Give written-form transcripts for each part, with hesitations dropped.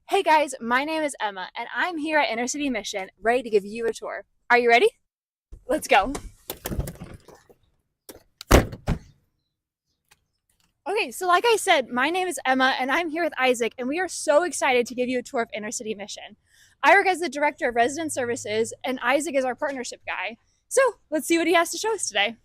Hey guys, my name is Emma, and I'm here at Inner City Mission, ready to give you a tour. Are you ready? Let's go. Okay, so like I said, my name is Emma, and I'm here with Isaac, and we are so excited to give you a tour of Inner City Mission. I work as the Director of Resident Services, and Isaac is our partnership guy. So let's see what he has to show us today.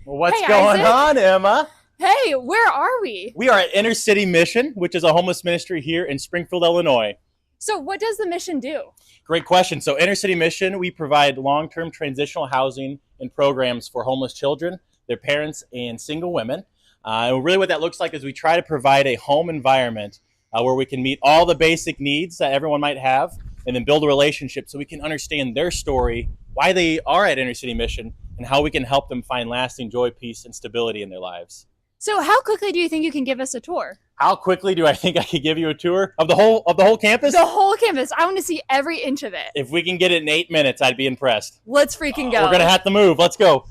Well, what's Hey, going Isaac. on, Emma? Hey, where are we? We are at Inner City Mission, which is a homeless ministry here in Springfield, Illinois. So what does the mission do? Great question. So Inner City Mission, we provide long-term transitional housing and programs for homeless children, their parents, and single women. And really what that looks like is we try to provide a home environment where we can meet all the basic needs that everyone might have and then build a relationship so we can understand their story, why they are at Inner City Mission, and how we can help them find lasting joy, peace, and stability in their lives. So how quickly do you think you can give us a tour? How quickly do I think I could give you a tour of the whole campus? The whole campus. I want to see every inch of it. If we can get it in 8 minutes, I'd be impressed. Let's freaking go. We're gonna have to move. Let's go.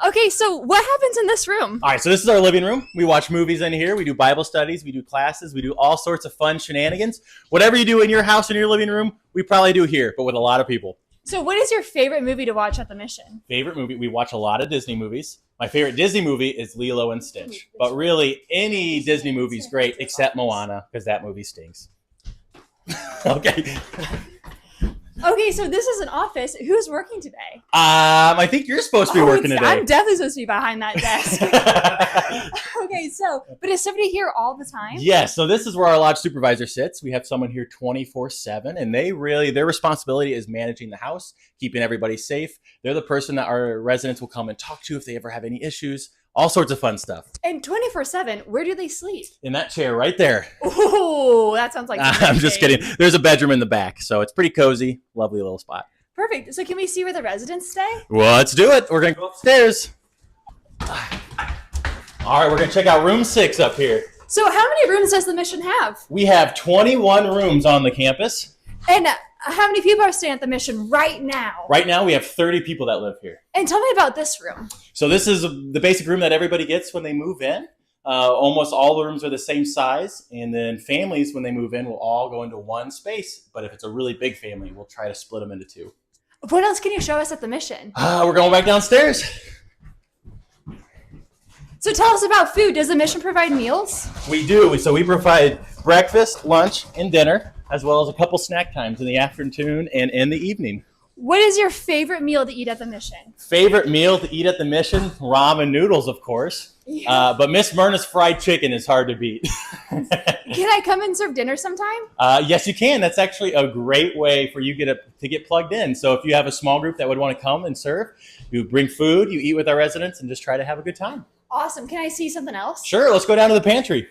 Okay, so what happens in this room? All right, so this is our living room. We watch movies in here. We do Bible studies. We do classes. We do all sorts of fun shenanigans. Whatever you do in your house, in your living room, we probably do here, but with a lot of people. So what is your favorite movie to watch at the mission? Favorite movie? We watch a lot of Disney movies. My favorite Disney movie is Lilo and Stitch. But really, any Disney movie is great except Moana, because that movie stinks. Okay. Okay, so this is an office. Who's working today? I think you're supposed to be working today. I'm definitely supposed to be behind that desk. Okay, but is somebody here all the time? Yes, so this is where our lodge supervisor sits. We have someone here 24/7, and their responsibility is managing the house, keeping everybody safe. They're the person that our residents will come and talk to if they ever have any issues, all sorts of fun stuff. And 24/7, where do they sleep? In that chair right there. Ooh, that sounds like I'm just kidding. There's a bedroom in the back, so it's pretty cozy. Lovely little spot. Perfect. So can we see where the residents stay? Well, let's do it. We're going to go upstairs. All right, we're going to check out room 6 up here. So how many rooms does the mission have? We have 21 rooms on the campus. And how many people are staying at the mission right now? Right now, we have 30 people that live here. And tell me about this room. So this is the basic room that everybody gets when they move in. Almost all the rooms are the same size. And then families, when they move in, will all go into one space. But if it's a really big family, we'll try to split them into 2. What else can you show us at the mission? We're going back downstairs. So tell us about food. Does the mission provide meals? We do. So we provide breakfast, lunch, and dinner, as well as a couple snack times in the afternoon and in the evening. What is your favorite meal to eat at the mission? Favorite meal to eat at the mission? Ramen noodles, of course. Yeah. But Miss Myrna's fried chicken is hard to beat. Can I come and serve dinner sometime? Yes, you can. That's actually a great way for you to get plugged in. So if you have a small group that would want to come and serve, you bring food, you eat with our residents, and just try to have a good time. Awesome. Can I see something else? Sure. Let's go down to the pantry.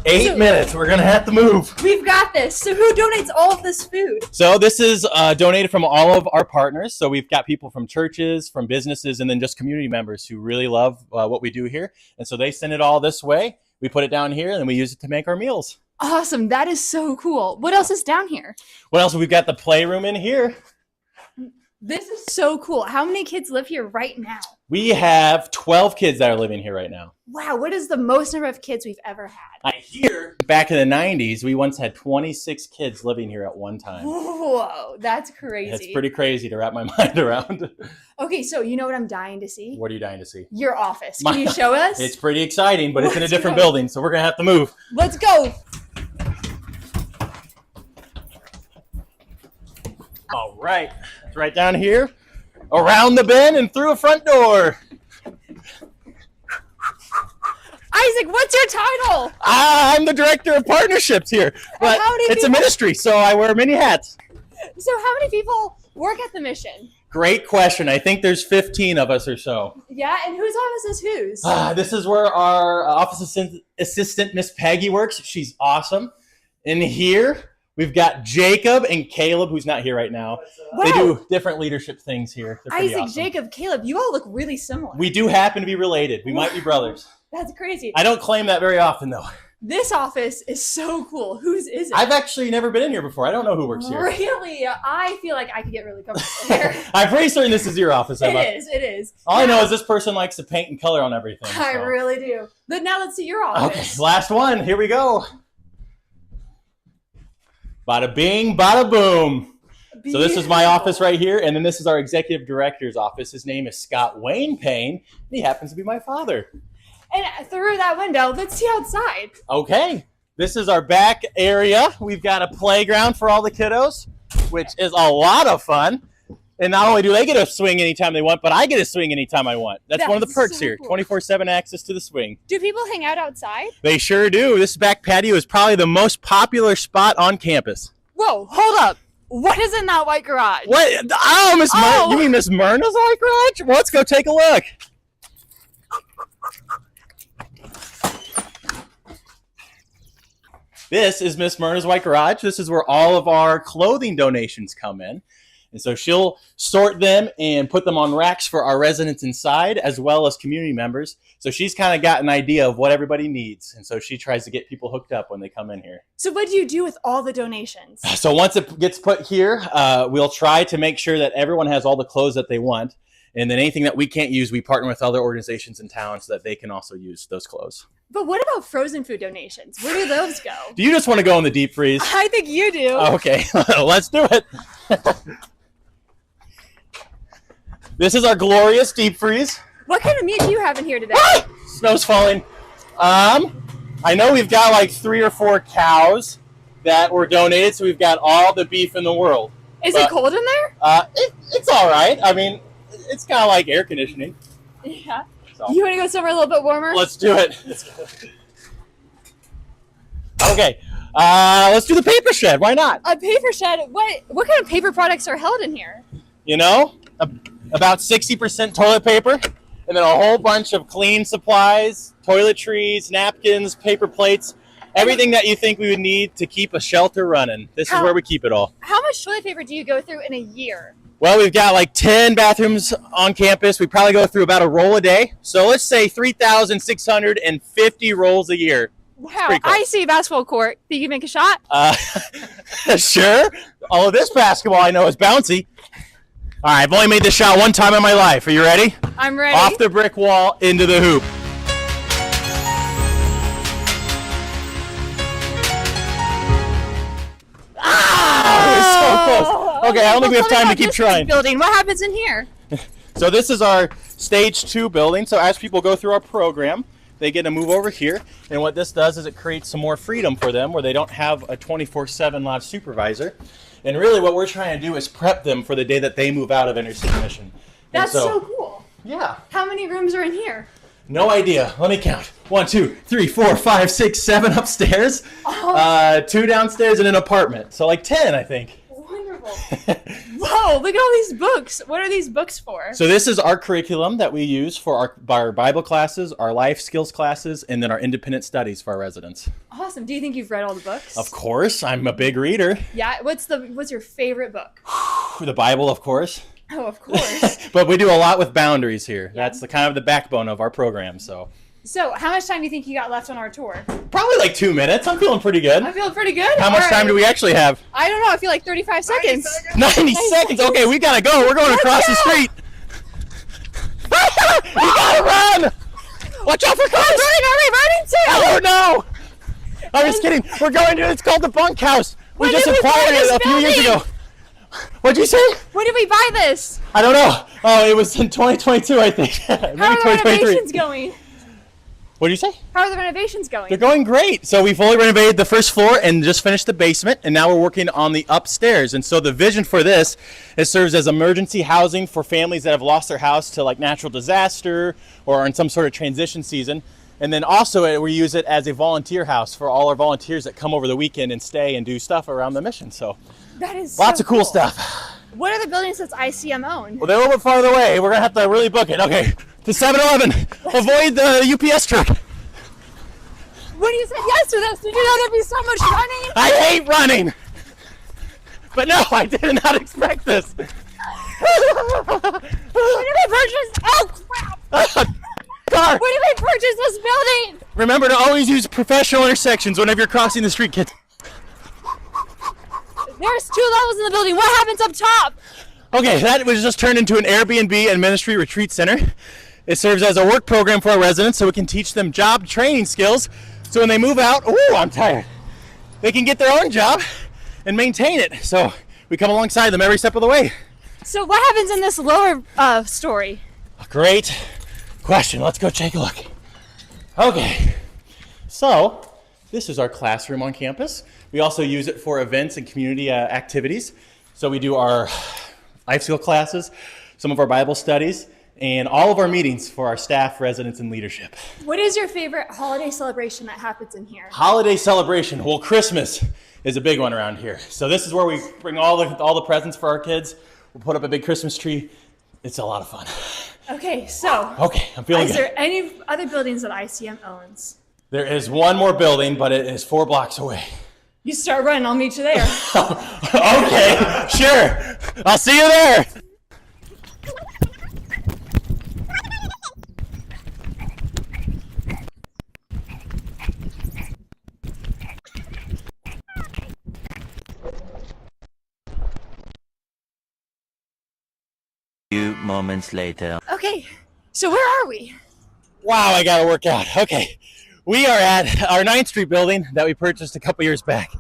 8 minutes. We're going to have to move. We've got this. So who donates all of this food? So this is donated from all of our partners. So we've got people from churches, from businesses, and then just community members who really love what we do here. And so they send it all this way. We put it down here, and then we use it to make our meals. Awesome. That is so cool. What else is down here? What else? We've got the playroom in here. This is so cool. How many kids live here right now? We have 12 kids that are living here right now. Wow. What is the most number of kids we've ever had? I hear back in the 90s, we once had 26 kids living here at one time. Whoa, that's crazy. It's pretty crazy to wrap my mind around. Okay, so you know what I'm dying to see? What are you dying to see? Your office. Can you show us? It's pretty exciting, but it's in a Let's different go. building, so we're going to have to move. Let's go. All right. It's right down here, around the bend, and through a front door. Isaac, what's your title? I'm the director of partnerships here, but how many it's a people- ministry, so I wear many hats. So how many people work at the mission? Great question. I think there's 15 of us or so. Yeah, and whose office is whose? This is where our office assistant, Miss Peggy, works. She's awesome. In here, we've got Jacob and Caleb, who's not here right now. Wow. They do different leadership things here. They're pretty Isaac, awesome. Jacob, Caleb, you all look really similar. We do happen to be related. We might be brothers. That's crazy. I don't claim that very often, though. This office is so cool. Whose is it? I've actually never been in here before. I don't know who works here. Really? I feel like I could get really comfortable here. I'm pretty certain this is your office, Emma. It is. All I know is this person likes to paint and color on everything. I really do. But now let's see your office. Okay, last one. Here we go. Bada bing, bada boom. Beautiful. So this is my office right here, and then this is our executive director's office. His name is Scott Wayne Payne, and he happens to be my father. And through that window, let's see outside. Okay, this is our back area. We've got a playground for all the kiddos, which is a lot of fun. And not only do they get a swing anytime they want, but I get a swing anytime I want. That's one of the perks here, cool. 24/7 access to the swing. Do people hang out outside? They sure do. This back patio is probably the most popular spot on campus. Whoa, hold up. What is in that white garage? What? Oh, you mean Miss Myrna's white garage? Well, let's go take a look. This is Miss Myrna's white garage. This is where all of our clothing donations come in. And so she'll sort them and put them on racks for our residents inside, as well as community members. So she's kind of got an idea of what everybody needs. And so she tries to get people hooked up when they come in here. So what do you do with all the donations? So once it gets put here, we'll try to make sure that everyone has all the clothes that they want. And then anything that we can't use, we partner with other organizations in town so that they can also use those clothes. But what about frozen food donations? Where do those go? Do you just want to go in the deep freeze? I think you do. Okay, let's do it. This is our glorious deep freeze. What kind of meat do you have in here today? Snow's falling. I know we've got like 3 or 4 cows that were donated, so we've got all the beef in the world. Is it cold in there? It's all right. I mean, it's kind of like air conditioning. Yeah. So. You want to go somewhere a little bit warmer? Let's do it. Okay. Let's do the paper shed. Why not? A paper shed? What kind of paper products are held in here? You know, about 60% toilet paper, and then a whole bunch of clean supplies, toiletries, napkins, paper plates, everything that you think we would need to keep a shelter running. This is where we keep it all. How much toilet paper do you go through in a year? Well, we've got like 10 bathrooms on campus. We probably go through about a roll a day. So let's say 3,650 rolls a year. Wow, cool. I see a basketball court. Think you make a shot? Sure. All of this basketball I know is bouncy. All right, I've only made this shot one time in my life. Are you ready? I'm ready. Off the brick wall, into the hoop. Okay, I don't think we have time to keep trying. Building. What happens in here? So this is our stage 2 building. So as people go through our program, they get to move over here. And what this does is it creates some more freedom for them where they don't have a 24/7 lodge supervisor. And really what we're trying to do is prep them for the day that they move out of Inner City Mission. That's so cool. Yeah. How many rooms are in here? No idea. Let me count. 1, 2, 3, 4, 5, 6, 7 upstairs. 2 downstairs and an apartment. So like 10, I think. Wonderful. Whoa, look at all these books. What are these books for? So this is our curriculum that we use for our Bible classes, our life skills classes, and then our independent studies for our residents. Awesome. Do you think you've read all the books? Of course. I'm a big reader. Yeah. What's your favorite book? The Bible, of course. Oh, of course. But we do a lot with boundaries here. Yeah. That's the kind of the backbone of our program. So how much time do you think you got left on our tour? Probably like 2 minutes. I'm feeling pretty good. I'm feeling pretty good. How much time do we actually have? I don't know. I feel like 35 seconds. 90 seconds. Okay, we gotta go. We're going across the street. We gotta run! Watch out for cars! Where are we running to? Oh no! I'm just kidding. We're going to. It's called the bunkhouse. We just acquired it a few years ago. What'd you say? When did we buy this? I don't know. Oh, it was in 2022, I think. Maybe How are the renovations going? What did you say? How are the renovations going? They're going great. So we fully renovated the first floor and just finished the basement, and now we're working on the upstairs. And so the vision for this, it serves as emergency housing for families that have lost their house to like natural disaster or are in some sort of transition season. And then also we use it as a volunteer house for all our volunteers that come over the weekend and stay and do stuff around the mission. So that is lots of cool stuff. What are the buildings that ICM own? Well, they're a little bit farther away. We're going to have to really book it. Okay, to 7-Eleven. Avoid the UPS truck. When you said yes to this, did you know there'd be so much running? I hate running. But no, I did not expect this. When did we purchase? Oh, crap. Car. When did we purchase this building? Remember to always use professional intersections whenever you're crossing the street, kids. There's 2 levels in the building. What happens up top? Okay, that was just turned into an Airbnb and ministry retreat center. It serves as a work program for our residents so we can teach them job training skills so when they move out, oh, I'm tired, they can get their own job and maintain it. So we come alongside them every step of the way. So what happens in this lower story? Great question. Let's go take a look. Okay, so this is our classroom on campus. We also use it for events and community activities. So we do our life skill classes, some of our Bible studies, and all of our meetings for our staff, residents, and leadership. What is your favorite holiday celebration that happens in here? Holiday celebration. Well, Christmas is a big one around here. So this is where we bring all the presents for our kids. We'll put up a big Christmas tree. It's a lot of fun. Okay, so. Okay, I'm feeling good. Is there any other buildings that ICM owns? There is one more building, but it is 4 blocks away. You start running, I'll meet you there. Okay, sure. I'll see you there. Few moments later. Okay, so where are we? Wow, I gotta work out. Okay, we are at our 9th Street building that we purchased a couple years back.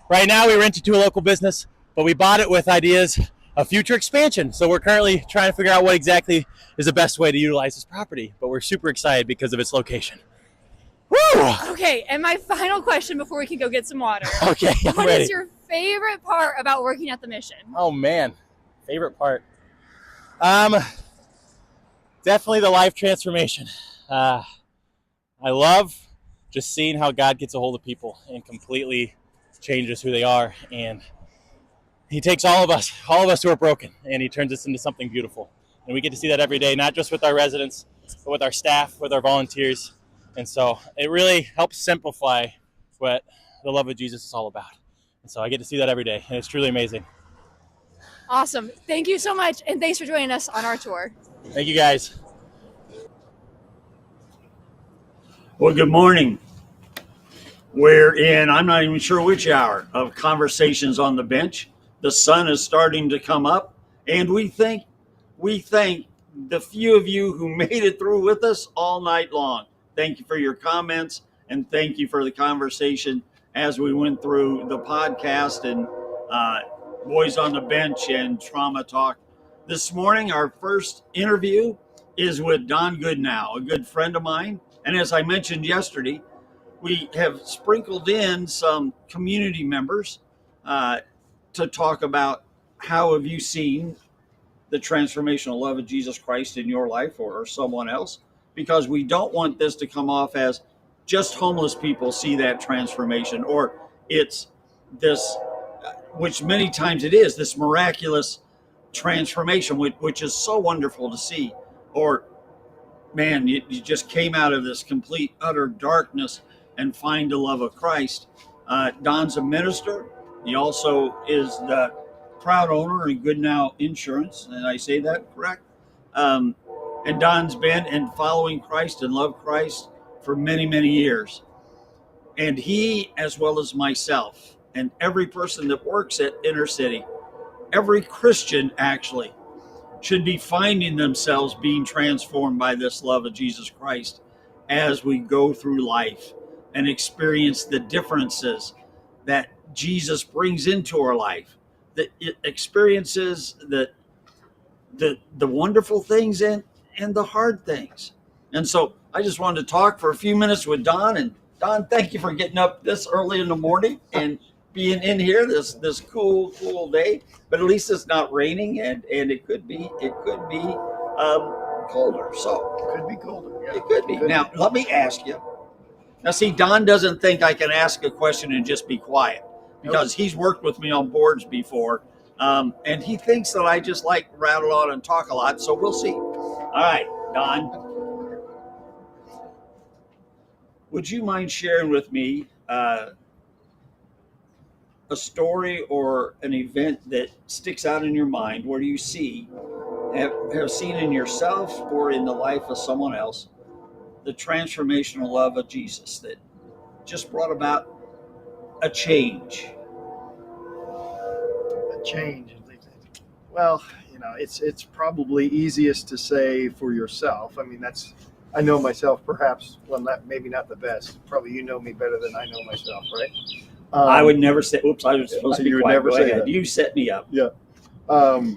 Right now we rent it to a local business, but we bought it with ideas of future expansion. So we're currently trying to figure out what exactly is the best way to utilize this property, but we're super excited because of its location. Woo! Okay, and my final question before we can go get some water. Okay, I'm What ready. is your favorite part about working at the mission? Oh man, favorite part. Definitely the life transformation. I love just seeing how God gets a hold of people and completely changes who they are. And he takes all of us who are broken, and he turns us into something beautiful. And we get to see that every day, not just with our residents, but with our staff, with our volunteers. And so it really helps simplify what the love of Jesus is all about. And so I get to see that every day, and it's truly amazing. Awesome. Thank you so much, and thanks for joining us on our tour. Thank you, guys. Well, good morning. We're in, I'm not even sure which hour of conversations on the bench. The sun is starting to come up, and we thank the few of you who made it through with us all night long. Thank you for your comments, and thank you for the conversation as we went through the podcast and Boys on the Bench and Trauma Talk. This morning, our first interview is with Don Goodnow, a good friend of mine. And as I mentioned yesterday, we have sprinkled in some community members to talk about how have you seen the transformational love of Jesus Christ in your life or someone else, because we don't want this to come off as just homeless people see that transformation, or it's this, which many times it is, this miraculous transformation, which is so wonderful to see, or man, you just came out of this complete, utter darkness and find the love of Christ. Don's a minister. He also is the proud owner of Goodnow Insurance. And I say that correct? And Don's been in following Christ and loved Christ for many, many years. And he, as well as myself, and every person that works at Inner City, every Christian actually, should be finding themselves being transformed by this love of Jesus Christ as we go through life and experience the differences that Jesus brings into our life, that it experiences the wonderful things and the hard things. And so I just wanted to talk for a few minutes with Don. And Don, thank you for getting up this early in the morning and being in here this cool day, but at least it's not raining, and it could be colder. So Could be colder. Yeah. it could be. Now let me ask you. Now see, Don doesn't think I can ask a question and just be quiet, because he's worked with me on boards before, and he thinks that I just like rattle on and talk a lot. So we'll see. All right, Don, would you mind sharing with me a story or an event that sticks out in your mind where you have seen in yourself or in the life of someone else the transformational love of Jesus that just brought about a change? A change. Well, it's probably easiest to say for yourself. I mean, I know myself perhaps, well, maybe not the best. Probably you know me better than I know myself, right? I would never say, oops, I was supposed to be you would quiet. never Go say ahead. that. You set me up. Yeah. I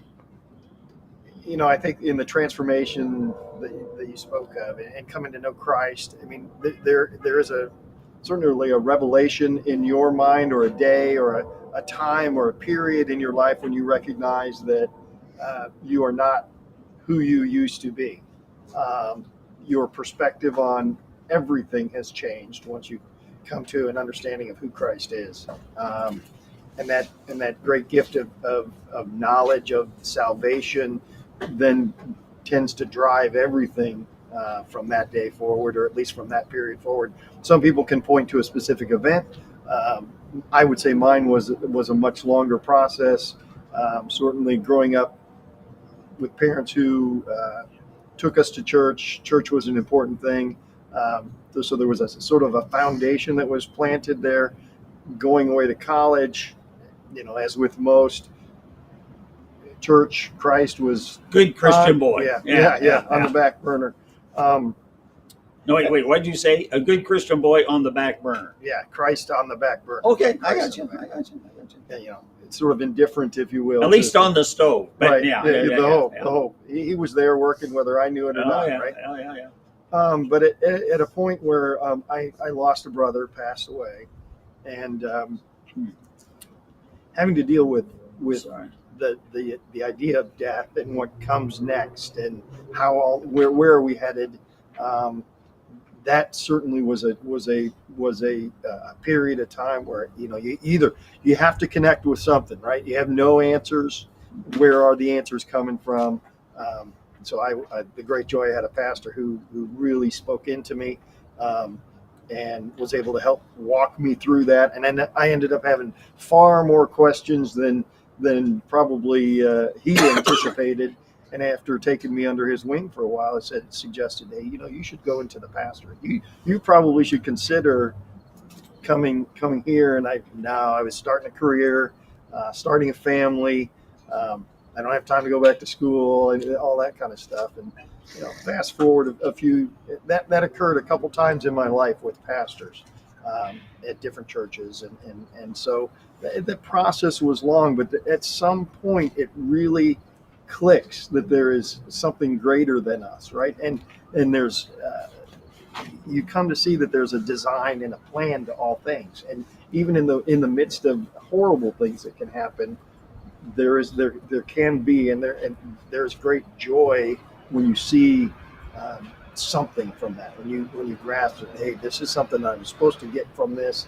think in the transformation that you spoke of and coming to know Christ, I mean, there is certainly a revelation in your mind, or a day, or a time, or a period in your life when you recognize that you are not who you used to be. Your perspective on everything has changed once you come to an understanding of who Christ is. And that great gift of knowledge of salvation then tends to drive everything from that day forward, or at least from that period forward. Some people can point to a specific event. I would say mine was a much longer process. Certainly, growing up with parents who took us to church. Church was an important thing. So there was a sort of a foundation that was planted there. Going away to college, as with most, church, Christ was Good Christian boy. Yeah, on the back burner. No, wait. What did you say? A good Christian boy on the back burner. Yeah, Christ on the back burner. Okay, I Christ got you. on the back I got you. Yeah, it's sort of indifferent, if you will. At least on the stove. But right. Yeah. The hope. He was there working whether I knew it or not. Right. But at a point where I lost a brother, passed away, and having to deal with the idea of death and what comes next, and where are we headed. That certainly was a period of time where you have to connect with something, right? You have no answers. Where are the answers coming from? So I the great joy, I had a pastor who really spoke into me, and was able to help walk me through that. And then I ended up having far more questions than probably he anticipated. And after taking me under his wing for a while, suggested, hey, you should go into the pastorate. You probably should consider coming here. And I was starting a career, starting a family. I don't have time to go back to school and all that kind of stuff. And fast forward a few, that occurred a couple times in my life with pastors at different churches, and so the process was long. But at some point, it really clicks that there is something greater than us, right? And there's you come to see that there's a design and a plan to all things, and even in the midst of horrible things that can happen, there can be, and there's great joy when you see something from that, when you grasp it. Hey, this is something I'm supposed to get from this.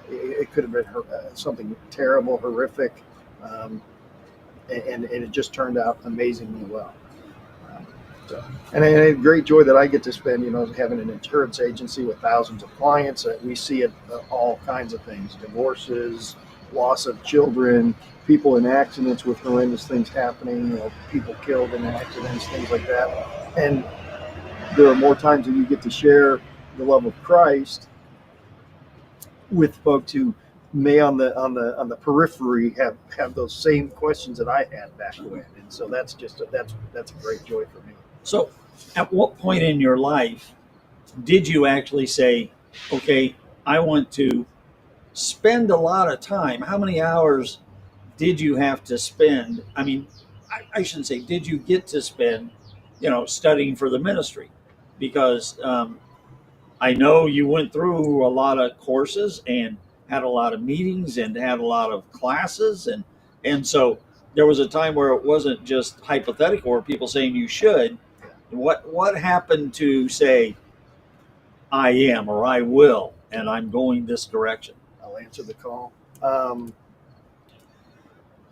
It could have been something terrible, horrific, and it just turned out amazingly well. And I had great joy that I get to spend, having an insurance agency with thousands of clients. We see it, all kinds of things: divorces, loss of children, people in accidents with horrendous things happening, people killed in accidents, things like that. And there are more times that you get to share the love of Christ with folks who may on the periphery have those same questions that I had back when. And so that's a great joy for me. So at what point in your life did you actually say, okay, I want to spend a lot of time? How many hours did you have to spend? I mean, I shouldn't say did you get to spend, studying for the ministry? Because I know you went through a lot of courses and had a lot of meetings and had a lot of classes, and so there was a time where it wasn't just hypothetical or people saying you should. What happened to say, I am, or I will, and I'm going this direction? I'll answer the call.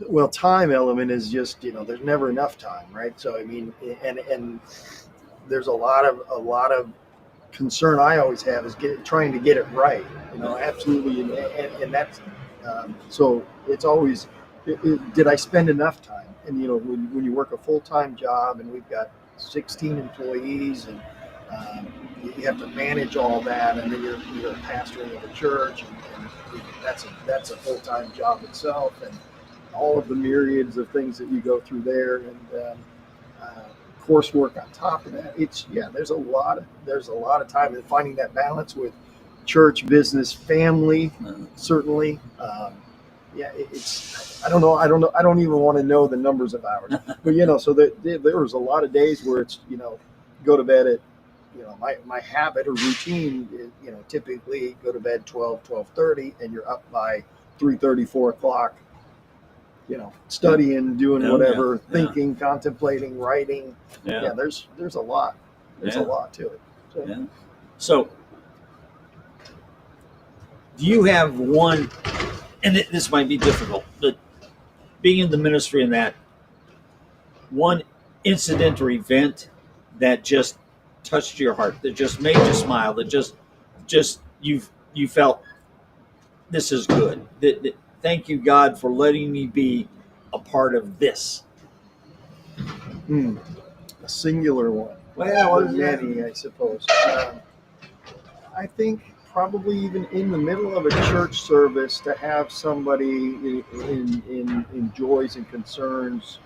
Well, time element is just, there's never enough time, right? So I mean, and there's a lot of concern I always have is trying to get it right, absolutely, and that's so it's always, did I spend enough time? And when you work a full-time job, and we've got 16 employees, and You have to manage all that, and then you're a pastoring of a church, and that's a full-time job itself, and all of the myriads of things that you go through there, and coursework on top of that. There's a lot of time, and finding that balance with church, business, family, certainly. It's I don't know. I don't even want to know the numbers of hours, but so there was a lot of days where it's go to bed at my habit or routine is, typically go to bed 12:30, and you're up by 3:30, 4 o'clock, studying, doing whatever, thinking, contemplating, writing. There's a lot. There's a lot to it. So do you have one, and this might be difficult, but being in the ministry and that, one incident or event that just touched your heart, that just made you smile, that just you felt this is good. That thank you, God, for letting me be a part of this. A singular one. Well, many, I suppose. I think probably even in the middle of a church service to have somebody in joys and concerns.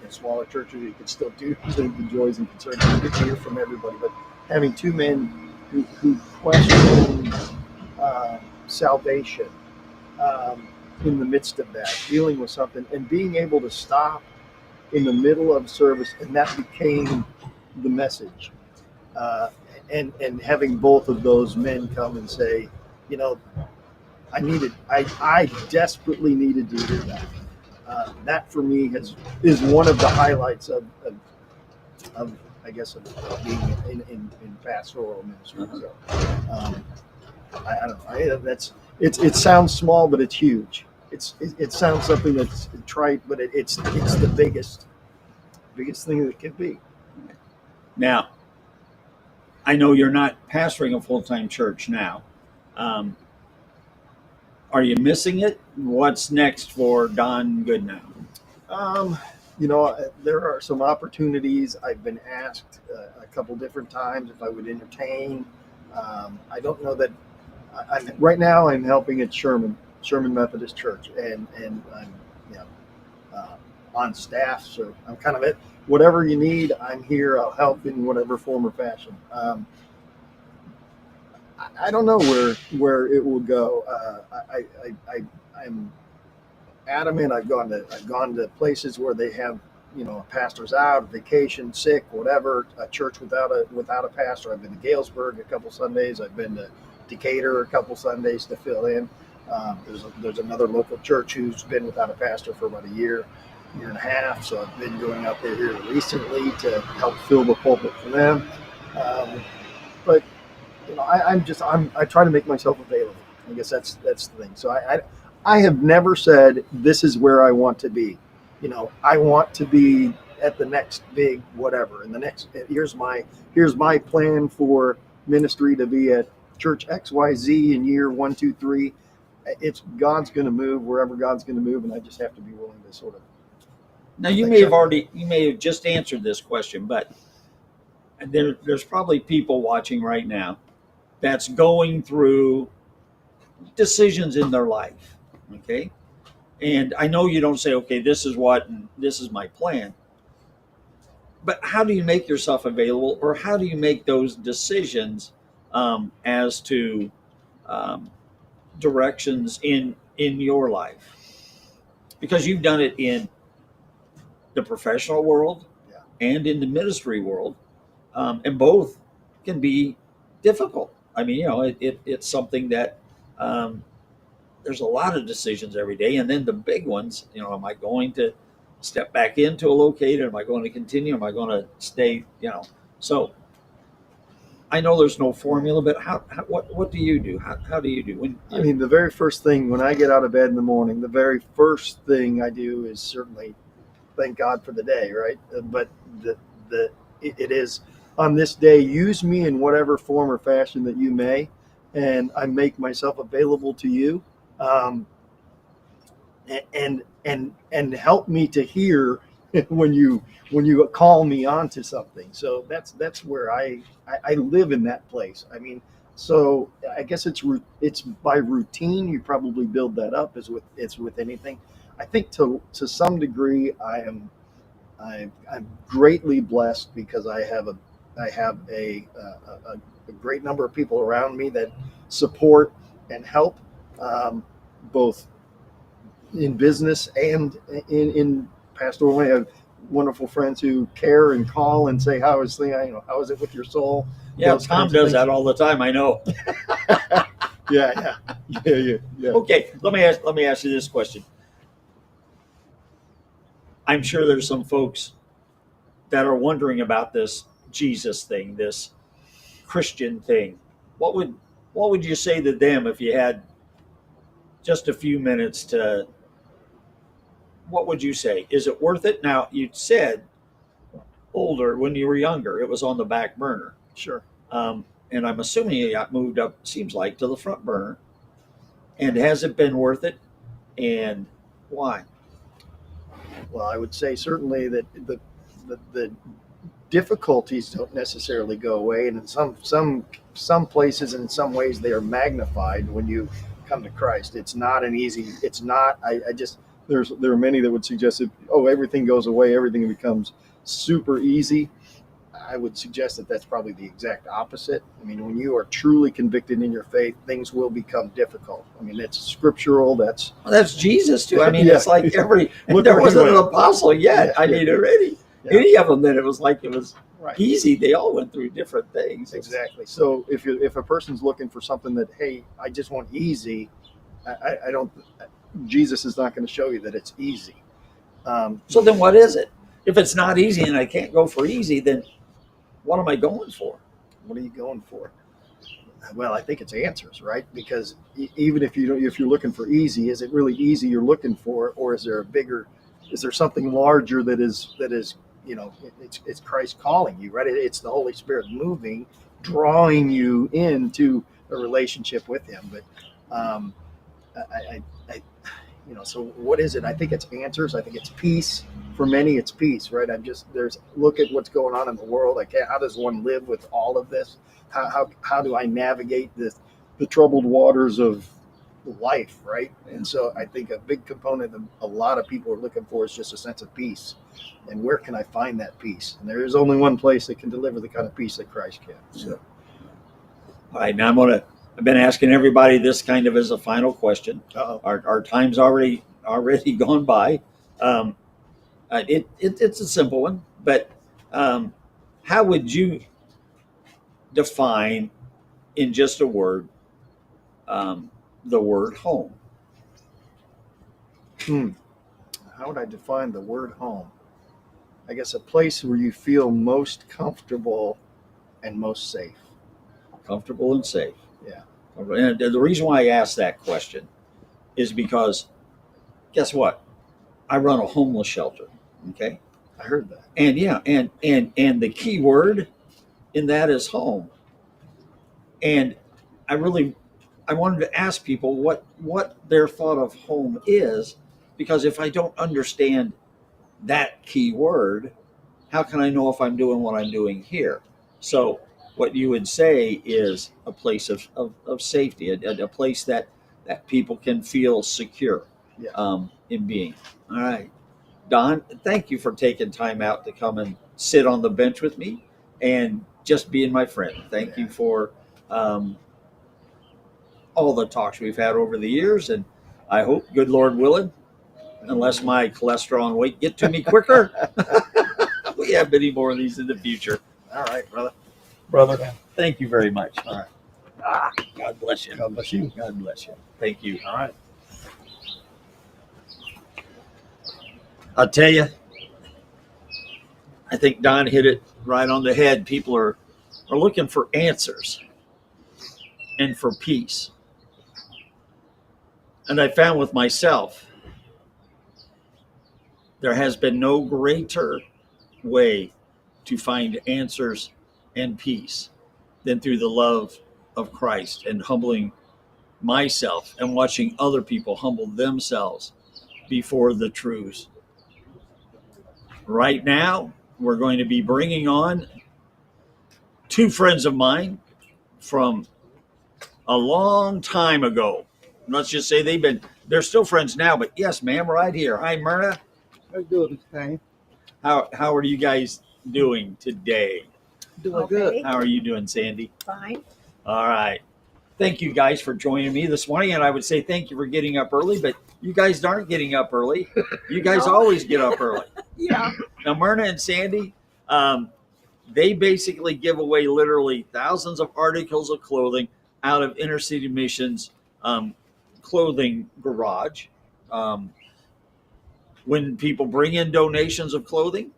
In smaller churches, you can still do the joys and concerns. You get to hear from everybody, but having two men who question salvation in the midst of that, dealing with something, and being able to stop in the middle of service, and that became the message. And having both of those men come and say, I desperately needed to hear that. That for me is one of the highlights of I guess of being in pastoral ministry. So, I don't know. It sounds small, but it's huge. It sounds something that's trite, but it's the biggest thing that it can be. Now, I know you're not pastoring a full-time church now. Are you missing it? What's next for Don Goodnow? There are some opportunities. I've been asked a couple different times if I would entertain. I don't know that. Right now I'm helping at Sherman Methodist Church, and I'm on staff, so I'm kind of whatever you need, I'm here. I'll help in whatever form or fashion. I don't know where it will go. I'm adamant. I've gone to places where they have pastors out, vacation, sick, whatever. A church without a pastor. I've been to Galesburg a couple Sundays. I've been to Decatur a couple Sundays to fill in. There's another local church who's been without a pastor for about a year and a half. So I've been going out there here recently to help fill the pulpit for them. But I try to make myself available. I guess that's the thing. So I have never said this is where I want to be. I want to be at the next big whatever. And here's my plan for ministry to be at church XYZ in year 1, 2, 3. It's God's going to move wherever God's going to move, and I just have to be willing to sort of. Now you may have just answered this question, but there's probably people watching right now that's going through decisions in their life. Okay. And I know you don't say, okay, this is what, and this is my plan. But how do you make yourself available, or how do you make those decisions as to directions in your life? Because you've done it in the professional world and in the ministry world, and both can be difficult. I mean, it's something that there's a lot of decisions every day, and then the big ones. Am I going to step back into a locator? Am I going to continue? Am I going to stay? So I know there's no formula, but what do you do? How do you do? The very first thing when I get out of bed in the morning, the very first thing I do is certainly thank God for the day, right? But it is on this day, use me in whatever form or fashion that you may, and I make myself available to you, and help me to hear when you call me onto something. So that's where I live in that place. I mean, so I guess it's by routine. You probably build that up as with anything. I think to some degree I'm greatly blessed because I have a great number of people around me that support and help, both in business and in pastoral. I have wonderful friends who care and call and say, how is it with your soul? Yeah, Those Tom kinds of does things. that all the time. I know. Yeah. Okay, let me ask you this question. I'm sure there's some folks that are wondering about this Jesus thing, this Christian thing. What would you say to them if you had just a few minutes to? What would you say? Is it worth it? Now you said older when you were younger, it was on the back burner. Sure. And I'm assuming it got moved up. Seems like to the front burner. And has it been worth it? And why? Well, I would say certainly that the difficulties don't necessarily go away, and in some places, in some ways, they are magnified when you come to Christ. It's not an easy. It's not. I just there are many that would suggest that everything goes away, everything becomes super easy. I would suggest that that's probably the exact opposite. I mean, when you are truly convicted in your faith, things will become difficult. I mean, it's scriptural. That's Jesus too. I mean, Yeah. it's like Look there where he wasn't an went. apostle yet. Yeah, I mean, already Yeah. any of them that it was like it was Right. easy. They all went through different things. Exactly. So if a person's looking for something that, hey, I just want easy, I don't. Jesus is not going to show you that it's easy. So then, what is it? If it's not easy and I can't go for easy, then what am I going for? What are you going for? Well, I think it's answers, right? Because even if you're looking for easy, is it really easy you're looking for, or is there something larger that is it's Christ calling you, right? It's the Holy Spirit moving, drawing you into a relationship with Him. But I so what is it? I think it's answers. I think it's peace. For many, it's peace, right? Look at what's going on in the world. How does one live with all of this? How do I navigate the troubled waters of life, right? And so I think a big component of a lot of people are looking for is just a sense of peace. And where can I find that peace? And there is only one place that can deliver the kind of peace that Christ can. So, all right, now I've been asking everybody this kind of as a final question. Our time's already gone by. It's a simple one, but how would you define in just a word the word home? How would I define the word home? I guess a place where you feel most comfortable and most safe. Comfortable and safe. Yeah. And the reason why I asked that question is because, guess what? I run a homeless shelter. Okay. I heard that. And yeah, and the key word in that is home. And I wanted to ask people what their thought of home is, because if I don't understand that key word, how can I know if I'm doing what I'm doing here? So what you would say is a place of safety, a place that people can feel secure in being. All right. Don, thank you for taking time out to come and sit on the bench with me and just being my friend. Thank you for all the talks we've had over the years. And I hope, good Lord willing, unless my cholesterol and weight get to me quicker, we have many more of these in the future. All right, brother. Brother, thank you very much. All right. God bless you. God bless you. God bless you. Thank you. All right. I'll tell you, I think Don hit it right on the head. People are looking for answers and for peace. And I found with myself, there has been no greater way to find answers and peace than through the love of Christ and humbling myself and watching other people humble themselves before the truths Right now, we're going to be bringing on two friends of mine from a long time ago. Let's just say they're still friends now, but yes, ma'am, right here. Hi, Myrna. How you doing, Mr. Payne? How are you guys doing today? Doing Okay. good. How are you doing, Sandy? Fine. All right. Thank you guys for joining me this morning. And I would say thank you for getting up early, but you guys aren't getting up early. You guys No. always get up early. Yeah. Now, Myrna and Sandy, they basically give away literally thousands of articles of clothing out of Inner City Missions clothing garage. When people bring in donations of clothing,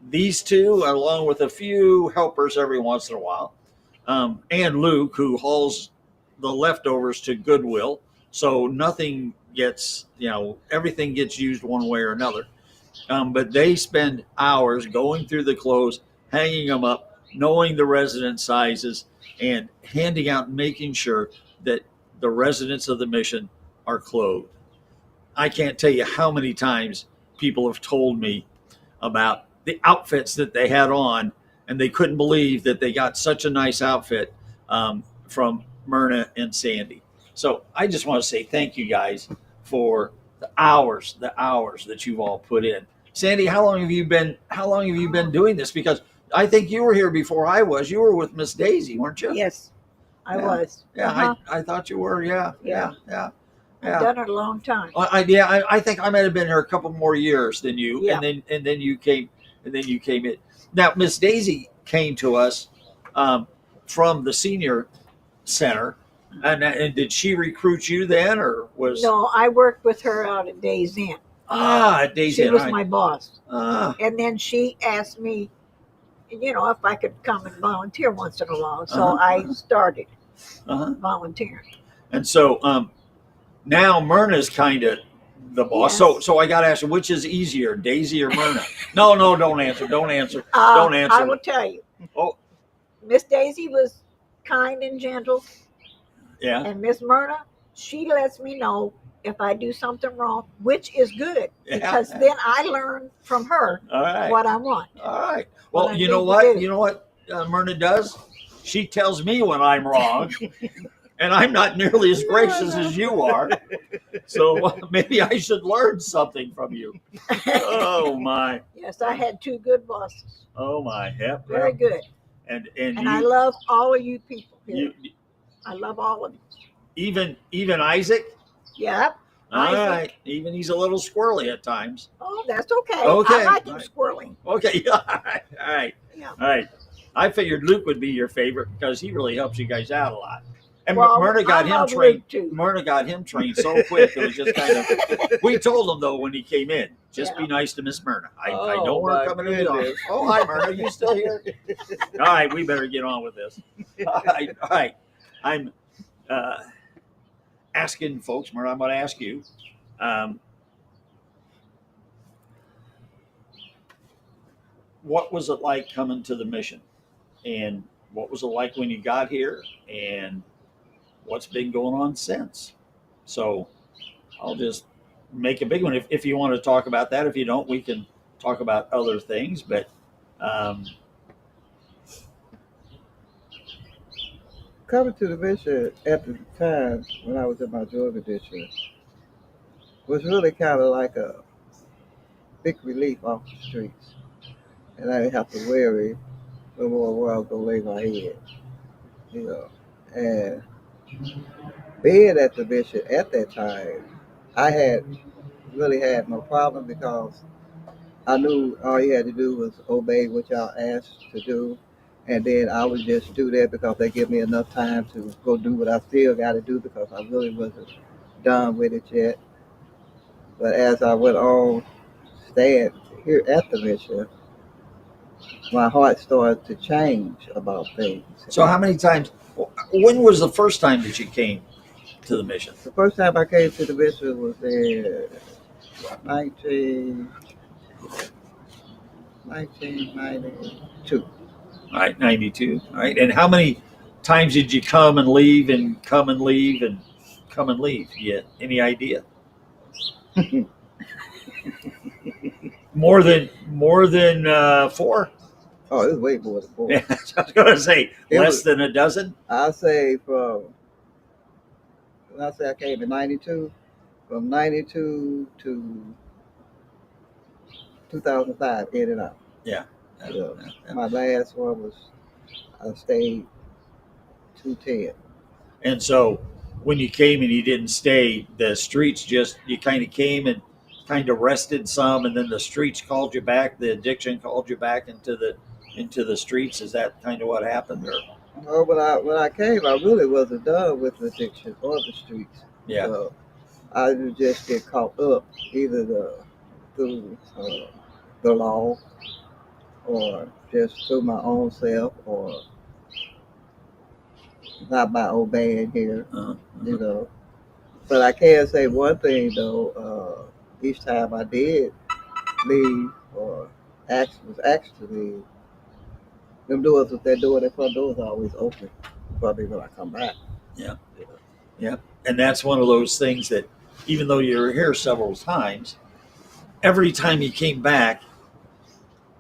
these two, along with a few helpers every once in a while, and Luke, who hauls the leftovers to Goodwill, so nothing gets, everything gets used one way or another. But they spend hours going through the clothes, hanging them up, knowing the resident sizes, and handing out, making sure that the residents of the mission are clothed. I can't tell you how many times people have told me about the outfits that they had on, and they couldn't believe that they got such a nice outfit from Myrna and Sandy. So I just want to say thank you guys for the hours that you've all put in. Sandy, how long have you been doing this? Because I think you were here before I was. You were with Miss Daisy, weren't you? Yes, I Yeah. was. Yeah, Uh-huh. I thought you were. Yeah. I've done it a long time. I think I might have been here a couple more years than you, Yeah. and then you came in. Now, Miss Daisy came to us from the senior center, and did she recruit you then, or was No, I worked with her out at Days Inn. Daisy? She was right. my boss. Ah, And then she asked me, if I could come and volunteer once in a while. So Uh-huh. I started uh-huh. volunteering. And so now Myrna's kind of the boss. Yes. So I got to ask you, which is easier, Daisy or Myrna? No, don't answer. Don't answer. Don't answer. I will tell you. Oh. Miss Daisy was kind and gentle. Yeah. And Miss Myrna, she lets me know if I do something wrong, which is good Yeah. because then I learn from her All right. what I want. All right. Well, What I you know need to what? do. You know what Myrna does? She tells me when I'm wrong, and I'm not nearly as gracious as you are. So maybe I should learn something from you. Oh my! Yes, I had two good bosses. Oh my! Yep. Very good. And And I you, love all of you people here. you I love all of you. even Isaac. Yep. All Isaac. right. Even he's a little squirrely at times. Oh, that's okay. Okay. I like him Right. squirreling. Okay. All right. Yeah. All right. I figured Luke would be your favorite because he really helps you guys out a lot. And Well, Myrna got I him love trained. Luke, too. Myrna got him trained so quick. It was just kind of. We told him though when he came in, just be Yeah. nice to Miss Myrna. I Oh, don't want my her coming in the office. goodness. Oh, hi Myrna, you still here? All right, we better get on with this. All right. I'm asking folks, Myrna. I'm going to ask you. What was it like coming to the mission? And what was it like when you got here? And what's been going on since? So I'll just make a big one. If you want to talk about that, if you don't, we can talk about other things. But Coming to the mission at the time when I was in my Georgia district was really kind of like a big relief off the streets. And I didn't have to worry no more where I was going to lay my head, And being at the mission at that time, I really had no problem because I knew all you had to do was obey what y'all asked to do. And then I would just do that because they give me enough time to go do what I still got to do because I really wasn't done with it yet. But as I went on staying here at the mission, my heart started to change about things. so how many times? When was the first time that you came to the mission? The first time I came to the mission was in 1992. All right, 92. All right, and how many times did you come and leave and come and leave and come and leave? Yeah, any idea? More than 4. Oh, it was way more than 4. Yeah, I was going to say It less was- than a dozen. I say when I say I came in '92, from '92 to 2005, in and out. Yeah. So my last one was I stayed 210. And so when you came and you didn't stay, the streets just, you kind of came and kind of rested some, and then the streets called you back. The addiction called you back into the streets. Is that kind of what happened? Or Well, when I came, I really wasn't done with addiction or the streets. yeah, So I would just get caught up either through the law or just through my own self or not by obeying here, you know. But I can say one thing though, each time I did leave or was asked to leave, them doors, if they're doing their front doors are always open for me when I come back. yeah, yeah. And that's one of those things that even though you were here several times, every time you came back,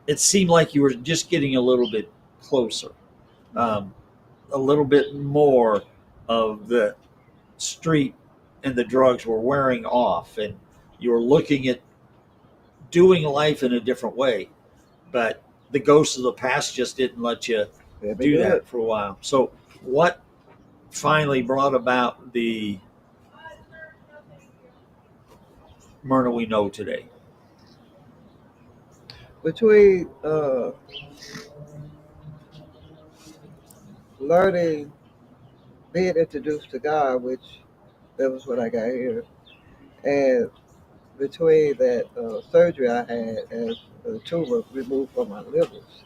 it seemed like you were just getting a little bit closer, a little bit more of the street and the drugs were wearing off, and you were looking at doing life in a different way. But the ghosts of the past just didn't let you do that for a while. So, what finally brought about the Myrna we know today? Between learning, being introduced to God, which that was when I got here, and between that surgery I had as a tumor removed from my livers,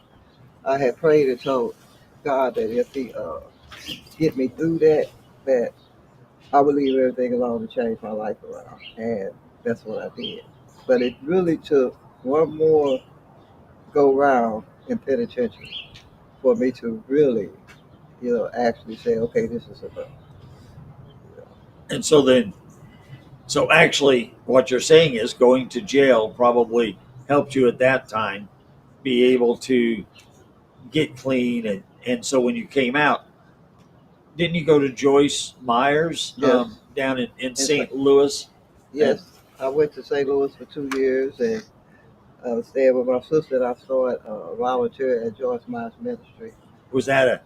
I had prayed and told God that if He get me through that I would leave everything alone and change my life around, and that's what I did. But it really took one more go round in penitentiary for me to really, actually say, okay, this is enough. And so then, so actually, what you're saying is going to jail probably helped you at that time be able to get clean, and so when you came out, didn't you go to Joyce Myers Yes. down in St. Louis? Yes, I went to St. Louis for 2 years and staying with my sister. And I started volunteering at Joyce Myers Ministry. Was that a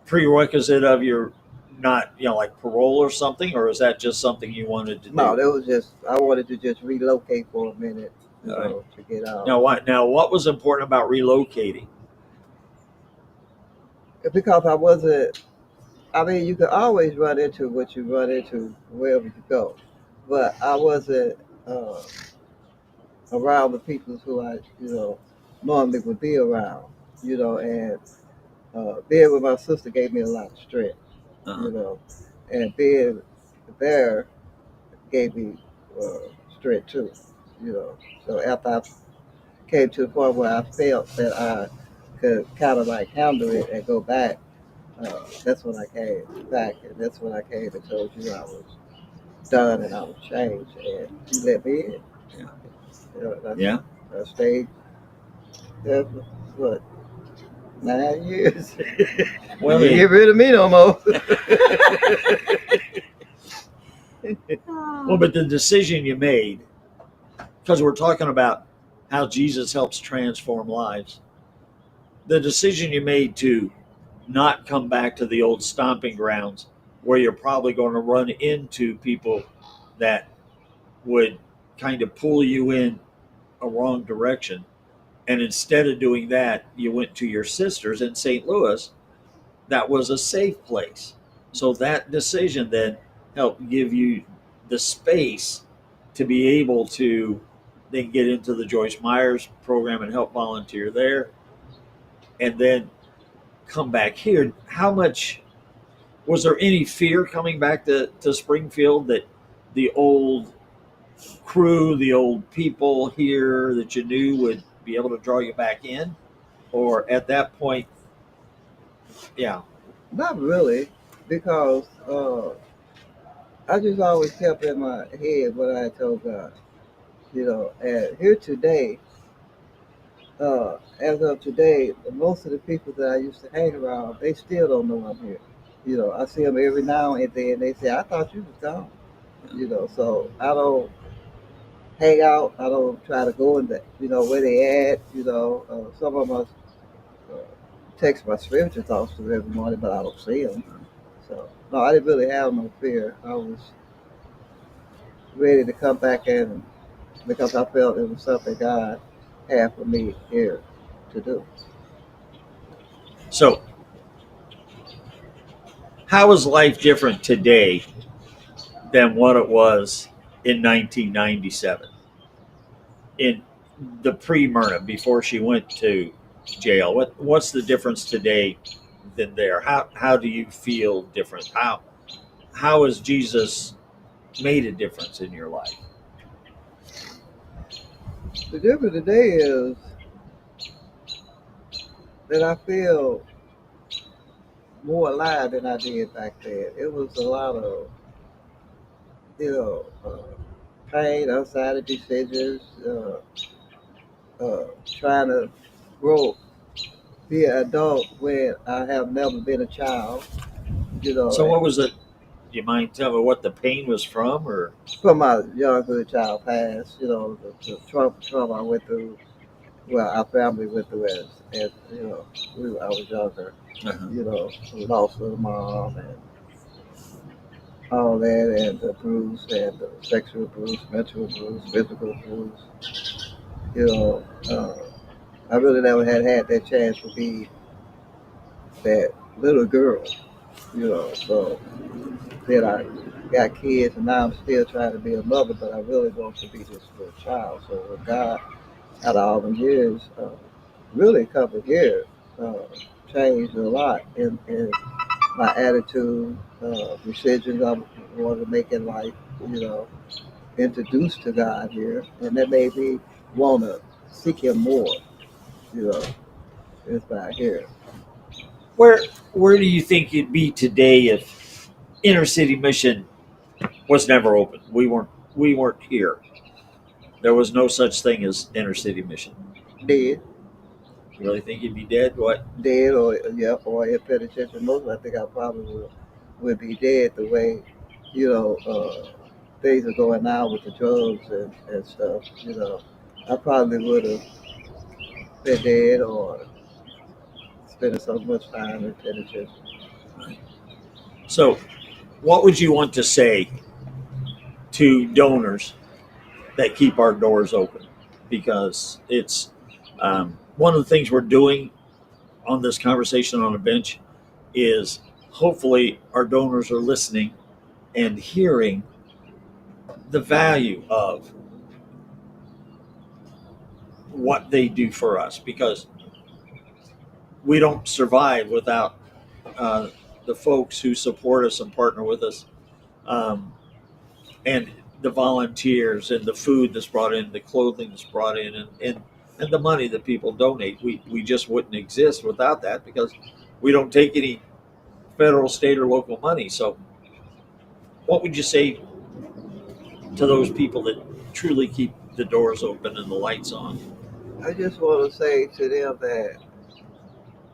prerequisite of your not, like parole or something, or is that just something you wanted to do? No, that was just I wanted to just relocate for a minute, to get out. Now, what was important about relocating? Because I wasn't. I mean, you could always run into what you run into wherever you go, but I wasn't around the people who I, normally would be around, and being with my sister gave me a lot of strength, and being there gave me strength too, So after I came to the point where I felt that I could kind of like handle it and go back, that's when I came back, and that's when I came and told you I was done and I was changed, and you let me in. Yeah. I stayed there for what, 9 years. Well, You ain't get rid of me no more. well, but the decision you made, because we're talking about how Jesus helps transform lives, the decision you made to not come back to the old stomping grounds where you're probably going to run into people that would kind of pull you in a wrong direction. And instead of doing that, you went to your sisters in St. Louis. That was a safe place. So that decision then helped give you the space to be able to then get into the Joyce Myers program and help volunteer there. And then come back here. How much was there any fear coming back to Springfield that the old crew, the old people here that you knew would be able to draw you back in? Or at that point, yeah. Not really, because I just always kept in my head what I had told God, and here today, as of today, most of the people that I used to hang around, they still don't know I'm here. I see them every now and then. They say, "I thought you was gone." So I don't hang out. I don't try to go in the, where they at. Some of us uh, text my spiritual thoughts to them every morning, but I don't see them. So no, I didn't really have no fear. I was ready to come back in because I felt it was something God had for me here to do. So, how is life different today than what it was in 1997? In the pre-Myrna, before she went to jail, what's the difference today than there? How do you feel different? How has Jesus made a difference in your life? The difference today is that I feel more alive than I did back then. It was a lot of, pain, undecided decisions, trying to grow, be an adult when I have never been a child, So, what was it? Do you mind telling me what the pain was from, or? from my younghood child past, the trauma I went through, well, our family went through as I was younger, Uh-huh. the loss of the mom and all that, and the abuse, and the sexual abuse, mental abuse, physical abuse. You know, uh, I really never had that chance to be that little girl. So then I got kids, and now I'm still trying to be a mother, but I really want to be this little child. So with God, out of all the years, really a couple of years, uh, changed a lot in my attitude, decisions I wanted to make in life. You know, introduced to God here, and that made me want to seek Him more. You know, it's by here. Where do you think you'd be today if inner city mission was never open? We weren't here. There was no such thing as inner city mission. Dead, You really think you'd be dead? What? dead, or yeah, or if penitentiary, most I think I probably would be dead the way, things are going now with the drugs and stuff. I probably would have been dead or spending so much time in penitentiary. So, what would you want to say to donors that keep our doors open? Because it's one of the things we're doing on this conversation on a bench is hopefully our donors are listening and hearing the value of what they do for us, because we don't survive without uh, the folks who support us and partner with us, um, and the volunteers and the food that's brought in, the clothing that's brought in, and the money that people donate. We just wouldn't exist without that, because we don't take any federal, state, or local money. So, what would you say to those people that truly keep the doors open and the lights on? I just want to say to them that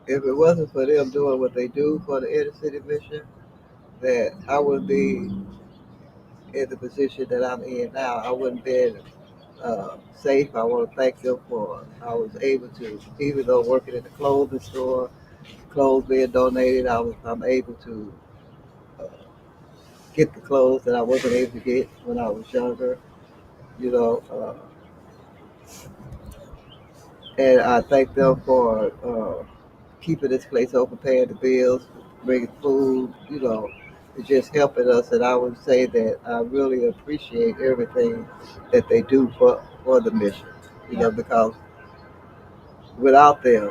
if it wasn't for them doing what they do for the inner city mission, that I would be in the position that I'm in now. I wouldn't be safe. I want to thank them for I was able to, even though working in the clothing store, clothes being donated, I'm able to uh, get the clothes that I wasn't able to get when I was younger. You know, and I thank them for keeping this place open, paying the bills, bringing food. Just helping us. And I would say that I really appreciate everything that they do for the mission. Because without them,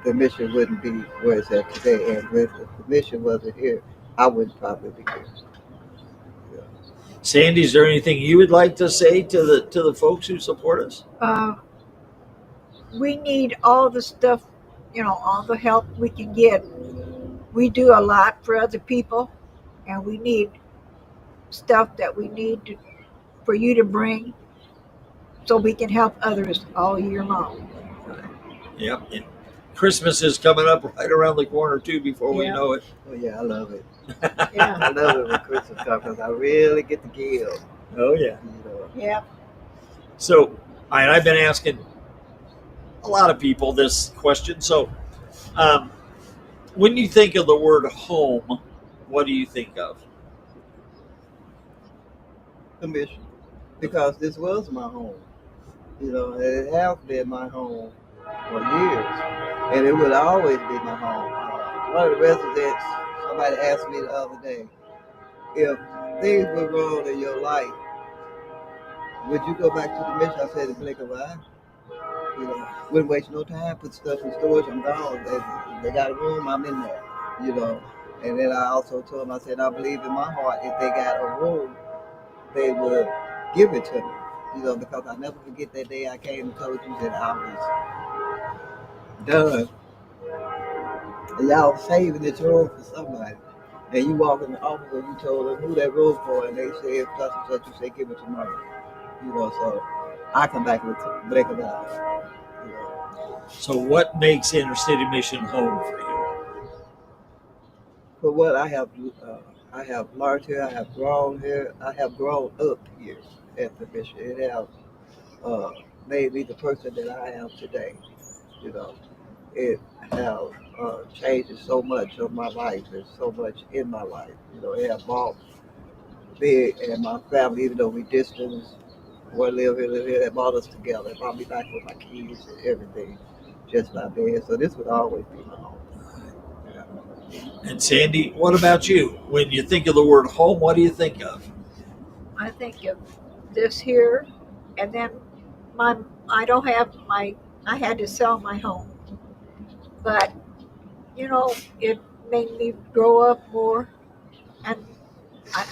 the mission wouldn't be where it's at today. And if the mission wasn't here, I wouldn't probably be here. Yeah. Sandy, is there anything you would like to say to the folks who support us? We need all the stuff, all the help we can get. We do a lot for other people, and we need stuff that we need for you to bring so we can help others all year long. Yep. And Christmas is coming up right around the corner too. Before we Yeah. know it. Oh yeah, I love it. Yeah. I love it when Christmas comes because I really get to give. Oh yeah. You know. Yeah. So, I've been asking a lot of people this question. So, um, when you think of the word home, what do you think of? The mission, because this was my home. You know, and it has been my home for years, and it will always be my home. One of the residents, somebody asked me the other day, if things were wrong in your life, would you go back to the mission? I said, in the blink of an eye. You know, wouldn't waste no time, put stuff in storage, I'm gone. They got a room, I'm in there. You know, and then I also told them, I said, I believe in my heart, if they got a room, they would give it to me. You know, because I never forget that day I came and told you that I was done. And y'all was saving this room for somebody. And you walk in the office and you told them who that room for, and they said such and such. You say give it tomorrow. You know, so I come back with blink of an eye. You know, So, what makes Inner City Mission home for you? for what I have learned here. I have grown here. I have grown up here at the mission. It has uh, made me the person that I am today. You know, it has changed so much of my life and so much in my life. You know, it has brought me and my family, even though we distance, one live here, that brought us together. It brought me back with my kids and everything, just by being here. So this would always be my home. Yeah. And Sandy, what about you? When you think of the word home, what do you think of? I think of this here, and then I don't have I had to sell my home, but you know, it made me grow up more, and I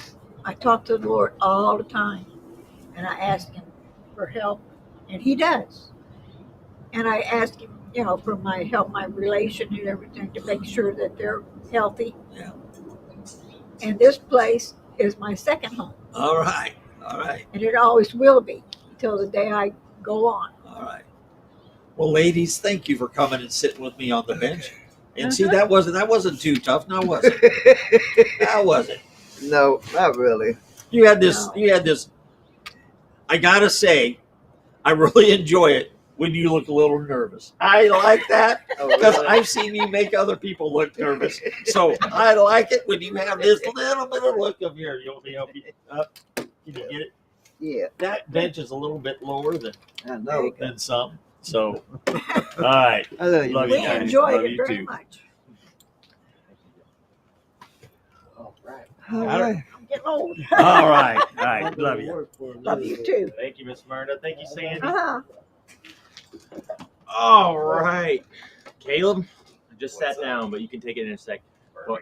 I talk to the Lord all the time, and I ask Him for help, and He does, and I ask Him, you know, for my help, my relation and everything, to make sure that they're healthy. Yeah. And this place is my second home, All right. All right. and it always will be until the day I go on. All right. Well, ladies, thank you for coming and sitting with me on the bench. And see, Uh-huh. that wasn't too tough, now was it? That wasn't. No, not really. You had this. No. You had this. I gotta say, I really enjoy it when you look a little nervous. I like that Oh, because really? I've seen you make other people look nervous. So I like it when you have this little bit of look of here. You want me to help you up? Can you get it? Yeah, That bench is a little bit lower I know. than some. So, all right. I love you. Love We you guys. enjoyed Love it you very too. much. All right. All Got it. right. I'm getting old. All right. All right. Love you. Love you too. Thank you, Miss Myrna. Thank you, Sandy. Uh-huh. All right, Caleb, I just sat down, but you can take it in a sec. But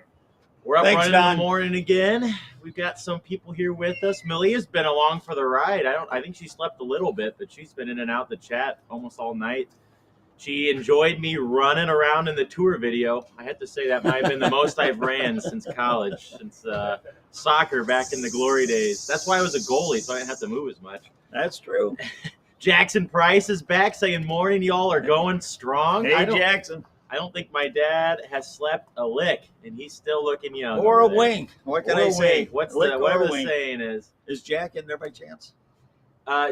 we're up Thanks, running Don. in the morning again. We've got some people here with us. Malia's been along for the ride. I think she slept a little bit, but she's been in and out the chat almost all night. She enjoyed me running around in the tour video. I have to say that might have been the most I've ran since college, since soccer back in the glory days. That's why I was a goalie, so I didn't have to move as much. That's true. Jackson Price is back saying, morning, y'all are going strong. Hey, Jackson. I don't think my dad has slept a lick, and he's still looking young. Or a over there. wing. What can Or I a say? wing. What's Lick the, or whatever a the wing. saying is. Is Jack in there by chance?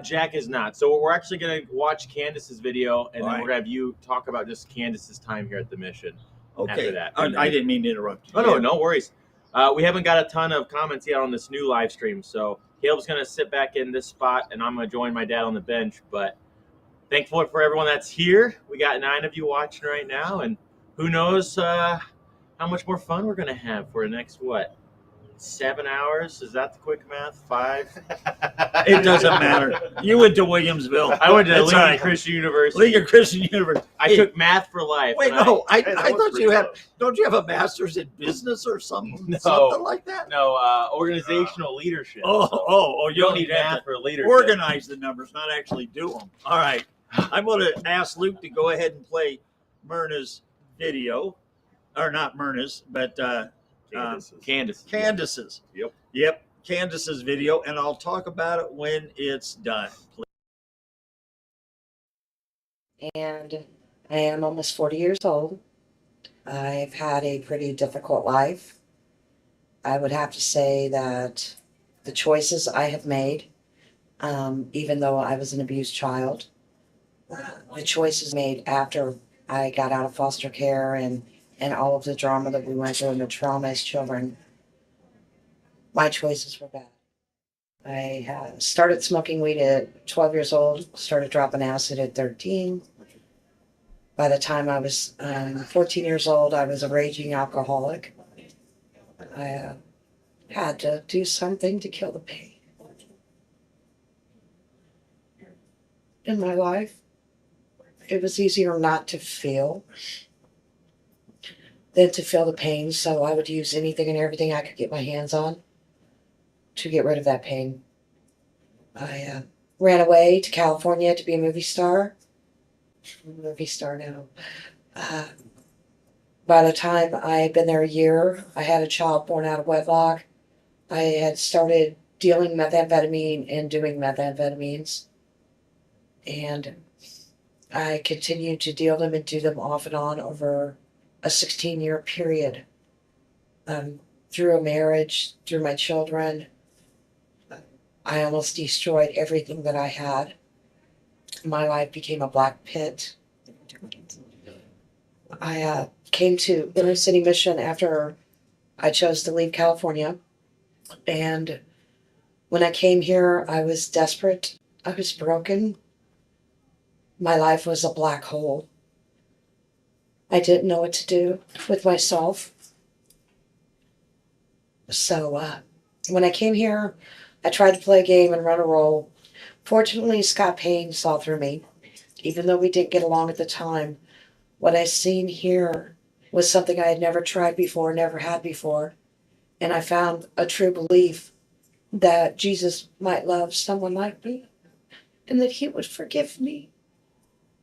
Jack is not. So we're actually going to watch Candace's video, and then Right. we're going to have you talk about just Candace's time here at the mission. Okay. After that. I didn't mean to interrupt you. Oh, no, no worries. We haven't got a ton of comments yet on this new live stream, so Caleb's going to sit back in this spot, and I'm going to join my dad on the bench, but thankful for everyone that's here. We got 9 of you watching right now, and who knows how much more fun we're going to have for the next, 7 hours? Is that the quick math? 5? It doesn't matter. You went to Williamsville. I went to That's Lincoln all right. Christian University. Lincoln Christian University. I took math for life. Wait, and no. I that thought was you pretty had. close. Don't you have a master's in business or something? No. Something like that? No, organizational leadership. Oh, You don't need math for leadership. organize the numbers, not actually do them. All right. I'm going to ask Luke to go ahead and play Myrna's video. Or not Myrna's, but Candace's. Yep. Candace's video, and I'll talk about it when it's done. And I am almost 40 years old. I've had a pretty difficult life. I would have to say that the choices I have made, even though I was an abused child, the choices made after I got out of foster care and all of the drama that we went through and the trauma as children, my choices were bad. I started smoking weed at 12 years old, started dropping acid at 13. By the time I was 14 years old, I was a raging alcoholic. I had to do something to kill the pain in my life. It was easier not to feel than to feel the pain, so I would use anything and everything I could get my hands on to get rid of that pain. I ran away to California to be a movie star. I'm a movie star now. Uh, by the time I had been there a year, I had a child born out of wedlock. I had started dealing methamphetamine and doing methamphetamines. And I continued to deal them and do them off and on over a 16-year period. Through a marriage, through my children, I almost destroyed everything that I had. My life became a black pit. I came to inner city mission after I chose to leave California. And when I came here, I was desperate. I was broken. My life was a black hole. I didn't know what to do with myself. So when I came here, I tried to play a game and run a role. Fortunately, Scott Payne saw through me. Even though we didn't get along at the time, what I seen here was something I had never tried before, never had before. And I found a true belief that Jesus might love someone like me and that he would forgive me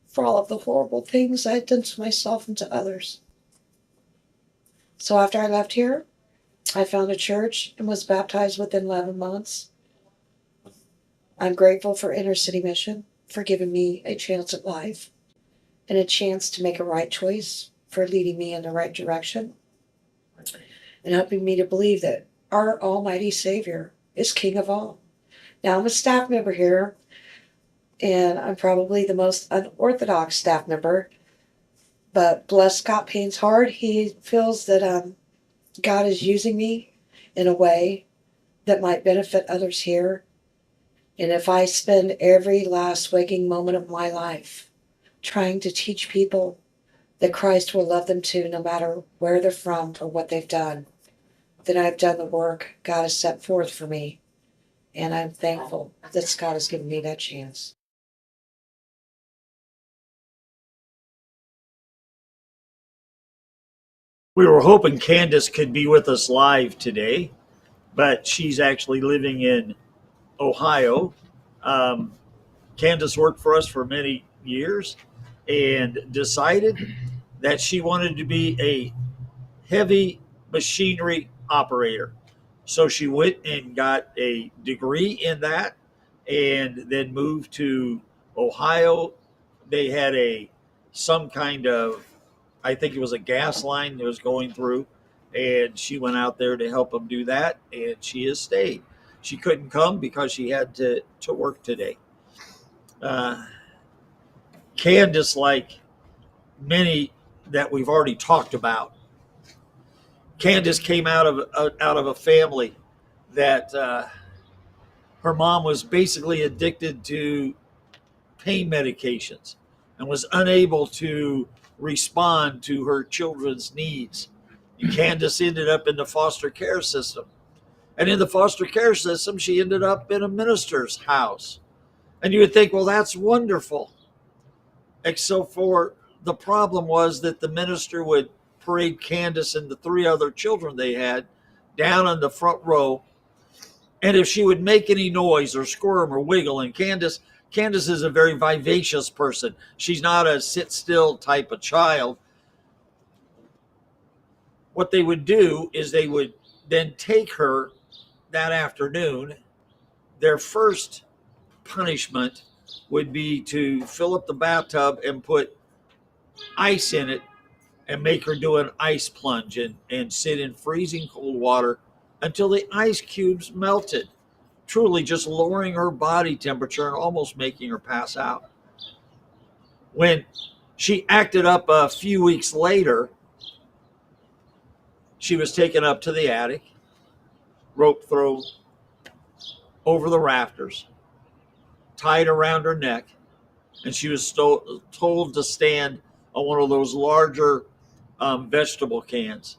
for all of the horrible things I had done to myself and to others. So after I left here, I found a church and was baptized within 11 months. I'm grateful for Inner City Mission for giving me a chance at life and a chance to make a right choice, for leading me in the right direction, and helping me to believe that our Almighty Savior is King of all. Now, I'm a staff member here, and I'm probably the most unorthodox staff member, but bless Scott Payne's heart, he feels that God is using me in a way that might benefit others here. And if I spend every last waking moment of my life trying to teach people that Christ will love them too, no matter where they're from or what they've done, then I've done the work God has set forth for me. And I'm thankful that God has given me that chance. We were hoping Candace could be with us live today, but she's actually living in Ohio. Um, Candace worked for us for many years and decided that she wanted to be a heavy machinery operator. So she went and got a degree in that and then moved to Ohio. They had some kind of, I think it was a gas line that was going through, and she went out there to help them do that, and she has stayed. She couldn't come because she had to work today. Uh, Candace, like many that we've already talked about, Candace came out of a family that her mom was basically addicted to pain medications and was unable to respond to her children's needs. And Candace ended up in the foster care system. And in the foster care system, she ended up in a minister's house. And you would think, well, that's wonderful. Except for the problem was that the minister would parade Candace and the three other children they had down in the front row. And if she would make any noise or squirm or wiggle, and Candace is a very vivacious person. She's not a sit still type of child. What they would do is they would then take her that afternoon. Their first punishment would be to fill up the bathtub and put ice in it and make her do an ice plunge and sit in freezing cold water until the ice cubes melted, truly just lowering her body temperature and almost making her pass out. When she acted up a few weeks later, she was taken up to the attic, rope thrown over the rafters, tied around her neck, and she was told to stand on one of those larger vegetable cans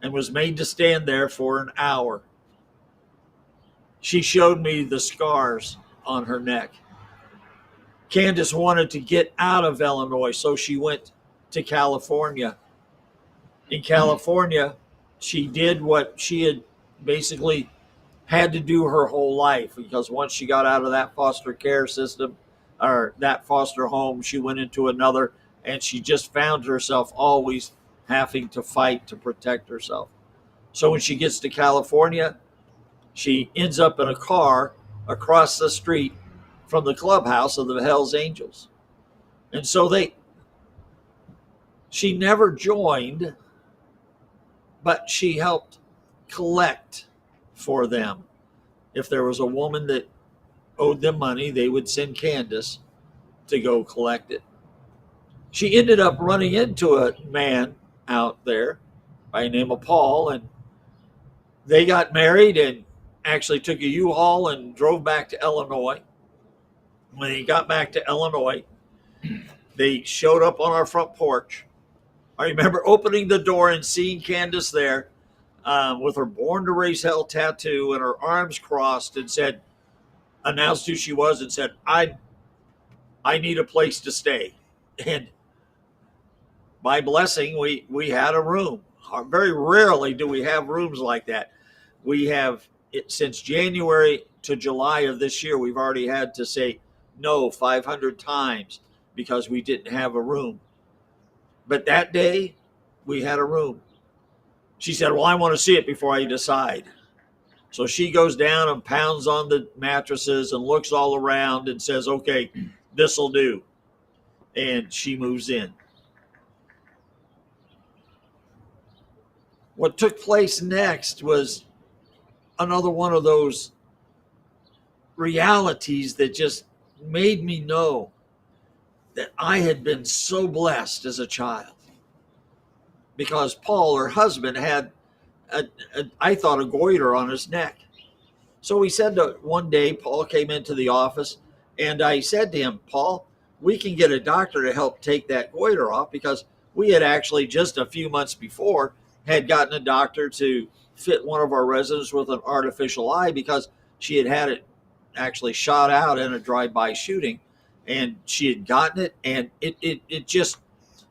and was made to stand there for an hour. She showed me the scars on her neck. Candace wanted to get out of Illinois, so she went to California. In California, she did what she had basically had to do her whole life, because once she got out of that foster care system or that foster home, she went into another, and she just found herself always having to fight to protect herself. So when she gets to California, she ends up in a car across the street from the clubhouse of the Hells Angels. And so she never joined, but she helped collect for them. If there was a woman that owed them money, they would send Candace to go collect it. She ended up running into a man out there by the name of Paul, and they got married and actually took a U-Haul and drove back to Illinois. When he got back to Illinois, they showed up on our front porch. I remember opening the door and seeing Candace there with her Born to Raise Hell tattoo and her arms crossed, and announced who she was and said, I need a place to stay. And by blessing, we had a room. Very rarely do we have rooms like that. We have, since January to July of this year, we've already had to say no 500 times because we didn't have a room. But that day, we had a room. She said, well, I want to see it before I decide. So she goes down and pounds on the mattresses and looks all around and says, okay, this'll do. And she moves in. What took place next was another one of those realities that just made me know that I had been so blessed as a child. Because Paul, her husband, had, I thought, a goiter on his neck. So he said that one day, Paul came into the office, and I said to him, Paul, we can get a doctor to help take that goiter off, because we had actually just a few months before had gotten a doctor to fit one of our residents with an artificial eye because she had had it actually shot out in a drive-by shooting, and she had gotten it, and it just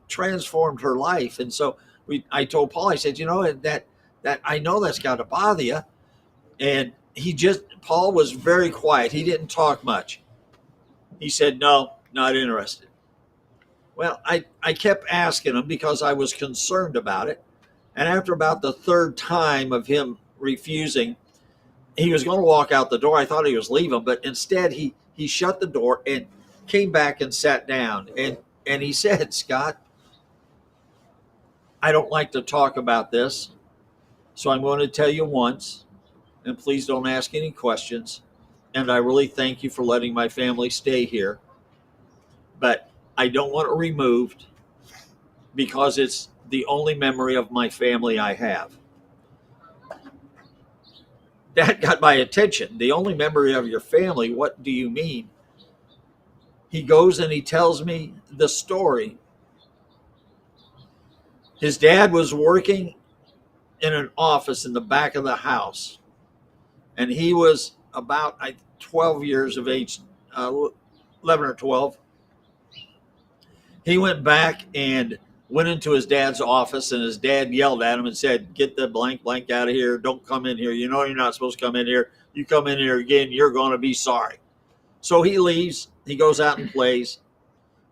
transformed her life. And so I told Paul, I said, that I know that's got to bother you. And Paul was very quiet. He didn't talk much. He said, no, not interested. Well, I kept asking him because I was concerned about it. And after about the third time of him refusing, he was going to walk out the door. I thought he was leaving, but instead he shut the door and came back and sat down. And he said, Scott, I don't like to talk about this, so I'm going to tell you once, and please don't ask any questions. And I really thank you for letting my family stay here. But I don't want it removed because it's the only memory of my family I have. That got my attention. The only memory of your family, what do you mean? He goes and he tells me the story. His dad was working in an office in the back of the house, and he was about 12 years of age, 11 or 12. He went back and went into his dad's office, and his dad yelled at him and said, get the blank out of here. Don't come in here. You know you're not supposed to come in here. You come in here again, you're going to be sorry. So he leaves. He goes out and plays.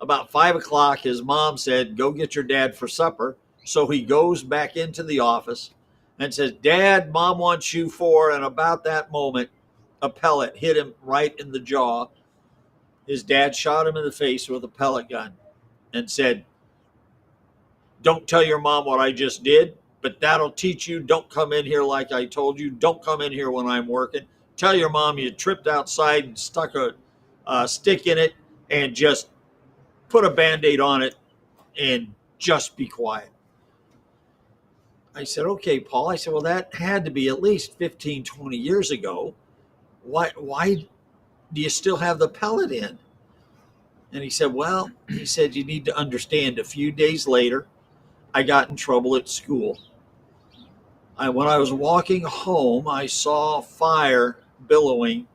About 5 o'clock, his mom said, go get your dad for supper. So he goes back into the office and says, Dad, Mom wants you for, and about that moment, a pellet hit him right in the jaw. His dad shot him in the face with a pellet gun. and said, don't tell your mom what I just did, but that'll teach you. Don't come in here like I told you. Don't come in here when I'm working. Tell your mom you tripped outside and stuck a stick in it, and just put a Band-Aid on it and just be quiet. I said, okay, Paul. I said, well, that had to be at least 15, 20 years ago. Why do you still have the pellet in? And he said, well, he said, you need to understand, a few days later, I got in trouble at school. When I was walking home, I saw fire billowing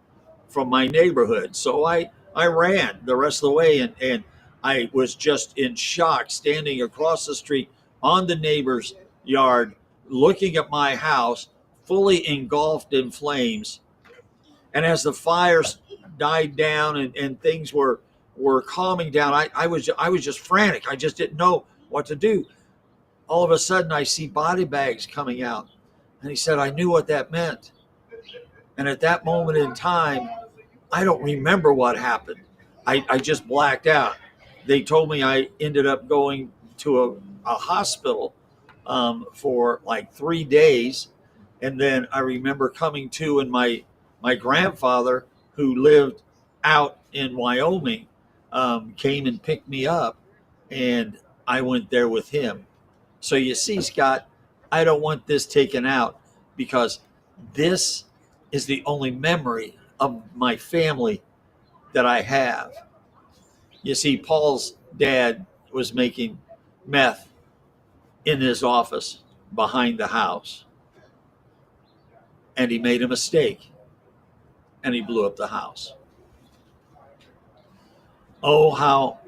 from my neighborhood. So I ran the rest of the way, and I was just in shock, standing across the street on the neighbor's yard, looking at my house fully engulfed in flames. And as the fires died down and things were calming down, I was just frantic. I just didn't know what to do. All of a sudden, I see body bags coming out. And he said, I knew what that meant. And at that moment in time, I don't remember what happened. I just blacked out. They told me I ended up going to a hospital for like 3 days. And then I remember coming to, and my grandfather, who lived out in Wyoming, came and picked me up, and I went there with him. So you see, Scott, I don't want this taken out, because this is the only memory of my family that I have. You see, Paul's dad was making meth in his office behind the house, and he made a mistake, and he blew up the house. Oh, how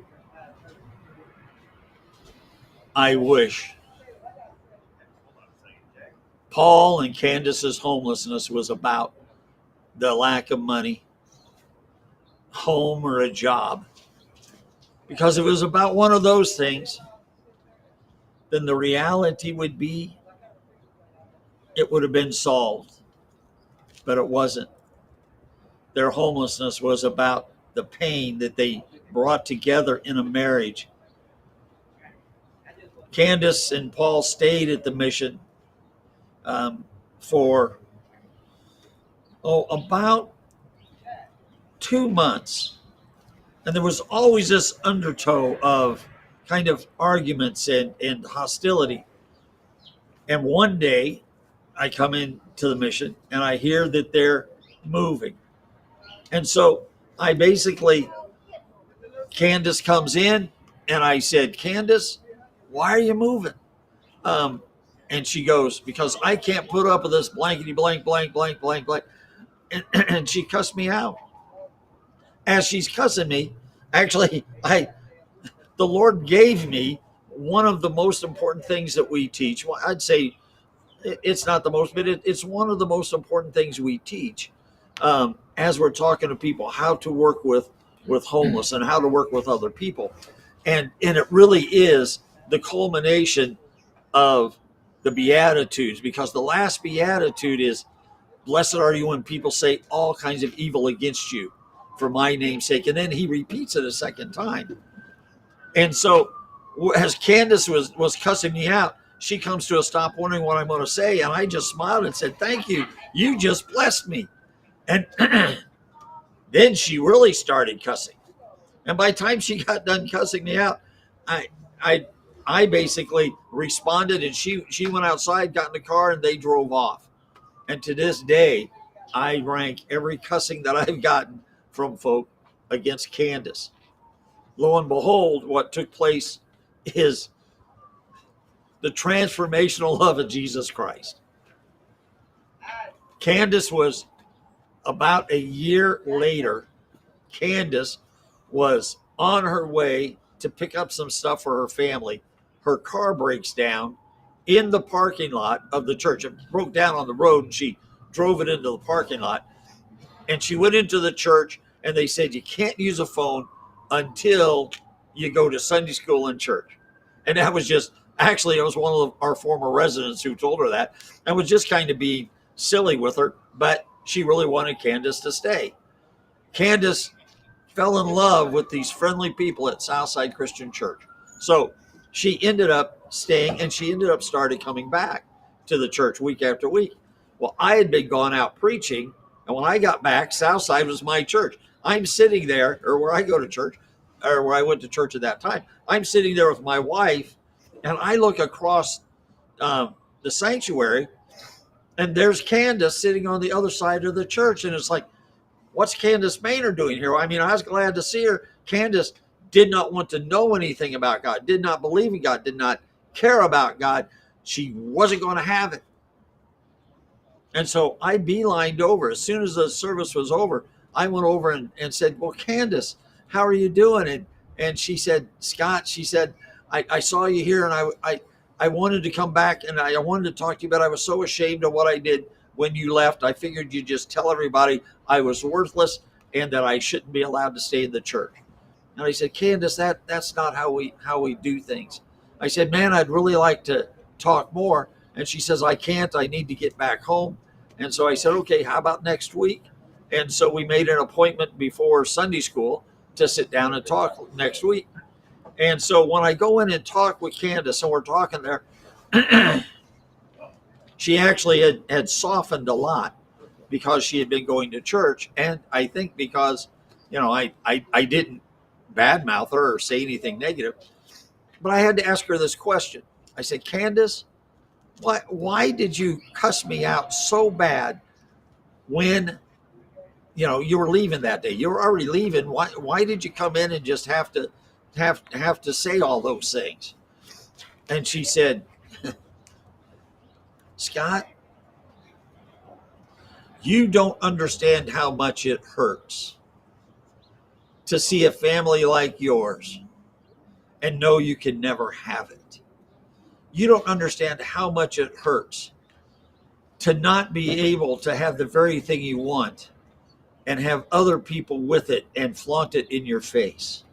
I wish Paul and Candace's homelessness was about the lack of money, home, or a job. Because if it was about one of those things, then the reality would be it would have been solved. But it wasn't. Their homelessness was about the pain that they brought together in a marriage. Candace and Paul stayed at the mission for about 2 months. And there was always this undertow of kind of arguments and hostility. And one day I come into the mission and I hear that they're moving. And so I basically, Candace comes in and I said, Candace, why are you moving? And she goes, because I can't put up with this blankety blank, blank, blank, blank, blank. And she cussed me out. As she's cussing me, actually, the Lord gave me one of the most important things that we teach. Well, I'd say it's not the most, but it's one of the most important things we teach as we're talking to people, how to work with homeless and how to work with other people. And it really is the culmination of the Beatitudes, because the last Beatitude is, blessed are you when people say all kinds of evil against you for my name's sake. And then he repeats it a second time. And so as Candace was cussing me out, she comes to a stop wondering what I'm going to say. And I just smiled and said, thank you. You just blessed me. And then she really started cussing. And by the time she got done cussing me out, I basically responded, and she went outside, got in the car, and they drove off. And to this day, I rank every cussing that I've gotten from folk against Candace. Lo and behold, what took place is the transformational love of Jesus Christ. Candace was, about a year later, Candace was on her way to pick up some stuff for her family. Her car breaks down in the parking lot of the church. It broke down on the road, and she drove it into the parking lot. And she went into the church, and they said, you can't use a phone until you go to Sunday school and church. And that was just, actually, it was one of our former residents who told her that, and was just kind of being silly with her, but she really wanted Candace to stay. Candace fell in love with these friendly people at Southside Christian Church. So she ended up staying, and she ended up started coming back to the church week after week. Well, I had been gone out preaching, and when I got back, Southside was my church. I'm sitting there, or where I go to church, or where I went to church at that time. I'm sitting there with my wife, and I look across the sanctuary, and there's Candace sitting on the other side of the church. And it's like, what's Candace Maynard doing here? I mean, I was glad to see her. Candace did not want to know anything about God, did not believe in God, did not care about God. She wasn't going to have it. And so I beelined over. As soon as the service was over, I went over and said, well, Candace, how are you doing? And she said, Scott, she said, I saw you here, and I wanted to come back, and I wanted to talk to you, but I was so ashamed of what I did when you left. I figured you'd just tell everybody I was worthless and that I shouldn't be allowed to stay in the church. And I said, Candace, that's not how we do things. I said, man, I'd really like to talk more. And she says, I can't. I need to get back home. And so I said, okay, how about next week? And so we made an appointment before Sunday school to sit down and talk next week. And so when I go in and talk with Candace, and we're talking there, she actually had softened a lot because she had been going to church. And I think because, I didn't badmouth her or say anything negative, but I had to ask her this question. I said, Candace, why did you cuss me out so bad when you were leaving that day? You were already leaving. Why did you come in and just have to say all those things? And she said, Scott, you don't understand how much it hurts to see a family like yours and know you can never have it. You don't understand how much it hurts to not be able to have the very thing you want and have other people with it and flaunt it in your face.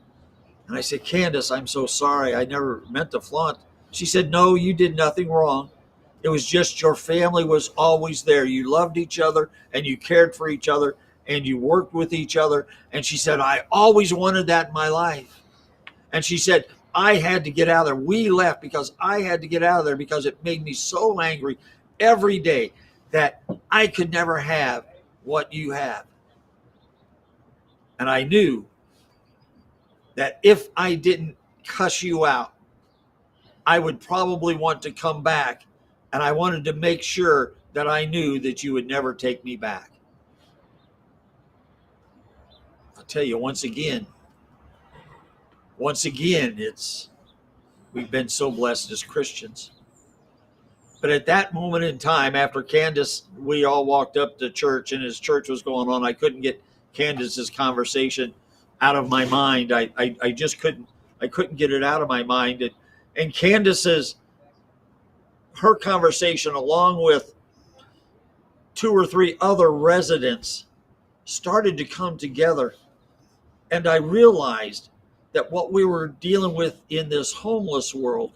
And I said, Candace, I'm so sorry. I never meant to flaunt. She said, no, you did nothing wrong. It was just your family was always there. You loved each other and you cared for each other and you worked with each other. And she said, I always wanted that in my life. And she said, I had to get out of there. We left because I had to get out of there because it made me so angry every day that I could never have what you have. And I knew that if I didn't cuss you out, I would probably want to come back. And I wanted to make sure that I knew that you would never take me back. I'll tell you once again, we've been so blessed as Christians. But at that moment in time, after Candace, we all walked up to church, and as church was going on, I couldn't get Candace's conversation out of my mind. I just couldn't get it out of my mind. And Candace's, her conversation, along with 2 or 3 other residents, started to come together. And I realized that what we were dealing with in this homeless world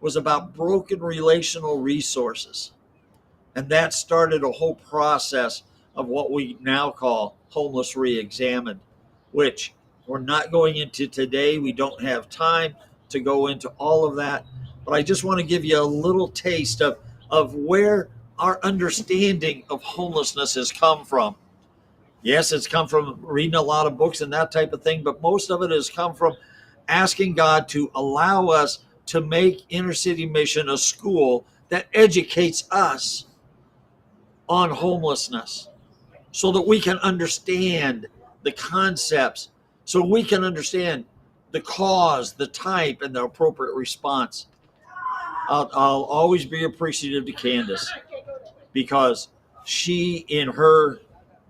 was about broken relational resources. And that started a whole process of what we now call Homeless Reexamined, which we're not going into today. We don't have time to go into all of that. But I just want to give you a little taste of where our understanding of homelessness has come from. Yes, it's come from reading a lot of books and that type of thing, but most of it has come from asking God to allow us to make Inner City Mission a school that educates us on homelessness so that we can understand the concepts, so we can understand the cause, the type, and the appropriate response. I'll always be appreciative to Candace because she, in her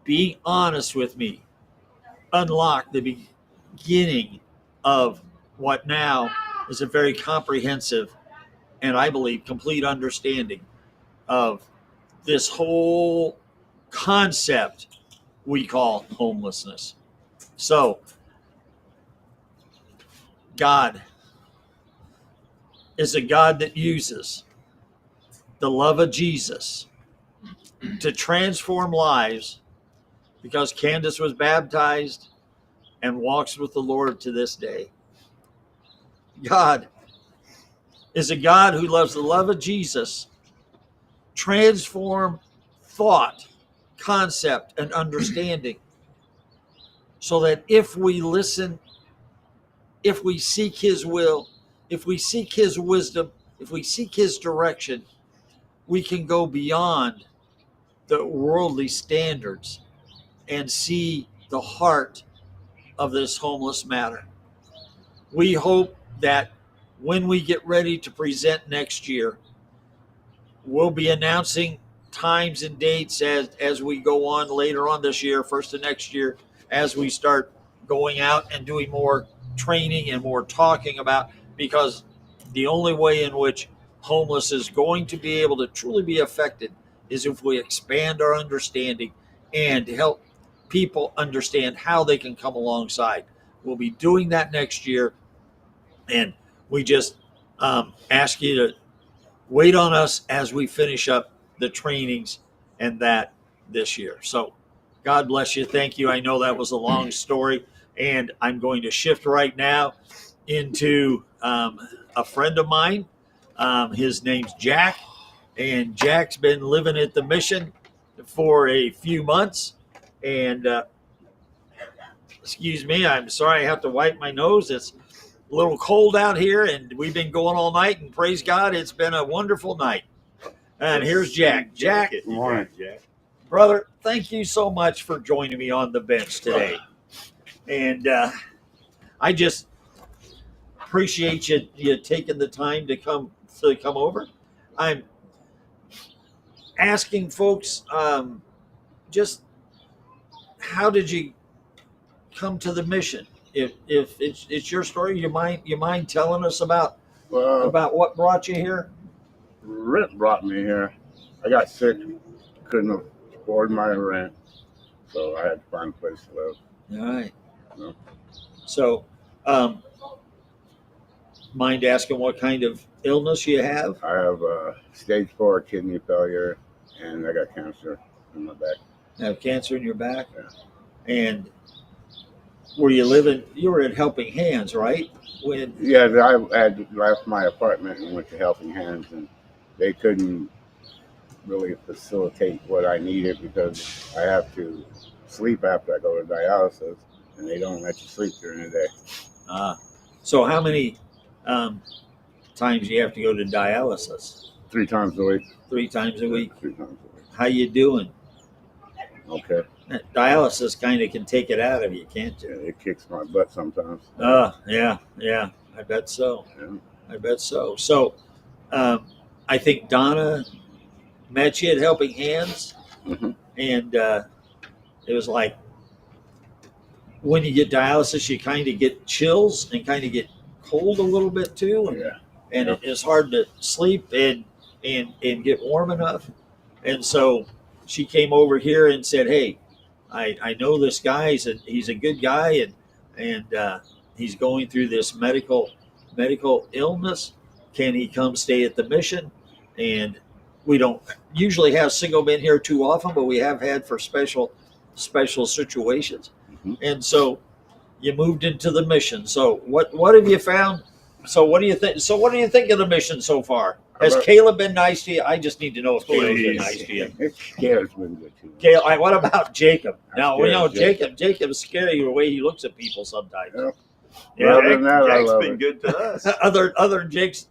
being honest with me, unlocked the beginning of what now is a very comprehensive and, I believe, complete understanding of this whole concept we call homelessness. So, God is a God that uses the love of Jesus to transform lives, because Candace was baptized and walks with the Lord to this day. God is a God who loves the love of Jesus transform thought, concept, and understanding so that if we listen, if we seek his will, if we seek his wisdom, if we seek his direction, we can go beyond the worldly standards and see the heart of this homeless matter. We hope that when we get ready to present next year, we'll be announcing times and dates as we go on later on this year, first of next year, as we start going out and doing more training and more talking about, because the only way in which homeless is going to be able to truly be affected is if we expand our understanding and help people understand how they can come alongside. We'll be doing that next year, and we just ask you to wait on us as we finish up the trainings and that this year. So God bless you. Thank you. I know that was a long story, and I'm going to shift right now into a friend of mine. His name's Jack, and Jack's been living at the mission for a few months. And excuse me, I'm sorry I have to wipe my nose. It's a little cold out here, and we've been going all night, and praise God, it's been a wonderful night. And here's Jack. Jack, Good morning, Jack. brother, thank you so much for joining me on the bench today. And I just appreciate you taking the time to come over. I'm asking folks, just how did you come to the mission? If it's your story, you mind telling us about what brought you here? Rent brought me here. I got sick, couldn't afford my rent, so I had to find a place to live. All right. Yeah. So, mind asking what kind of illness you have? I have stage 4 kidney failure, and I got cancer in my back. You have cancer in your back? Yeah. And were you living, you were at Helping Hands, right? Yeah, I had left my apartment and went to Helping Hands, and they couldn't really facilitate what I needed because I have to sleep after I go to dialysis, and they don't let you sleep during the day. So how many times do you have to go to dialysis? 3 times a week. 3 times a week? 3 times a week. How you doing? Okay. Dialysis kind of can take it out of you, can't Yeah, you? it kicks my butt sometimes. Yeah. I bet so. Yeah. I bet so. So, I think Donna met you at Helping Hands, Mm-hmm. and it was like when you get dialysis, you kind of get chills and kind of get cold a little bit too, and Yeah. it's hard to sleep and get warm enough. And so she came over here and said, "Hey, I know this guy. He's a good guy, and he's going through this medical illness. Can he come stay at the mission?" And we don't usually have single men here too often, but we have had for special situations. Mm-hmm. And so you moved into the mission. So what have you found? So what do you think? So what do you think of the mission so far? Has Caleb been nice to you? I just need to know if Caleb's been nice to you. Caleb's been good too. Caleb, what about Jacob? Now we know Jacob. Jacob's scary the way he looks at people sometimes. Yeah. Yeah. Other than that, I Jack's love been it. good to us. Other Jake's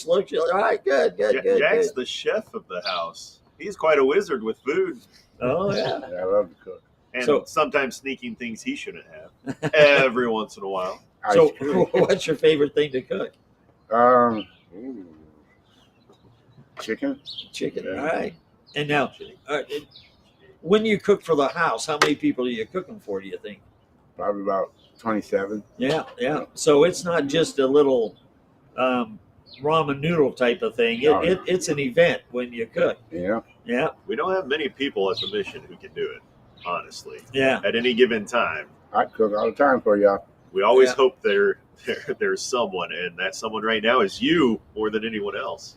looks. You're like, all right, good. Jack's the chef of the house. He's quite a wizard with food, Oh yeah. Yeah, I love to cook. and So- sometimes sneaking things he shouldn't have every once in a while. So Ice cream. what's your favorite thing to cook? Ooh. Chicken. Chicken. All right. And now, when you cook for the house, how many people are you cooking for? Do you think? Probably about 27. Yeah. So it's not just a little ramen noodle type of thing. It's an event when you cook. Yeah. Yeah. We don't have many people at the mission who can do it, honestly. Yeah. At any given time, I cook all the time for y'all. we always Yeah. hope there's someone, and that someone right now is you more than anyone else.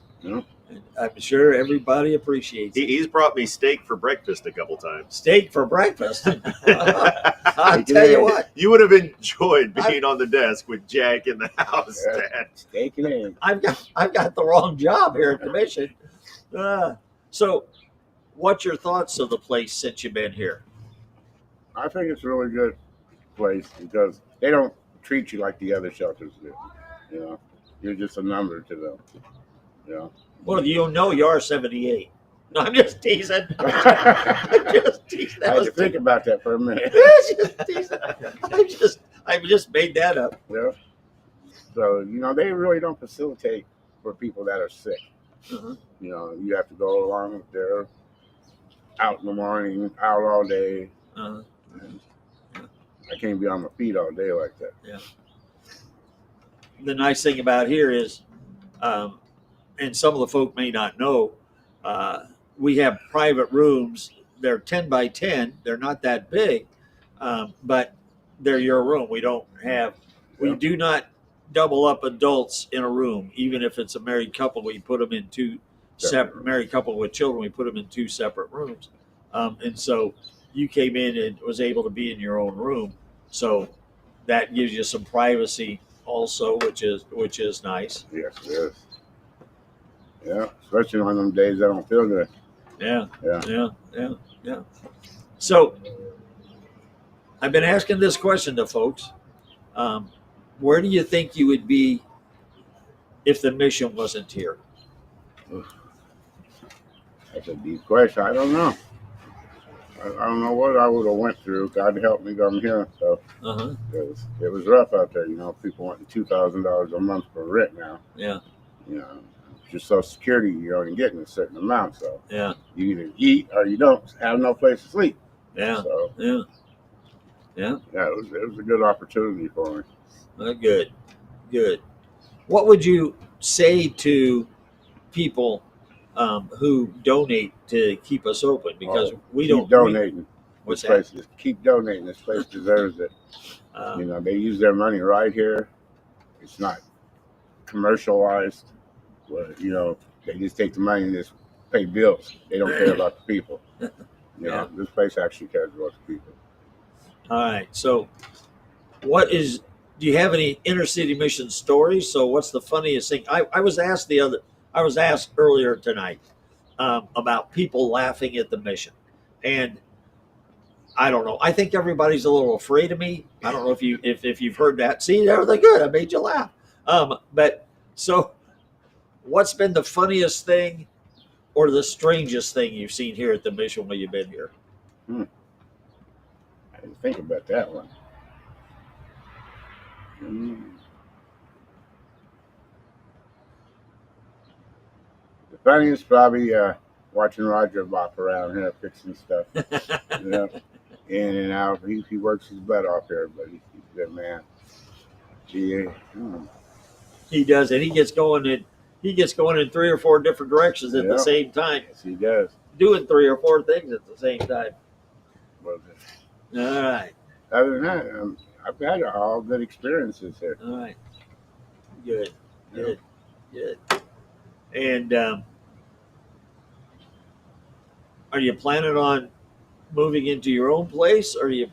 I'm sure everybody appreciates it. He's brought me steak for breakfast a couple times. Steak for breakfast. I'll tell you what. You would have enjoyed being on the desk with Jack in the house, Yeah. Dad. Steak and eggs. I've got the wrong job here at the mission. So, what's your thoughts of the place since you've been here? I think it's a really good place because they don't treat you like the other shelters do. You know, you're just a number to them. You know. Well, you know you are 78. No, I'm just teasing. I'm just teasing. I had to think about that for a minute. Just teasing. I just made that up. Yeah. So, you know, they really don't facilitate for people that are sick. Uh-huh. You know, you have to go along there, out in the morning, out all day. Uh-huh. I can't be on my feet all day like that. Yeah. The nice thing about here is, and some of the folk may not know, we have private rooms. They're 10 by 10. They're not that big, but they're your room. We do not double up adults in a room, even if it's a married couple. We put them in two separate married couple with children. We put them in two separate rooms, and so you came in and was able to be in your own room. So that gives you some privacy also, which is nice. Yes, it is. Yeah, especially on them days I don't feel good. Yeah. Yeah. So I've been asking this question to folks. Where do you think you would be if the mission wasn't here? That's a deep question. I don't know. I don't know what I would have went through. God help me come here. So Uh-huh. it was rough out there. You know, people wanting $2,000 a month for rent now. Yeah. You know, just Social Security, you're only getting a certain amount. So Yeah. you either eat or you don't have no place to sleep. Yeah. So Yeah. yeah, it was a good opportunity for me. Good. What would you say to people who donate to keep us open? Because we Keep don't donating. What's This that? place, just keep donating. This place deserves it. You know, they use their money right here. It's not commercialized. But, you know, they just take the money and just pay bills. They don't care about the people. You know, this place actually cares about the people. All right. So, do you have any inner city mission stories? So, what's the funniest thing? I was asked earlier tonight about people laughing at the mission, and I don't know. I think everybody's a little afraid of me. I don't know if you've heard that. See, everything good. I made you laugh. But so, what's been the funniest thing or the strangest thing you've seen here at the mission while you've been here? I didn't think about that one. The funniest probably watching Roger bop around here fixing stuff. You know, in and out. He works his butt off here, but he's a good man. He does, and he gets going in 3 or 4 different directions at the same time. Yes, he does. Doing 3 or 4 things at the same time. But All right. other than that, I've had all good experiences here. All right. Good. And are you planning on moving into your own place, or are you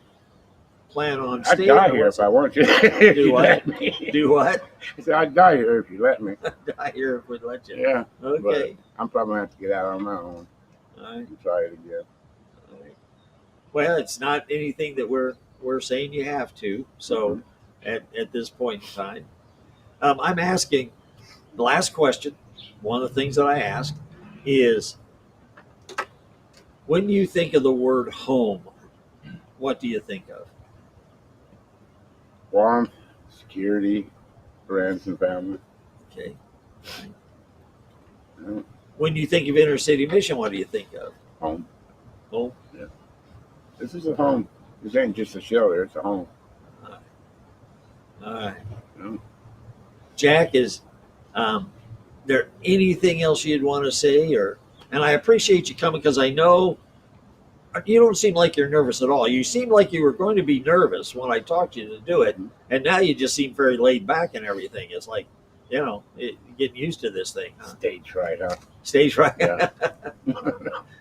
plan on I'd staying? die here if I want to. If Do you what? let me. Do what? I said, I'd die here if you let me. Die here if we'd let you. Yeah. Okay. But I'm probably going to have to get out on my own All right. and try it again. All right. Well, it's not anything that we're saying you have to. So at this point in time, I'm asking the last question. One of the things that I ask is, when you think of the word home, what do you think of? Warmth, security, friends and family. Okay. Yeah. When you think of inner city mission, what do you think of? Home. Home. Yeah. This is a home. This ain't just a shelter. It's a home. All right. Yeah. Jack, is there anything else you'd want to say? And I appreciate you coming, because I know you don't seem like you're nervous at all. You seem like you were going to be nervous when I talked to you to do it, and now you just seem very laid back and everything. It's like getting used to this thing. Huh? Stage right, huh? Stage right. Yeah.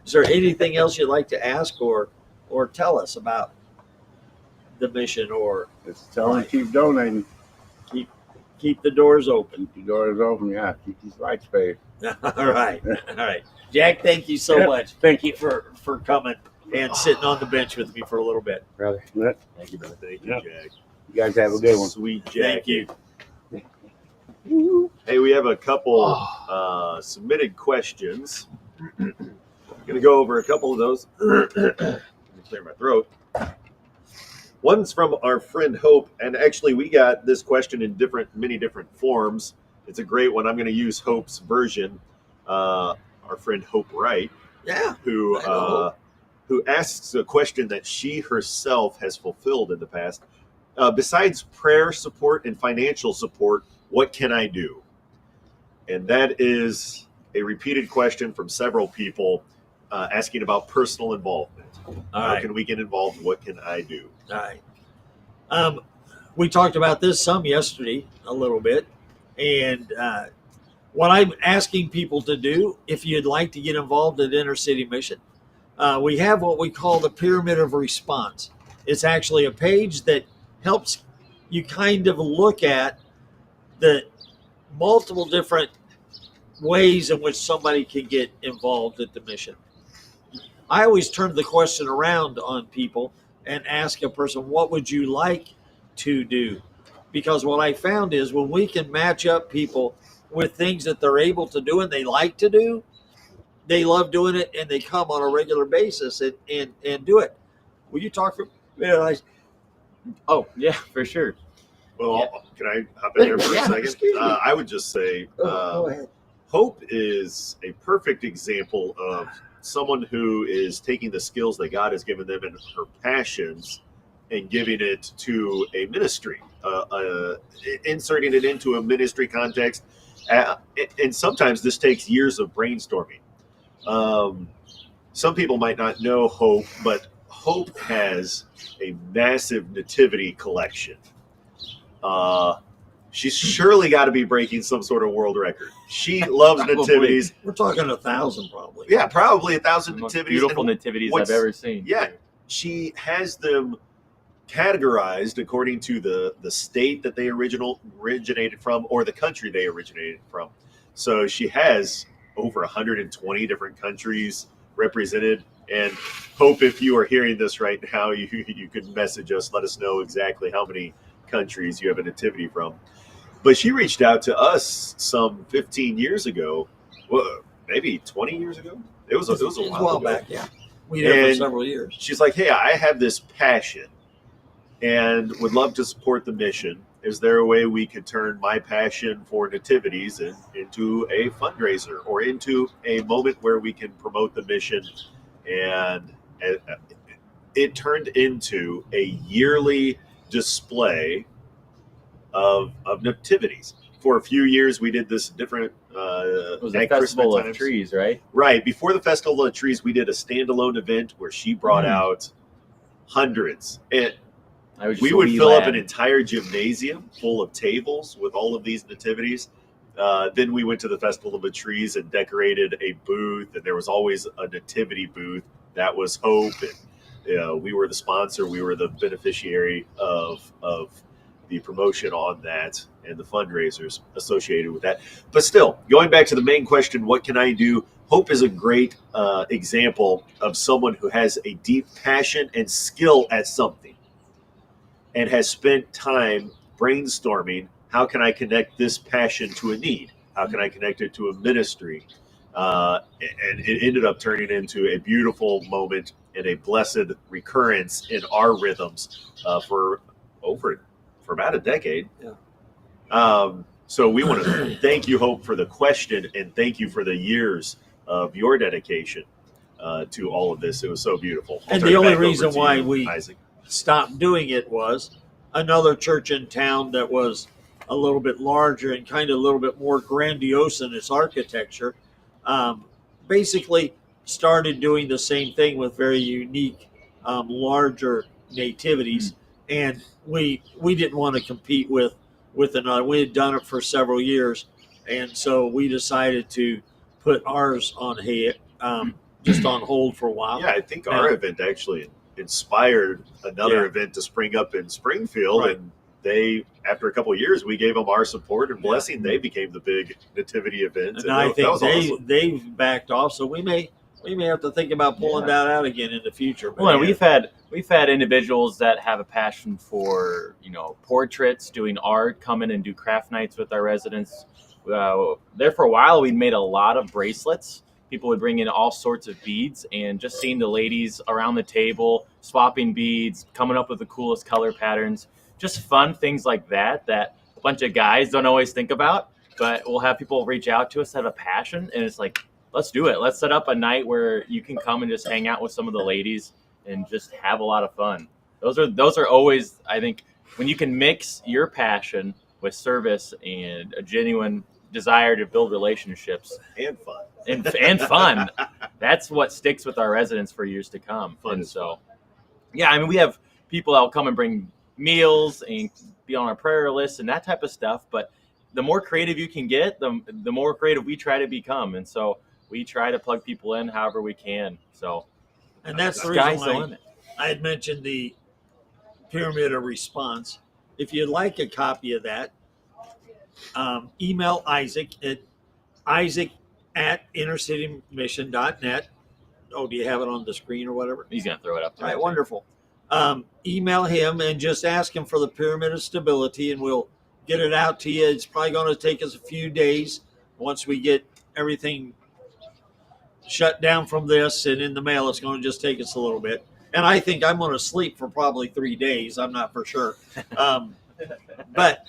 Is there anything else you'd like to ask or tell us about the mission, or Just tell them keep donating. keep the doors open? Keep the doors open, yeah. Keep these lights paid. All right. Jack, thank you so much. Thank you. for coming and sitting on the bench with me for a little bit. Brother. Yep. Thank you, brother. Thank you, Yep. Jack. You guys have a good one. Sweet Jack. Thank you. Hey, we have a couple submitted questions. I'm going to go over a couple of those. Let me clear my throat. One's from our friend Hope, and actually we got this question in many different forms. It's a great one. I'm going to use Hope's version. Our friend Hope Wright, Yeah. who asks a question that she herself has fulfilled in the past. Besides prayer support and financial support, what can I do? And that is a repeated question from several people asking about personal involvement. How can we get involved? What can I do? All right. We talked about this some yesterday, a little bit. And what I'm asking people to do, if you'd like to get involved at Inner City Mission, we have what we call the Pyramid of Response. It's actually a page that helps you kind of look at the multiple different ways in which somebody can get involved at the mission. I always turn the question around on people and ask a person, what would you like to do? Because what I found is when we can match up people with things that they're able to do and they like to do, they love doing it and they come on a regular basis and do it. Will you talk for a minute? Oh, yeah, for sure. Well, can I hop in there for Yeah, a second? excuse me. I would just say Go ahead. Hope is a perfect example of someone who is taking the skills that God has given them and her passions and giving it to a ministry, inserting it into a ministry context. And sometimes this takes years of brainstorming. Some people might not know Hope, but Hope has a massive nativity collection. She's surely got to be breaking some sort of world record. She loves nativities. We're talking 1,000 probably. Yeah, probably 1,000 The most nativities. beautiful And nativities I've ever seen. Yeah, she has them categorized according to the state that they originated from or the country they originated from. So she has over 120 different countries represented. And Hope, if you are hearing this right now, you could message us, let us know exactly how many countries you have a nativity from. But she reached out to us some 15 years ago, well, maybe 20 years ago. It was a while ago. Back, yeah. We did it for several years. She's like, hey, I have this passion and would love to support the mission. Is there a way we could turn my passion for nativities into a fundraiser or into a moment where we can promote the mission? And it turned into a yearly display of nativities. For a few years, we did this different. It was a festival of trees, right? Right. Before the Festival of Trees, we did a standalone event where she brought out hundreds. And we would fill up an entire gymnasium full of tables with all of these nativities. Then we went to the Festival of the Trees and decorated a booth, and there was always a nativity booth. That was Hope, and we were the sponsor. We were the beneficiary of the promotion on that and the fundraisers associated with that. But still, going back to the main question, what can I do? Hope is a great example of someone who has a deep passion and skill at something and has spent time brainstorming, how can I connect this passion to a need? How can I connect it to a ministry? And it ended up turning into a beautiful moment and a blessed recurrence in our rhythms for about a decade. Yeah. So we want to thank you, Hope, for the question, and thank you for the years of your dedication to all of this. It was so beautiful. And the only reason why we stopped doing it was another church in town that was a little bit larger and kind of a little bit more grandiose in its architecture, basically started doing the same thing with very unique, larger nativities. And we didn't want to compete with with another. We had done it for several years, and so we decided to put ours on just on hold for a while. Yeah, I think our event actually inspired another event to spring up in Springfield, Right. and they, after a couple of years, we gave them our support and blessing. They became the big nativity event, And I think awesome. they've backed off. So we may have to think about pulling that out again in the future. But Well, and we've had individuals that have a passion for portraits, doing art, come in and do craft nights with our residents. There for a while, we made a lot of bracelets. People would bring in all sorts of beads, and just seeing the ladies around the table swapping beads, coming up with the coolest color patterns, just fun things like that a bunch of guys don't always think about. But we'll have people reach out to us that have a passion, and it's like, let's do it. Let's set up a night where you can come and just hang out with some of the ladies and just have a lot of fun. Those are always, I think, when you can mix your passion with service and a genuine desire to build relationships and fun. And fun. That's what sticks with our residents for years to come. Fun and is so, yeah, I mean, we have people that will come and bring meals and be on our prayer list and that type of stuff. But the more creative you can get, the more creative we try to become. And so we try to plug people in however we can. So, and that's the sky's reason the limit. I had mentioned the pyramid of response. If you'd like a copy of that, email Isaac at isaac@innercitymission.net. Oh, do you have it on the screen or whatever? He's going to throw it up there. All right, wonderful. Email him and just ask him for the pyramid of stability, and we'll get it out to you. It's probably going to take us a few days once we get everything shut down from this and in the mail. It's going to just take us a little bit. And I think I'm going to sleep for probably 3 days. I'm not for sure. But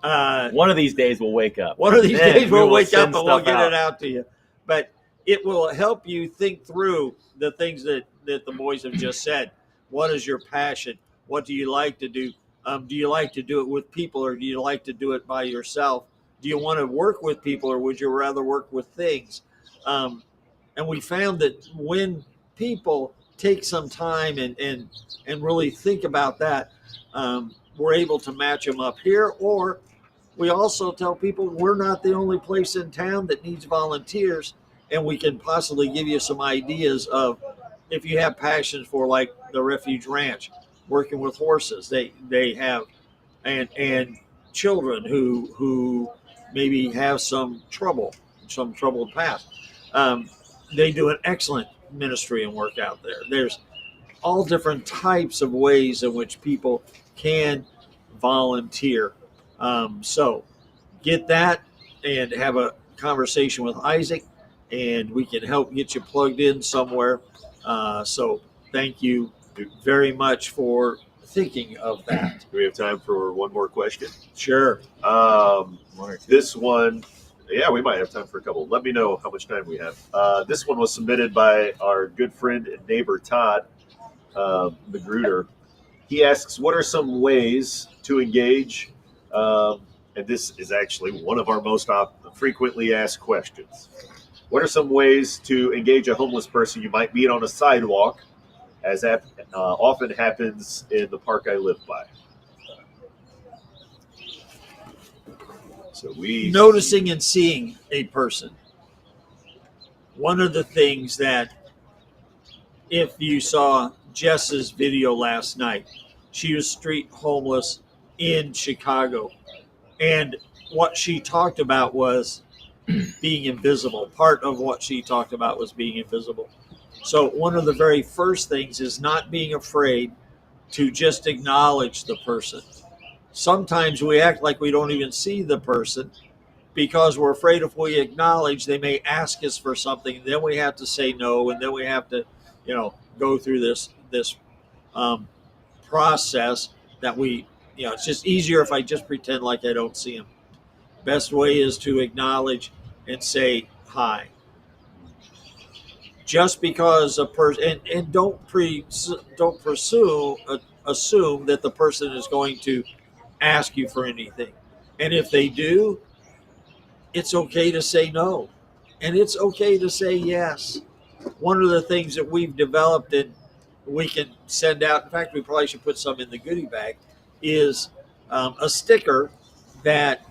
one of these days we'll wake up. One of these days we'll wake up and we'll get out. it out to you. But it will help you think through the things that the boys have just said. What is your passion? What do you like to do? Do you like to do it with people, or do you like to do it by yourself? Do you want to work with people, or would you rather work with things? And we found that when people take some time and really think about that, we're able to match them up here. Or we also tell people we're not the only place in town that needs volunteers, and we can possibly give you some ideas of, if you have passions for, like the Refuge Ranch, working with horses, they have, and children who maybe have some troubled past. They do an excellent ministry and work out there. There's all different types of ways in which people can volunteer. So get that and have a conversation with Isaac, and we can help get you plugged in somewhere. So thank you very much for thinking of that. Do we have time for one more question? Sure. This one, yeah, we might have time for a couple. Let me know how much time we have. This one was submitted by our good friend and neighbor, Todd Magruder. He asks, what are some ways to engage? And this is actually one of our most frequently asked questions. What are some ways to engage a homeless person you might meet on a sidewalk, as that often happens in the park I live by? So noticing and seeing a person. One of the things that, if you saw Jess's video last night, she was street homeless in Chicago, and what she talked about was being invisible. Part of what she talked about was being invisible. So one of the very first things is not being afraid to just acknowledge the person. Sometimes we act like we don't even see the person because we're afraid if we acknowledge, they may ask us for something. Then we have to say no, and then we have to, go through this process that we, it's just easier if I just pretend like I don't see them. Best way is to acknowledge and say hi. Just because a person, and don't assume that the person is going to ask you for anything. And if they do, it's okay to say no, and it's okay to say yes. One of the things that we've developed, and we can send out, in fact, we probably should put some in the goodie bag, is a sticker that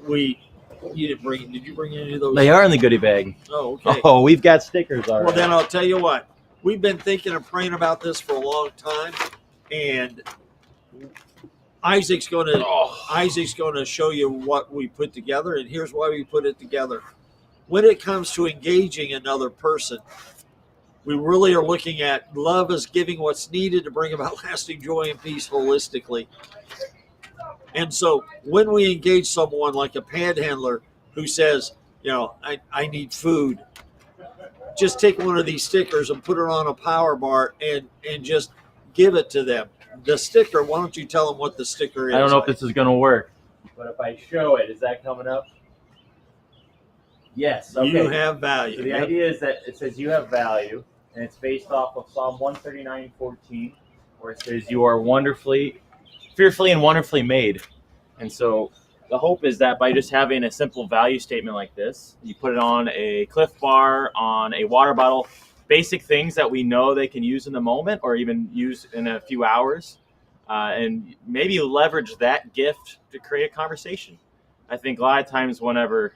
you didn't bring. Did you bring any of those? They are in the goodie bag. Oh, okay. Oh, we've got stickers already. Well, then I'll tell you what. We've been thinking and praying about this for a long time, and Isaac's going to show you what we put together, and here's why we put it together. When it comes to engaging another person, we really are looking at love as giving what's needed to bring about lasting joy and peace holistically. And so when we engage someone like a panhandler who says, I need food, just take one of these stickers and put it on a power bar and just give it to them. The sticker, why don't you tell them what the sticker is? I don't know if this is going to work, but if I show it, is that coming up? Yes. Okay. You have value. So the idea is that it says you have value, and it's based off of Psalm 139:14, where it says you are fearfully and wonderfully made. And so the hope is that by just having a simple value statement like this, you put it on a Cliff Bar, on a water bottle, basic things that we know they can use in the moment or even use in a few hours, and maybe leverage that gift to create a conversation. I think a lot of times whenever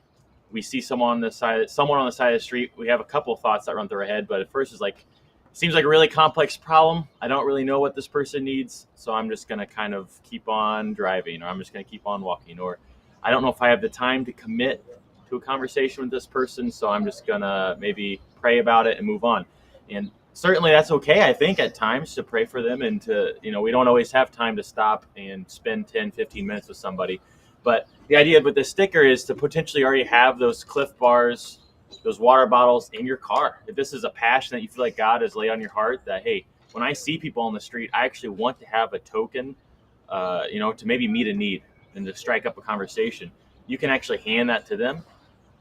we see someone on the side of the street, we have a couple of thoughts that run through our head, but at first it's like, seems like a really complex problem. I don't really know what this person needs, so I'm just going to kind of keep on driving, or I'm just going to keep on walking, or I don't know if I have the time to commit to a conversation with this person, so I'm just going to maybe pray about it and move on. And certainly that's okay, I think, at times to pray for them and to, we don't always have time to stop and spend 10, 15 minutes with somebody. But the idea with the sticker is to potentially already have those Cliff Bars, those water bottles in your car. If this is a passion that you feel like God has laid on your heart, that, hey, when I see people on the street, I actually want to have a token, to maybe meet a need and to strike up a conversation. You can actually hand that to them,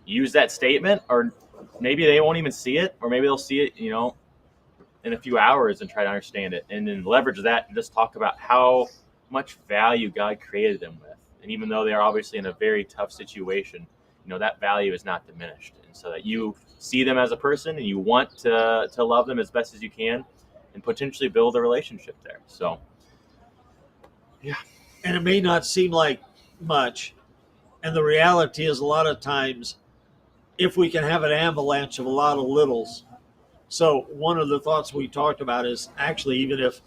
use that statement, or maybe they won't even see it, or maybe they'll see it, in a few hours and try to understand it, and then leverage that and just talk about how much value God created them with. And even though they are obviously in a very tough situation, that value is not diminished. And so that you see them as a person and you want to love them as best as you can and potentially build a relationship there. So, yeah. And it may not seem like much. And the reality is a lot of times, if we can have an avalanche of a lot of littles. So one of the thoughts we talked about is actually, even if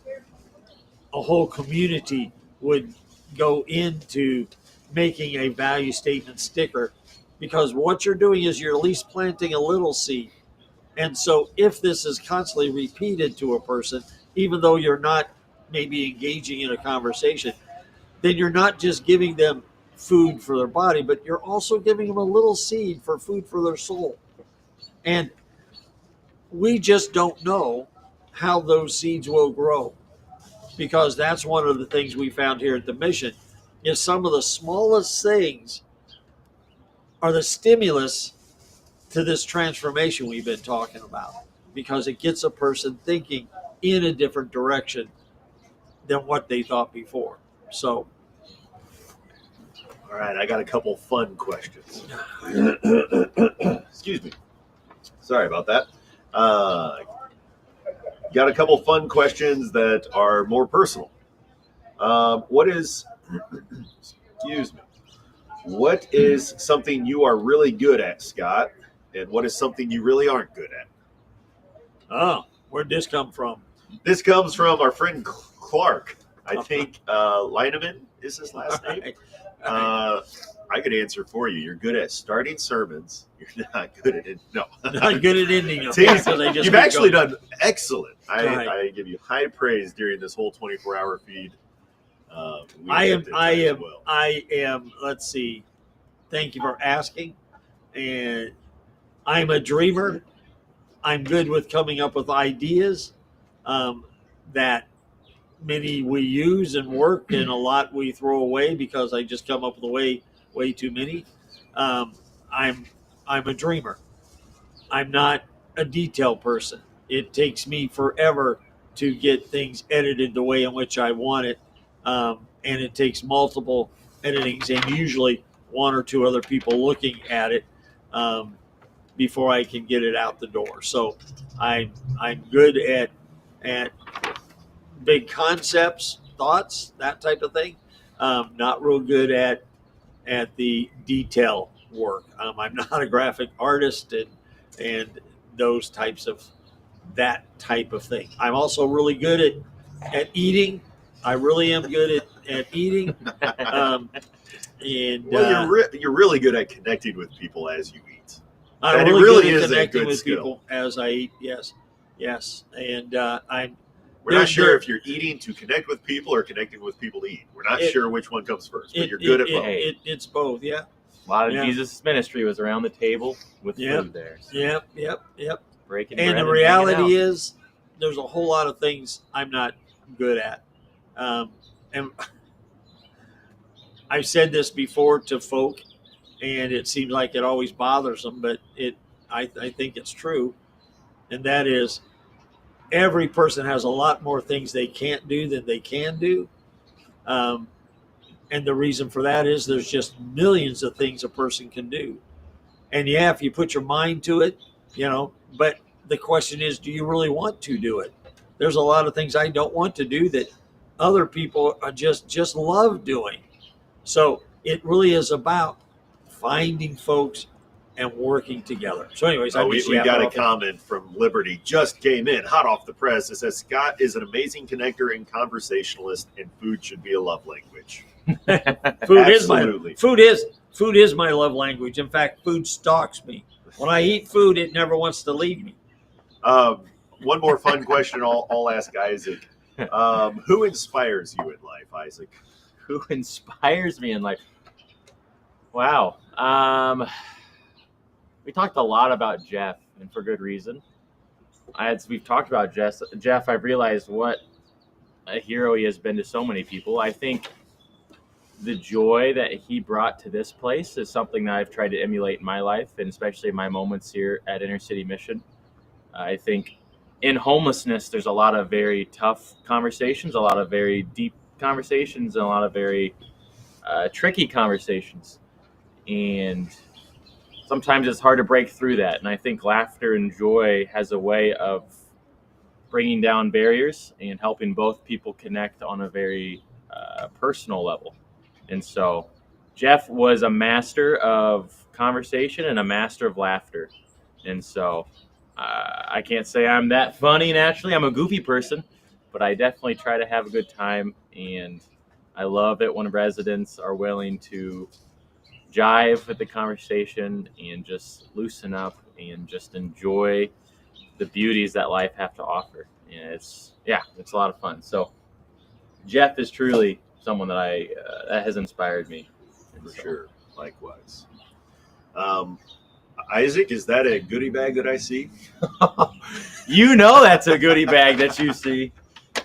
a whole community would go into making a value statement sticker, because what you're doing is you're at least planting a little seed. And so if this is constantly repeated to a person, even though you're not maybe engaging in a conversation, then you're not just giving them food for their body, but you're also giving them a little seed for food for their soul. And we just don't know how those seeds will grow, because that's one of the things we found here at the mission is some of the smallest things are the stimulus to this transformation we've been talking about, because it gets a person thinking in a different direction than what they thought before. So, all right, I got a couple fun questions. Excuse me. Sorry about that. Got a couple fun questions that are more personal. Excuse me. What is something you are really good at, Scott? And what is something you really aren't good at? Oh, where'd this come from? This comes from our friend Clark. I think Lineman is his last name. I could answer for you. You're good at starting sermons. You're not good at it. No, not good at ending them. You've actually done excellent. I give you high praise during this whole 24-hour feed. I am. Let's see. Thank you for asking. And I'm a dreamer. I'm good with coming up with ideas that many we use and work, and a lot we throw away because I just come up with way too many. I'm a dreamer. I'm not a detail person. It takes me forever to get things edited the way in which I want it. And it takes multiple editings and usually one or two other people looking at it before I can get it out the door. So I'm good at big concepts, thoughts, that type of thing. Not real good at at the detail work. I'm not a graphic artist and that type of thing. I'm also really good at eating. I really am good at eating. And you're really good at connecting with people as you eat. I'm And really it really good at is a connecting good with skill. people as I eat. Yes. And we're not sure if you're eating to connect with people or connecting with people to eat. We're not sure which one comes first, but you're good at both. It's both, yeah. A lot of Jesus' ministry was around the table with food there. So. Yep. Breaking and bread the reality is, there's a whole lot of things I'm not good at. And I've said this before to folk, and it seems like it always bothers them, but I think it's true. And that is, every person has a lot more things they can't do than they can do. And the reason for that is there's just millions of things a person can do. And yeah, if you put your mind to it, but the question is, do you really want to do it? There's a lot of things I don't want to do that other people are just love doing. So it really is about finding folks and working together. So anyways, we got a comment from Liberty just came in hot off the press. It says Scott is an amazing connector and conversationalist, and food should be a love language. Food is my love language. In fact, food stalks me. When I eat food, it never wants to leave me. One more fun question I'll ask Isaac. Who inspires you in life, Isaac? Who inspires me in life? Wow. We talked a lot about Jeff, and for good reason. As we've talked about Jeff, I've realized what a hero he has been to so many people. I think the joy that he brought to this place is something that I've tried to emulate in my life, and especially in my moments here at Inner City Mission. I think in homelessness, there's a lot of very tough conversations, a lot of very deep conversations, and a lot of very tricky conversations. And sometimes it's hard to break through that. And I think laughter and joy has a way of bringing down barriers and helping both people connect on a very personal level. And so Jeff was a master of conversation and a master of laughter. And so I can't say I'm that funny naturally. I'm a goofy person, but I definitely try to have a good time. And I love it when residents are willing to jive with the conversation and just loosen up and just enjoy the beauties that life have to offer. And it's a lot of fun. So Jeff is truly someone that that has inspired me. For sure. Likewise. Isaac, is that a goodie bag that I see? You know that's a goodie bag that you see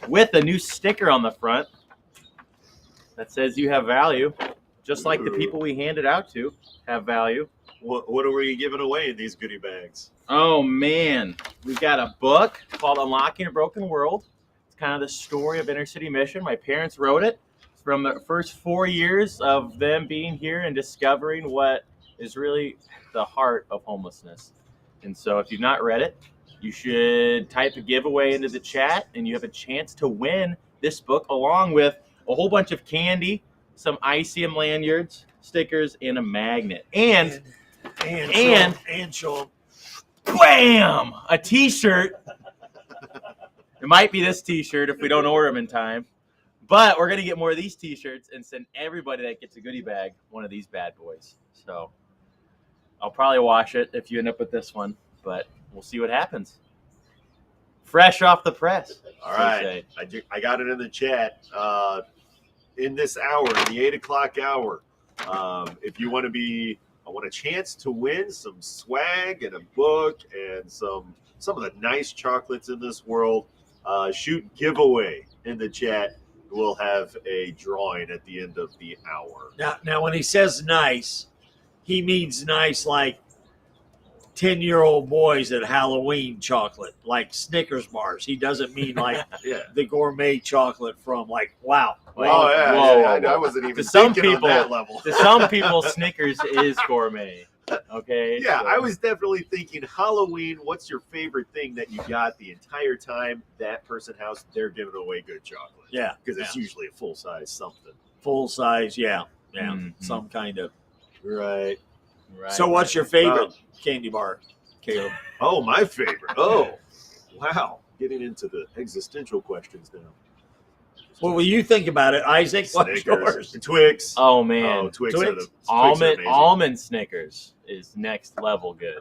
with a new sticker on the front that says you have value, just like the people we handed out to have value. What are we giving away in these goodie bags? Oh, man. We've got a book called Unlocking a Broken World. It's kind of the story of Inner City Mission. My parents wrote it from the first 4 years of them being here and discovering what is really the heart of homelessness. And so if you've not read it, you should type a giveaway into the chat, and you have a chance to win this book along with a whole bunch of candy, some ICM lanyards, stickers, and a magnet. And show them. Bam! A t-shirt. It might be this t-shirt if we don't order them in time. But we're going to get more of these t-shirts and send everybody that gets a goodie bag one of these bad boys. So I'll probably wash it if you end up with this one, but we'll see what happens. Fresh off the press. All right. I got it in the chat. In this hour, in the 8 o'clock hour, if you want I want a chance to win some swag and a book and some of the nice chocolates in this world, shoot giveaway in the chat. We'll have a drawing at the end of the hour. Now when he says nice, he means nice like 10-year-old boys at Halloween chocolate, like Snickers bars. He doesn't mean like the gourmet chocolate from like, wow. Oh, yeah. Whoa. I wasn't even thinking on that level. To some people, Snickers is gourmet. Okay. Yeah, so I was definitely thinking Halloween. What's your favorite thing that you got the entire time that person house? They're giving away good chocolate. Yeah, because it's usually a full size something. Full size, yeah. some kind of. Right. So, what's your favorite candy bar, Caleb? Oh, my favorite. Oh, wow. Getting into the existential questions now. Well, when you think about it, Isaac, what's yours? Twix. Oh man, Oh, Twix. Twix? almond Snickers is next level good.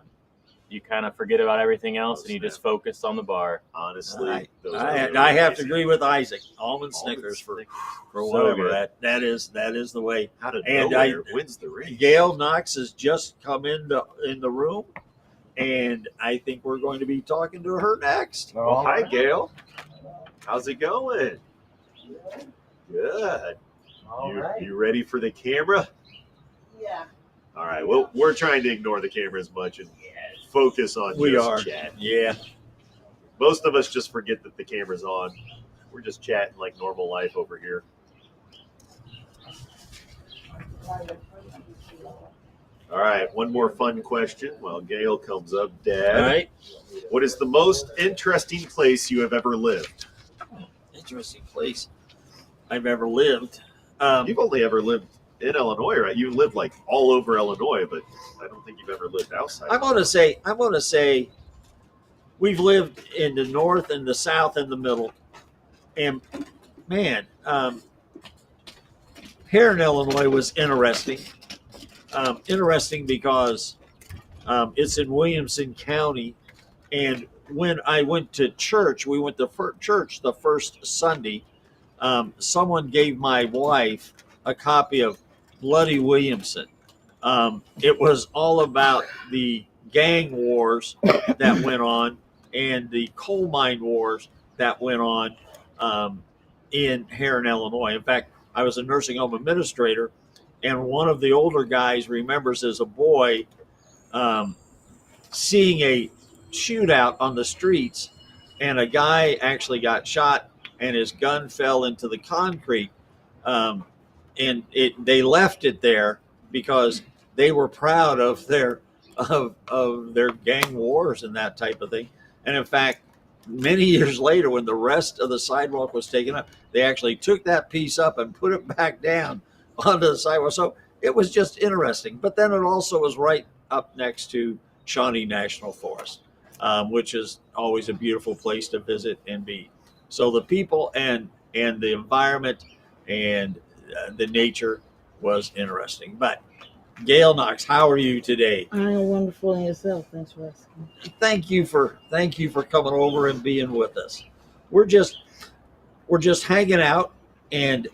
You kind of forget about everything else and you just focus on the bar. Honestly, I have to agree with Isaac. Almond Snickers for So whatever. good. That is the way. Out of And nowhere wins the race. Gail Knox has just come in the room, and I think we're going to be talking to her next. Well, hi, Gail. How's it going? Good. You ready for the camera? Yeah. All right. Well, we're trying to ignore the camera as much and focus on chat. Yeah. Most of us just forget that the camera's on. We're just chatting like normal life over here. All right. One more fun question while Gail comes up. Dad. All right. What is the most interesting place you have ever lived? Interesting place I've ever lived. You've only ever lived in Illinois, right? You lived like all over Illinois, but I don't think you've ever lived outside. I'm going to say we've lived in the north and the south and the middle. And man, here in Illinois was interesting. Interesting because it's in Williamson County. And when I went to church, we went to church the first Sunday. Someone gave my wife a copy of Bloody Williamson. It was all about the gang wars that went on and the coal mine wars that went on here in Illinois. In fact, I was a nursing home administrator, and one of the older guys remembers as a boy seeing a shootout on the streets, and a guy actually got shot and his gun fell into the concrete. And they left it there because they were proud of their gang wars and that type of thing. And in fact, many years later, when the rest of the sidewalk was taken up, they actually took that piece up and put it back down onto the sidewalk. So it was just interesting. But then it also was right up next to Shawnee National Forest, which is always a beautiful place to visit and be. So the people and the environment and the nature was interesting. But Gail Knox, how are you today? I am wonderful in yourself. Thanks for asking. Thank you for coming over and being with us. We're just hanging out, and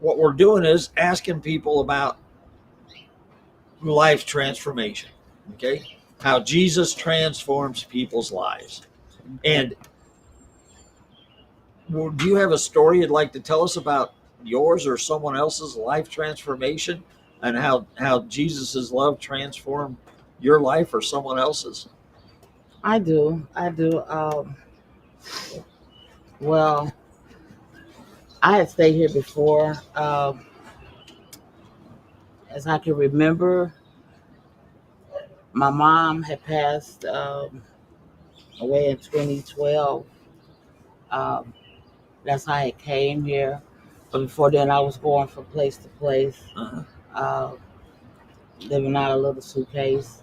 what we're doing is asking people about life transformation. Okay, how Jesus transforms people's lives. And do you have a story you'd like to tell us about yours or someone else's life transformation, and how Jesus's love transformed your life or someone else's? I do. Well, I had stayed here before. As I can remember, my mom had passed away in 2012. That's how I came here. But before then, I was going from place to place, living out a little suitcase.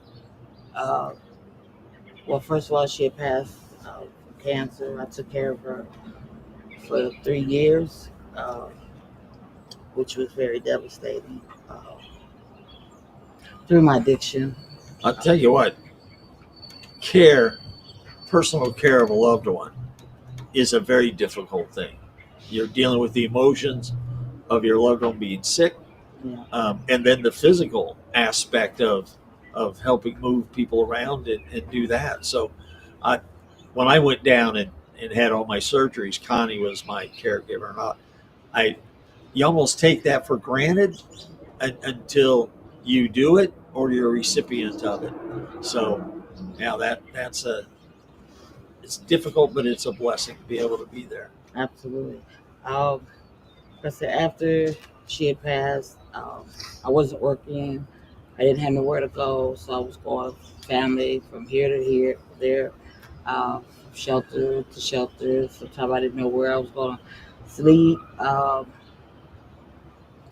Well, first of all, she had passed from cancer. I took care of her for 3 years, which was very devastating through my addiction. I'll tell you what, personal care of a loved one is a very difficult thing. You're dealing with the emotions of your loved one being sick, and then the physical aspect of helping move people around and do that. So when I went down and had all my surgeries, Connie was my caregiver. You almost take that for granted until you do it or you're a recipient of it. So now it's difficult, but it's a blessing to be able to be there. Absolutely. I said after she had passed, I wasn't working. I didn't have nowhere to go, so I was going family from here to here, there, shelter to shelter. Sometimes I didn't know where I was going to sleep.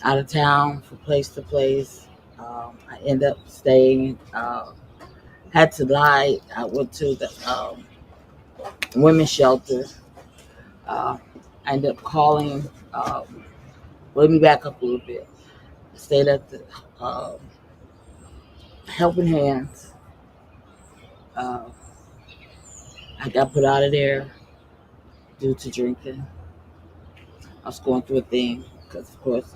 out of town from place to place. I end up staying. Had to lie. I went to the women's shelter. I ended up calling. Let me back up a little bit. I stayed at the Helping Hands. Uh, I got put out of there due to drinking. I was going through a thing because, of course,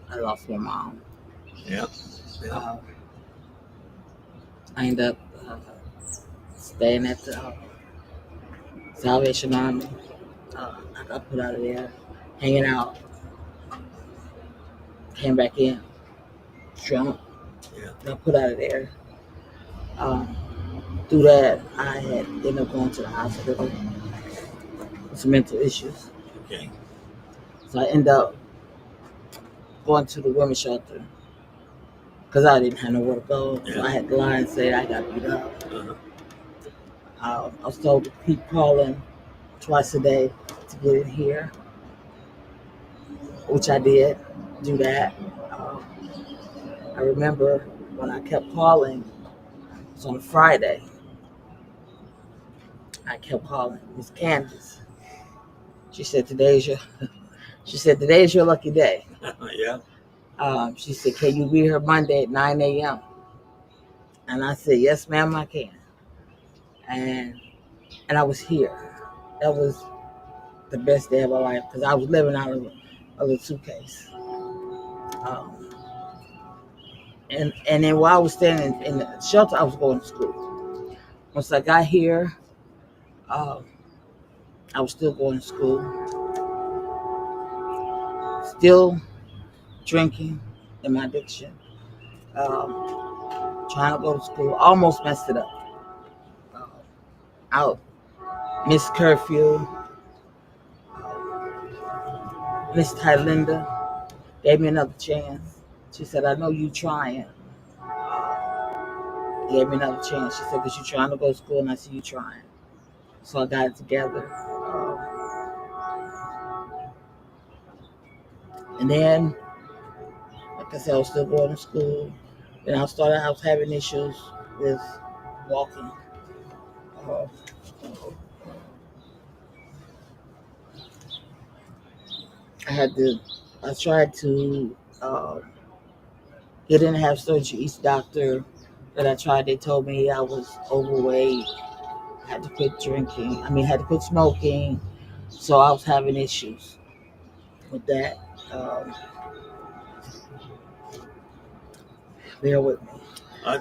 I lost my mom. Yeah. Uh, I ended up staying at the Salvation Army. I got put out of there, hanging out. Came back in, drunk. Yeah. Got put out of there. Um, Through that, I had ended up going to the hospital with some mental issues. Okay. So I ended up going to the women's shelter because I didn't have nowhere to go. So I had to lie and say I got beat up. I was told to keep calling twice a day to get in here, which I did do that. I remember when I kept calling, it was on a Friday. I kept calling Miss Candace. She said today's your lucky day. Yeah. She said, can you be here Monday at 9 a.m.? And I said, yes, ma'am, I can. And I was here. That was the best day of my life because I was living out of a suitcase. And then while I was staying in the shelter, I was going to school. Once I got here, I was still going to school, still drinking in my addiction, trying to go to school. Almost messed it up. Out, missed curfew. Miss Tylinda gave me another chance. She said, I know you trying. Gave me another chance. She said, because you're trying to go to school, and I see you trying. So I got it together. And then, like I said, I was still going to school. Then I was having issues with walking. I tried to get in and have surgery. Each doctor that I tried, they told me I was overweight, had to quit drinking. Had to quit smoking. So I was having issues with that. Bear with me.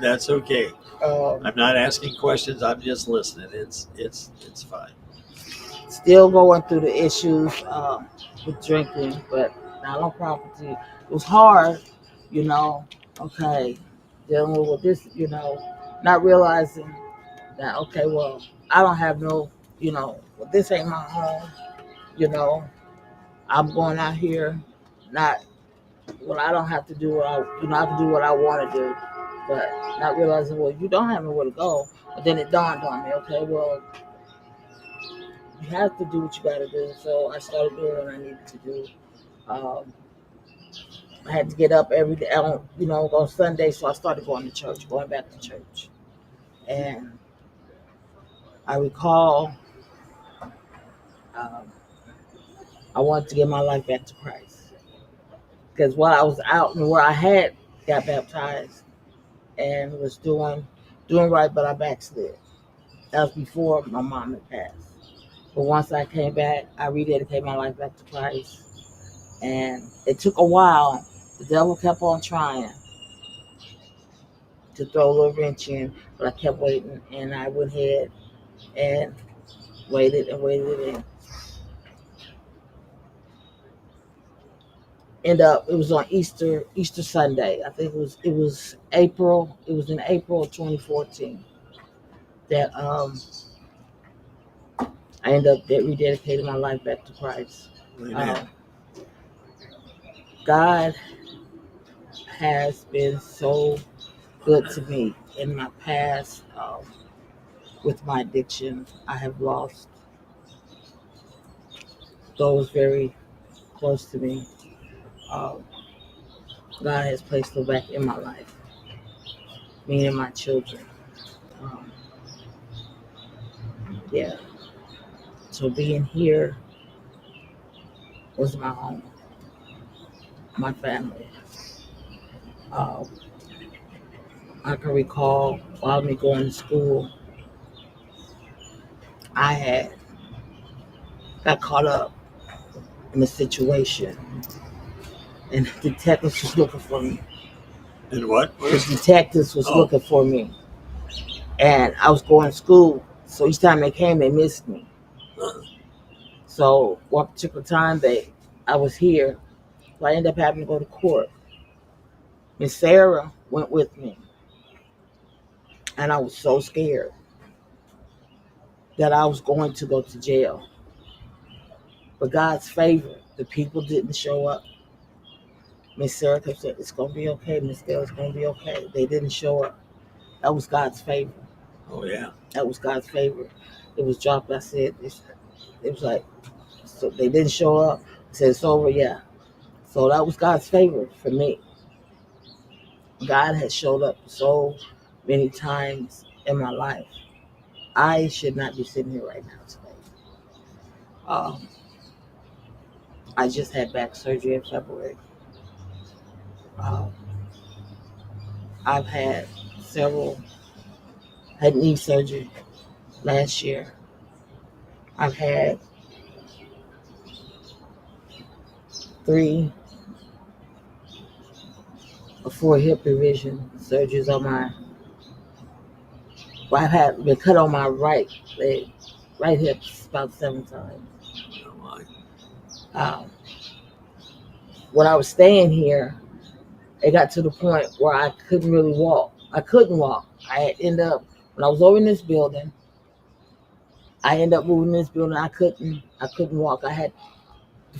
That's okay. Um, I'm not asking questions. I'm just listening. It's fine. Still going through the issues with drinking, but not on property. It was hard, okay, dealing with this, not realizing that, okay, well, I don't have no, well, this ain't my home, I'm going out here, not, well, I don't have to do what I have to do what I want to do, but not realizing, well, you don't have nowhere to go. But then it dawned on me, okay, well, you have to do what you got to do. So I started doing what I needed to do. I had to get up every day, on Sunday. So I started going back to church. And I recall um, I wanted to give my life back to Christ. Because while I was out and where I had got baptized and was doing right, but I backslid. That was before my mom had passed. But once I came back, I rededicated my life back to Christ. And it took a while. The devil kept on trying to throw a little wrench in, but I kept waiting, and I went ahead and waited and waited, and it was on Easter Sunday. I think it was April. It was in April of 2014 that I ended up rededicating my life back to Christ. God has been so good to me in my past. With my addiction, I have lost those very close to me. God has placed her back in my life, me and my children. Um, yeah. So being here was my home, my family. Uh, I can recall while me going to school, I had got caught up in a situation, and the detectives was looking for me. And what? The detectives was Oh. looking for me, and I was going to school. So each time they came, they missed me. So one particular time I was here, so I ended up having to go to court. Miss Sarah went with me, and I was so scared that I was going to go to jail. But God's favor, the people didn't show up. Miss Sarah kept saying, "It's gonna be okay, Miss Dale, it's gonna be okay." They didn't show up. That was God's favor. Oh yeah. That was God's favor. It was dropped. I said, it was like, so they didn't show up. I said, it's over, yeah. So that was God's favor for me. God has showed up so many times in my life. I should not be sitting here right now today. Um, I just had back surgery in February. Um, I've had had knee surgery last year. I've had 3 or 4 hip revision surgeries on my. Well, I've had been cut on my right leg, right hip about 7 times. Oh my. Um, when I was staying here, it got to the point where I couldn't really walk. I couldn't walk. I ended up when I was over in this building. I ended up moving in this building. I couldn't walk. I had my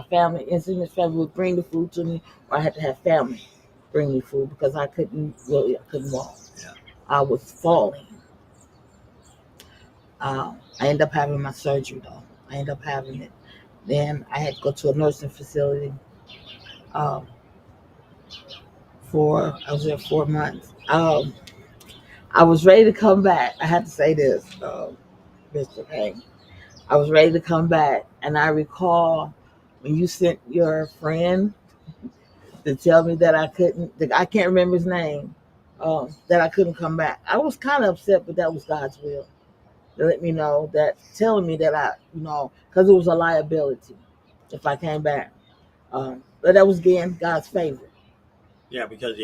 family, intimate family would bring the food to me, or I had to have family bring me food because I couldn't walk. Yeah. I was falling. I ended up having my surgery though. I ended up having it. Then I had to go to a nursing facility. I was there 4 months. I was ready to come back. I have to say this, Mr. Payne. I was ready to come back, and I recall when you sent your friend to tell me that I couldn't. I can't remember his name. That I couldn't come back. I was kind of upset, but that was God's will. To let me know that, telling me that because it was a liability if I came back. But that was again God's favor. Yeah, because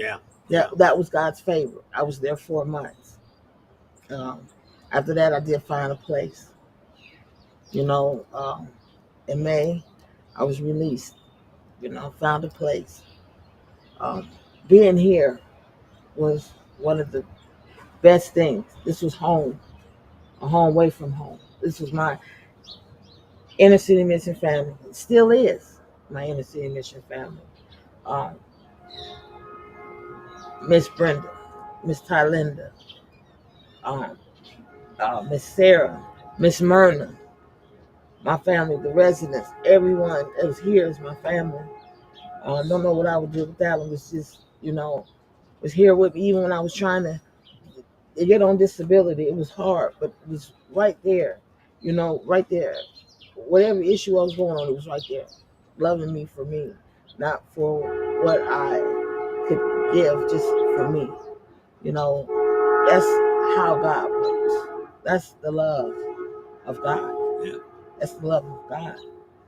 That was God's favor. I was there 4 months. After that, I did find a place. In May, I was released. Found a place. Being here was one of the best things. This was home, a home away from home. This was my inner city mission family. It still is my inner city mission family. Um, Miss Brenda, Miss Tylinda, Miss Sarah, Miss Myrna, my family, the residents, everyone that was here is my family. Don't know what I would do without them. It's just, was here with me even when I was trying to get on disability. It was hard, but it was right there, right there. Whatever issue I was going on, it was right there, loving me for me, not for what I could give, just for me. That's how God works. That's the love of God. Yeah. That's the love of God.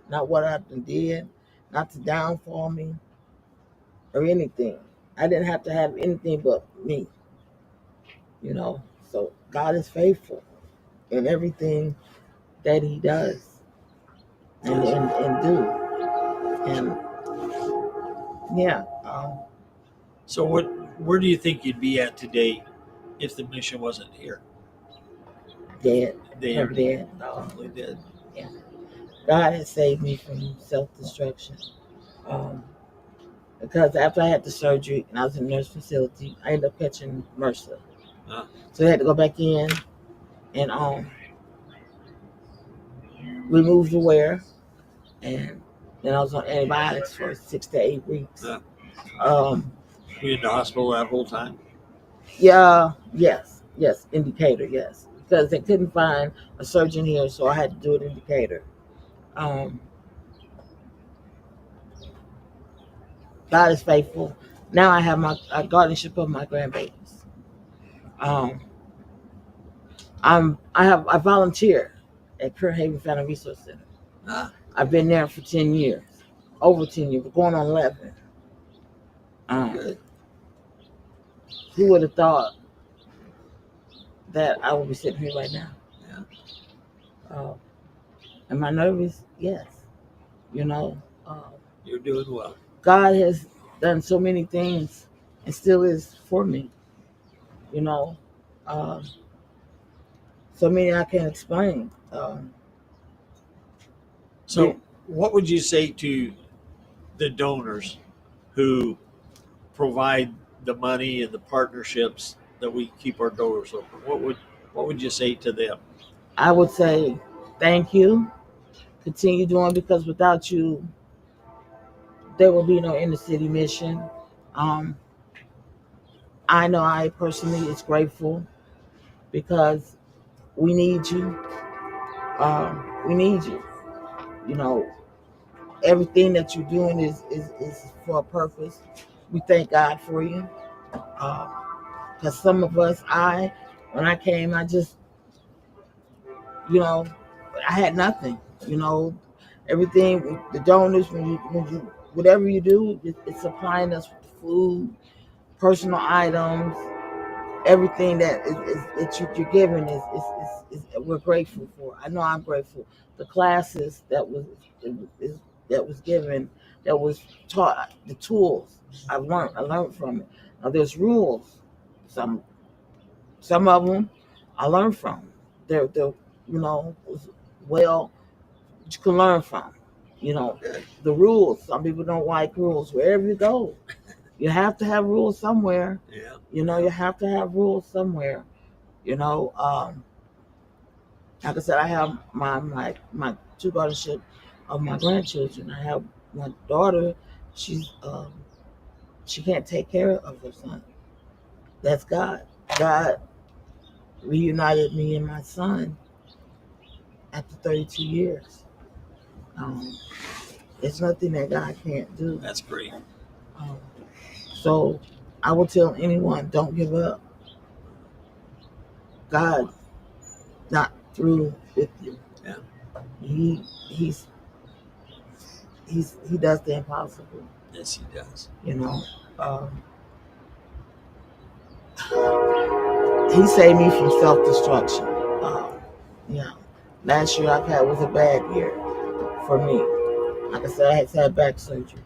Not what I did, not to downfall me or anything. I didn't have to have anything but me. So God is faithful in everything that He does and do. And yeah. So where do you think you'd be at today if the mission wasn't here? Dead. They are dead. probably dead. Yeah. God has saved me from self-destruction. Because after I had the surgery and I was in a nurse facility, I ended up catching MRSA. So I had to go back in and remove the wear. And then I was on antibiotics for 6 to 8 weeks. Were you in the hospital that whole time? Yeah, yes, in Decatur, yes, because they couldn't find a surgeon here, so I had to do it in Decatur. God is faithful. Now I have my guardianship of my grandbabies. Um, I volunteer at Pure Haven Family Resource Center. I've been there for 10 years, over 10 years, going on 11. Good. Who would have thought that I would be sitting here right now? Yeah. Am I nervous? Yes. You're doing well. God has done so many things and still is for me. So many I can't explain. So, what would you say to the donors who provide the money and the partnerships that we keep our doors open? What would you say to them? I would say thank you. Continue doing, because without you, there will be no inner city mission. I know I personally is grateful because we need you. We need you. Everything that you're doing is for a purpose. We thank God for you. Because some of us, when I came, I just, I had nothing. Everything, the donors, when you, whatever you do, it's supplying us with food, personal items, everything that you're giving is we're grateful for. I know I'm grateful. The classes that was given, that was taught, the tools I learned from it. Now there's rules. Some of them I learned from. They're well, you can learn from. The rules. Some people don't like rules. Wherever you go, you have to have rules somewhere. Yeah. You have to have rules somewhere. Like I said, I have my two guardianship of my grandchildren. I have my daughter. She can't take care of her son. That's God. God reunited me and my son after 32 years. It's nothing that God can't do. That's great. So I will tell anyone, don't give up. God not through with you. Yeah. He does the impossible. Yes, he does. He saved me from self-destruction. Last year was a bad year for me. Like I said, I had to have back surgery.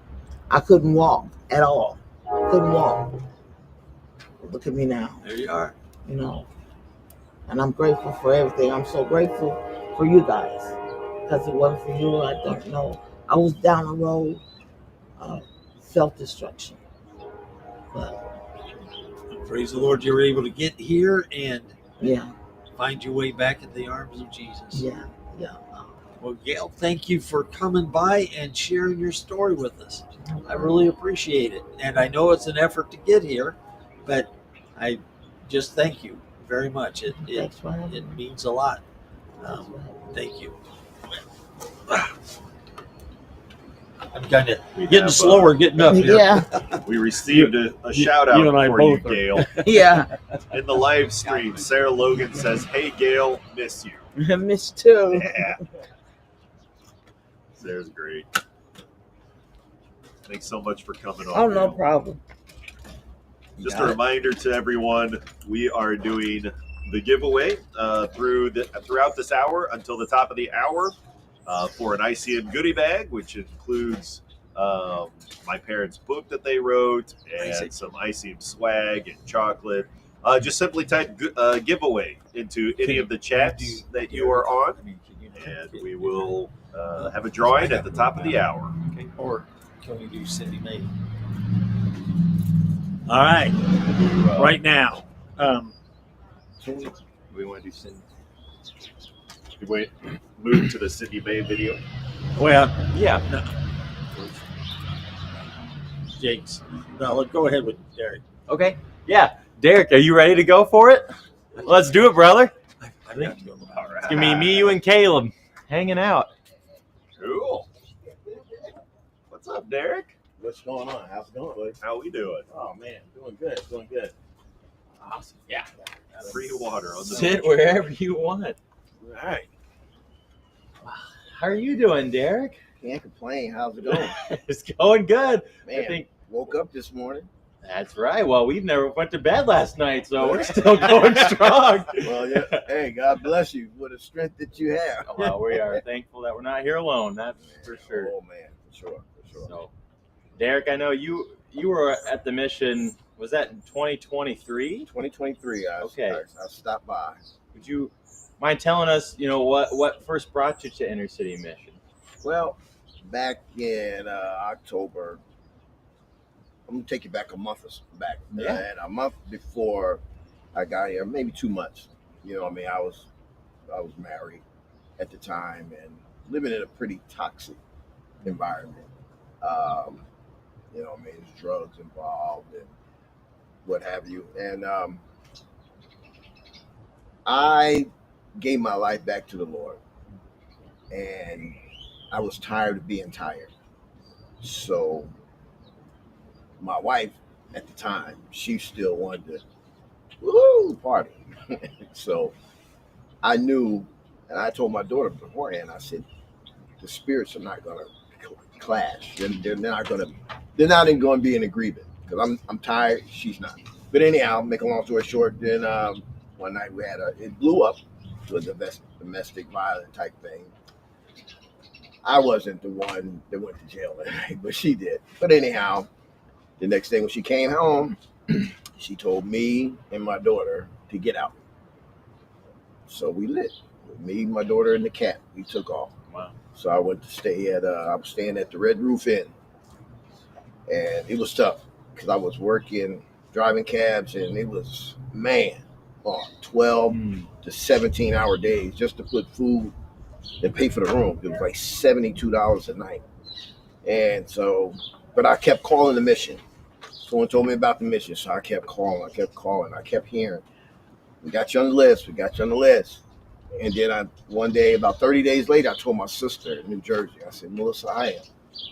I couldn't walk at all. Couldn't walk. Look at me now. There you are. And I'm grateful for everything. I'm so grateful for you guys. Because it wasn't for you, I don't know. I was down the road of self-destruction. But praise the Lord, you were able to get here and yeah, find your way back in the arms of Jesus. Yeah. Well, Gail, thank you for coming by and sharing your story with us. I really appreciate it. And I know it's an effort to get here, but I just thank you very much. It means a lot. Thank you. I'm kind of getting slower getting up here. Yeah. We received a shout out for you, Gail. Yeah. In the live stream, Sarah Logan says, "Hey, Gail, miss you." Miss too. Yeah. Sarah's great. Thanks so much for coming on. Oh, no problem. Just a reminder to everyone, we are doing the giveaway throughout this hour until the top of the hour for an ICM goodie bag, which includes my parents' book that they wrote and some ICM swag and chocolate. Just simply type giveaway into any of the chats that you are on, and we will have a drawing at the top of the hour. Okay. Or can we do Cindy Mae? All right. Right now. We want to do Cindy. We move to the Cindy Mae video. Well, yeah. No. Jake's. No, let's go ahead with Derek. Okay. Yeah. Derek, are you ready to go for it? Let's do it, brother. I think all right. It's gonna be me, you, and Caleb hanging out. Cool. What's up, Derek? What's going on? How's it going, buddy? How we doing? Oh man, doing good, doing good. Awesome. Yeah. Free water on the Sit wherever you want. All right, How are you doing, Derek? can't complain. How's it going? It's going good. Man, I think woke up this morning. that's right. Well, we've never went to bed last night, so we're still going strong. Well, yeah. Hey, God bless you for the strength that you have. Well, we are thankful that we're not here alone. That's for sure. Oh man, for sure. So, Derek, I know you were at the mission. Was that in 2023? 2023. Okay. I stopped by. Would you mind telling us, what first brought you to Inner City Mission? Well, back in October. I'm gonna take you back a month back. Yeah. And a month before I got here, maybe 2 months. You know, what I mean, I was married at the time and living in a pretty toxic environment. You know, I mean, there's drugs involved and what have you. And I gave my life back to the Lord, and I was tired of being tired. So my wife at the time, she still wanted to woo party. So I knew, and I told my daughter beforehand, I said, the spirits are not going to clash. They're not even going to be in agreement because I'm tired. She's not. But anyhow, make a long story short, then one night it blew up to a domestic violence type thing. I wasn't the one that went to jail that night, but she did. But anyhow, the next day when she came home, she told me and my daughter to get out. So we lit. Me, my daughter, and the cat. We took off. Wow. So I went to stay at. I was staying at the Red Roof Inn, and it was tough because I was working, driving cabs, and it was 12 to 17-hour days just to put food and pay for the room. It was like $72 a night, and so, but I kept calling the mission. Someone told me about the mission, so I kept calling. I kept hearing, we got you on the list. And then one day, about 30 days later, I told my sister in New Jersey, I said, Melissa, I am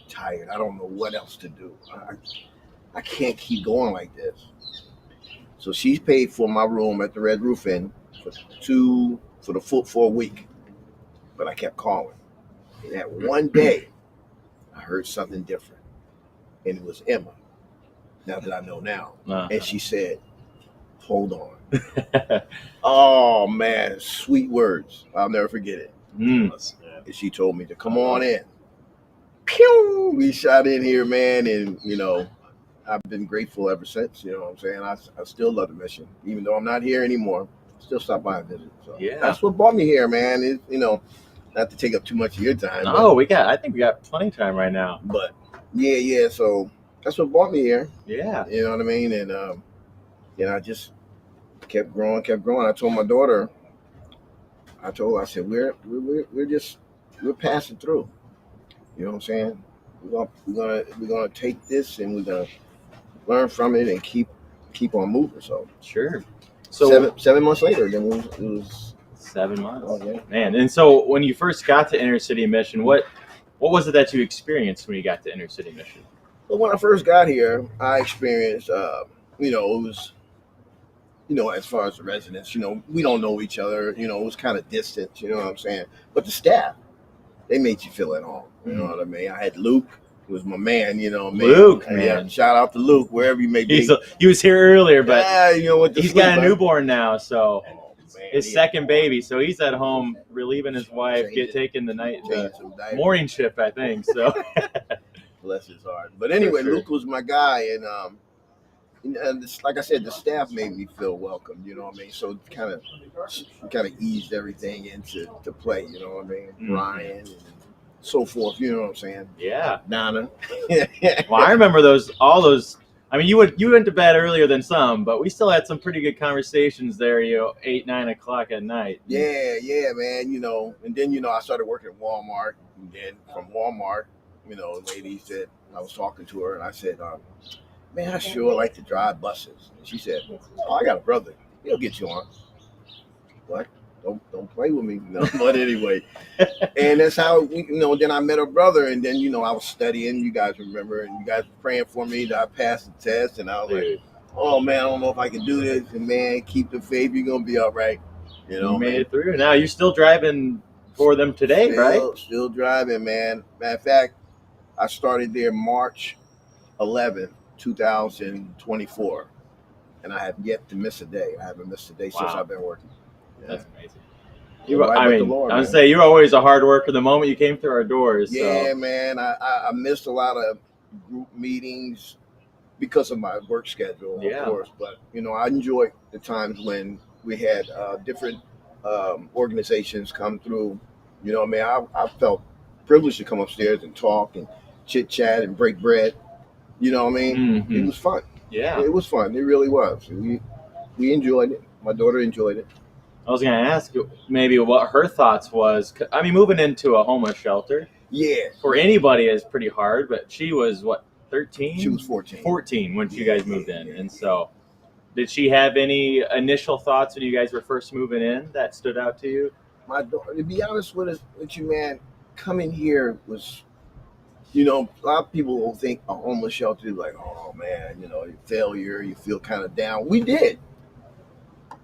tired. I don't know what else to do. I can't keep going like this. So she's paid for my room at the Red Roof Inn for a week. But I kept calling. And that one day, I heard something different. And it was Emma. Now that I know now. Uh-huh. And she said, hold on. Oh man, sweet words. I'll never forget it. And she told me to come on in. Pew! We shot in here, man, and I've been grateful ever since. You know what I'm saying? I still love the mission, even though I'm not here anymore. Still stop by and visit. So Yeah. that's what brought me here, man. Is not to take up too much of your time. No, I think we got plenty of time right now. But yeah. So that's what brought me here. Yeah. You know what I mean? And I just kept growing. I told my daughter, I said, we're passing through. You know what I'm saying? We're gonna take this and we're gonna learn from it and keep on moving. So Sure. So 7 months later, then it was 7 months. Oh, yeah. Man, and so when you first got to Inner City Mission, what was it that you experienced when you got to Inner City Mission? But when I first got here, I experienced, it was, as far as the residents, we don't know each other. It was kind of distant. You know what I'm saying? But the staff, they made you feel at home. You know what I mean? I had Luke, who was my man. Luke, man. Yeah, shout out to Luke, wherever you may be. He was here earlier, but with the he's sleep, got a huh? newborn now, so Man, his second baby. So he's at home relieving his wife, taking the morning shift, I think. So bless his heart. But anyway, sure. Luke was my guy, and like I said, the staff made me feel welcome. You know what I mean? So it kind of eased everything into play. You know what I mean? Ryan and so forth. You know what I'm saying? Yeah. Donna. Well, I remember all those. I mean, you went to bed earlier than some, but we still had some pretty good conversations there. 8, 9 o'clock at night. Yeah, man. And then I started working at Walmart, and then from Walmart, lady said, I was talking to her and I said, man, I sure like to drive buses. And she said, oh, I got a brother. He'll get you on. What? Don't play with me. No, but anyway. And that's how, then I met her brother. And then, I was studying. You guys remember. And you guys were praying for me that I passed the test. And I was like, oh, man, I don't know if I can do this. And, man, keep the faith. You're going to be all right. You made it through. Now you're still driving for them today, right? Still driving, man. Matter of fact, I started there March 11th, 2024. And I have yet to miss a day. I haven't missed a day since I've been working. Yeah. That's amazing. I would say you're always a hard worker the moment you came through our doors. Yeah, so. Man. I missed a lot of group meetings because of my work schedule, of course. But, I enjoyed the times when we had different organizations come through. I felt privileged to come upstairs and talk and chit-chat and break bread. Mm-hmm. It was fun. Yeah. It was fun. It really was. We enjoyed it. My daughter enjoyed it. I was going to ask maybe what her thoughts was. I mean, moving into a homeless shelter. Yeah. For anybody is pretty hard, but she was, 13? She was 14. 14 when you guys moved in. And so did she have any initial thoughts when you guys were first moving in that stood out to you? My daughter, to be honest with you, man, coming here was, a lot of people will think a homeless shelter is like, oh, man, failure, you feel kind of down. We did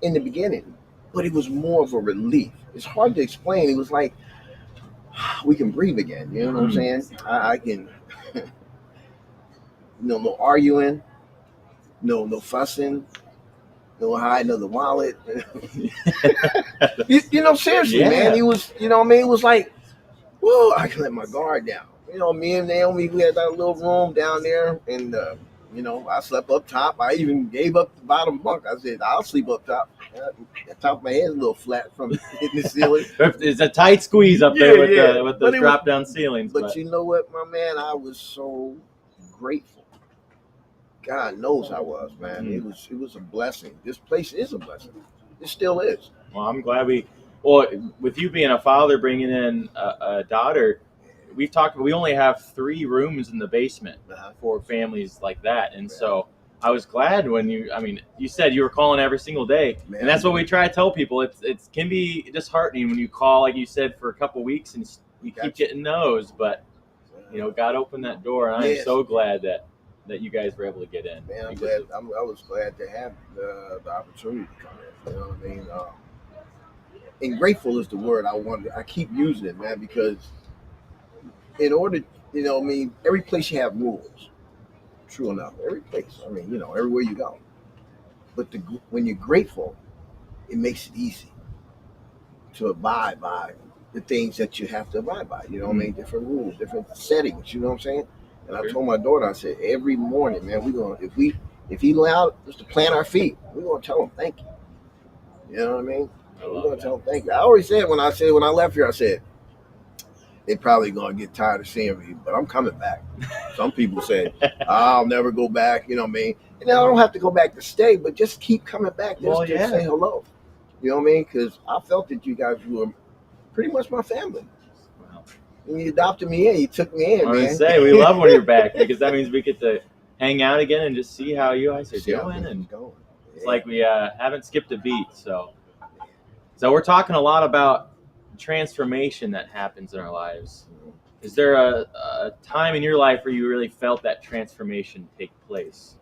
in the beginning, but it was more of a relief. It's hard to explain. It was like, we can breathe again. You know what I'm saying? I can, no arguing, no fussing, no hiding of the wallet. Seriously, man. It was, it was like, whoa, I can let my guard down. Me and Naomi, we had that little room down there, and I slept up top. I even gave up the bottom bunk. I said, I'll sleep up top. The top of my head's a little flat from hitting the ceiling. It's a tight squeeze up there with those drop-down ceilings. But you know what, my man? I was so grateful. God knows I was, man. It was a blessing. This place is a blessing. It still is. Well, I'm glad with you being a father, bringing in a daughter, we only have 3 rooms in the basement for families like that. And so I was glad when you said you were calling every single day. Man, and that's what we try to tell people. It can be disheartening when you call, like you said, for a couple of weeks and you keep getting no's, but God opened that door, and I'm so glad that you guys were able to get in. Man, I'm glad. I was glad to have the opportunity to come in. You know what I mean? And grateful is the word I keep using it, man, because in order, every place you have rules. True enough, every place. Everywhere you go. But when you're grateful, it makes it easy to abide by the things that you have to abide by. You know what I mean? Different rules, different settings. You know what I'm saying? And I told my daughter, I said, every morning, man, if he allowed us to plant our feet, we're gonna tell him thank you. You know what I mean? We're gonna tell him thank you. I already said when I left here, I said, they're probably gonna get tired of seeing me, but I'm coming back. Some people say, I'll never go back, you know what I mean? And I don't have to go back to stay, but just keep coming back just to say hello. You know what I mean? Because I felt that you guys were pretty much my family. When you adopted me in, you took me in, man. We love when you're back, because that means we get to hang out again and just see how you guys are doing. And it's like we haven't skipped a beat. So we're talking a lot about transformation that happens in our lives. Is there a time in your life where you really felt that transformation take place?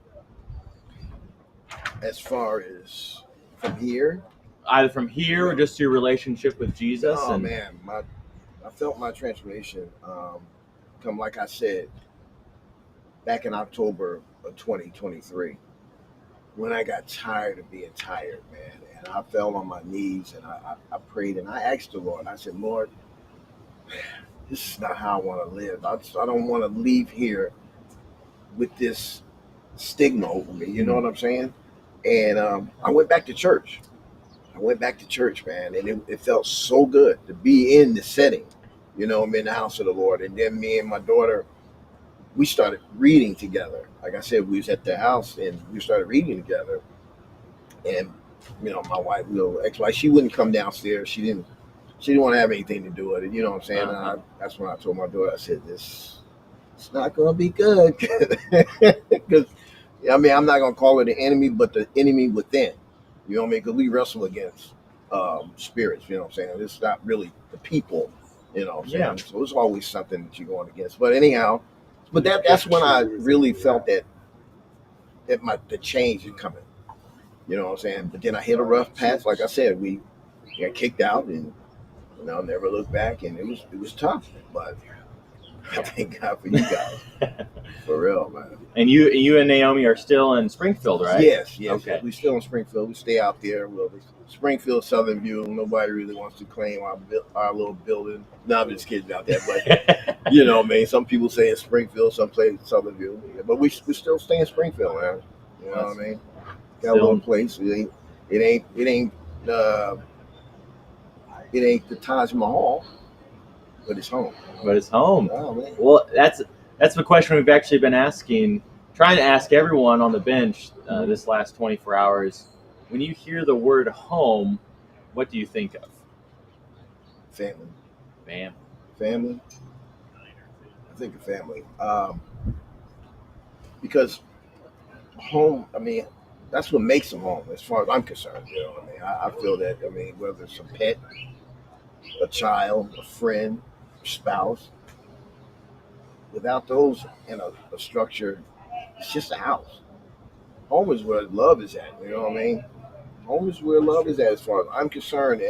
As far as from here? Either from here or just your relationship with Jesus? Oh, man. I felt my transformation come, like I said, back in October of 2023, when I got tired of being tired, man. And I fell on my knees and I prayed and I asked the Lord. I said, Lord, this is not how I want to live. I don't want to leave here with this stigma over me. You know what I'm saying? And I went back to church. Man, and it felt so good to be in the setting. I'm in the house of the Lord. And then me and my daughter, we started reading together. Like I said, we was at the house and we started reading together. And, my wife, ex-wife, she wouldn't come downstairs. She didn't want to have anything to do with it. You know what I'm saying? And that's when I told my daughter, I said, this it's not going to be good. Because, I mean, I'm not going to call it the enemy, but the enemy within. You know what I mean? Because we wrestle against spirits, you know what I'm saying? It's not really the people, you know what I'm saying? Yeah. So it's always something that you're going against. But anyhow, that's when I really felt that the change is coming. You know what I'm saying? But then I hit a rough patch. Like I said, we got kicked out and never looked back, and it was tough. But I thank God for you guys. For real, man. And you and Naomi are still in Springfield, right? Yes. Okay. We still in Springfield. We stay out there. Well, Springfield, Southern View. Nobody really wants to claim our little building. No, I'm just kidding about that. But you know, man. Some people say it's Springfield, some play Southern View. But we still stay in Springfield, man. You know what I mean? Got a little place. It ain't the Taj Mahal, but it's home. But it's home. Oh man. Well, that's the question we've actually been trying to ask everyone on the bench this last 24 hours. When you hear the word home, what do you think of? Family. Family. I think of family. Because home, I mean, that's what makes them home, as far as I'm concerned. You know what I mean? I feel that, I mean, whether it's a pet, a child, a friend, spouse, without those in a structure, it's just a house. Home is where love is at. You know what I mean? Home is where love is at, as far as I'm concerned.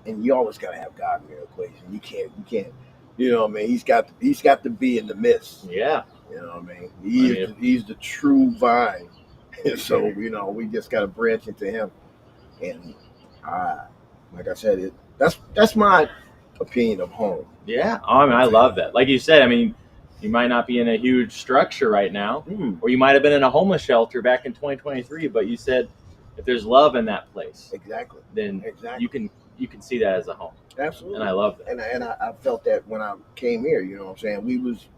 And you always gotta have God in your equation. You can't. You know what I mean? He's got to be in the midst. Yeah. You know what I mean? He's the true vine. And so we just gotta branch into him. And like I said, that's my opinion of home. Yeah. I mean, I love that. Like you said, I mean, you might not be in a huge structure right now, or you might have been in a homeless shelter back in 2023, but you said if there's love in that place, exactly, then you can see that as a home. Absolutely. And I love that. And I felt that when I came here, you know what I'm saying? We was,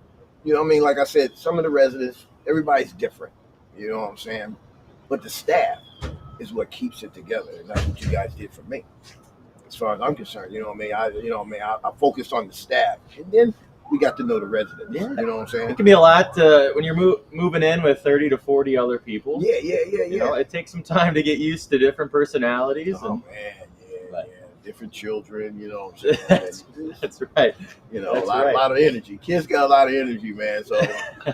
you know what I mean? Like I said, some of the residents, everybody's different, you know what I'm saying? But the staff is what keeps it together, and that's what you guys did for me. As far as I'm concerned, you know what I mean? I focused on the staff, and then we got to know the residents. Yeah. You know what I'm saying? It can be a lot when you're moving in with 30 to 40 other people. Yeah. You know, it takes some time to get used to different personalities. Oh, man. Yeah. Different children, you know what I'm saying? That's right. You know, a lot of energy. Kids got a lot of energy, man. So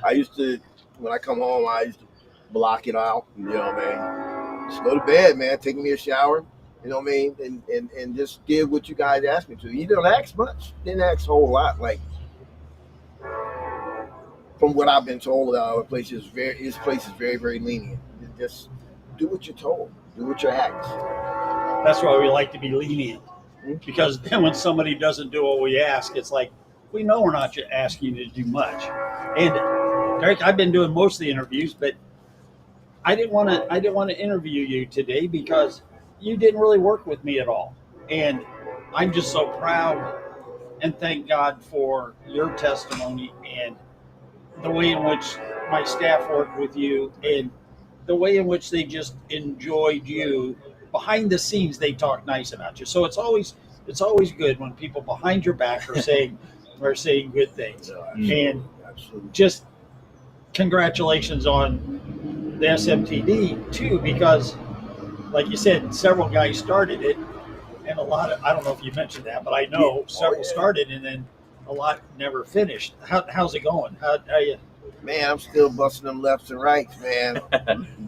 I used to, when I come home, I used to block it out. You know what I mean? Just go to bed, man. Take me a shower. You know what I mean? And just give what you guys asked me to. You don't ask much. Didn't ask a whole lot. Like, from what I've been told, our place is very, very lenient. Just do what you're told. Do what you're asked. That's why we like to be lenient. Because then when somebody doesn't do what we ask, it's like, we know we're not asking you to do much. And Derek, I've been doing most of the interviews, but I didn't want to interview you today because you didn't really work with me at all. And I'm just so proud and thank God for your testimony and the way in which my staff worked with you and the way in which they just enjoyed you. Behind the scenes, they talk nice about you. So it's always good when people behind your back are saying good things. And just congratulations on the SMTD too, because like you said, several guys started it, and I don't know if you mentioned that, but I know several started and then a lot never finished. How's it going? How you? Man, I'm still busting them lefts and rights, man.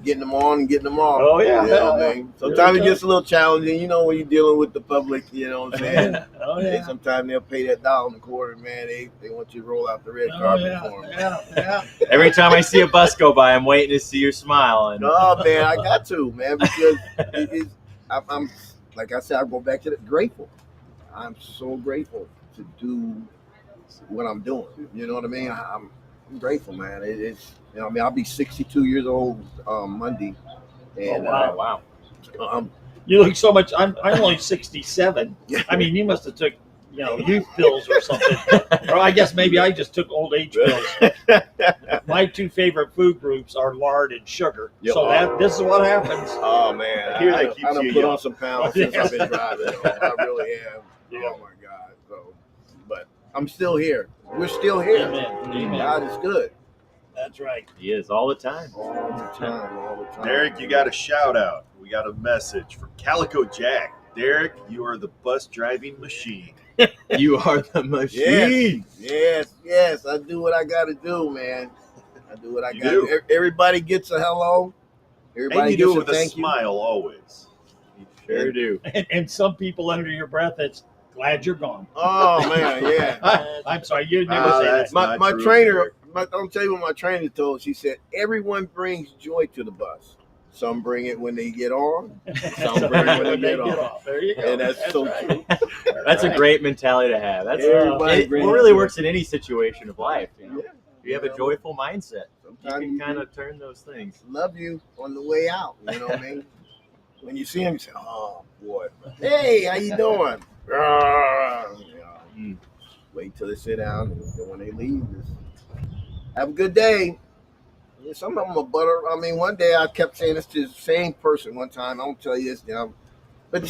Getting them on and getting them off. Oh, yeah. You know what I mean? Sometimes it gets a little challenging, you know, when you're dealing with the public, you know what I'm saying? Oh, yeah. Sometimes they'll pay that $1.25, man. They want you to roll out the red carpet for them. Yeah. Every time I see a bus go by, I'm waiting to see your smile. And Oh, man, I got to, man, because I'm like I said, I go back to the grateful. I'm so grateful to do what I'm doing. You know what I mean? I'm grateful, man. It's you know, I mean, I'll be 62 years old Monday. And, wow. You look so much. I'm only 67. I mean, you must have took youth pills or something. Or I guess maybe I just took old age pills. My two favorite food groups are lard and sugar. Yep. So this is what happens. Oh man, I done put on some pounds since I've been driving. I really am. Yeah. Oh my God. So, but I'm still here. we're still here. Amen. God is good. That's right. He is all the time. All the time. Derek, you got a shout out. We got a message from Calico Jack. Derek, you are the bus driving machine. You are the machine. Yes. I do what I got to do, man. I do what I You got do. to do. Everybody gets a hello. Everybody And you gets do it with a thank you. smile always. Sure do. And some people under your breath, it's glad you're gone. Oh man, yeah. I'm sorry, you never say that's that. My not true, trainer, Derek. I'll tell you what my trainer told. She said, everyone brings joy to the bus. Some bring it when they get on. Some bring it when they get off. There you go. And that's so true. That's a great mentality to have. That's Everybody it brings really joy. works in any situation of life. You know, Yeah. if you have a joyful mindset, you Sometimes can you kind do. of turn those things. Love you on the way out. You know what I mean? When you see them, you say, "Oh boy, hey, how you doing?" Wait till they sit down, and then when they leave, just have a good day. Yeah, some of them are butter. I mean, one day I kept saying this to the same person one time. I won't tell you this now, but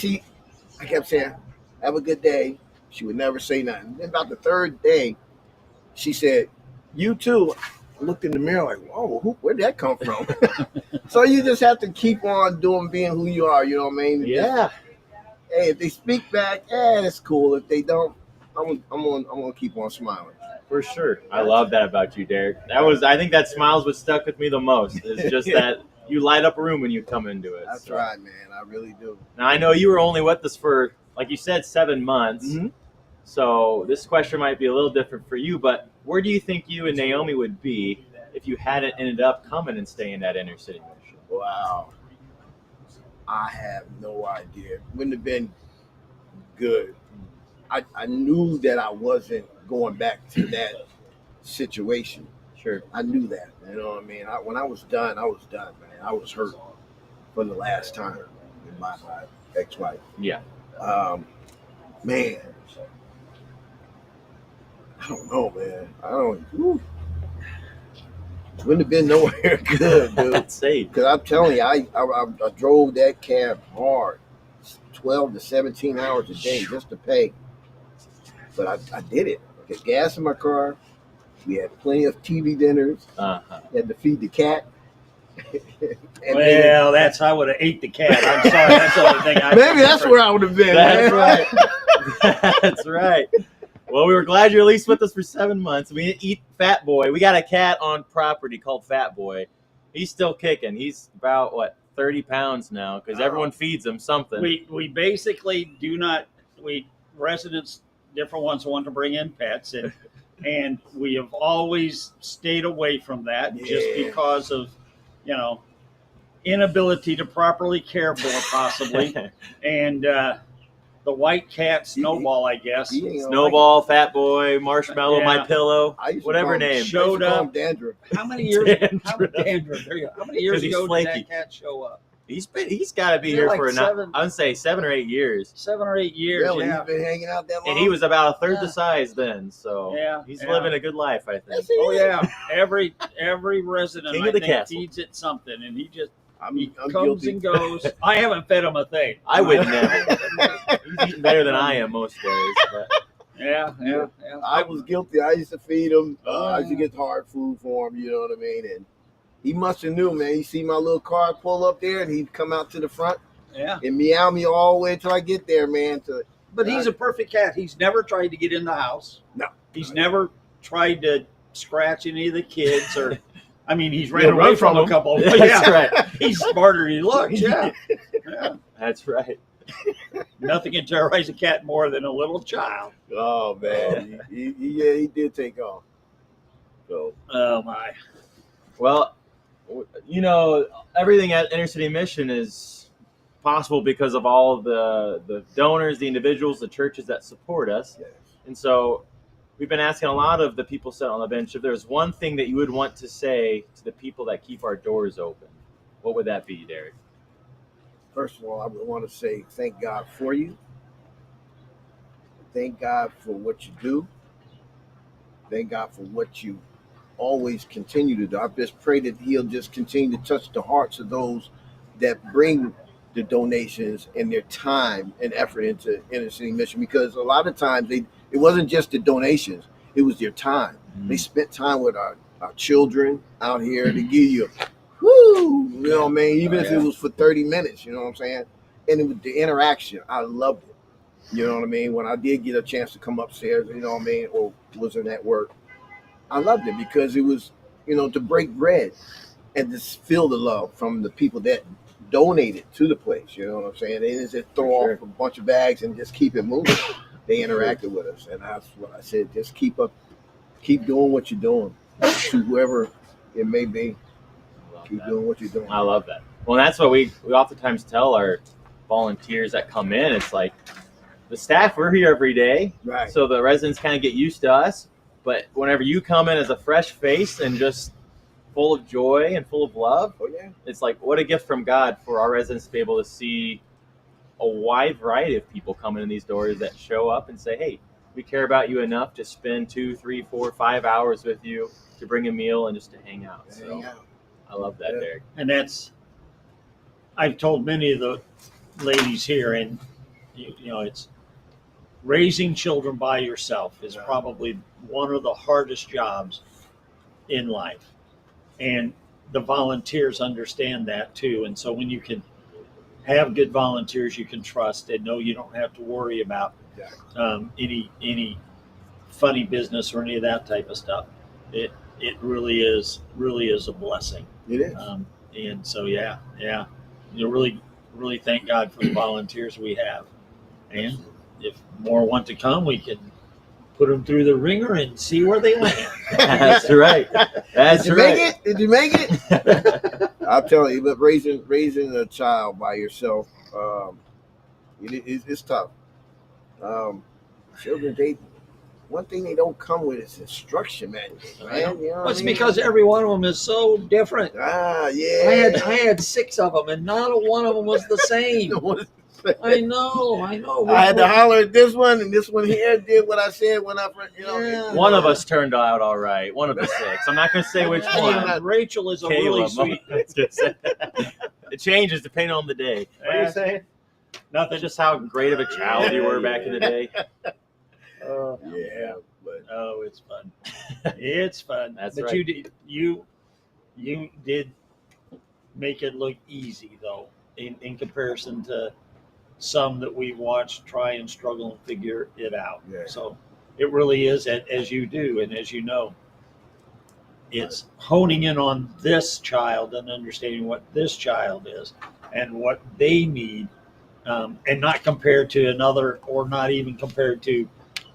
I kept saying, "Have a good day." She would never say nothing. Then about the third day, she said, "You too." I looked in the mirror like, "Whoa, where'd that come from?" So you just have to keep on being who you are. You know what I mean? Yeah. Hey, if they speak back, it's cool. If they don't, I'm gonna keep on smiling. For sure. I love that about you, Derek. I think that smile's what stuck with me the most. It's just that you light up a room when you come into it. That's so. right, man. I really do. Now, I know you were only with us for, like you said, 7 months. Mm-hmm. So this question might be a little different for you, but where do you think you and Naomi would be if you hadn't ended up coming and staying at Inner City Mission? Wow. I have no idea. Wouldn't have been good. I knew that I wasn't going back to that situation. Sure. I knew that. You know what I mean? When I was done, man. I was hurt for the last time with my ex-wife. Yeah. Man. I don't know, man. Wouldn't have been nowhere good, dude. That's safe. Because I'm telling you, I drove that cab hard, 12 to 17 hours a day just to pay. But I did it. I got gas in my car. We had plenty of TV dinners. Uh-huh. Had to feed the cat. Well, I would have ate the cat. I'm sorry. That's the only thing I maybe that's where I would have been. That's man. right. That's right. Well, we were glad you're at least with us for 7 months. We didn't eat Fat Boy. We got a cat on property called Fat Boy. He's still kicking. He's about, 30 pounds now because everyone feeds him something. We basically do not, residents, different ones want to bring in pets, and we have always stayed away from that just because of, inability to properly care for it, possibly. And the white cat, Snowball, I guess. Snowball, Fat Boy, Marshmallow, My Pillow, whatever name. Showed up. Dandruff. How many years? Dandruff. There you go. How many years 'Cause he's ago flaky. did that cat show up? He's got to be They're here like for seven- I would say 7 or 8 years. 7 or 8 years. Really? Yeah. He's been hanging out that long? And he was about a third the size then, so he's Yeah. living a good life, I think. Oh yeah. Every resident King I of the think castle. feeds it something, and he just I'm comes guilty. and goes. I haven't fed him a thing. I would never. He's eating better than I am most days. But. Yeah. I was guilty. I used to feed him. I used to get hard food for him. You know what I mean? And he must have knew, man. He see my little car pull up there, and he'd come out to the front Yeah. and meow me all the way until I get there, man. But he's a perfect cat. He's never tried to get in the house. No. He's never tried to scratch any of the kids or. I mean, he's ran He'll away run from from a them. couple. That's right. He's smarter than he looks. Yeah. That's right. Nothing can terrorize a cat more than a little child. Oh man, he did take off. So Oh my. Well, everything at Inner City Mission is possible because of all of the donors, the individuals, the churches that support us. yes. And so we've been asking a lot of the people sitting on the bench if there's one thing that you would want to say to the people that keep our doors open. What would that be, Derek? First of all, I would want to say thank God for you. Thank God for what you do. Thank God for what you always continue to do. I just pray that He'll just continue to touch the hearts of those that bring the donations and their time and effort into Inner City Mission, because a lot of times it wasn't just the donations. It was their time. They spent time with our children out here to give you, whoo, you know what I mean? Even if it was for 30 minutes, you know what I'm saying? And it was the interaction. I loved it. You know what I mean? When I did get a chance to come upstairs, you know what I mean, or wasn't at work, I loved it because it was, you know, to break bread and just feel the love from the people that donated to the place. You know what I'm saying? They didn't just throw off a bunch of bags and just keep it moving. They interacted with us, and that's what I said. Just keep doing what you're doing to whoever it may be. Keep doing what you're doing. I love that. Well, that's what we oftentimes tell our volunteers that come in. It's like the staff, we're here every day, Right. so the residents kind of get used to us. But whenever you come in as a fresh face and just full of joy and full of love, it's like what a gift from God for our residents to be able to see a wide variety of people coming in these doors that show up and say, hey, we care about you enough to spend 2, 3, 4, 5 hours with you, to bring a meal and just to hang out. So I love that, Derek. And that's, I've told many of the ladies here, and you know, it's raising children by yourself is probably one of the hardest jobs in life. And the volunteers understand that too. And so when you can have good volunteers you can trust and know you don't have to worry about any funny business or any of that type of stuff, it really is a blessing. It is. And so you really thank God for the volunteers we have. And if more want to come, we can put them through the ringer and see where they land. That's right. That's right. Did you make it? I'll tell you, but raising a child by yourself, it's tough. Children, one thing they don't come with is instruction manuals, man. You know Well, it's because every one of them is so different. Yeah. I had 6 of them, and not one of them was the same. I know. I had to holler at this one, and this one here did what I said when I first, One of us turned out all right. One of the 6. I'm not going to say which one. Rachel is a really sweet. It changes depending on the day. What are you saying? Nothing. Just how great of a child you were back in the day. It's fun. It's fun. That's but right. You did make it look easy though, in comparison to some that we watched try and struggle and figure it out. Yeah. So it really is, as you do and as you know, it's honing in on this child and understanding what this child is and what they need, and not compared to another, or not even compared to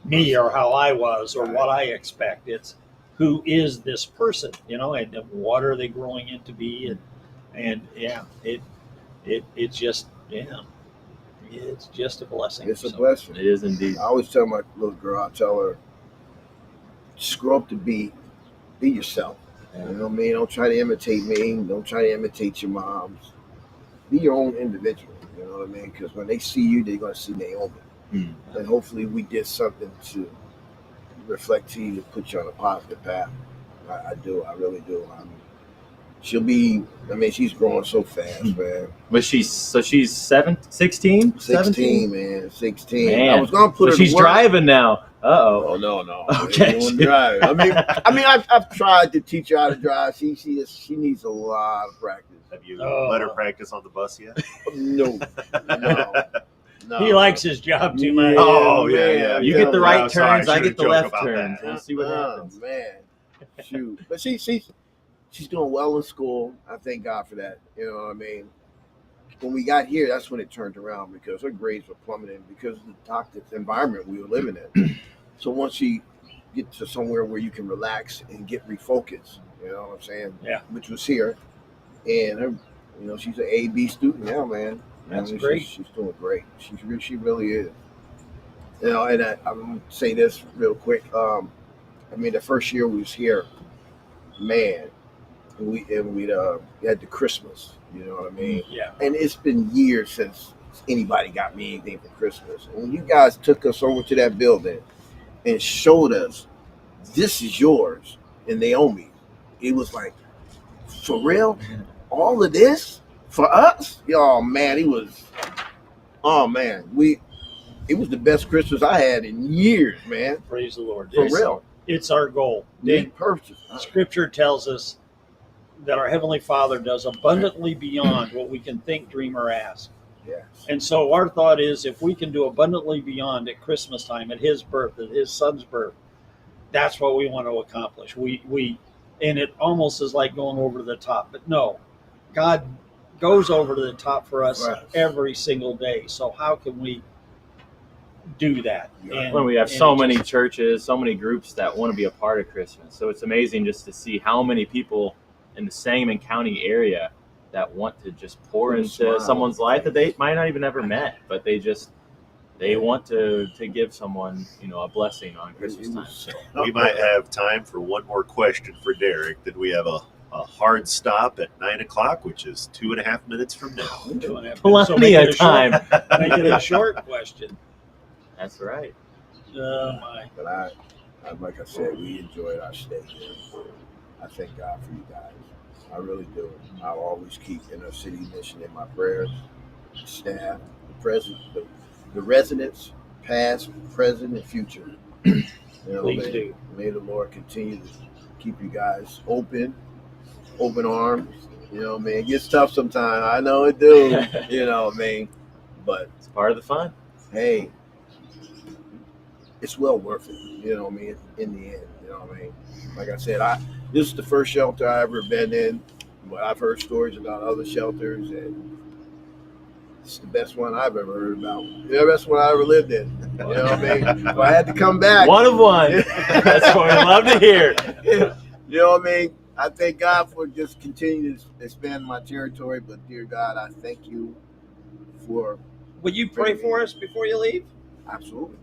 me or how I was or what I expect. It's who is this person, and what are they growing into be, and it's just it's just a blessing. It's a blessing. It is indeed. I always tell my little girl, I tell her, just grow up to be yourself. You know what I mean? Don't try to imitate me. Don't try to imitate your moms. Be your own individual. You know what I mean? Because when they see you, they're going to see Naomi. And hopefully we did something to reflect to you, to put you on a positive path. I do. I really do. She's growing so fast, man. But she's 16? 16, man. 16. Man. I was going to put her she's to work. driving now. Uh-oh. Oh, no. Okay. Drive. I've tried to teach her how to drive. She needs a lot of practice. Have you let her practice on the bus yet? No. He likes his job too much. Oh, yeah. You get the right turns, I should've get the joked left about turns. that. We'll see what happens. Man. Shoot. But she's doing well in school. I thank God for that. You know what I mean? When we got here, that's when it turned around, because her grades were plummeting because of the toxic environment we were living in. So once she gets to somewhere where you can relax and get refocused, you know what I'm saying? Yeah. Which was here. And her, she's an A-B student now, man. That's great. She's doing great. She really is. And I'm going to say this real quick. The first year we was here, man, we had the Christmas, you know what I mean? Yeah. And it's been years since anybody got me anything for Christmas. And when you guys took us over to that building and showed us, this is yours and Naomi, it was like, for real? All of this for us? Oh man, it was the best Christmas I had in years, man. Praise the Lord. For real. It's our goal. Be purpose. Scripture tells us that our Heavenly Father does abundantly beyond what we can think, dream, or ask. Yes. And so our thought is, if we can do abundantly beyond at Christmas time, at His birth, at His Son's birth, that's what we want to accomplish. And it almost is like going over the top, but no, God goes over to the top for us every single day. So how can we do that? When we have so many churches, so many groups that want to be a part of Christmas. So it's amazing just to see how many people in the Sangamon County area that want to just pour into someone's life that they might not even ever met, but they want to give someone, a blessing on Christmas time. So we might have time for one more question for Derek. Then we have a hard stop at 9 o'clock, which is 2.5 minutes from now. Plenty of time. Make it a short question. That's right. But I, like I said, we enjoyed our stay here. I thank God for you guys. I really do. I'll always keep Inner City Mission in my prayers. The staff, the residents, past, present, and future. Please do. May the Lord continue to keep you guys open arms. It gets tough sometimes. I know it do. But it's part of the fun. Hey, it's well worth it. In the end. Like I said, this is the first shelter I ever been in, but I've heard stories about other shelters, and it's the best one I've ever heard about. The best one I ever lived in. If I had to come back. One of one. That's what we love to hear. I thank God for just continuing to expand my territory, but dear God, I thank you for... Will you pray for us before you leave? Absolutely.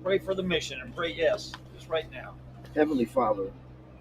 Pray for the mission and pray yes, just right now. Heavenly Father,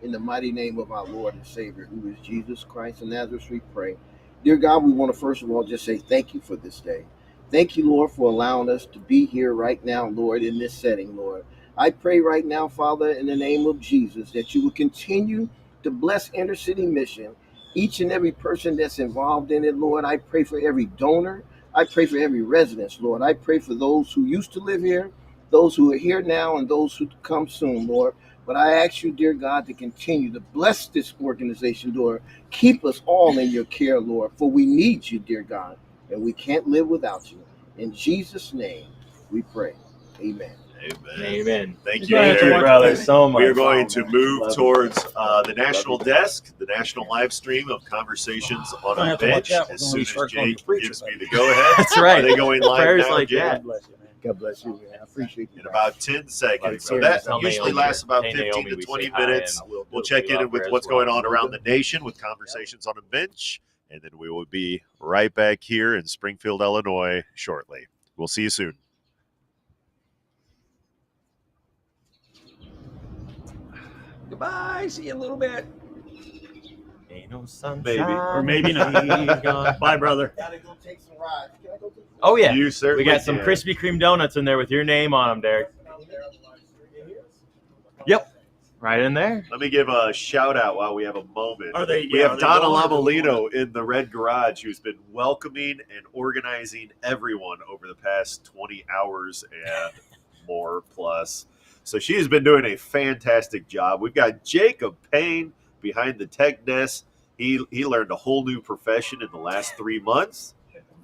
in the mighty name of our Lord and Savior, who is Jesus Christ of Nazareth, we pray. Dear God, we want to first of all just say thank you for this day. Thank you, Lord, for allowing us to be here right now, Lord, in this setting, Lord. I pray right now, Father, in the name of Jesus, that you will continue to bless Inner City Mission, each and every person that's involved in it, Lord. I pray for every donor. I pray for every resident, Lord. I pray for those who used to live here, those who are here now, and those who come soon, Lord. But I ask you, dear God, to continue to bless this organization, Lord. Keep us all in your care, Lord, for we need you, dear God, and we can't live without you. In Jesus' name, we pray. Amen. Amen. Thank you, brother, so much. We are going to move towards the national desk, the national live stream of Conversations on a Bench. As soon as Jake gives me the go-ahead. That's right. Are they going live Prayers now, like Jake? that. God bless you, man. I appreciate you. In about 10 seconds. So that usually lasts about 15 to 20 minutes. We'll check in with what's going on around the nation with Conversations on a Bench. And then we will be right back here in Springfield, Illinois shortly. We'll see you soon. Goodbye. See you in a little bit. Ain't no sunshine. Maybe. Or maybe not. Bye, brother. Gotta go take some rides. Can I go take some Oh, yeah. You certainly We got some can. Krispy Kreme donuts in there with your name on them, Derek. Yep. Right in there. Let me give a shout out while we have a moment. We We have Donna Lamolino in the Red Garage, who's been welcoming and organizing everyone over the past 20 hours and more plus. So she has been doing a fantastic job. We've got Jacob Payne behind the tech desk. He learned a whole new profession in the last 3 months.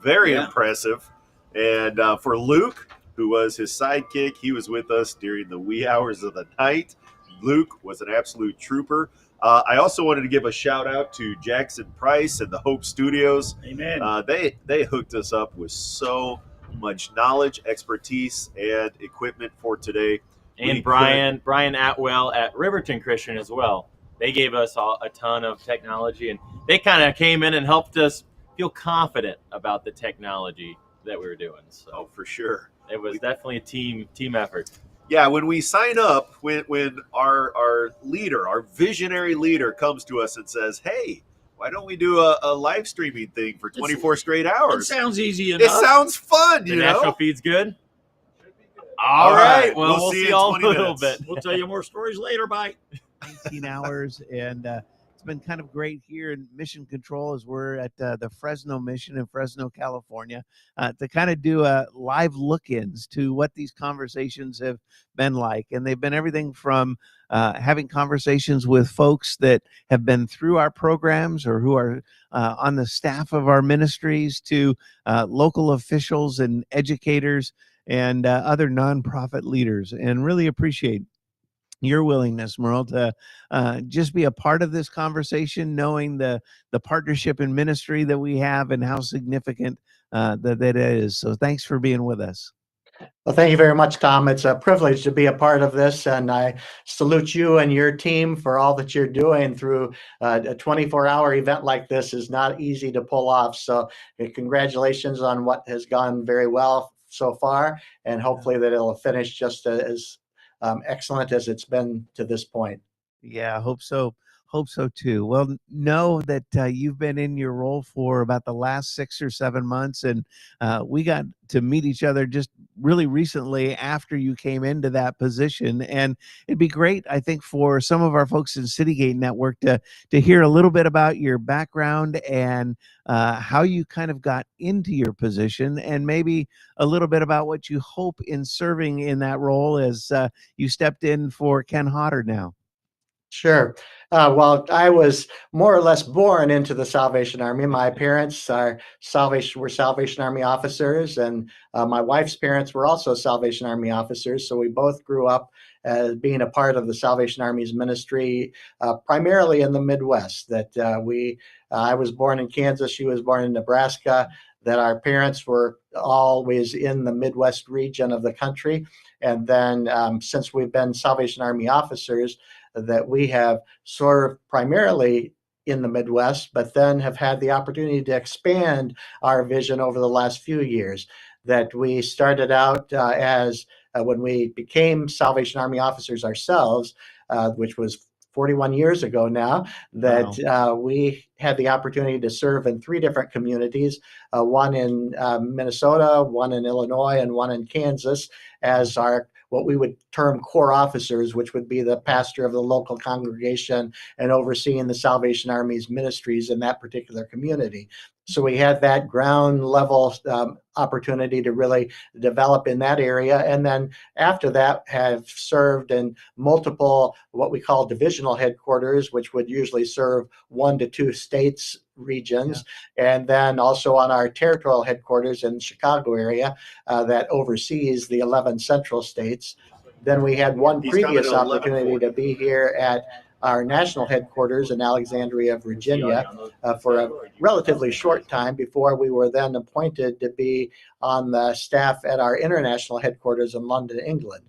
Very impressive. And for Luke, who was his sidekick, he was with us during the wee hours of the night. Luke was an absolute trooper. I also wanted to give a shout out to Jackson Price and the Hope Studios. Amen. They hooked us up with so much knowledge, expertise, and equipment for today. And Brian Atwell at Riverton Christian as well. They gave us a ton of technology, and they kind of came in and helped us feel confident about the technology that we were doing. So for sure, it was definitely a team effort. Yeah, when we sign up, when our leader, our visionary leader, comes to us and says, "Hey, why don't we do a live streaming thing for 24 straight hours?" It sounds easy enough. It sounds fun, The you national know. feed's good. All right. Well, we'll see you in y'all 20 in a little minutes. bit. We'll tell you more stories later. Bye. 19 hours and it's been kind of great here in Mission Control as we're at the Fresno Mission in Fresno, California, to kind of do live look-ins to what these conversations have been like. And they've been everything from having conversations with folks that have been through our programs or who are on the staff of our ministries to local officials and educators and other nonprofit leaders, and really appreciate your willingness, Merle, to just be a part of this conversation, knowing the partnership and ministry that we have and how significant that is. So thanks for being with us. Well, thank you very much, Tom. It's a privilege to be a part of this, and I salute you and your team for all that you're doing through a 24-hour event like this is not easy to pull off. So congratulations on what has gone very well so far, and hopefully that it'll finish just as excellent as it's been to this point. Yeah, I hope so. Hope so too. Well, know that you've been in your role for about the last 6 or 7 months, and we got to meet each other just really recently after you came into that position. And it'd be great, I think, for some of our folks in Citygate Network to hear a little bit about your background and how you kind of got into your position, and maybe a little bit about what you hope in serving in that role as you stepped in for Ken Hodder now. Sure. Well, I was more or less born into the Salvation Army. My parents were Salvation Army officers, and my wife's parents were also Salvation Army officers. So we both grew up as being a part of the Salvation Army's ministry, primarily in the Midwest. I was born in Kansas, she was born in Nebraska. That our parents were always in the Midwest region of the country, and then since we've been Salvation Army officers, that we have served primarily in the Midwest, but then have had the opportunity to expand our vision over the last few years. That we started out as when we became Salvation Army officers ourselves, which was 41 years ago now, that we had the opportunity to serve in 3 different communities, one in Minnesota, one in Illinois, and one in Kansas, as our what we would term core officers, which would be the pastor of the local congregation and overseeing the Salvation Army's ministries in that particular community. So we had that ground level opportunity to really develop in that area. And then after that have served in multiple, what we call divisional headquarters, which would usually serve 1 to 2 states regions, and then also on our territorial headquarters in the Chicago area that oversees the 11 central states. Then we had one previous opportunity to be here at our national headquarters in Alexandria, Virginia, for a relatively short time before we were then appointed to be on the staff at our international headquarters in London, England.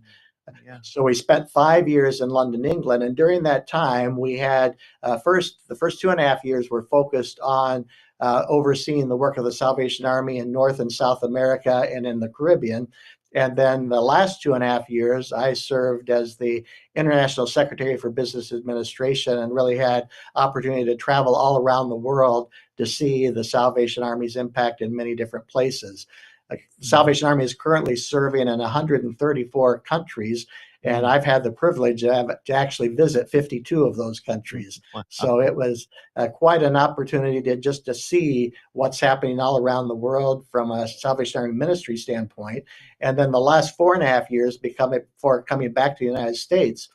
So we spent 5 years in London, England, and during that time we had the first 2.5 years were focused on overseeing the work of the Salvation Army in North and South America and in the Caribbean. And then the last 2.5 years, I served as the International Secretary for Business Administration and really had opportunity to travel all around the world to see the Salvation Army's impact in many different places. The Salvation Army is currently serving in 134 countries, and I've had the privilege to actually visit 52 of those countries. So it was quite an opportunity to see what's happening all around the world from a Salvation Army ministry standpoint. And then the last 4.5 years before coming back to the United States,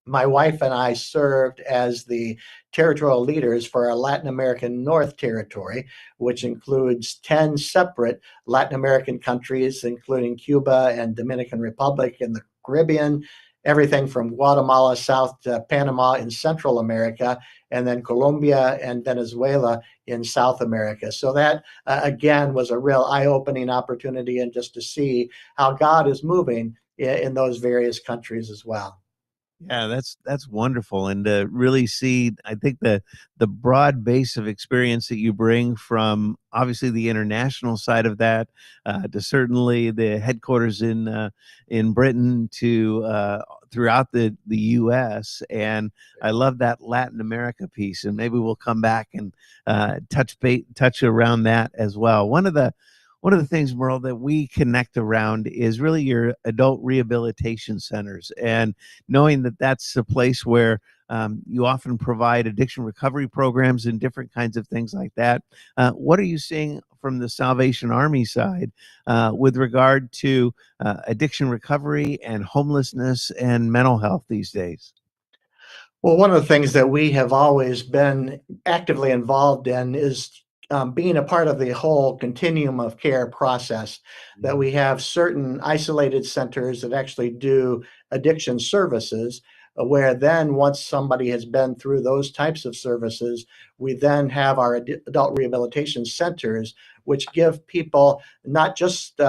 my wife and I served as the territorial leaders for our Latin American North Territory, which includes 10 separate Latin American countries, including Cuba and Dominican Republic in the Caribbean, everything from Guatemala south to Panama in Central America, and then Colombia and Venezuela in South America. So that, again, was a real eye-opening opportunity, and just to see how God is moving in those various countries as well. Yeah, that's wonderful, and to really see, I think the broad base of experience that you bring from obviously the international side of that, to certainly the headquarters in Britain to throughout the U.S. And I love that Latin America piece, and maybe we'll come back and touch around that as well. one of the things, Merle, that we connect around is really your adult rehabilitation centers, and knowing that that's a place where you often provide addiction recovery programs and different kinds of things like that. What are you seeing from the Salvation Army side with regard to addiction recovery and homelessness and mental health these days? Well, one of the things that we have always been actively involved in is being a part of the whole continuum of care process. That we have certain isolated centers that actually do addiction services, where then once somebody has been through those types of services, we then have our adult rehabilitation centers, which give people not just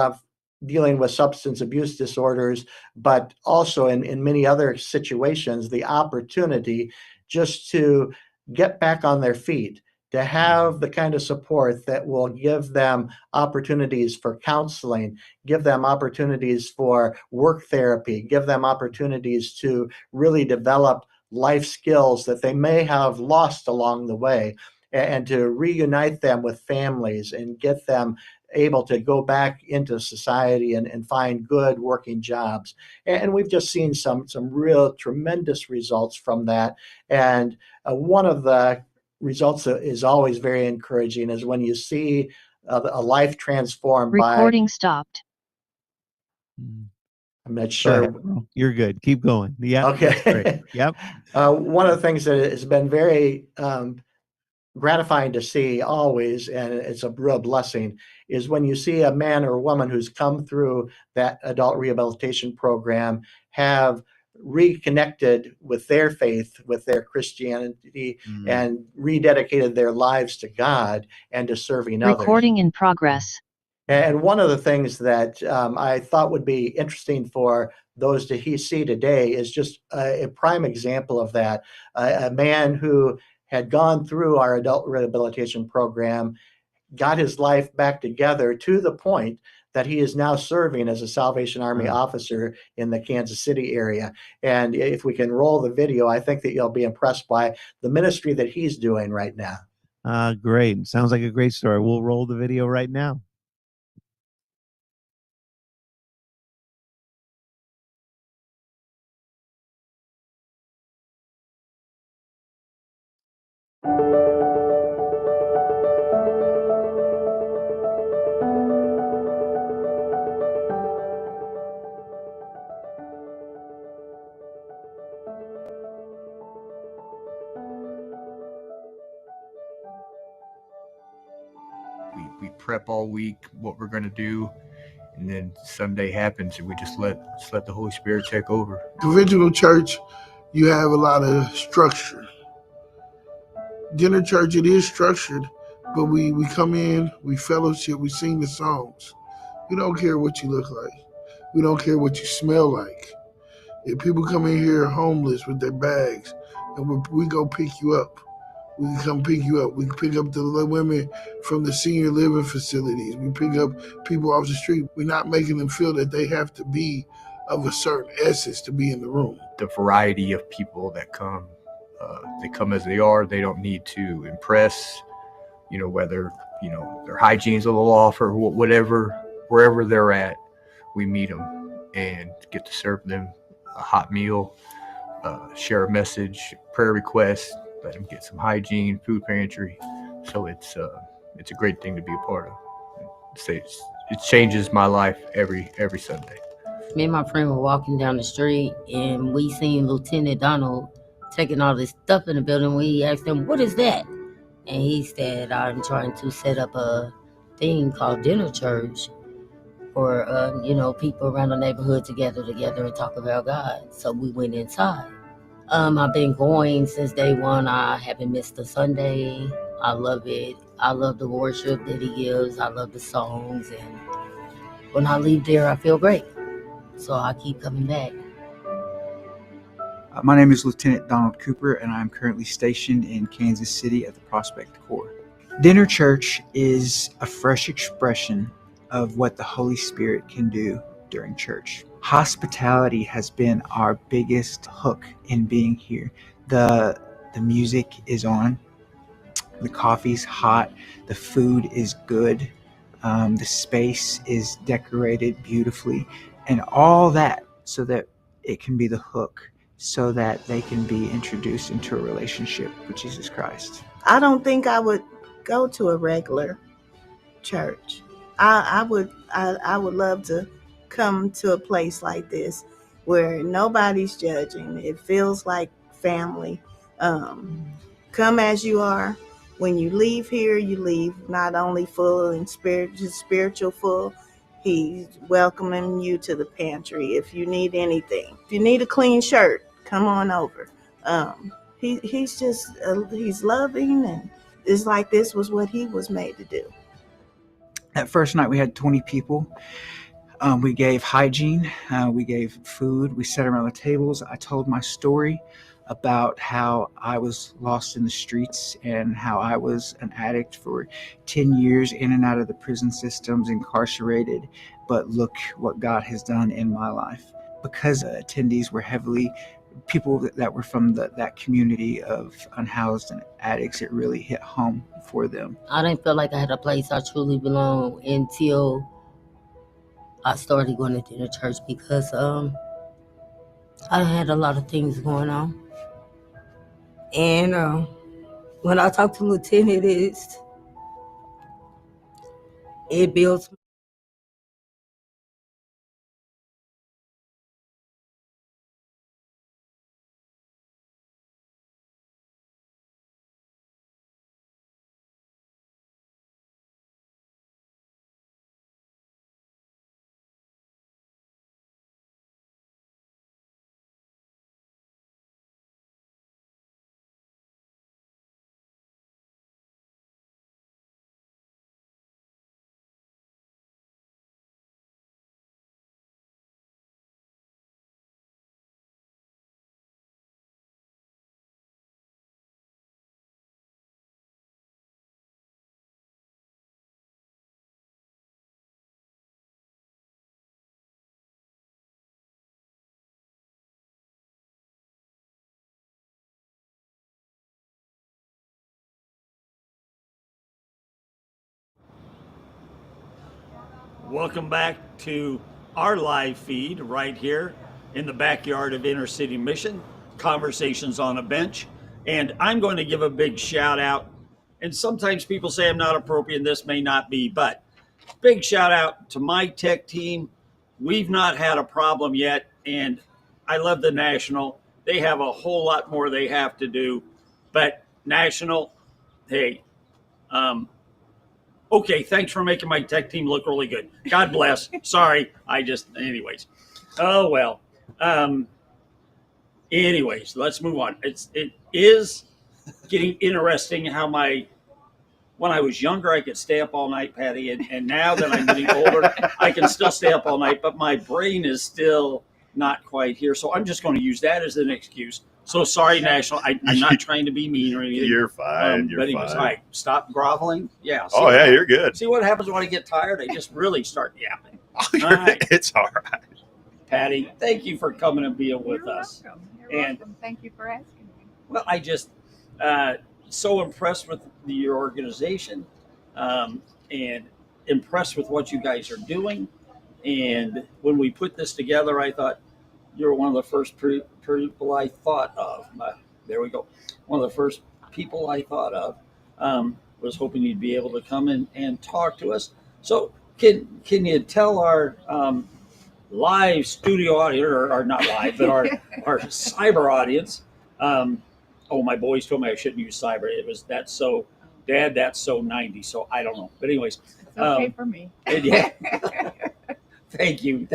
dealing with substance abuse disorders, but also in many other situations, the opportunity just to get back on their feet, to have the kind of support that will give them opportunities for counseling, give them opportunities for work therapy, give them opportunities to really develop life skills that they may have lost along the way, and to reunite them with families and get them able to go back into society and find good working jobs. And we've just seen some real tremendous results from that. And one of the results that is always very encouraging is when you see a life transformed by. Recording stopped. I'm not Go sure. ahead, Merle. You're good. Keep going. Yeah. Okay. Great. Yep. One of the things that has been very gratifying to see always, and it's a real blessing, is when you see a man or a woman who's come through that adult rehabilitation program have reconnected with their faith, with their Christianity, and rededicated their lives to God and to serving others. Recording in progress. And one of the things that I thought would be interesting for those to see today is just a prime example of that. A man who had gone through our adult rehabilitation program, got his life back together to the point that he is now serving as a Salvation Army officer in the Kansas City area. And if we can roll the video, I think that you'll be impressed by the ministry that he's doing right now. Great. Sounds like a great story. We'll roll the video right now. We prep all week what we're going to do, and then Sunday happens and we just let the Holy Spirit take over. Conventional church, you have a lot of structure. Dinner church, it is structured, but we come in, we fellowship, we sing the songs. We don't care what you look like. We don't care what you smell like. If people come in here homeless with their bags, and we go pick you up, we can come pick you up. We pick up the women from the senior living facilities. We pick up people off the street. We're not making them feel that they have to be of a certain essence to be in the room. The variety of people that come, they come as they are. They don't need to impress, whether, their hygiene's a little off or whatever, wherever they're at, we meet them and get to serve them a hot meal, share a message, prayer request, let them get some hygiene, food pantry. So it's a great thing to be a part of. It changes my life every Sunday. Me and my friend were walking down the street and we seen Lieutenant Donald taking all this stuff in the building. We asked him, "What is that?" And he said, "I'm trying to set up a thing called dinner church for people around the neighborhood together and talk about God." So we went inside. I've been going since day one. I haven't missed a Sunday. I love it. I love the worship that he gives. I love the songs. And when I leave there, I feel great. So I keep coming back. My name is Lieutenant Donald Cooper, and I'm currently stationed in Kansas City at the Prospect Corps. Dinner Church is a fresh expression of what the Holy Spirit can do during church. Hospitality has been our biggest hook in being here. The music is on, the coffee's hot, the food is good, The space is decorated beautifully, and all that so that it can be the hook so that they can be introduced into a relationship with Jesus Christ. I don't think I would go to a regular church. I would love to come to a place like this where nobody's judging. It feels like family. Come as you are. When you leave here, you leave not only full and spiritual full. He's welcoming you to the pantry if you need anything. If you need a clean shirt, come on over. He's just he's loving, and it's like this was what he was made to do. That first night we had 20 people. We gave hygiene, we gave food, we sat around the tables. I told my story about how I was lost in the streets and how I was an addict for 10 years in and out of the prison systems, incarcerated. But look what God has done in my life. Because attendees were heavily people that were from that community of unhoused and addicts, it really hit home for them. I didn't feel like I had a place I truly belong until I started going to dinner church, because I had a lot of things going on. And when I talked to Lieutenant, it builds. Welcome back to our live feed right here in the backyard of Inner City Mission, Conversations on a Bench. And I'm going to give a big shout out. And sometimes people say I'm not appropriate, and this may not be, but big shout out to my tech team. We've not had a problem yet, and I love the National. They have a whole lot more they have to do, but National, hey, okay, thanks for making my tech team look really good. God bless. Sorry, anyways. Oh, well. Anyways, let's move on. It is getting interesting how when I was younger, I could stay up all night, Patty, and now that I'm getting older, I can still stay up all night, but my brain is still not quite here. So I'm just going to use that as an excuse. So sorry, National. I'm not trying to be mean or anything. You're fine. But anyways, all right, stop groveling. Yeah. You're good. See what happens when I get tired? I just really start yapping. All right. It's all right. Patty, thank you for coming and being with us. Welcome. You're welcome. Thank you for asking me. Well, I just so impressed with your organization and impressed with what you guys are doing. And when we put this together, I thought you were one of the first people I thought of. There we go. One of the first people I thought of. Was hoping you'd be able to come in and talk to us. So can you tell our live studio audience, or not live, but our cyber audience? My boys told me I shouldn't use cyber. That's so 90. So I don't know. But anyways, it's okay for me. Yeah. Thank you.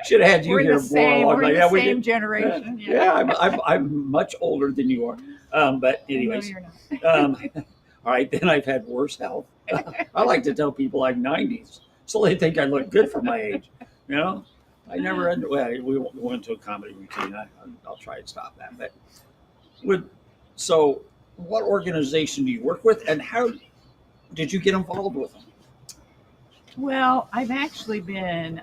Should have had you here more. We're in the same generation. Yeah, I'm much older than you are. But anyways, no, you're not. All right, then I've had worse health. I like to tell people I'm 90s, so they think I look good for my age. You know, I never. We went to a comedy routine. I'll try and stop that. But so, what organization do you work with, and how did you get involved with them? Well, I've actually been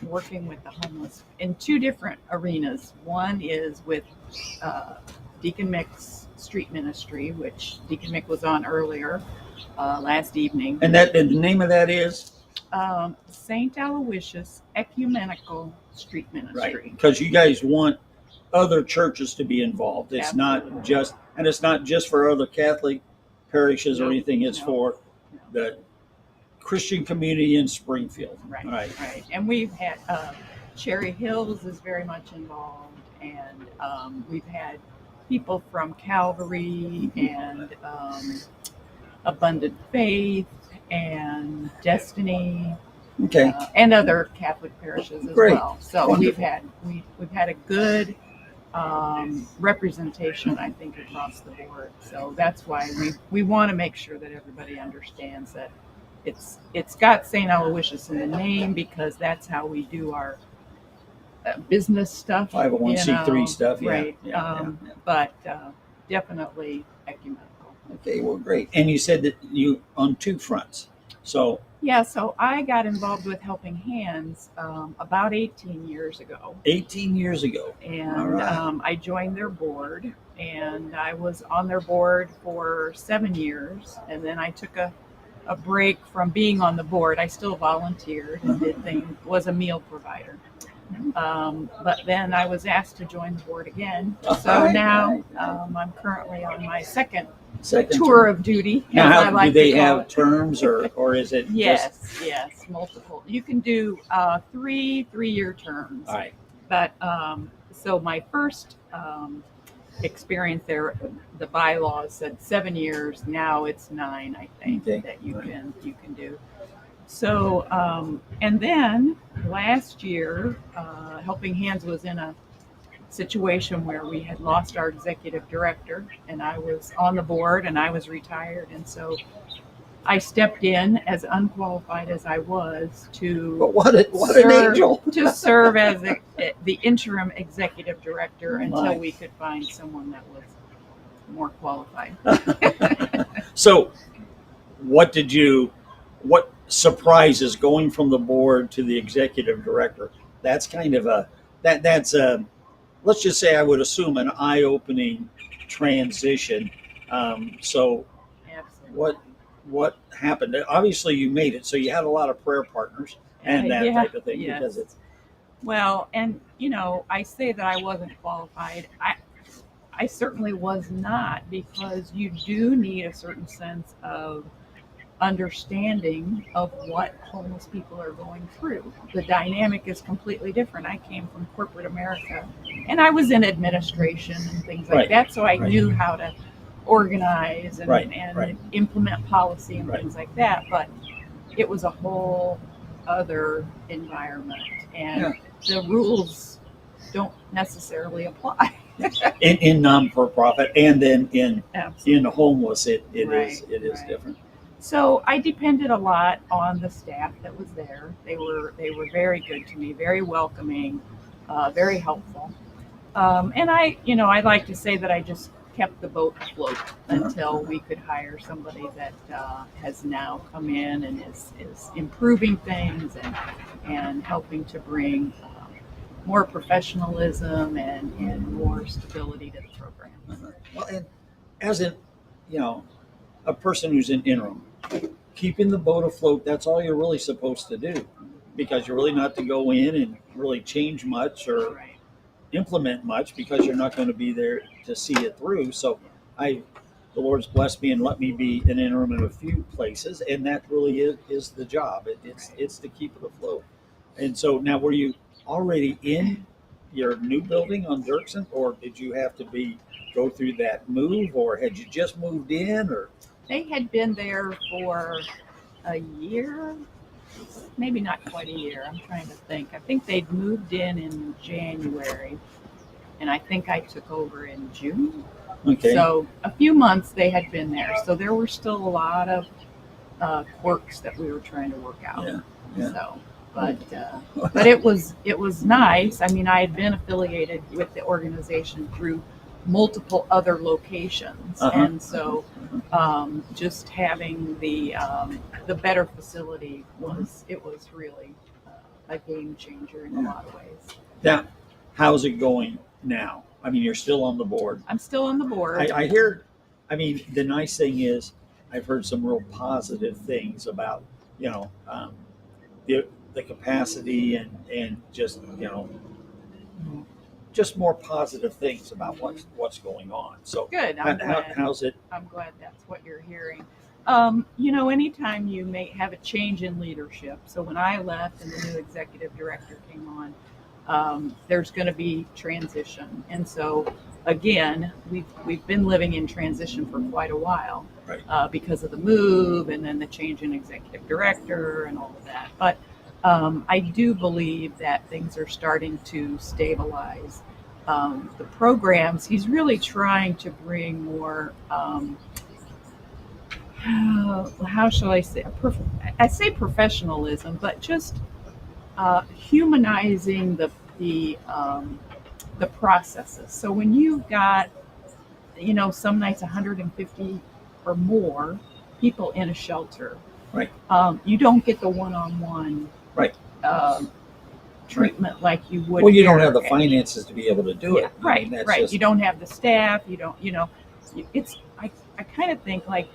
working with the homeless in two different arenas. One is with Deacon Mick's street ministry, which Deacon Mick was on earlier last evening. And the name of that is? St. Aloysius Ecumenical Street Ministry. Right, because you guys want other churches to be involved. It's not just, and it's not just for other Catholic parishes or anything. It's for the Christian community in Springfield. Right. And we've had Cherry Hills is very much involved, and we've had people from Calvary and Abundant Faith and Destiny, and other Catholic parishes as well. So Wonderful. we've had a good representation, I think, across the board. So that's why we want to make sure that everybody understands that it's got St. Aloysius in the name, because that's how we do our business stuff, 501c3 stuff, right? But definitely ecumenical. Okay, well, great. And you said that you on two fronts. So yeah, so I got involved with Helping Hands about 18 years ago. 18 years ago. And all right. I joined their board, and I was on their board for 7 years, and then I took a break from being on the board. I still volunteered and did things, was a meal provider. But then I was asked to join the board again. So now I'm currently on my second tour of duty. Now, like do they have terms, or is it yes, multiple. You can do 3-year terms. All right. But so my first experience there, the bylaws said 7 years. Now it's 9, I think, that you can do. So, and then last year, Helping Hands was in a situation where we had lost our executive director, and I was on the board and I was retired. And so I stepped in, as unqualified as I was, to an angel to serve as the interim executive director until we could find someone that was more qualified. So what surprises going from the board to the executive director? That's kind of that's let's just say, I would assume, an eye-opening transition. So what happened? Obviously you made it, so you had a lot of prayer partners and that type of thing. Yes. Because it's well, and I say that I wasn't qualified. I certainly was not, because you do need a certain sense of understanding of what homeless people are going through. The dynamic is completely different. I came from corporate America, and I was in administration and things like that, so I knew how to organize and implement policy and things like that, but it was a whole other environment, and the rules don't necessarily apply. in non-for-profit, and then in homeless, it is different. So I depended a lot on the staff that was there. They were very good to me, very welcoming, very helpful. And I like to say that I just kept the boat afloat until we could hire somebody that has now come in and is improving things and helping to bring more professionalism and more stability to the program. Well, and as a person who's in interim, keeping the boat afloat, that's all you're really supposed to do, because you're really not to go in and really change much or implement much, because you're not going to be there to see it through. So the Lord's blessed me and let me be an interim in a few places, and that really is the job. It's to keep it afloat. And so now, were you already in your new building on Dirksen, or did you have to go through that move, or had you just moved in, or? They had been there for a year, maybe not quite a year. I'm trying to think. I think they'd moved in January, and I think I took over in June. Okay. So a few months they had been there. So there were still a lot of quirks that we were trying to work out. Yeah. So, but it was nice. I mean, I had been affiliated with the organization through multiple other locations, and so just having the better facility was really a game changer in a lot of ways. Now, how's it going now? I mean, you're still on the board. I'm still on the board. I hear, I mean, the nice thing is I've heard some real positive things about, the, the capacity and just, just more positive things about what's going on. So Good. how's it? I'm glad that's what you're hearing. Anytime you may have a change in leadership. So when I left and the new executive director came on, there's going to be transition. And so again, we've been living in transition for quite a while, right. Because of the move and then the change in executive director and all of that. But I do believe that things are starting to stabilize. The programs, he's really trying to bring more, how shall I say, I say professionalism, but just humanizing the processes. So when you've got, some nights 150 or more people in a shelter, right? You don't get the one-on-one, right? Treatment like you would. Well, you don't have the finances to be able to do it. Right, I mean, right. Just... You don't have the staff. You don't. I kind of think like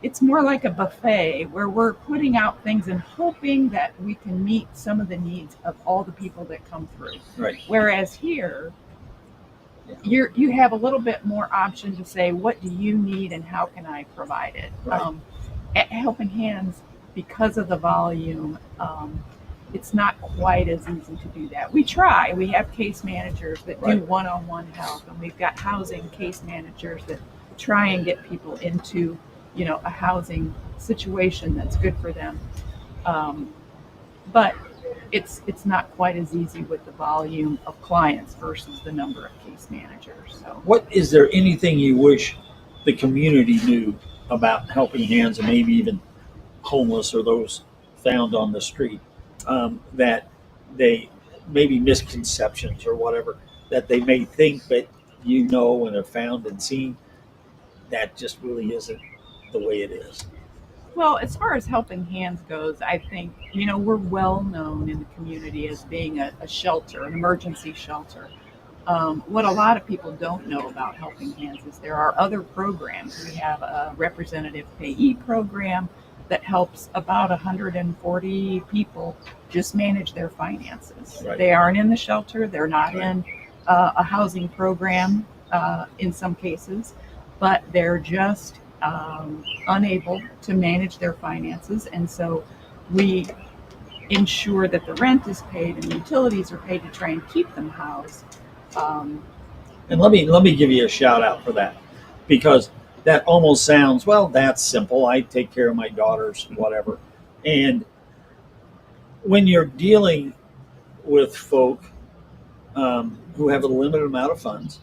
it's more like a buffet where we're putting out things and hoping that we can meet some of the needs of all the people that come through. Right. Whereas here, you have a little bit more option to say, what do you need and how can I provide it? Right. At Helping Hands, because of the volume, it's not quite as easy to do that. We try. We have case managers that do one-on-one help, and we've got housing case managers that try and get people into, a housing situation that's good for them. But it's not quite as easy with the volume of clients versus the number of case managers. So, is there anything you wish the community knew about Helping Hands, and maybe even homeless or those found on the street, that they maybe misconceptions or whatever that they may think that and have found and seen that just really isn't the way it is? well, as far as Helping Hands goes, I think, we're well known in the community as being a shelter, an emergency shelter. What a lot of people don't know about Helping Hands is there are other programs. We have a representative payee program that helps about 140 people just manage their finances. Right. They aren't in the shelter. They're not in a housing program in some cases, but they're just unable to manage their finances. And so we ensure that the rent is paid and the utilities are paid to try and keep them housed. And let me give you a shout out for that, because that almost sounds, well, that's simple. I take care of my daughters, whatever. And when you're dealing with folk who have a limited amount of funds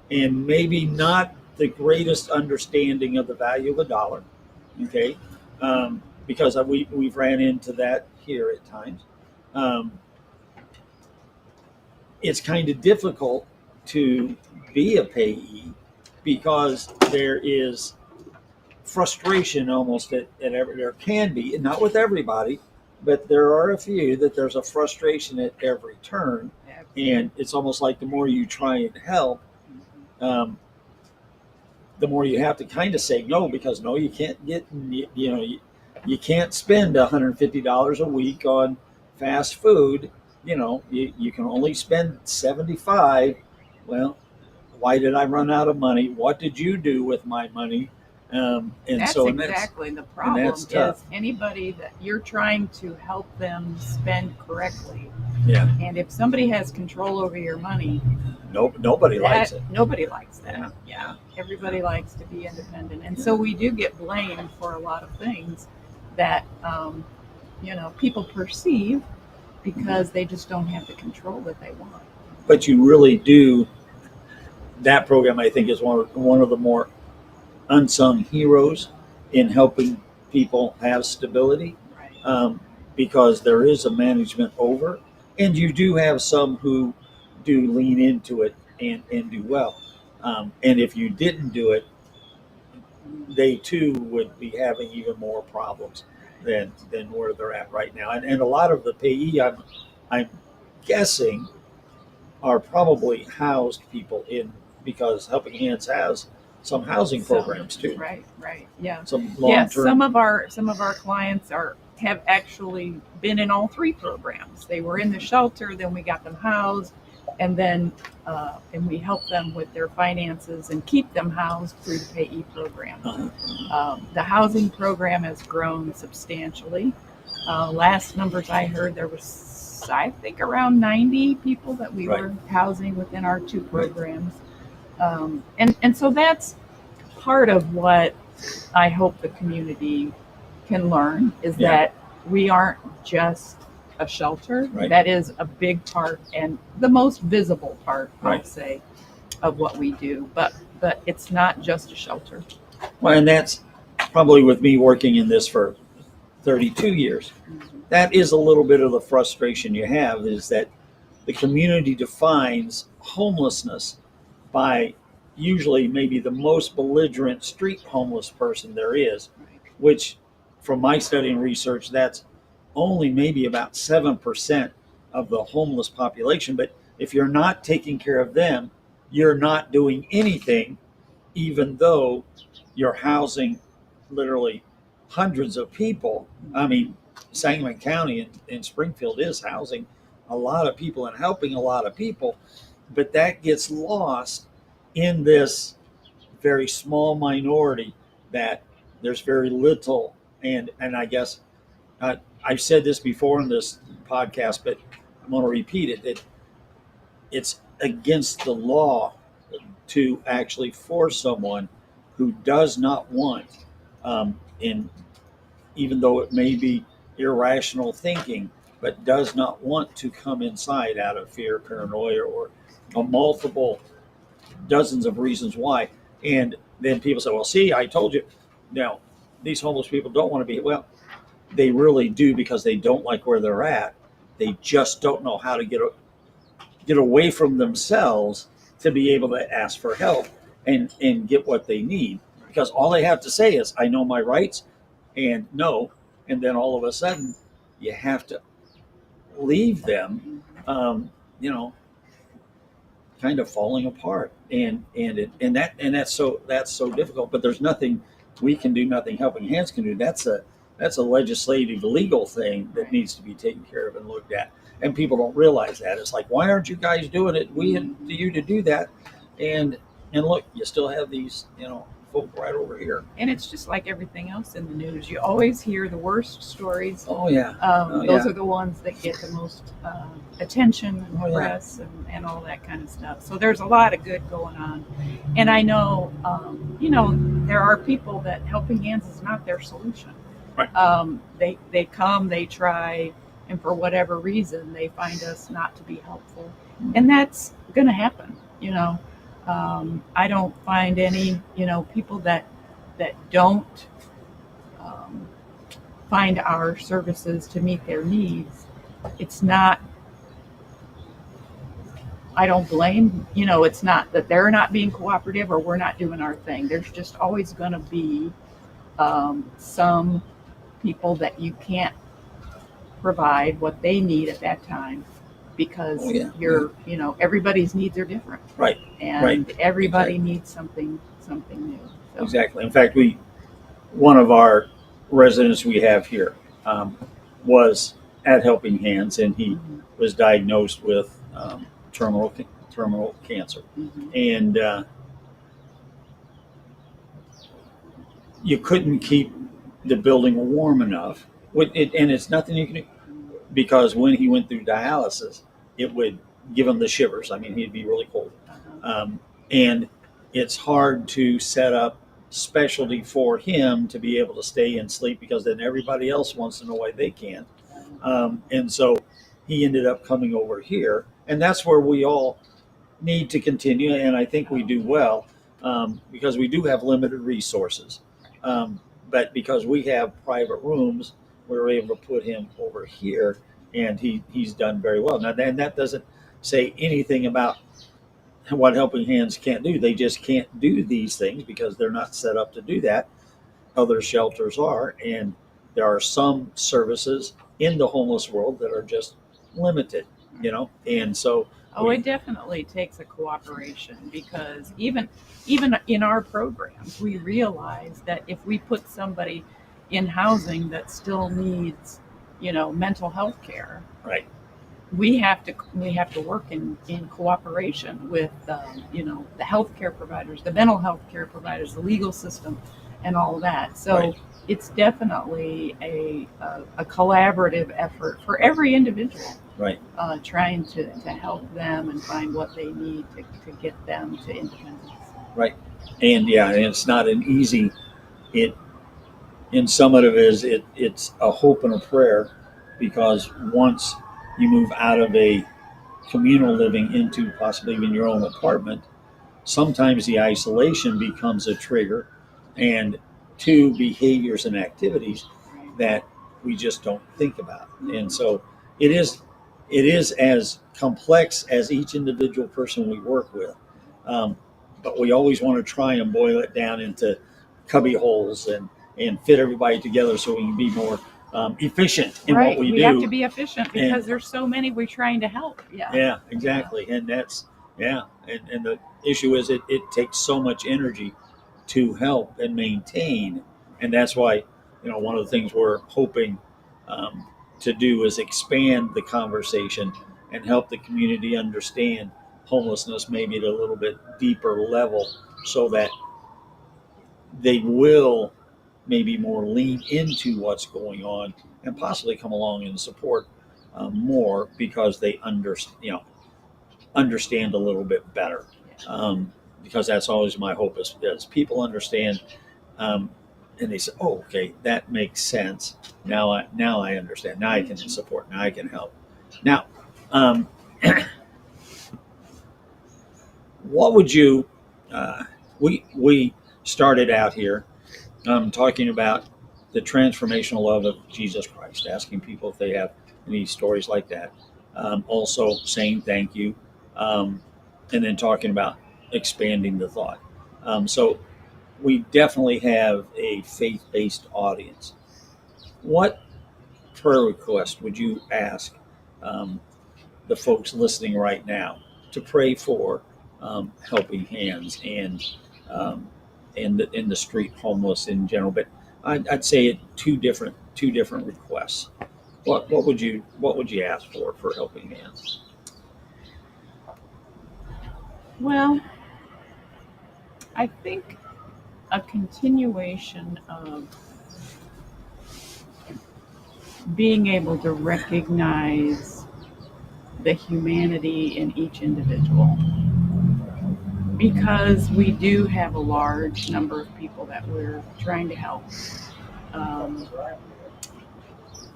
and maybe not the greatest understanding of the value of a dollar, okay, because we've ran into that here at times. It's kind of difficult to be a payee because there is frustration almost there can be, not with everybody, but there are a few that there's a frustration at every turn. And it's almost like the more you try and help, the more you have to kind of say no, because no, you can't get, you can't spend $150 a week on fast food. You can only spend 75. Well, why did I run out of money? What did you do with my money? That's exactly the problem. Is anybody that you're trying to help them spend correctly. Yeah. And if somebody has control over your money, nobody likes it. Nobody likes that. Yeah. Everybody likes to be independent, and so we do get blamed for a lot of things that people perceive because they just don't have the control that they want. But you really do. That program, I think, is one of the more unsung heroes in helping people have stability, because there is a management over, and you do have some who do lean into it and do well. And if you didn't do it, they too would be having even more problems than where they're at right now. And a lot of the payee, I'm guessing, are probably housed people in, because Helping Hands has some housing programs too. Right, yeah. Some Yes, long-term. some of our clients have actually been in all three programs. They were in the shelter, then we got them housed, and then and we help them with their finances and keep them housed through the payee program. The housing program has grown substantially. Last numbers I heard, there was, I think, around 90 people that we were housing within our two programs. And so that's part of what I hope the community can learn, is that we aren't just a shelter. That is a big part and the most visible part, I'll say, of what we do. But it's not just a shelter. Well, and that's probably, with me working in this for 32 years, that is a little bit of the frustration you have, is that the community defines homelessness by usually maybe the most belligerent street homeless person there is, which, from my study and research, that's only maybe about 7% of the homeless population. But if you're not taking care of them, you're not doing anything, even though you're housing literally hundreds of people. I mean, Sangamon County in Springfield is housing a lot of people and helping a lot of people, but that gets lost in this very small minority that there's very little. And I guess I've said this before in this podcast, but I'm going to repeat it, that it's against the law to actually force someone who does not want, in even though it may be irrational thinking, but does not want to come inside out of fear, paranoia, or multiple dozens of reasons why. And then people say, well, see, I told you. Now, these homeless people don't want to be. Well, they really do, because they don't like where they're at. They just don't know how to get away from themselves to be able to ask for help and get what they need. Because all they have to say is, I know my rights, and no. And then all of a sudden, you have to leave them, you know, kind of falling apart. And that's so difficult. But there's nothing we can do, nothing Helping Hands can do. That's a legislative, legal thing that needs to be taken care of and looked at. And people don't realize that. It's like, why aren't you guys doing it? We had you to do that. And look, you still have these, folk right over here. And it's just like everything else in the news. You always hear the worst stories. Oh, yeah. Those are the ones that get the most attention and press and all that kind of stuff. So there's a lot of good going on. And I know, there are people that Helping Hands is not their solution. Right. They come, they try, and for whatever reason, they find us not to be helpful. And that's going to happen, I don't find any, people that don't find our services to meet their needs. It's not, I don't blame, it's not that they're not being cooperative or we're not doing our thing. There's just always going to be some people that you can't provide what they need at that time, because everybody's needs are different. Right. And everybody needs something new. So. Exactly. In fact, one of our residents we have here was at Helping Hands, and he was diagnosed with terminal cancer. And you couldn't keep the building warm enough. And it's nothing you can do, because when he went through dialysis, it would give him the shivers. I mean, he'd be really cold. And it's hard to set up specialty for him to be able to stay and sleep, because then everybody else wants to know why they can't. And so he ended up coming over here, and that's where we all need to continue. And I think we do well, because we do have limited resources. But because we have private rooms, we were able to put him over here, and he's done very well. Now, and that doesn't say anything about what Helping Hands can't do. They just can't do these things because they're not set up to do that. Other shelters are, and there are some services in the homeless world that are just limited, and so Oh, it definitely takes a cooperation, because even in our programs, we realize that if we put somebody in housing that still needs, mental health care, Right. we have to work in cooperation with the healthcare providers, the mental health care providers, the legal system, and all of that. So Right. it's definitely a collaborative effort for every individual. Right. Trying to help them and find what they need to get them to independence. Right. And it's not an easy. It in some of it is it's a hope and a prayer, because once you move out of a communal living into possibly even your own apartment, sometimes the isolation becomes a trigger, and to behaviors and activities that we just don't think about. And so it is as complex as each individual person we work with. But we always want to try and boil it down into cubby holes and fit everybody together so we can be more efficient in Right. what we We do. have to be efficient because And there's so many we're trying to help. Yeah. yeah, exactly. And that's, and the issue is it takes so much energy to help and maintain. And that's why, one of the things we're hoping to do is expand the conversation and help the community understand homelessness maybe at a little bit deeper level, so that they will maybe more lean into what's going on and possibly come along and support more, because they understand a little bit better. Because that's always my hope is people understand, and they say, "Oh, okay, that makes sense. Now I understand. Now I can support. Now I can help." Now, um, what would you? We started out here talking about the transformational love of Jesus Christ, asking people if they have any stories like that. Also saying thank you, and then talking about expanding the thought. So we definitely have a faith-based audience. What prayer request would you ask um, the folks listening right now to pray for helping hands um, and the street homeless in general? But I'd say two different requests. What would you ask for helping hands? Well, I think a continuation of being able to recognize the humanity in each individual, because we do have a large number of people that we're trying to help.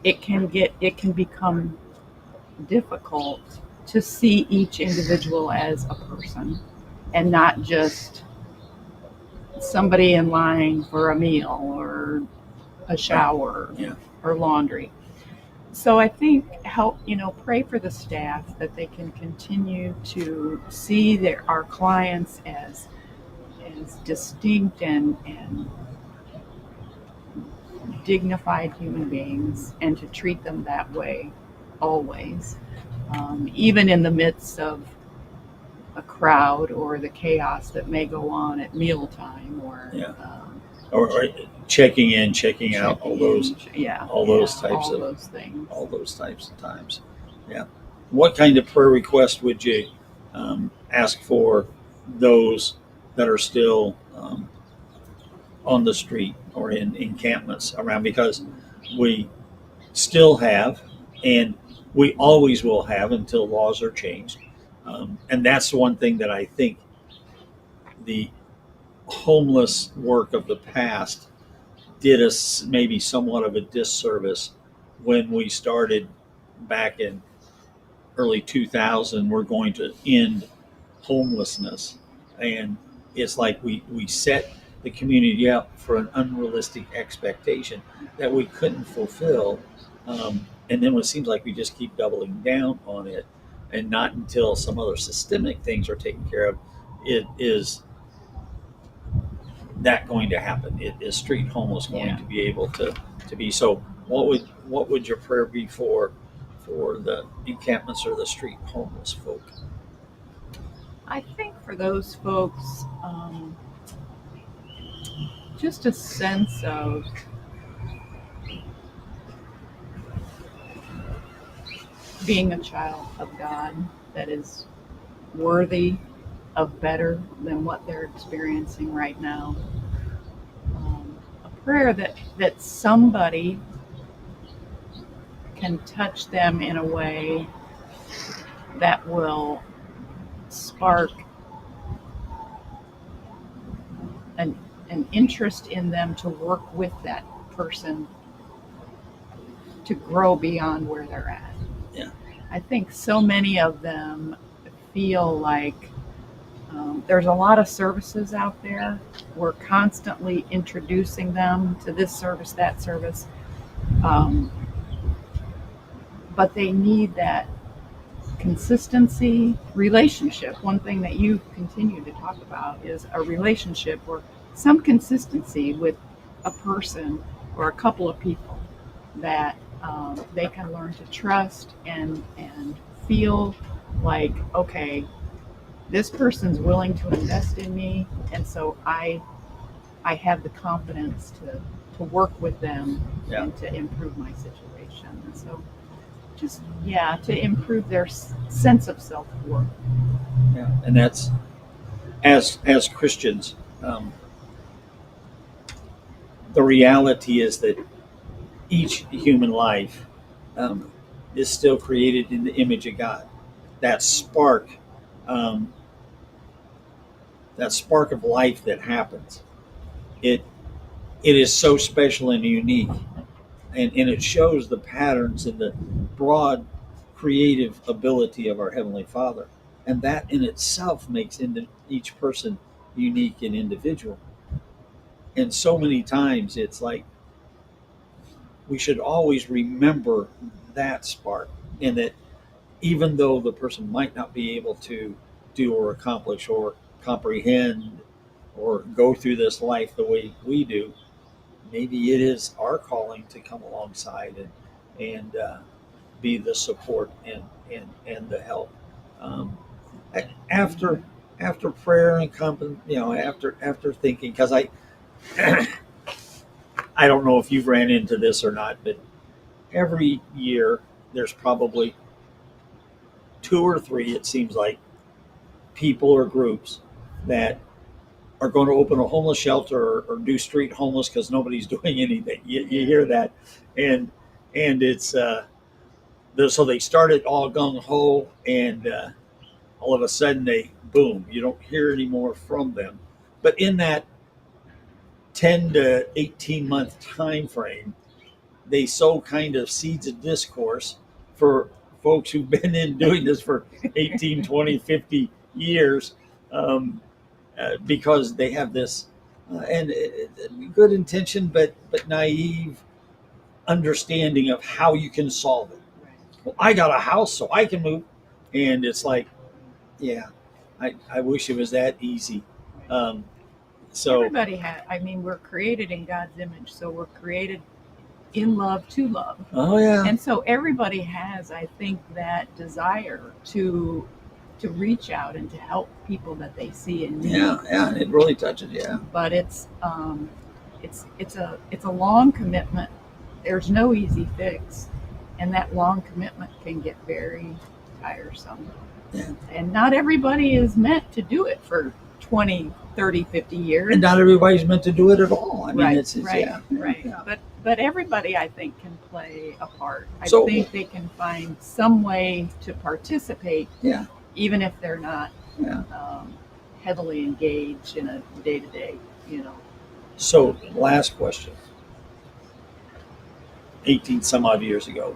It can become difficult to see each individual as a person and not just somebody in line for a meal or a shower or laundry. So I think pray for the staff that they can continue to see our clients as distinct and dignified human beings, and to treat them that way always, even in the midst of a crowd or the chaos that may go on at mealtime or checking in, checking out, all those things. All those types of times. Yeah. What kind of prayer request would you ask for those that are still on the street or in encampments around? Because we still have, and we always will have until laws are changed. And that's one thing that I think the homeless work of the past did us maybe somewhat of a disservice when we started back in early 2000. We're going to end homelessness, and it's like we set the community up for an unrealistic expectation that we couldn't fulfill, and then it seems like we just keep doubling down on it, and not until some other systemic things are taken care of it is that going to happen. Is street homeless going to be able to be? So what would your prayer be for the encampments or the street homeless folk? I think for those folks, just a sense of being a child of God that is worthy of better than what they're experiencing right now. A prayer that somebody can touch them in a way that will spark an interest in them to work with that person to grow beyond where they're at. Yeah. I think so many of them feel like there's a lot of services out there. We're constantly introducing them to this service, that service. But they need that consistency, relationship. One thing that you continue to talk about is a relationship or some consistency with a person or a couple of people that they can learn to trust and feel like, okay, this person's willing to invest in me, and so I have the confidence to work with them and to improve my situation. And so just to improve their sense of self-worth. Yeah, and that's as Christians, the reality is that each human life is still created in the image of God. That spark, um, that spark of life that happens, it is so special and unique, and it shows the patterns and the broad creative ability of our Heavenly Father, and that in itself makes each person unique and individual. And so many times it's like we should always remember that spark, and that even though the person might not be able to do or accomplish or comprehend or go through this life the way we do, maybe it is our calling to come alongside and be the support and the help. Um, after prayer and after thinking, because I don't know if you've ran into this or not, but every year there's probably two or three, it seems like, people or groups that are going to open a homeless shelter or do street homeless because nobody's doing anything. You hear that, and it's so they started all gung ho, and all of a sudden they boom. You don't hear any more from them. But in that 10 to 18-month time frame, they sow kind of seeds of discourse for folks who've been in doing this for 18, 20, 50 years, because they have this good intention but naive understanding of how you can solve it. Well, I got a house so I can move, and it's like, yeah, I wish it was that easy. So Everybody we're created in God's image, so we're created in love to love. Oh yeah. And so everybody has, I think, that desire to reach out and to help people that they see in need. Yeah, it really touches. Yeah. But it's a long commitment. There's no easy fix, and that long commitment can get very tiresome. Yeah. And not everybody is meant to do it for 20, 30, 50 years. And not everybody's meant to do it at all. I mean, right, it's right. Yeah. But everybody, I think, can play a part. I So- think they can find some way to participate, Yeah. even if they're not Yeah. heavily engaged in a day-to-day, So, last question. 18 some odd years ago,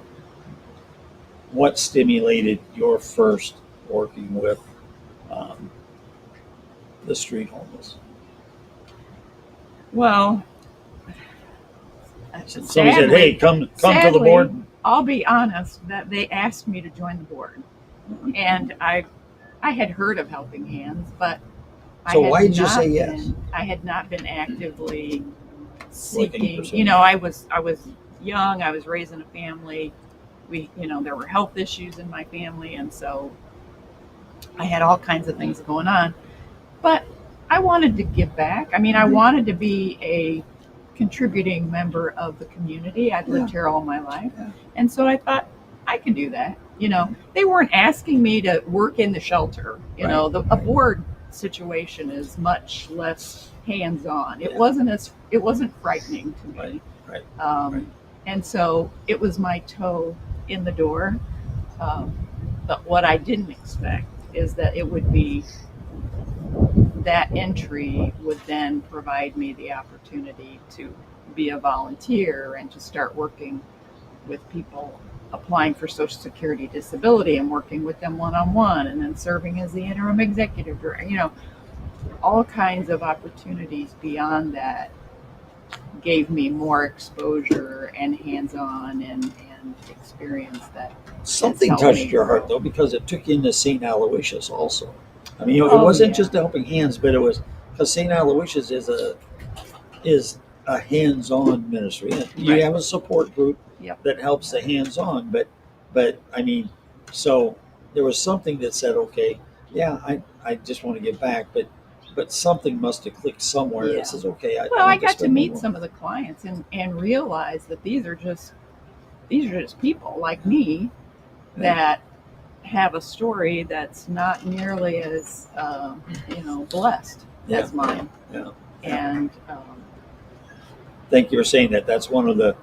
what stimulated your first working with the street homeless? Well, Somebody said, "Hey, come to the board." I'll be honest that they asked me to join the board, and I had heard of Helping Hands, but So why did you say yes? I had not been actively Looking for seeking. I was young. I was raising a family. There were health issues in my family, and so I had all kinds of things going on, but I wanted to give back. I mean, I wanted to be a contributing member of the community. I'd lived here all my life. And so I thought, I can do that. They weren't asking me to work in the shelter. A board situation is much less hands-on. It wasn't frightening to me. And so it was my toe in the door. But what I didn't expect is that it would be that entry would then provide me the opportunity to be a volunteer and to start working with people applying for Social Security disability and working with them one-on-one, and then serving as the interim executive director. All kinds of opportunities beyond that gave me more exposure and hands-on and experience that Something helped touched me your heart grow. though, because it took you into St. Aloysius also. I mean, it wasn't just a helping hands, but it was because St. Aloysius is a hands-on ministry. You have a support group that helps the hands-on, but I mean, so there was something that said, okay, I just want to give back, but something must have clicked somewhere that says, okay, I got to meet some of the clients and realize that these are just people like me that have a story that's not nearly as blessed as mine. And thank you for saying that. That's one of the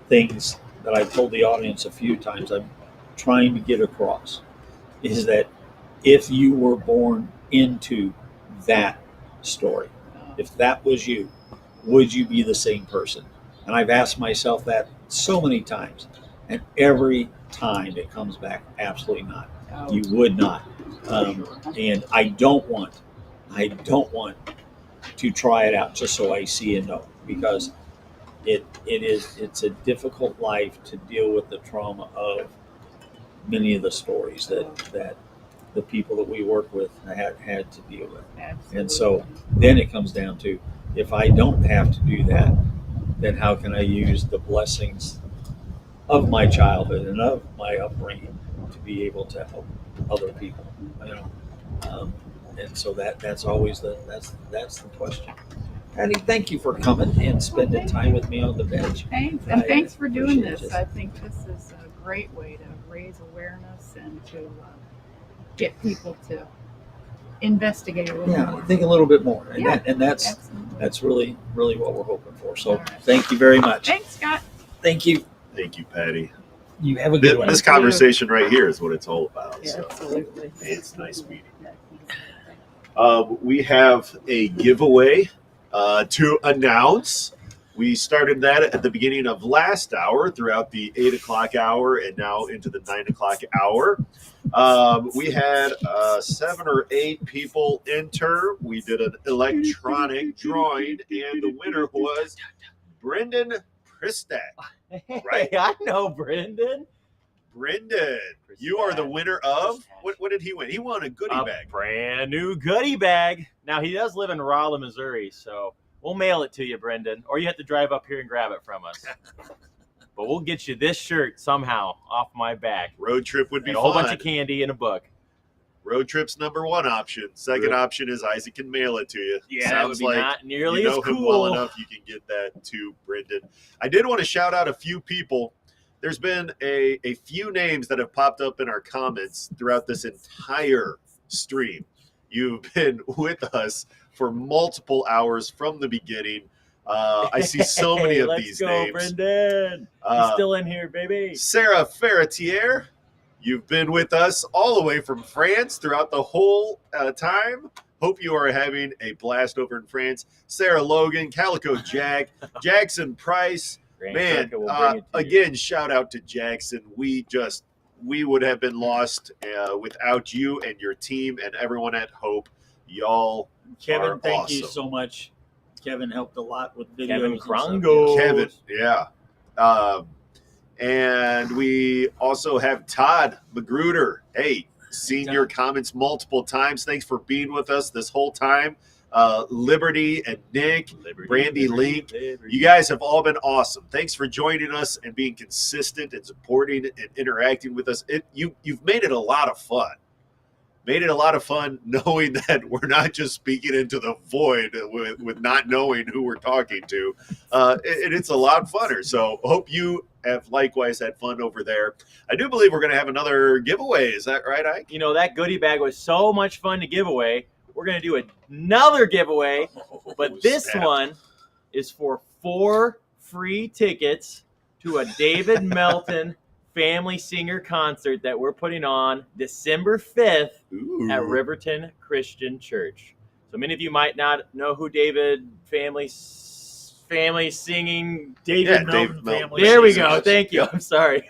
things that I've told the audience a few times I'm trying to get across is that if you were born into that story, if that was you, would you be the same person? And I've asked myself that so many times, and every time it comes back, absolutely not. You would not. And I don't want to try it out just so I see and know, because it's a difficult life to deal with the trauma of many of the stories that the people that we work with had to deal with. Absolutely. And so then it comes down to, if I don't have to do that, then how can I use the blessings of my childhood and of my upbringing to be able to help other people? And so that's always that's the question. Patty, thank you for coming and spending time with me on the bench. Thanks, and thanks for doing this. I think this is a great way to raise awareness and to get people to investigate a little more. Think a little bit more, and, absolutely. that's really what we're hoping for. So thank you very much. Thanks, Scott. Thank you. Thank you, Patty. You have a good one. This conversation right here is what it's all about. Yeah, so absolutely. It's nice meeting you. We have a giveaway to announce. We started that at the beginning of last hour, throughout the 8 o'clock hour, and now into the 9 o'clock hour. We had 7 or 8 people enter. We did an electronic drawing, and the winner was Brendan Pristak. Right? Hey, I know Brendan. Brendan, you are the winner of what did he win? He won a goodie bag. Brand new goodie bag. Now he does live in Rolla, Missouri, so we'll mail it to you, Brendan, or you have to drive up here and grab it from us. But we'll get you this shirt somehow off my back. Road trip would be and a fun. whole bunch of candy and a book. Road trip's number one option. Second option is Isaac can mail it to you. Yeah, Sounds that would be like not nearly you know as him cool. well enough. You can get that to Brendan. I did want to shout out a few people. There's been a few names that have popped up in our comments throughout this entire stream. You've been with us for multiple hours from the beginning. I see so many of these names. Let's go, Brendan. He's still in here, baby. Sarah Ferretier, you've been with us all the way from France throughout the whole time. Hope you are having a blast over in France. Sarah Logan, Calico Jack, Jackson Price. Man, again, shout out to Jackson. We would have been lost without you and your team and everyone at Hope. Y'all Kevin, are thank awesome. you so much. Kevin helped a lot with videos. Kevin and stuff. Krongo. Kevin, yeah. And we also have Todd Magruder. Hey, seen your comments multiple times. Thanks for being with us this whole time. Liberty and Nick, Brandy Link, you guys have all been awesome. Thanks for joining us and being consistent and supporting and interacting with us. You've made it a lot of fun. made it a lot of fun knowing that we're not just speaking into the void with not knowing who we're talking to. It's a lot funner. So hope you have likewise had fun over there. I do believe we're going to have another giveaway. Is that right, Ike? You know, that goodie bag was so much fun to give away. We're going to do another giveaway, but this one is for 4 free tickets to a David Melton family singer concert that we're putting on December 5th at Riverton Christian Church. So many of you might not know who David family singing David Melton Melton family. There we go. Thank you. I'm sorry.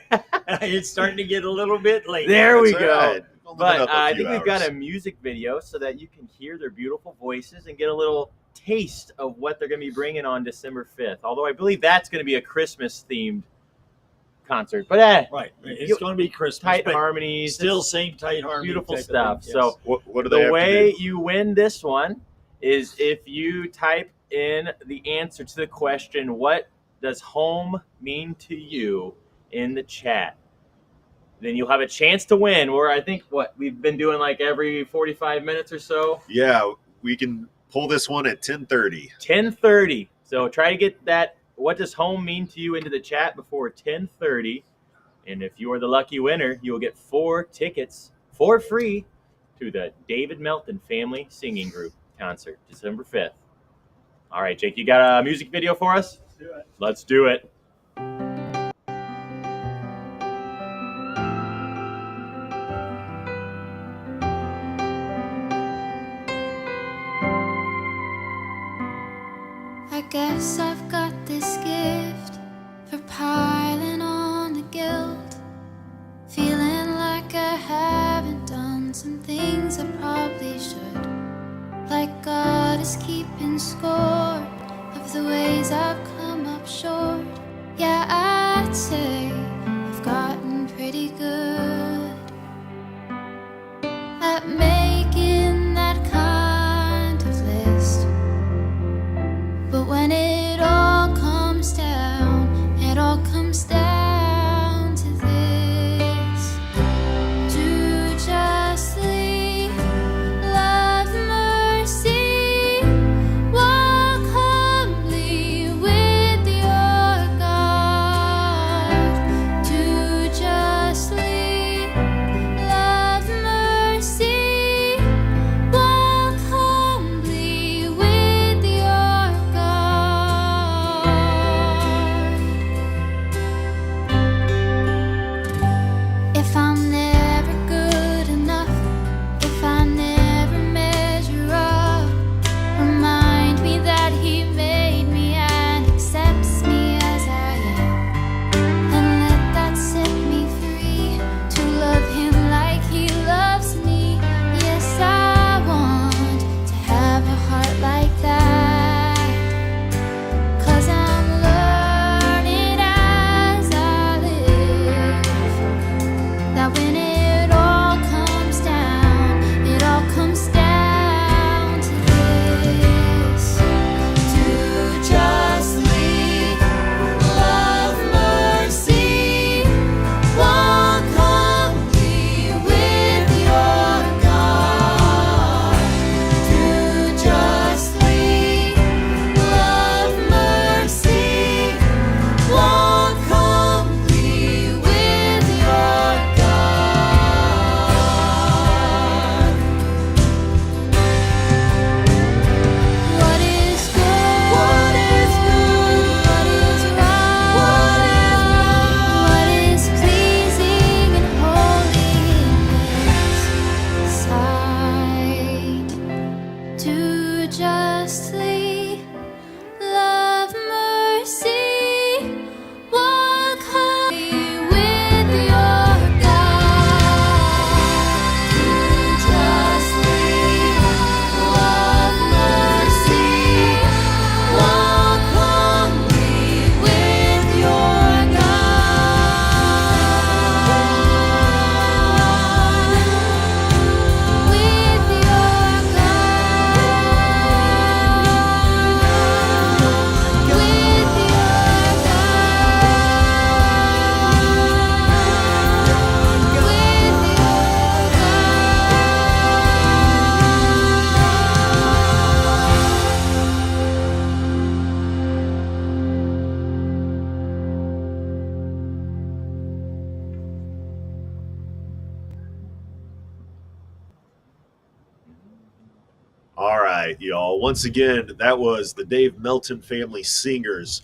It's starting to get a little bit late. There we That's go. right. We'll limit But up a I few think we've got hours. a music video so that you can hear their beautiful voices and get a little taste of what they're going to be bringing on December 5th. Although I believe that's going to be a Christmas-themed concert. But right, it's going to be Christmas. Tight but harmonies. Still same tight harmony. Beautiful type of stuff. thing, So yes. What do they the have way to do? you win this one is if you type in the answer to the question, what does home mean to you, in the chat. Then you'll have a chance to win. Where I think we've been doing like every 45 minutes or so. Yeah, we can pull this one at 10:30. 10:30. So try to get that what does home mean to you into the chat before 10:30. And if you are the lucky winner, you will get 4 tickets for free to the David Melton Family Singing Group concert, December 5th. All right, Jake, you got a music video for us? Let's do it. I guess I've got this gift for piling on the guilt, feeling like I haven't done some things I probably should, like God is keeping score of the ways I've come up short. Yeah, I'd say I've gotten pretty good at making that kind of list. But when it all comes down, it all comes down to this: do justly, love mercy, walk humbly with your God. right, y'all. Once again, that was the Dave Melton Family Singers.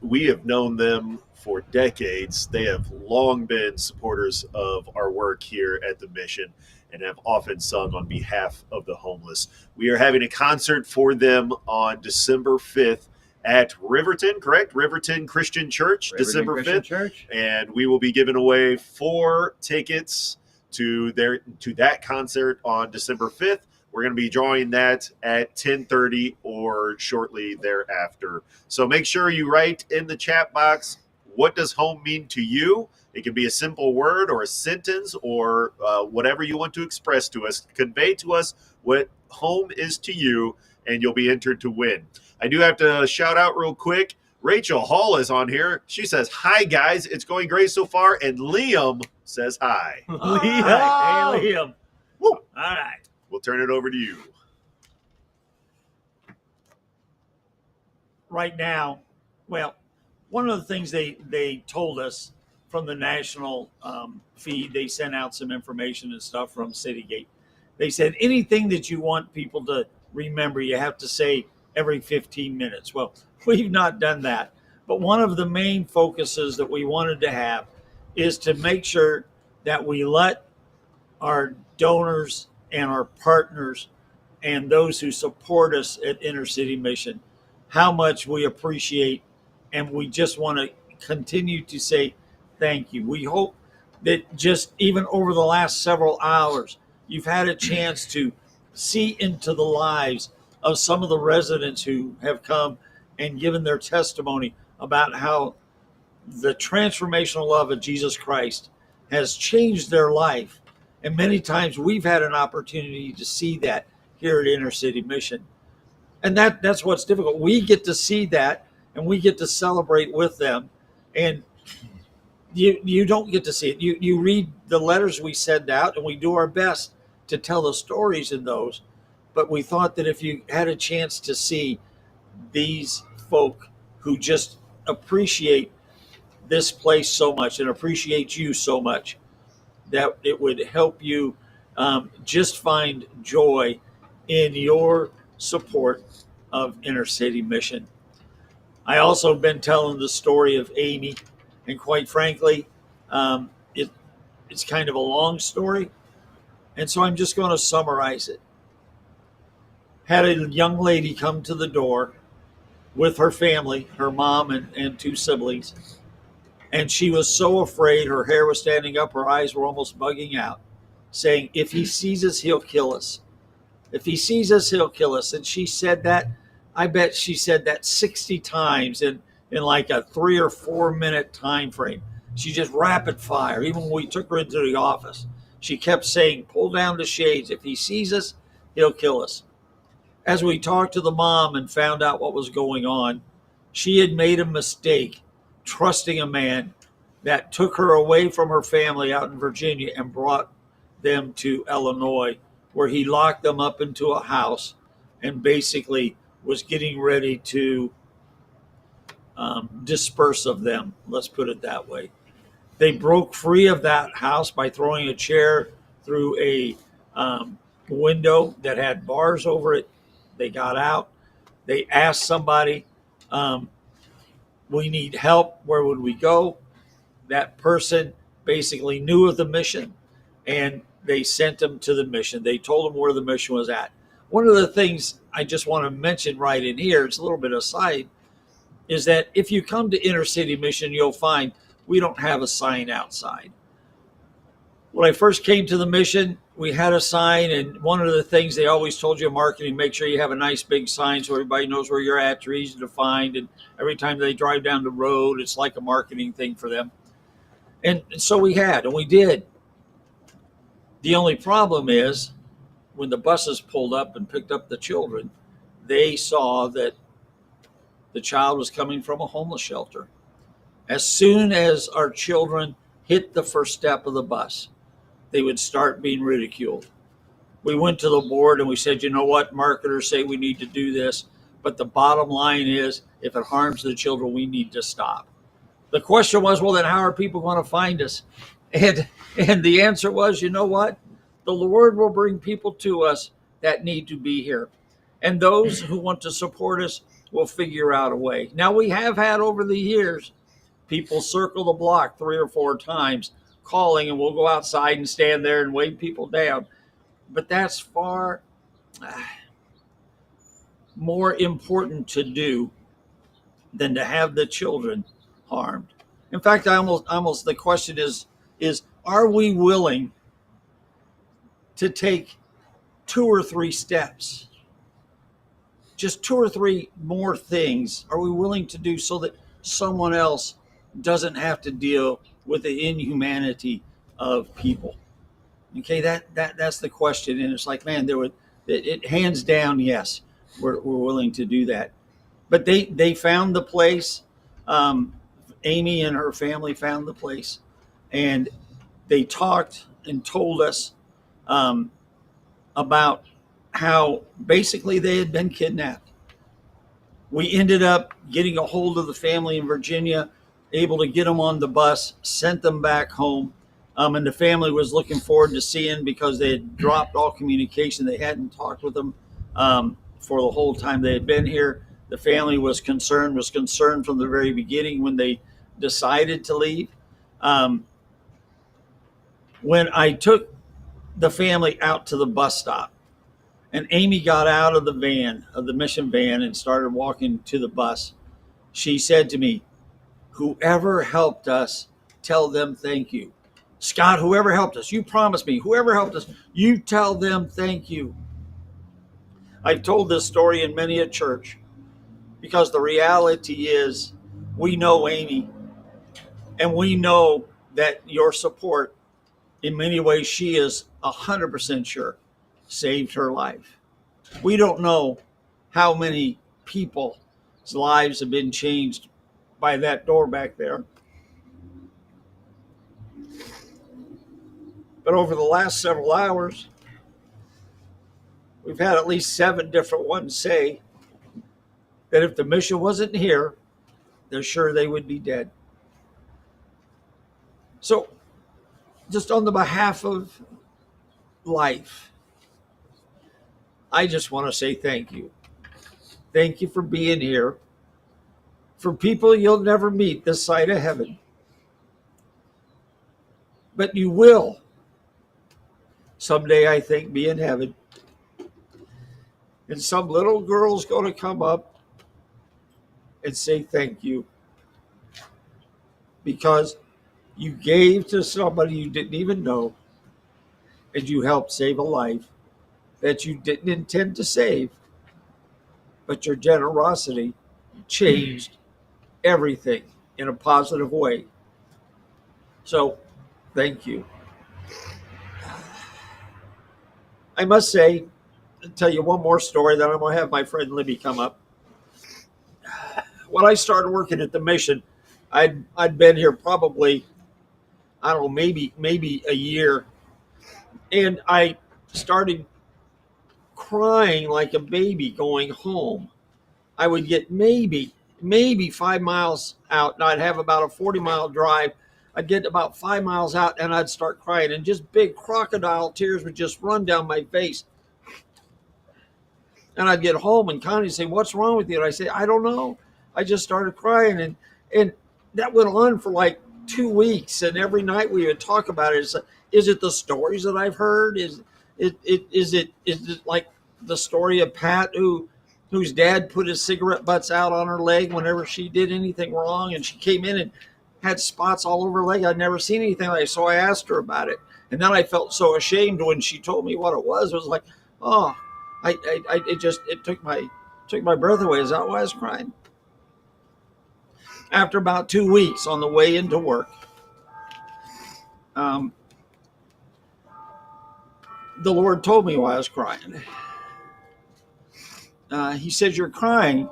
We have known them for decades. They have long been supporters of our work here at the Mission and have often sung on behalf of the homeless. We are having a concert for them on December 5th at Riverton, correct? Riverton Christian Church, December 5th. Church. And we will be giving away 4 tickets to that concert on December 5th. We're going to be drawing that at 10:30 or shortly thereafter. So make sure you write in the chat box, what does home mean to you? It can be a simple word or a sentence or whatever you want to express to us. Convey to us what home is to you, and you'll be entered to win. I do have to shout out real quick. Rachel Hall is on here. She says, hi, guys. It's going great so far. And Liam says hi. Liam. Hey, Liam. Woo. All right. We'll turn it over to you. Right now, well, one of the things they told us from the national feed, they sent out some information and stuff from Citygate. They said anything that you want people to remember, you have to say every 15 minutes. Well, we've not done that. But one of the main focuses that we wanted to have is to make sure that we let our donors and our partners and those who support us at Inner City Mission how much we appreciate, and we just want to continue to say thank you. We hope that just even over the last several hours, you've had a chance to see into the lives of some of the residents who have come and given their testimony about how the transformational love of Jesus Christ has changed their life. And many times we've had an opportunity to see that here at Inner City Mission. And that's what's difficult. We get to see that, and we get to celebrate with them. And you don't get to see it. You read the letters we send out, and we do our best to tell the stories in those. But we thought that if you had a chance to see these folk who just appreciate this place so much and appreciate you so much, that it would help you just find joy in your support of Inner City Mission. I also have been telling the story of Amy, and quite frankly, it's kind of a long story, and so I'm just going to summarize it. Had a young lady come to the door with her family, her mom and 2 siblings, and she was so afraid, her hair was standing up, her eyes were almost bugging out, saying, if he sees us, he'll kill us. If he sees us, he'll kill us. And she said that, I bet she said that 60 times in like a 3 or 4 minute time frame. She just rapid fire. Even when we took her into the office, she kept saying, pull down the shades. If he sees us, he'll kill us. As we talked to the mom and found out what was going on, she had made a mistake trusting a man that took her away from her family out in Virginia and brought them to Illinois, where he locked them up into a house and basically was getting ready to disperse of them. Let's put it that way. They broke free of that house by throwing a chair through a window that had bars over it. They got out. They asked somebody, we need help. Where would we go? That person basically knew of the mission, and they sent them to the mission. They told them where the mission was at. One of the things I just want to mention right in here, it's a little bit aside, is that if you come to Inner City Mission, you'll find we don't have a sign outside. When I first came to the mission, we had a sign, and one of the things they always told you in marketing, make sure you have a nice big sign so everybody knows where you're at, you're easy to find, and every time they drive down the road, it's like a marketing thing for them. And so we had, and we did. The only problem is when the buses pulled up and picked up the children, they saw that the child was coming from a homeless shelter. As soon as our children hit the first step of the bus, they would start being ridiculed. We went to the board and we said, you know what, marketers say we need to do this, but the bottom line is if it harms the children, we need to stop. The question was, well, then how are people going to find us? And the answer was, you know what? The Lord will bring people to us that need to be here. And those who want to support us will figure out a way. Now, we have had over the years people circle the block 3 or 4 times calling, and we'll go outside and stand there and wave people down. But that's far more important to do than to have the children harmed. In fact, almost the question is are we willing to take 2 or 3 steps? Just 2 or 3 more things are we willing to do so that someone else doesn't have to deal with the inhumanity of people? Okay, that's the question. And it's like, man, it hands down, yes, we're willing to do that. But they found the place. Amy and her family found the place, and they talked and told us about how basically they had been kidnapped. We ended up getting a hold of the family in Virginia, able to get them on the bus, sent them back home. And the family was looking forward to seeing, because they had dropped all communication. They hadn't talked with them for the whole time they had been here. The family was concerned from the very beginning when they decided to leave. When I took the family out to the bus stop, and Amy got out of the mission van, and started walking to the bus, she said to me, "Whoever helped us, tell them thank you. Scott, whoever helped us, you promised me, whoever helped us, you tell them thank you." I've told this story in many a church, because the reality is we know Amy, and we know that your support, in many ways, she is 100% sure, saved her life. We don't know how many people's lives have been changed by that door back there. But over the last several hours, we've had at least 7 different ones say that if the mission wasn't here, they're sure they would be dead. So, just on the behalf of life, I just want to say thank you. Thank you for being here. For people you'll never meet this side of heaven, but you will someday, I think, be in heaven. And some little girl's going to come up and say thank you, because you gave to somebody you didn't even know, and you helped save a life that you didn't intend to save, but your generosity changed everything in a positive way. So, thank you. I must say, tell you one more story, then I'm going to have my friend Libby come up. When I started working at the mission, I'd been here probably, I don't know, maybe a year, and I started crying like a baby going home. I would get maybe 5 miles out, and I'd have about a 40-mile drive. I'd get about 5 miles out, and I'd start crying, and just big crocodile tears would just run down my face. And I'd get home, and Connie would say, "What's wrong with you?" And I say, "I don't know. I just started crying." And that went on for like 2 weeks. And every night we would talk about it. Is it the stories that I've heard? Is it like the story of Pat, whose dad put his cigarette butts out on her leg whenever she did anything wrong, and she came in and had spots all over her leg? I'd never seen anything like that. So I asked her about it. And then I felt so ashamed when she told me what it was. It was like, oh, it took my breath away. Is that why I was crying? After about 2 weeks on the way into work, the Lord told me why I was crying. He said, "You're crying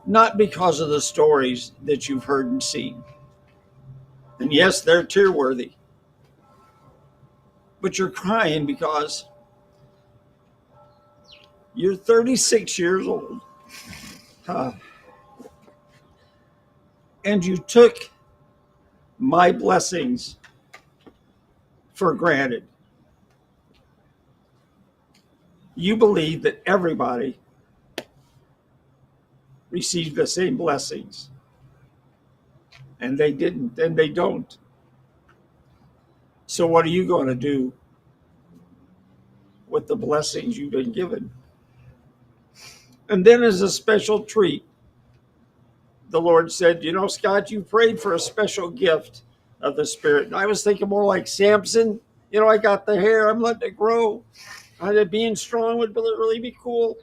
not because of the stories that you've heard and seen. And yes, they're tear-worthy. But you're crying because you're 36 years old. And you took my blessings for granted. you believe that everybody received the same blessings, and they didn't, and they don't. So what are you going to do with the blessings you've been given? And then, as a special treat, the Lord said, you know, Scott, you prayed for a special gift of the Spirit. And I was thinking more like Samson. You know, I got the hair, I'm letting it grow. Being strong would really be cool.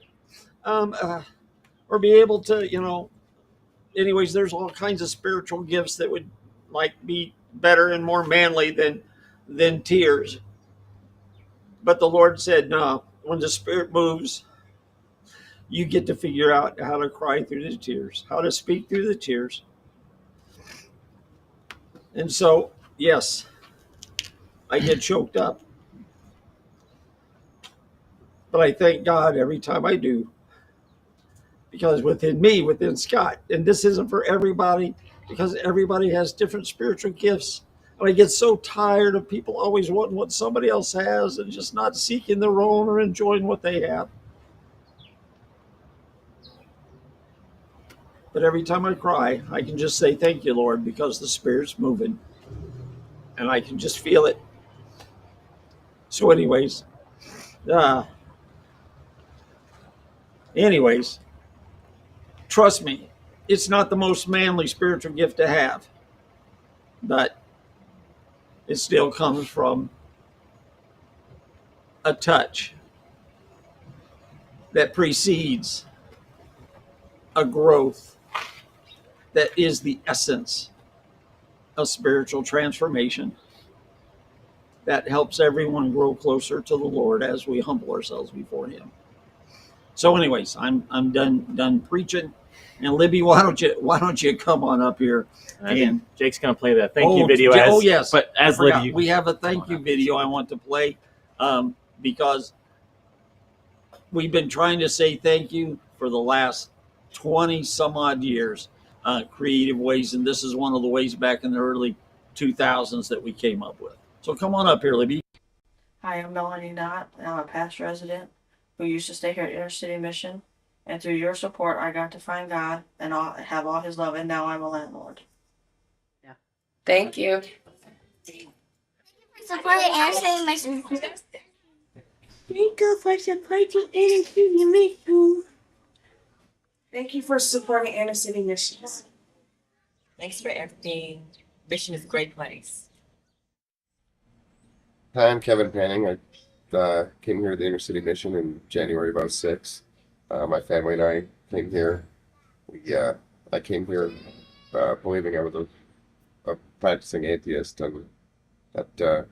Or be able to, you know, anyways, there's all kinds of spiritual gifts that would like be better and more manly than tears. But the Lord said, no, when the Spirit moves, you get to figure out how to cry through the tears, how to speak through the tears. And so, yes, I get choked up. But I thank God every time I do, because within me, within Scott, and this isn't for everybody, because everybody has different spiritual gifts. And I get so tired of people always wanting what somebody else has and just not seeking their own or enjoying what they have. But every time I cry, I can just say, thank you, Lord, because the Spirit's moving. And I can just feel it. So anyways, trust me, it's not the most manly spiritual gift to have, but it still comes from a touch that precedes a growth that is the essence of spiritual transformation that helps everyone grow closer to the Lord as we humble ourselves before Him. So, anyways, I'm done preaching. And Libby, why don't you come on up here? And Jake's gonna play that thank you video. Yes, but as Libby, we have a thank you video I want to play because we've been trying to say thank you for the last 20 some odd years, creative ways, and this is one of the ways back in the early 2000s that we came up with. So come on up here, Libby. Hi, I'm Melanie Knott, and I'm a past resident who used to stay here at Inner City Mission. And through your support, I got to find God and have all His love, and now I'm a landlord. Yeah. Thank you. Supporting Inner City Mission. Thank you for supporting Inner City Mission. Thank you for supporting Inner City Missions. Thanks for everything. Mission is a great place. Hi, I'm Kevin Panning. I came here to the Inner City Mission in January of 2006. My family and I came here. I came here believing I was a practicing atheist, and that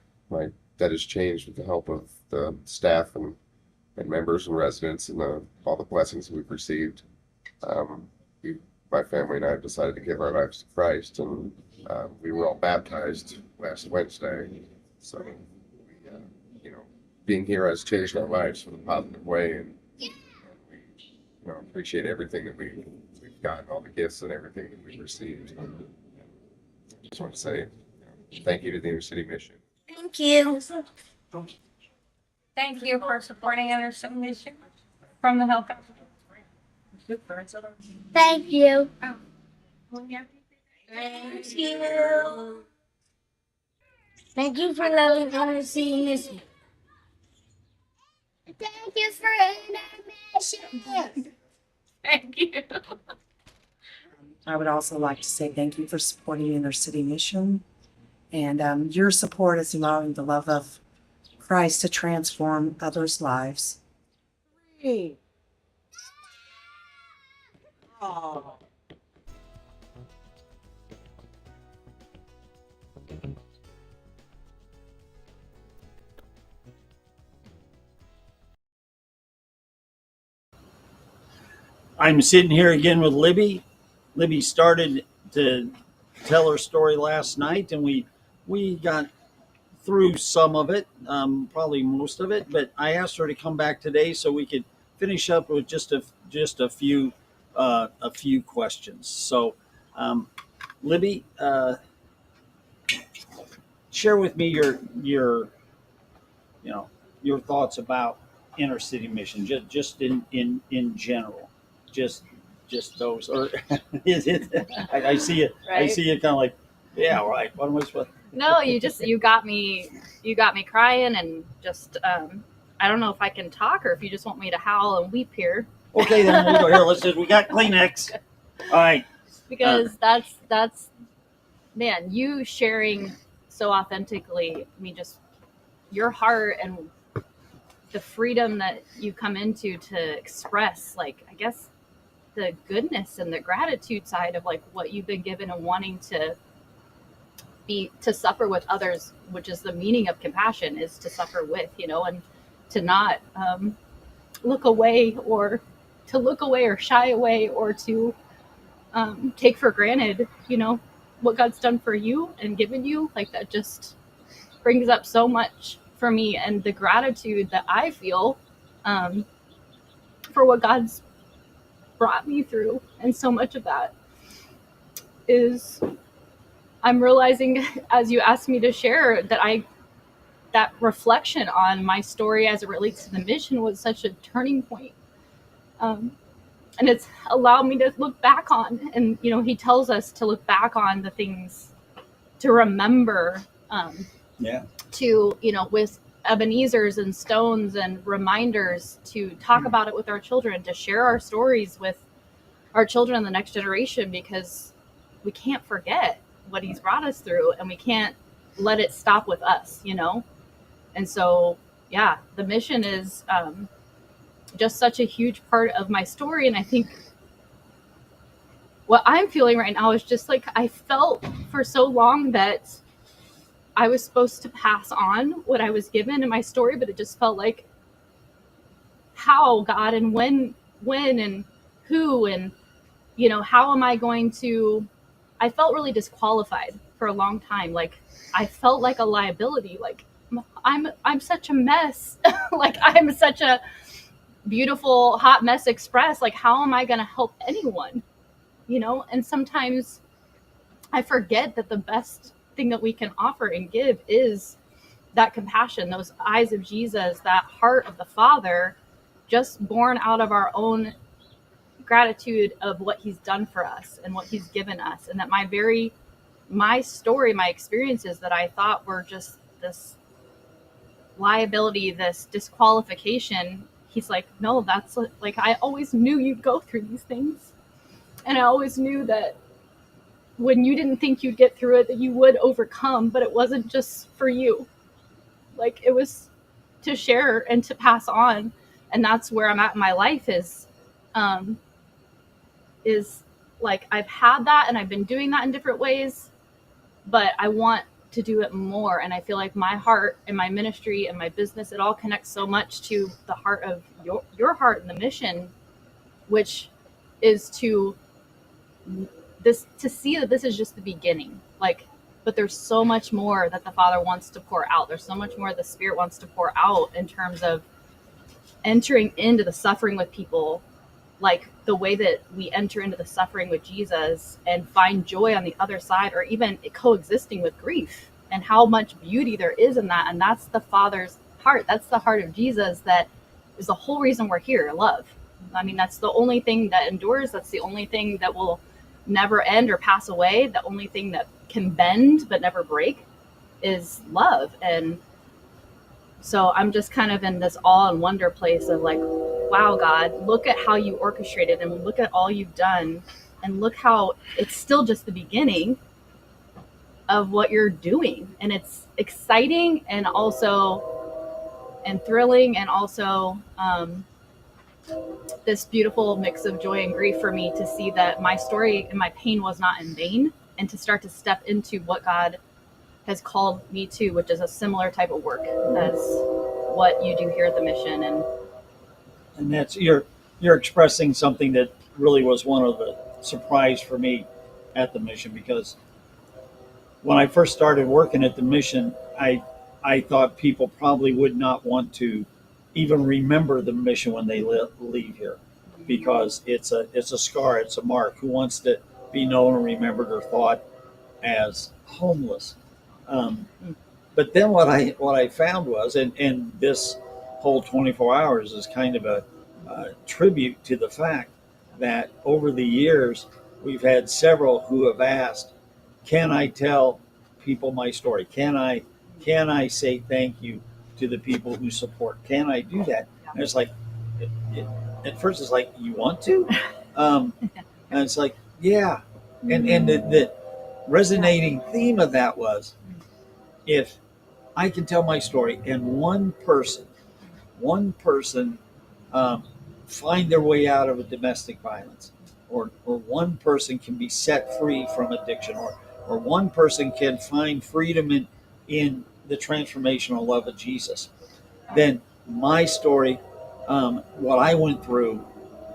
has changed with the help of the staff and members and residents and all the blessings we've received. My family and I have decided to give our lives to Christ, and we were all baptized last Wednesday. So, being here has changed our lives in a positive way, and we appreciate everything that we've gotten, all the gifts and everything that we've received. I just want to say thank you to the Inner City Mission. Thank you. Thank you for supporting Inner City Mission from the Health. Thank you. Thank you. Thank you for loving Inner City Mission. Thank you for intermission. Thank you. I would also like to say thank you for supporting Inner City Mission. And your support is allowing the love of Christ to transform others' lives. Hey. Oh. I'm sitting here again with Libby. Libby started to tell her story last night, and we got through some of it, probably most of it. But I asked her to come back today so we could finish up with just a few questions. So, Libby, share with me your thoughts about inner city mission, just in general, just those, or is it? I see it. I Right? see it kind of like, yeah, right. What am I supposed? No, you got me crying and just I don't know if I can talk or if you just want me to howl and weep here. Okay, then we'll go here. Let's just. We got Kleenex. All right. Because that's man, you sharing so authentically. I mean, just your heart and the freedom that you come into to express, like, I guess the goodness and the gratitude side of like what you've been given and wanting to suffer with others, which is the meaning of compassion, is to suffer with, and to not look away or shy away or to take for granted, what God's done for you and given you. Like, that just brings up so much for me, and the gratitude that I feel for what God's brought me through. And so much of that is, I'm realizing as you asked me to share, that reflection on my story as it relates to the mission was such a turning point. And it's allowed me to look back on, and, he tells us to look back on the things, to remember, to, with Ebenezer's and stones and reminders, to talk about it with our children, to share our stories with our children and the next generation, because we can't forget what he's brought us through, and we can't let it stop with us, And so, yeah, the mission is just such a huge part of my story. And I think what I'm feeling right now is just like, I felt for so long that I was supposed to pass on what I was given in my story, but it just felt like, how, God, and when and who, and how am I going to? I felt really disqualified for a long time. Like, I felt like a liability. Like, I'm such a mess. Like, I'm such a beautiful hot mess express. Like, how am I going to help anyone? And sometimes I forget that the best thing that we can offer and give is that compassion, those eyes of Jesus, that heart of the Father, just born out of our own gratitude of what he's done for us and what he's given us. And that my story, my experiences that I thought were just this liability, this disqualification, he's like, no, that's like, I always knew you'd go through these things. And I always knew that when you didn't think you'd get through it, that you would overcome, but it wasn't just for you. Like, it was to share and to pass on. And that's where I'm at in my life, is like, I've had that and I've been doing that in different ways, but I want to do it more. And I feel like my heart and my ministry and my business, it all connects so much to the heart of your heart and the mission, which is to see that this is just the beginning. Like, but there's so much more that the Father wants to pour out. There's so much more the Spirit wants to pour out in terms of entering into the suffering with people, like the way that we enter into the suffering with Jesus and find joy on the other side, or even coexisting with grief, and how much beauty there is in that. And that's the Father's heart. That's the heart of Jesus. That is the whole reason we're here, love. I mean, that's the only thing that endures. That's the only thing that will never end or pass away. The only thing that can bend but never break is love. And so I'm just kind of in this awe and wonder place of like, wow, God, look at how you orchestrated, and look at all you've done, and look how it's still just the beginning of what you're doing. And it's exciting and thrilling, and also this beautiful mix of joy and grief for me to see that my story and my pain was not in vain, and to start to step into what God has called me to, which is a similar type of work as what you do here at the mission. And that's, you're expressing something that really was one of the surprise for me at the mission, because when I first started working at the mission, I thought people probably would not want to even remember the mission when they leave here, because it's a scar, it's a mark. Who wants to be known or remembered or thought as homeless? But then what I found was, and this whole 24 hours is kind of a tribute to the fact that over the years, we've had several who have asked, can I tell people my story? Can I say thank you to the people who support? Can I do that? And it's like, at first it's like, you want to? And it's like, yeah. And the resonating theme of that was, if I can tell my story and one person find their way out of a domestic violence, or one person can be set free from addiction, or one person can find freedom in the transformational love of Jesus, then my story, what I went through,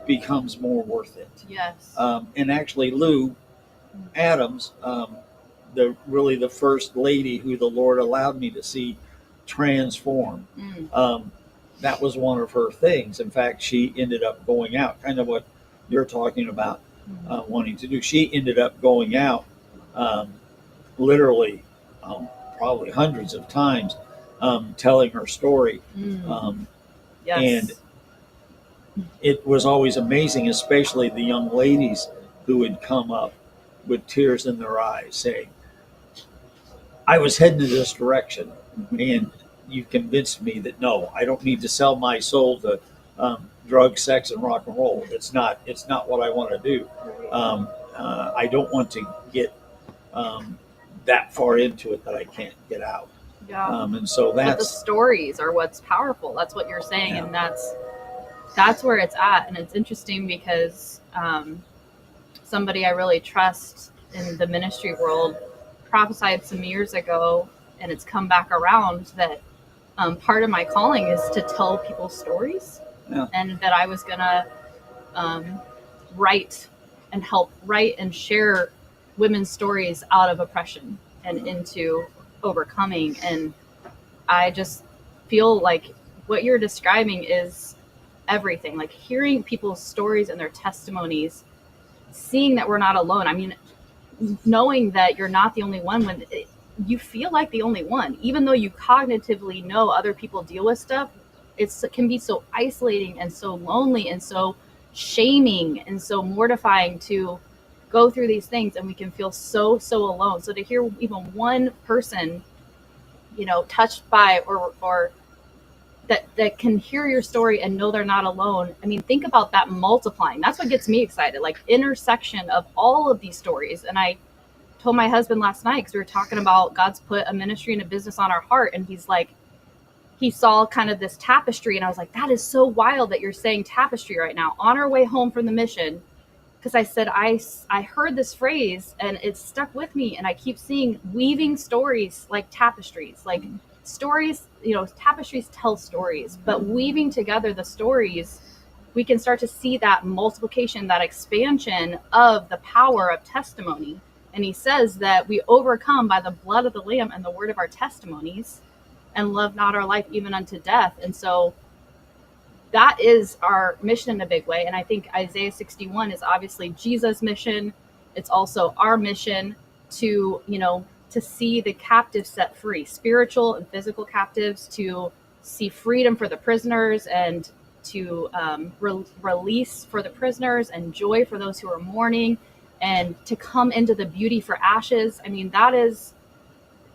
becomes more worth it. Yes. And actually, Lou Adams, the first lady who the Lord allowed me to see transform. That was one of her things. In fact, she ended up going out, kind of what you're talking about, wanting to do. She ended up going out, literally, probably hundreds of times, telling her story. Yes. And it was always amazing, especially the young ladies who would come up with tears in their eyes saying, I was heading in this direction, and you convinced me that no, I don't need to sell my soul to drugs, sex, and rock and roll. It's not what I want to do. I don't want to get that far into it that I can't get out. Yeah. And so but the stories are what's powerful. That's what you're saying, and that's where it's at. And it's interesting because somebody I really trust in the ministry world prophesied some years ago, and it's come back around, that part of my calling is to tell people stories, and that I was gonna write and share women's stories out of oppression and into overcoming. And I just feel like what you're describing is everything. Like hearing people's stories and their testimonies, seeing that we're not alone. I mean, knowing that you're not the only one, when you feel like the only one, even though you cognitively know other people deal with stuff, it can be so isolating and so lonely and so shaming and so mortifying to go through these things, and we can feel so alone. So to hear even one person, touched by or that can hear your story and know they're not alone. I mean, think about that multiplying. That's what gets me excited, like intersection of all of these stories. And I told my husband last night, because we were talking about God's put a ministry and a business on our heart, and he's like, he saw kind of this tapestry, and I was like, that is so wild that you're saying tapestry right now on our way home from the mission. Because I said, I heard this phrase and it stuck with me, and I keep seeing weaving stories like tapestries, like stories, tapestries tell stories, but weaving together the stories, we can start to see that multiplication, that expansion of the power of testimony. And he says that we overcome by the blood of the Lamb and the word of our testimonies, and love not our life even unto death. And so that is our mission in a big way. And I think Isaiah 61 is obviously Jesus' mission. It's also our mission to, to see the captives set free, spiritual and physical captives, to see freedom for the prisoners, and to release for the prisoners, and joy for those who are mourning, and to come into the beauty for ashes. I mean, that is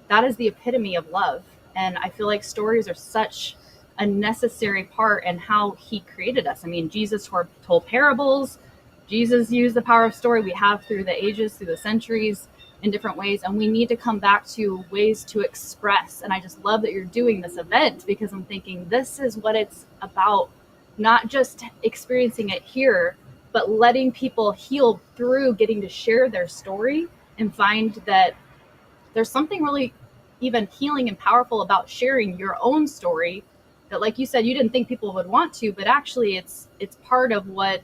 the epitome of love. And I feel like stories are such a necessary part in how he created us. I mean, Jesus told parables. Jesus used the power of story we have through the ages, through the centuries, in different ways. And we need to come back to ways to express. And I just love that you're doing this event, because I'm thinking this is what it's about, not just experiencing it here, but letting people heal through getting to share their story, and find that there's something really even healing and powerful about sharing your own story, that, like you said, you didn't think people would want to, but actually it's part of what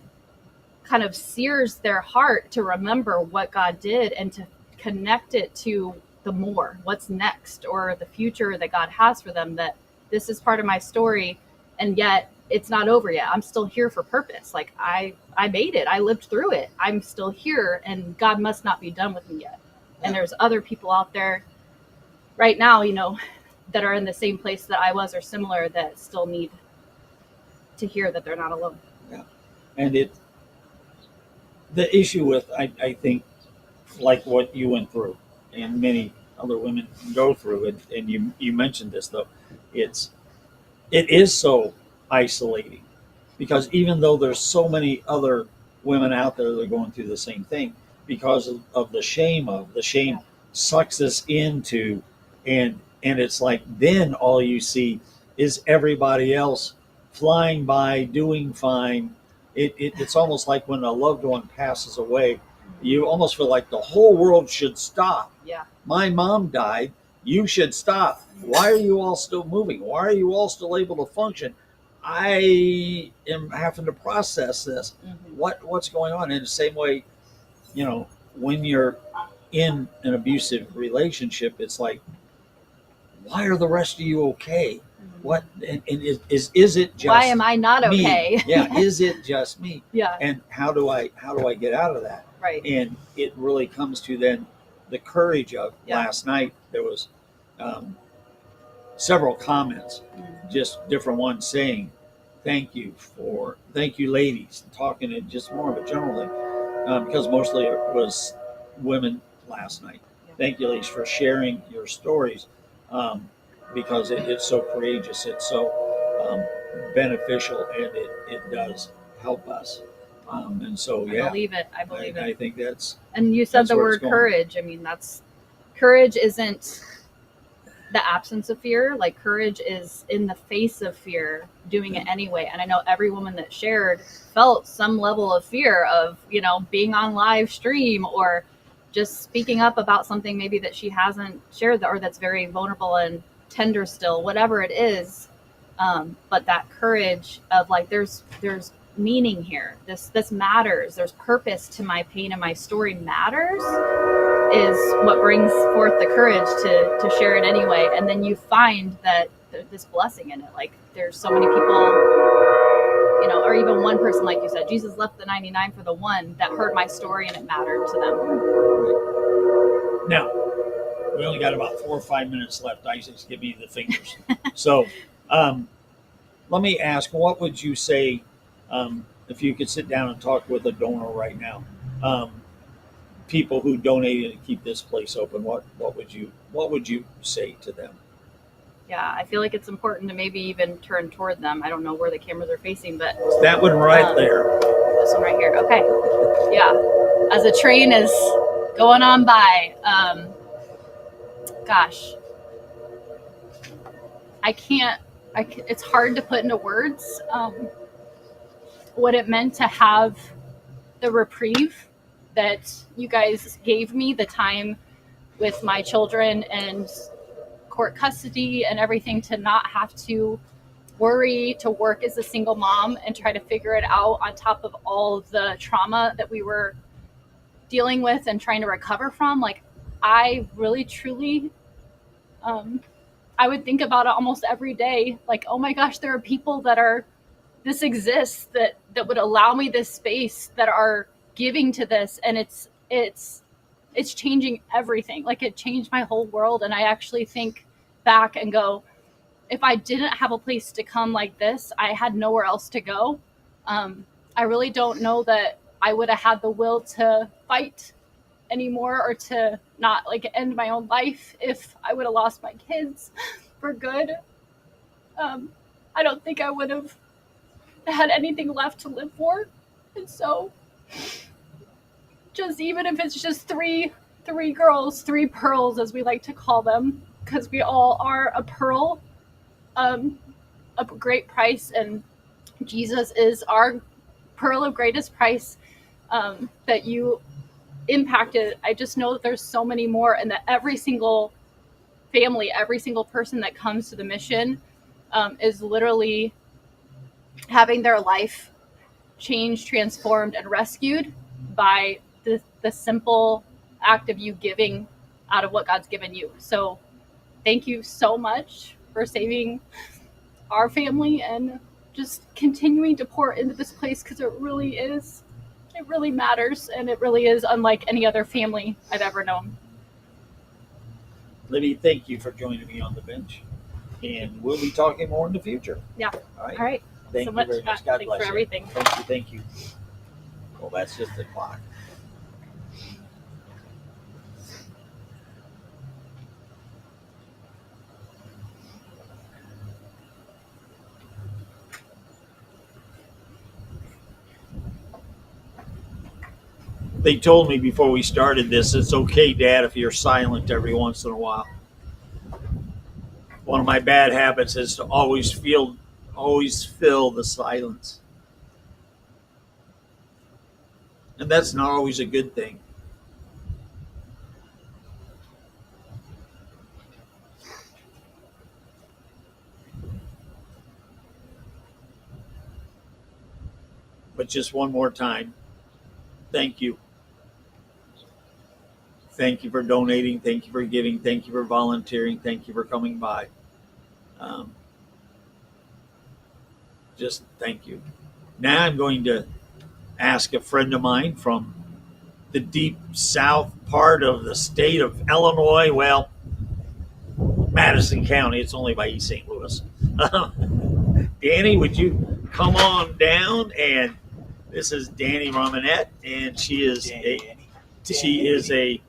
kind of sears their heart to remember what God did, and to connect it to the more, what's next, or the future that God has for them, that this is part of my story, and yet it's not over yet. I'm still here for purpose. Like I made it. I lived through it. I'm still here, and God must not be done with me yet. And there's other people out there right now, that are in the same place that I was, or similar, that still need to hear that they're not alone. Yeah. And the issue with, I think, like what you went through and many other women go through, and you mentioned this though, it is so isolating, because even though there's so many other women out there that are going through the same thing, because of the shame sucks us into, and it's like then all you see is everybody else flying by doing fine. It's almost like when a loved one passes away, you almost feel like the whole world should stop. Yeah. My mom died, you should stop. Why are you all still moving? Why are you all still able to function? I am having to process this. What's going on? In the same way, when you're in an abusive relationship, it's like, why are the rest of you okay? What and is it just why am I not me? okay? Yeah, is it just me? Yeah. And how do I get out of that? Right. And it really comes to then the courage of last night. There was several comments, just different ones saying, thank you ladies, talking in just more of a general thing, because mostly it was women last night. Thank you ladies for sharing your stories, because it's so courageous, it's so beneficial, and it does help us, and so I believe it. I think that's, and you said that's the where it's word going. courage. I mean, courage isn't the absence of fear. Like, courage is in the face of fear, doing it anyway. And I know every woman that shared felt some level of fear of, being on live stream or just speaking up about something maybe that she hasn't shared, or that's very vulnerable and tender still, whatever it is. But that courage of like, there's meaning here. This matters. There's purpose to my pain, and my story matters, is what brings forth the courage to share it anyway. And then you find that this blessing in it. Like, there's so many people, or even one person, like you said, Jesus left the 99 for the one that heard my story and it mattered to them. Now, we only got about 4 or 5 minutes left. Isaac's giving me the fingers. So let me ask, what would you say, if you could sit down and talk with a donor right now, people who donated to keep this place open, what would you say to them? Yeah, I feel like it's important to maybe even turn toward them. I don't know where the cameras are facing, but It's that one right there. This one right here. Okay. Yeah. As a train is going on by, gosh, it's hard to put into words what it meant to have the reprieve that you guys gave me, the time with my children and court custody and everything, to not have to worry, to work as a single mom and try to figure it out on top of all the trauma that we were dealing with and trying to recover from. Like, I really, truly, I would think about it almost every day. Like, oh my gosh, there are people this exists that would allow me this space, that are giving to this. And it's changing everything. Like, it changed my whole world. And I actually think back and go, if I didn't have a place to come like this, I had nowhere else to go. I really don't know that I would have had the will to fight anymore, or to not end my own life if I would have lost my kids for good. I don't think I would have had anything left to live for. And so, just even if it's just three girls, 3 pearls, as we like to call them, because we all are a pearl, of great price, and Jesus is our pearl of greatest price, that you impacted. I just know that there's so many more, and that every single family, every single person that comes to the mission is literally having their life changed, transformed, and rescued by the simple act of you giving out of what God's given you. So thank you so much for saving our family and just continuing to pour into this place, because it really matters, and it really is unlike any other family I've ever known. Libby, thank you for joining me on the bench, and we'll be talking more in the future. Yeah. All right. All right. Thank so you much. very much. God Thanks bless for you. everything. Thank you. Well, that's just the clock. They told me before we started this, it's okay, Dad, if you're silent every once in a while. One of my bad habits is to always fill the silence. And that's not always a good thing. But just one more time, thank you. Thank you for donating. Thank you for giving. Thank you for volunteering. Thank you for coming by. Um, just thank you. Now I'm going to ask a friend of mine from the deep south part of the state of Illinois. Well, Madison County. It's only by East St. Louis. Danny, would you come on down? And this is Danny Romanette, and she is a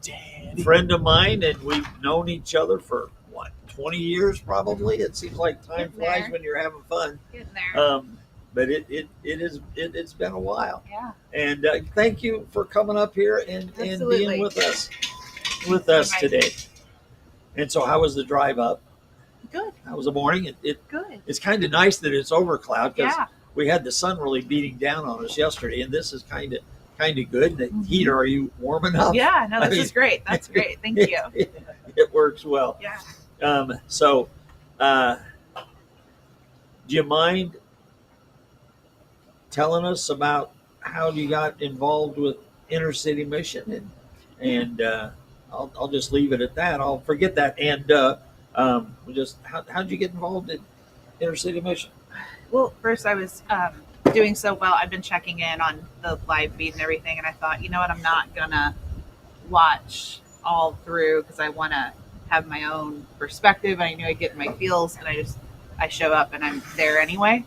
friend of mine, and we've known each other for what, 20 years probably. It seems like time flies when you're having fun. Getting there. But it's been a while. Yeah. And thank you for coming up here and being with us today. And so, how was the drive up? Good. How was the morning? Good. It's kind of nice that it's over cloud because Yeah. we had the sun really beating down on us yesterday, and this is kind of good. The heater, are you warm enough? Yeah. No, this is great. That's great. Thank you. It works well. Yeah. So, do you mind telling us about how you got involved with Inner City Mission? And I'll just leave it at that. I'll forget that. And how'd you get involved in Inner City Mission? Well, first I was doing so well. I've been checking in on the live feed and everything, and I thought, you know what, I'm not gonna watch all through because I want to have my own perspective. I knew I'd get in my feels, and I show up and I'm there anyway.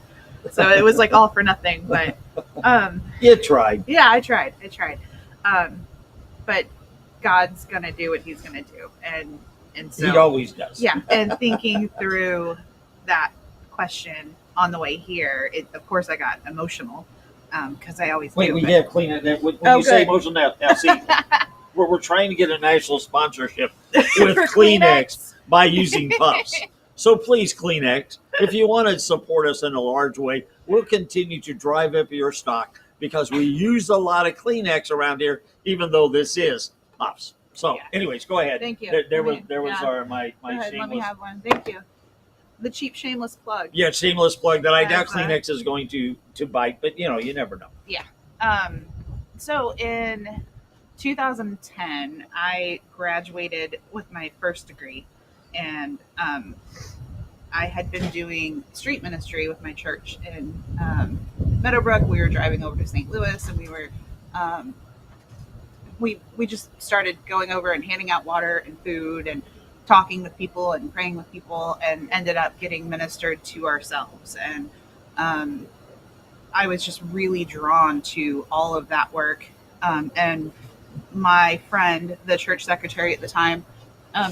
So it was like all for nothing. But you tried. Yeah, I tried. But God's gonna do what He's gonna do, and so He always does. Yeah, and thinking through that question on the way here, of course I got emotional because I always Wait, do. we have clean it. When you say emotional, now see, we're trying to get a national sponsorship with Kleenex by using puffs. So please, Kleenex, if you want to support us in a large way, we'll continue to drive up your stock because we use a lot of Kleenex around here, even though this is puffs. So, anyways, go ahead. Thank you. There was my Go ahead, shameless. let me have one. Thank you. The cheap shameless plug. Yeah, shameless plug that I doubt That's Kleenex is going to bite, but you never know. Yeah. So in 2010, I graduated with my first degree, and I had been doing street ministry with my church in Meadowbrook. We were driving over to St. Louis, and we were we just started going over and handing out water and food and talking with people and praying with people, and ended up getting ministered to ourselves. And I was just really drawn to all of that work. And my friend, the church secretary at the time,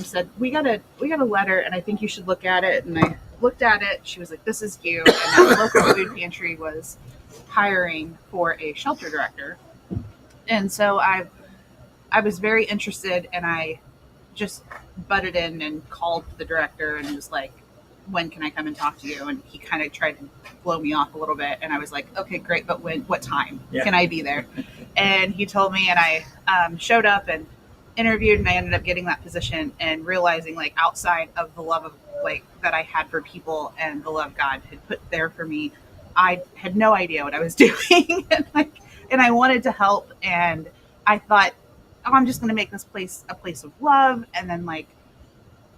said, we got a letter, and I think you should look at it. And I looked at it. She was like, this is you. And the local food pantry was hiring for a shelter director. And so I was very interested, and I just butted in and called the director and was like, when can I come and talk to you? And he kind of tried to blow me off a little bit. And I was like, okay, great. But what time can I be there? And he told me, and I showed up and interviewed, and I ended up getting that position, and realizing, like, outside of the love of, like, that I had for people and the love God had put there for me, I had no idea what I was doing. and I wanted to help. And I thought, oh, I'm just going to make this place a place of love. And then, like,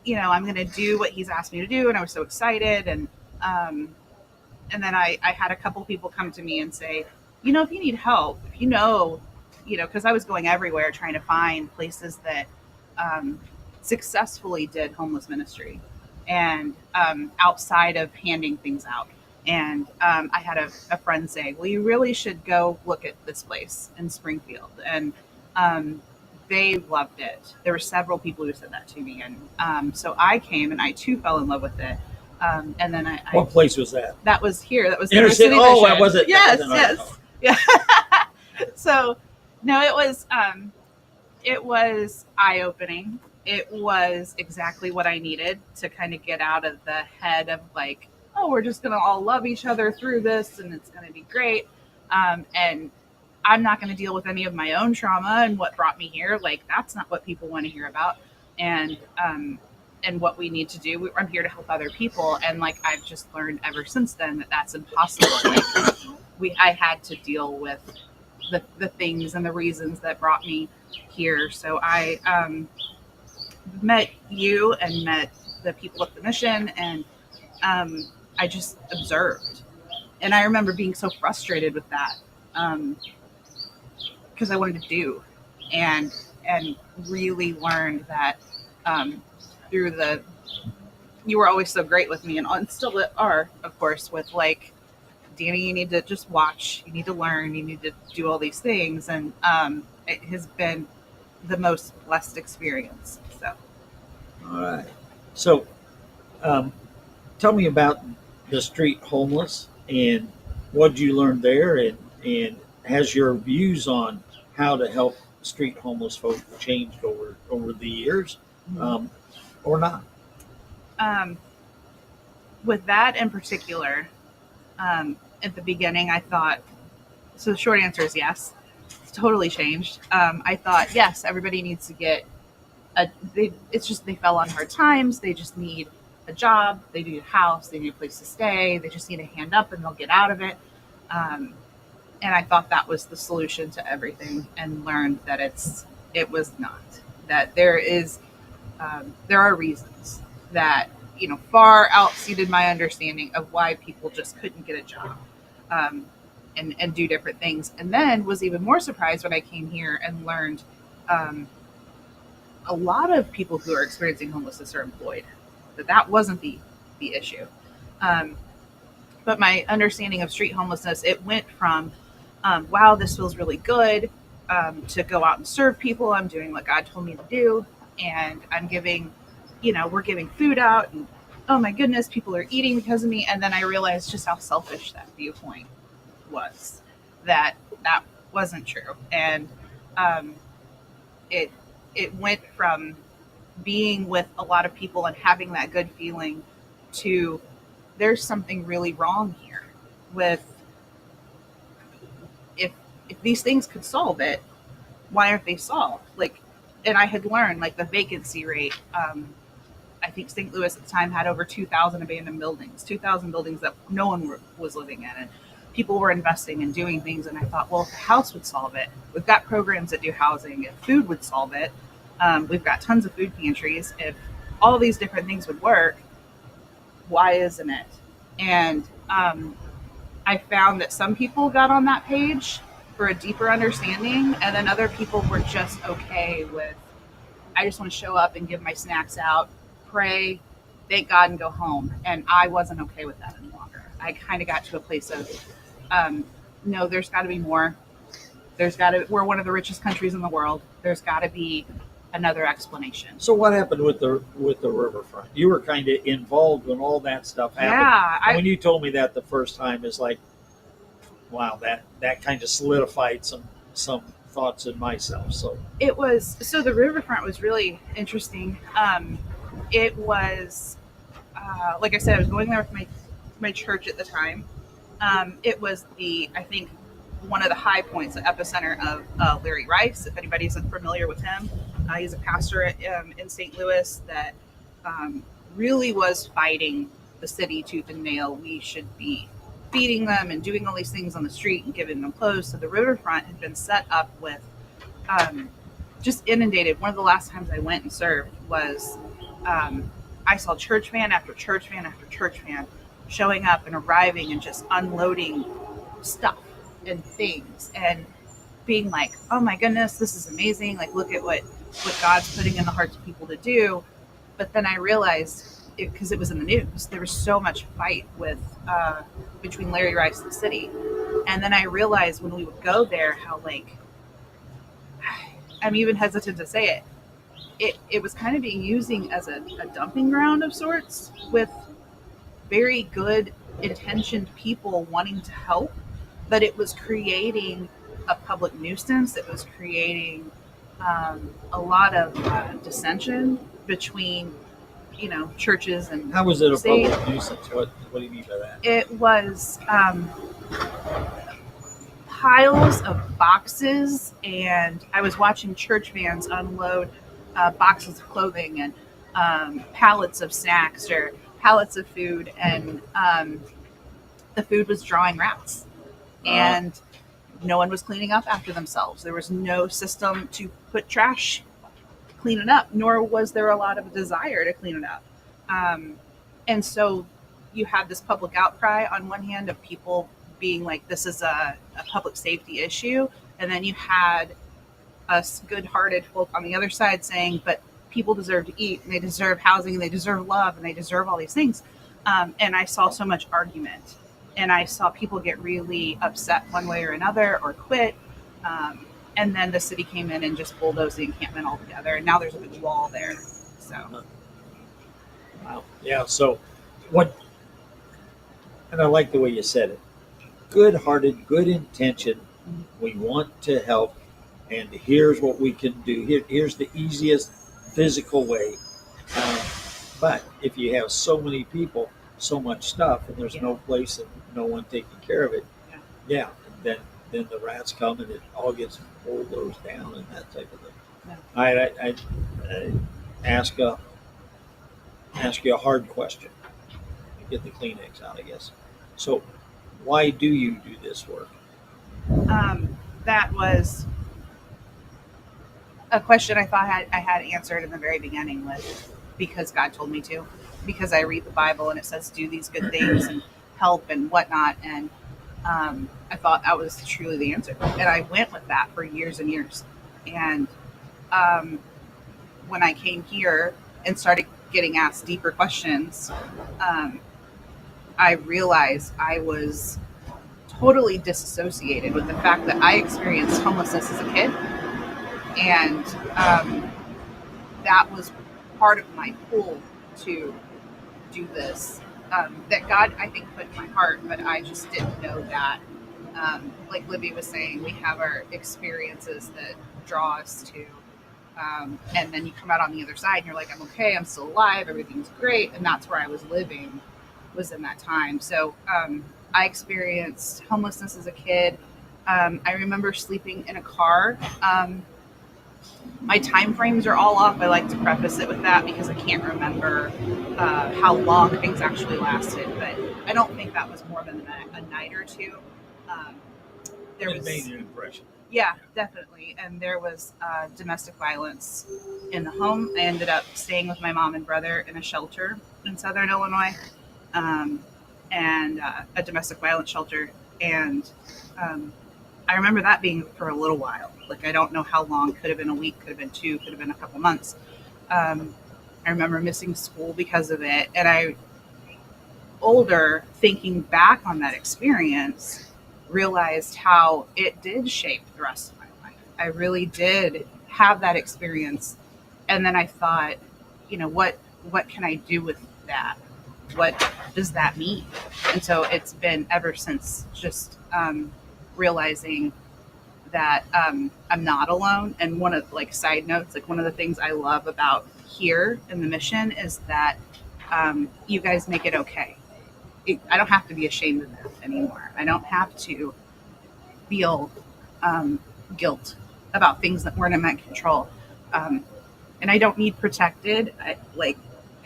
I'm going to do what He's asked me to do. And I was so excited. And then I had a couple people come to me and say, if you need help, because I was going everywhere trying to find places that successfully did homeless ministry, and outside of handing things out. And I had a friend say, well, you really should go look at this place in Springfield. And they loved it. There were several people who said that to me. And so I came and I too fell in love with it. And then What place was that? That was here. That was Inner City City. Oh, Mission. was it? Yes, That wasn't yes. Yeah. So, no, it was eye-opening. It was exactly what I needed to kind of get out of the head of like, oh, we're just going to all love each other through this and it's going to be great. And I'm not going to deal with any of my own trauma and what brought me here. Like, that's not what people want to hear about. And what we need to do. I'm here to help other people. And like, I've just learned ever since then that that's impossible. Like, I had to deal with the things and the reasons that brought me here. So I met you and met the people at the mission, and I just observed. And I remember being so frustrated with that because I wanted to do, and really learned that through you were always so great with me, and still are, of course, with like, Danny, you need to just watch, you need to learn, you need to do all these things. And it has been the most blessed experience. So, all right. So, tell me about the street homeless and what you learned there, and has your views on how to help street homeless folk changed over the years, or not? With that in particular, at the beginning, I thought, so the short answer is yes. It's totally changed. I thought, yes, everybody needs to get it's just they fell on hard times. They just need a job. They need a house. They need a place to stay. They just need a hand up and they'll get out of it. And I thought that was the solution to everything, and learned that it was not. That there are reasons that, far outseated my understanding of why people just couldn't get a job. And do different things. And then was even more surprised when I came here and learned a lot of people who are experiencing homelessness are employed. That wasn't the issue. But my understanding of street homelessness, it went from, wow, this feels really good, to go out and serve people. I'm doing what God told me to do. And I'm giving, we're giving food out, and oh my goodness, people are eating because of me. And then I realized just how selfish that viewpoint was, that wasn't true. And it went from being with a lot of people and having that good feeling to, there's something really wrong here with, if these things could solve it, why aren't they solved? Like, and I had learned like the vacancy rate, I think St. Louis at the time had over 2,000 abandoned buildings, 2,000 buildings that no one was living in, and people were investing and doing things. And I thought, well, if the house would solve it, we've got programs that do housing. If food would solve it, we've got tons of food pantries. If all these different things would work, why isn't it? And I found that some people got on that page for a deeper understanding, and then other people were just okay with, I just want to show up and give my snacks out, pray, thank God, and go home. And I wasn't okay with that any longer. I kind of got to a place of, no, there's got to be more. We're one of the richest countries in the world. There's got to be another explanation. So what happened with the riverfront? You were kind of involved when all that stuff happened. Yeah. When you told me that the first time, it's like, wow, that kind of solidified some thoughts in myself. So the riverfront was really interesting. It was, like I said, I was going there with my church at the time. It was I think, one of the high points, the epicenter of Larry Rice. If anybody's familiar with him, he's a pastor in St. Louis that really was fighting the city tooth and nail. We should be feeding them and doing all these things on the street and giving them clothes. So the riverfront had been set up with just inundated. One of the last times I went and served was I saw church van after church van after church van showing up and arriving and just unloading stuff and things and being like, oh my goodness, this is amazing. Like, look at what God's putting in the hearts of people to do. But then I realized because it was in the news. There was so much fight with between Larry Rice and the city, and then I realized when we would go there how like I'm even hesitant to say it. It was kind of being using as a dumping ground of sorts with very good intentioned people wanting to help, but it was creating a public nuisance. It was creating a lot of dissension between, churches and How was it a state. public nuisance? What do you mean by that? It was piles of boxes, and I was watching church vans unload boxes of clothing and pallets of snacks or pallets of food, and the food was drawing rats. And no one was cleaning up after themselves. There was no system to put trash, clean it up, nor was there a lot of desire to clean it up. And so you had this public outcry on one hand of people being like, this is a public safety issue. And then you had us good-hearted folk on the other side saying, but people deserve to eat, and they deserve housing, and they deserve love, and they deserve all these things. And I saw so much argument. And I saw people get really upset one way or another or quit. And then the city came in and just bulldozed the encampment altogether. And now there's a big wall there. So. Wow. Yeah. So what, and I like the way you said it, good-hearted, good intention. We want to help. And here's what we can do. Here's the easiest physical way. But if you have so many people, so much stuff, and there's no place and no one taking care of it, then the rats come and it all gets bulldozed down and that type of thing. Yeah. I ask you a hard question. Get the Kleenex out, I guess. So, why do you do this work? That was a question I thought I had answered in the very beginning with because God told me to, because I read the Bible and it says do these good things and help and whatnot, and I thought that was truly the answer, and I went with that for years and years. And when I came here and started getting asked deeper questions, I realized I was totally disassociated with the fact that I experienced homelessness as a kid, and that was part of my pull to do this, that God, I think, put in my heart, but I just didn't know that. Like Libby was saying, we have our experiences that draw us to, and then you come out on the other side and you're like, I'm okay, I'm still alive, everything's great, and that's where I was living, was in that time. So I experienced homelessness as a kid. I remember sleeping in a car. My time frames are all off. I like to preface it with that because I can't remember how long things actually lasted, but I don't think that was more than a night or two. It made an impression. Yeah, definitely. And there was domestic violence in the home. I ended up staying with my mom and brother in a shelter in Southern Illinois, and a domestic violence shelter. And I remember that being for a little while. Like, I don't know how long. Could have been a week, could have been 2, could have been a couple months. I remember missing school because of it. And older, thinking back on that experience, realized how it did shape the rest of my life. I really did have that experience. And then I thought, what can I do with that? What does that mean? And so it's been ever since just realizing that I'm not alone. And one of side notes, one of the things I love about here in the mission is that you guys make it okay. I don't have to be ashamed of that anymore. I don't have to feel guilt about things that weren't in my control. And I don't need protected.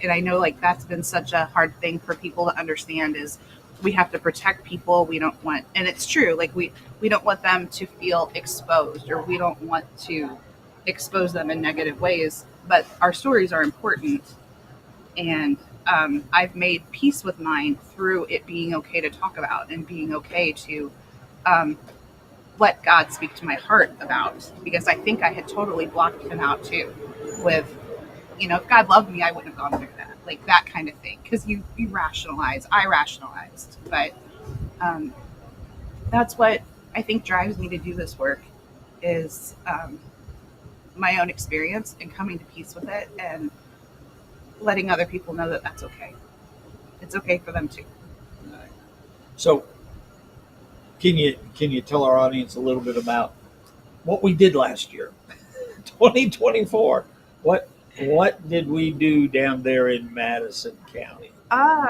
And I know that's been such a hard thing for people to understand is we have to protect people. We don't want, and it's true, we don't want them to feel exposed, or we don't want to expose them in negative ways, but our stories are important. And I've made peace with mine through it being okay to talk about and being okay to let God speak to my heart about, because I think I had totally blocked him out too with, if God loved me, I wouldn't have gone through that. like that kind of thing. Because you rationalize, I rationalized, but that's what I think drives me to do this work is my own experience and coming to peace with it and letting other people know that that's okay. It's okay for them too. So, can you tell our audience a little bit about what we did last year, 2024? What did we do down there in Madison County?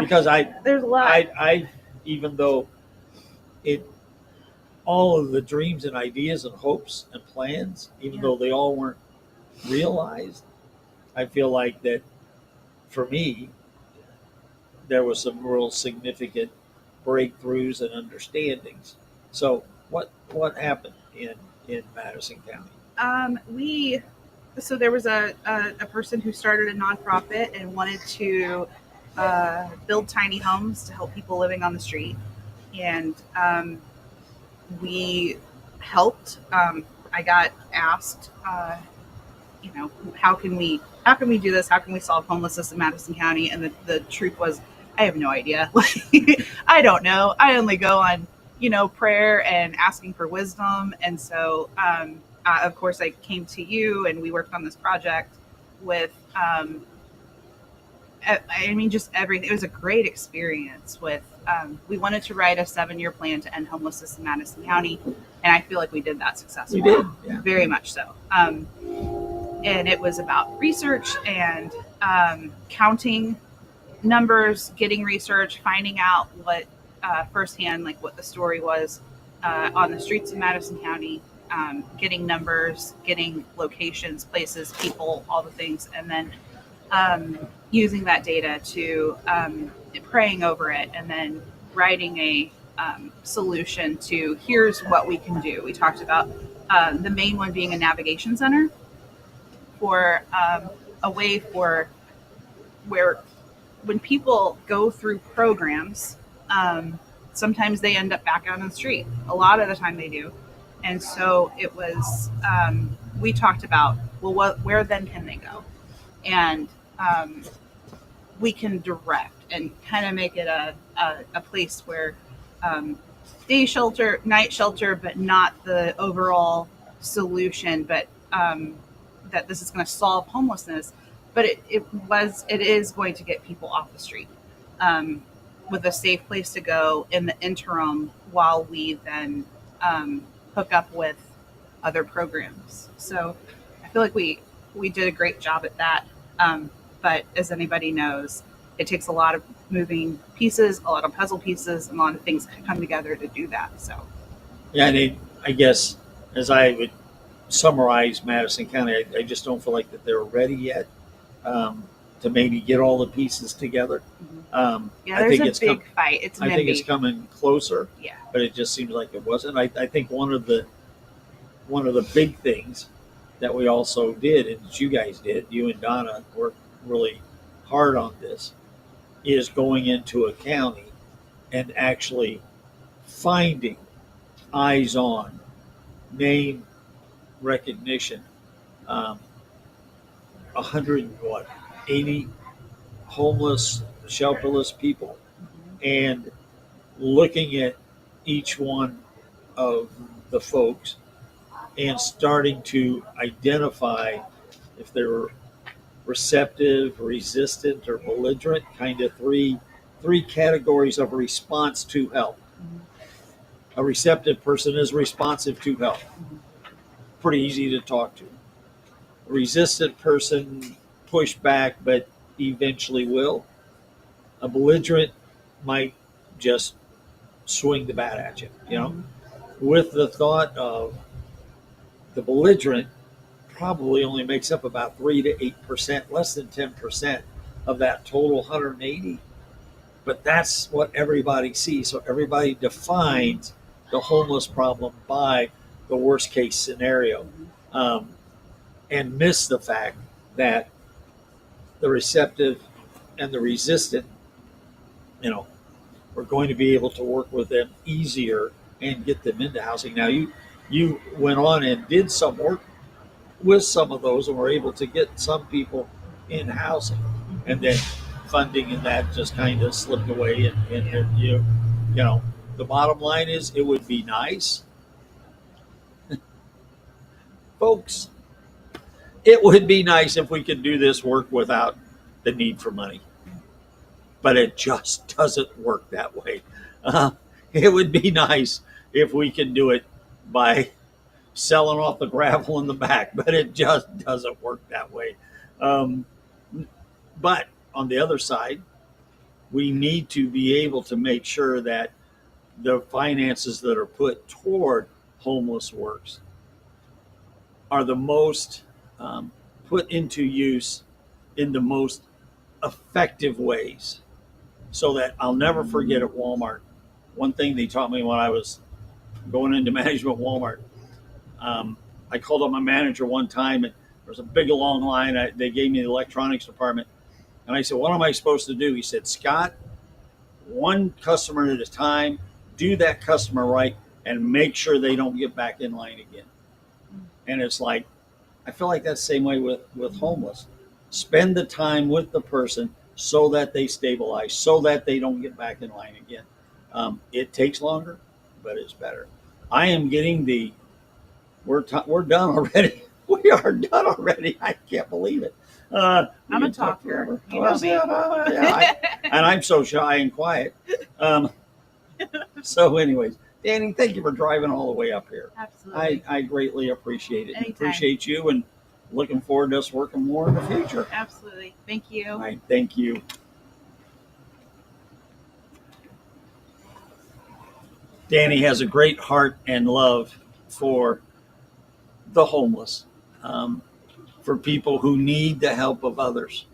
Because there's a lot. I even though all of the dreams and ideas and hopes and plans, even though they all weren't realized, I feel like that for me, there was some real significant breakthroughs and understandings. So what happened in Madison County? So there was a person who started a nonprofit and wanted to build tiny homes to help people living on the street, and we helped. I got asked, how can we do this? How can we solve homelessness in Madison County? And the truth was, I have no idea. I don't know. I only go on, prayer and asking for wisdom. And so, of course, I came to you and we worked on this project with, just everything. It was a great experience with, we wanted to write a 7-year plan to end homelessness in Madison County. And I feel like we did that successfully. We did, yeah. Very much so. And it was about research and counting numbers, getting research, finding out what firsthand, like what the story was on the streets of Madison County, getting numbers, getting locations, places, people, all the things, and then using that data to praying over it and then writing a solution to here's what we can do. We talked about the main one being a navigation center for a way for where when people go through programs, sometimes they end up back out on the street. A lot of the time they do. And so it was, we talked about, well, where then can they go? And we can direct and kind of make it a place where day shelter, night shelter, but not the overall solution, but that this is going to solve homelessness, but it is going to get people off the street with a safe place to go in the interim while we then hook up with other programs. So I feel like we did a great job at that. But as anybody knows, it takes a lot of moving pieces, a lot of puzzle pieces, and a lot of things come together to do that. So yeah, and I guess as I would summarize Madison County, I just don't feel like that they're ready yet to maybe get all the pieces together. There's a big fight. It's I think it's coming closer. Yeah, but it just seems like it wasn't. I think one of the big things that we also did, and that you guys did, you and Donna worked really hard on this, is going into a county and actually finding eyes on, name recognition, 180 homeless, shelterless people, and looking at each one of the folks and starting to identify if they were receptive, resistant, or belligerent, kind of three categories of response to help. A receptive person is responsive to help. Pretty easy to talk to. A resistant person push back, but eventually will. A belligerent might just swing the bat at you, with the thought of the belligerent probably only makes up about 3 to 8%, less than 10% of that total 180. But that's what everybody sees. So everybody defines the homeless problem by the worst case scenario, and miss the fact that the receptive and the resistant, we're going to be able to work with them easier and get them into housing. Now, you went on and did some work with some of those and were able to get some people in housing. And then funding and that just kind of slipped away. And you know, the bottom line is it would be nice, folks. It would be nice if we could do this work without the need for money, but it just doesn't work that way. It would be nice if we could do it by selling off the gravel in the back, but it just doesn't work that way. Um, but on the other side, we need to be able to make sure that the finances that are put toward homeless works are the most put into use in the most effective ways. So that I'll never forget at Walmart, one thing they taught me when I was going into management at Walmart. I called up my manager one time, and there was a big long line. They gave me the electronics department, and I said, "What am I supposed to do?" He said, "Scott, one customer at a time. Do that customer right, and make sure they don't get back in line again." And it's like, I feel like that's the same way with homeless. Spend the time with the person so that they stabilize, so that they don't get back in line again. It takes longer, but it's better. I am getting the. We're done already. We are done already. I can't believe it. I'm a talker. You know me. And I'm so shy and quiet. So, anyways, Danny, thank you for driving all the way up here. Absolutely. I greatly appreciate it. Anytime. Appreciate you, and looking forward to us working more in the future. Absolutely. Thank you. All right. Thank you. Danny has a great heart and love for the homeless, for people who need the help of others.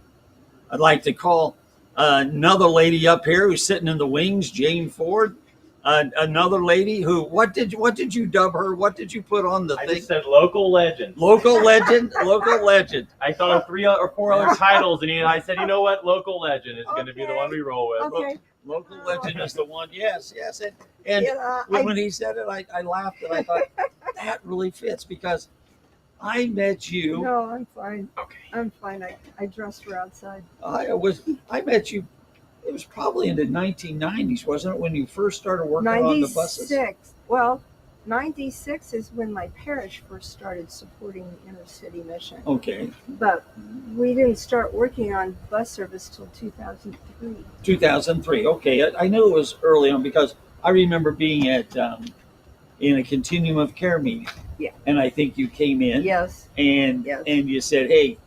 I'd like to call another lady up here who's sitting in the wings, Jane Ford. Another lady who, what did you dub her? What did you put on the I thing? just said local legend. Local legend, local legend. I thought of 3 or 4 other titles, and I said, you know what, local legend is going to be the one we roll with. Okay. Local legend is the one. Yes. And when he said it, I laughed and I thought that really fits because I met you. No, I'm fine. Okay. I'm fine. I dressed for outside. I met you. It was probably in the 1990s, wasn't it, when you first started working on the buses? 96. Well, 96 is when my parish first started supporting the inner city mission. Okay. But we didn't start working on bus service till 2003. 2003. Okay, I knew it was early on because I remember being at in a continuum of care meeting. Yeah. And I think you came in. Yes. And you said, hey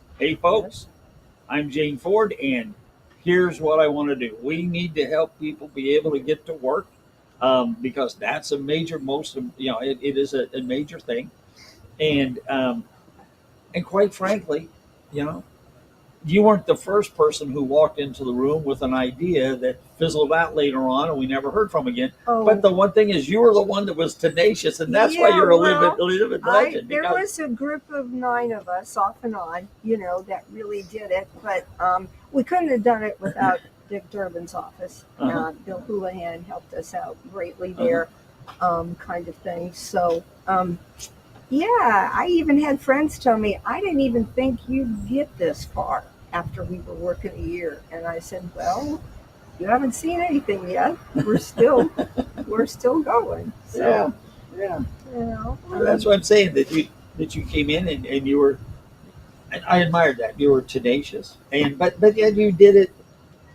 folks, I'm Jane Ford, and here's what I want to do. We need to help people be able to get to work because that's a major, it is a major thing. And quite frankly, you weren't the first person who walked into the room with an idea that fizzled out later on and we never heard from again. Oh. But the one thing is you were the one that was tenacious, and that's why you're a living legend. There was a group of 9 of us off and on, that really did it. But we couldn't have done it without Dick Durbin's office. Bill Houlihan helped us out greatly there, kind of thing. So, I even had friends tell me, I didn't even think you'd get this far after we were working a year. And I said, well, you haven't seen anything yet. We're still going. So, yeah. That's what I'm saying, that you came in and you were, and I admired that. You were tenacious. But yet you did it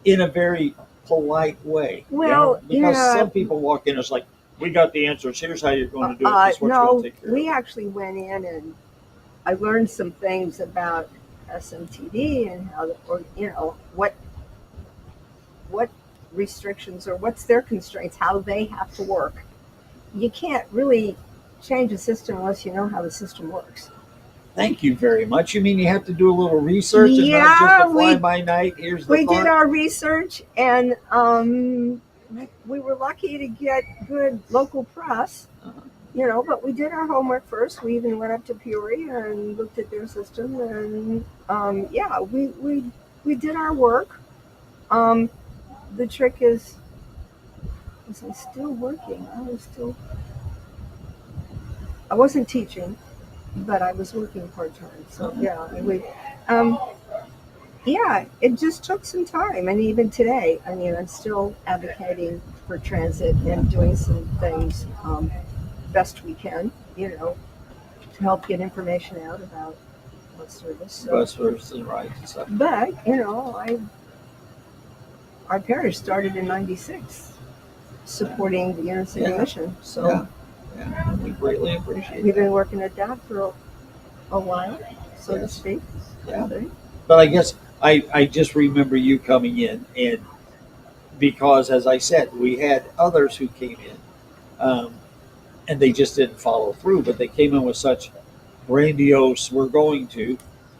in a very polite way. Well, because some people walk in, it's like, we got the answers. Here's how you're going to do it. This is what you're going to take care we of. actually went in and I learned some things about SMTD and how, what restrictions or what's their constraints, how they have to work. You can't really change a system unless you know how the system works. Thank you very much. You mean you have to do a little research and not just a fly-by-night? Here's the We part. did our research, and we were lucky to get good local press, but we did our homework first. We even went up to Peoria and looked at their system, and we did our work. The trick is I still working? I wasn't teaching, but I was working part-time. So Yeah, it just took some time. And even today, I mean, I'm still advocating for transit and doing some things best we can, to help get information out about bus service. So, Bus versus rides and stuff. but, our parish started in 96 supporting the inner city mission. So yeah, we greatly appreciate we've that. been working at that for a while, so to Yes. speak. Yeah. Okay. But I guess I just remember you coming in, and because, as I said, we had others who came in, and they just didn't follow through, but they came in with such grandiose, we're going to,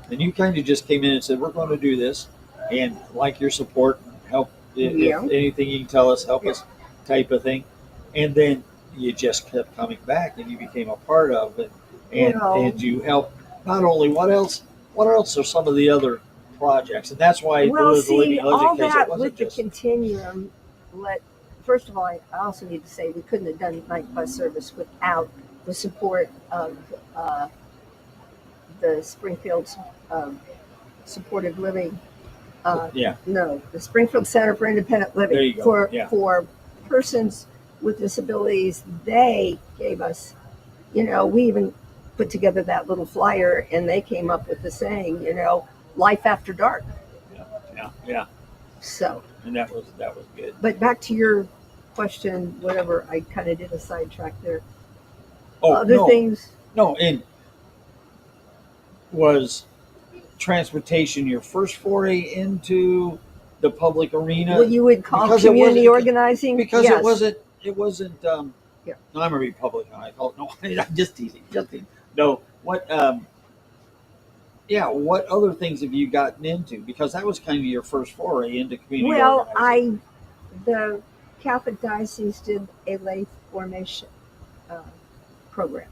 and you kind of just came in and said, we're going to do this, and like your support, help, Yeah. if anything you can tell us, help us, type of thing. And then you just kept coming back, and you became a part of it, and you helped not only, what else are some of the other projects, and that's why Well, the see, Living Legend all case, it that wasn't with the just continuum, first of all, I also need to say we couldn't have done night bus service without the support of the Springfield Supportive Living. No, the Springfield Center for Independent Living. There you go. For persons with disabilities. They gave us, we even put together that little flyer, and they came up with the saying, life after dark. Yeah. So, And that was good. but back to your question, whatever, I kind of did a sidetrack there. Oh, Other no. things. No, and was transportation your first foray into the public arena? What you would call Because community organizing? Because Yes. it wasn't Yeah. no, I'm a Republican. I thought no, I'm just teasing. No, what what other things have you gotten into? Because that was kind of your first foray into community organizing. The Catholic Diocese did a lay formation program,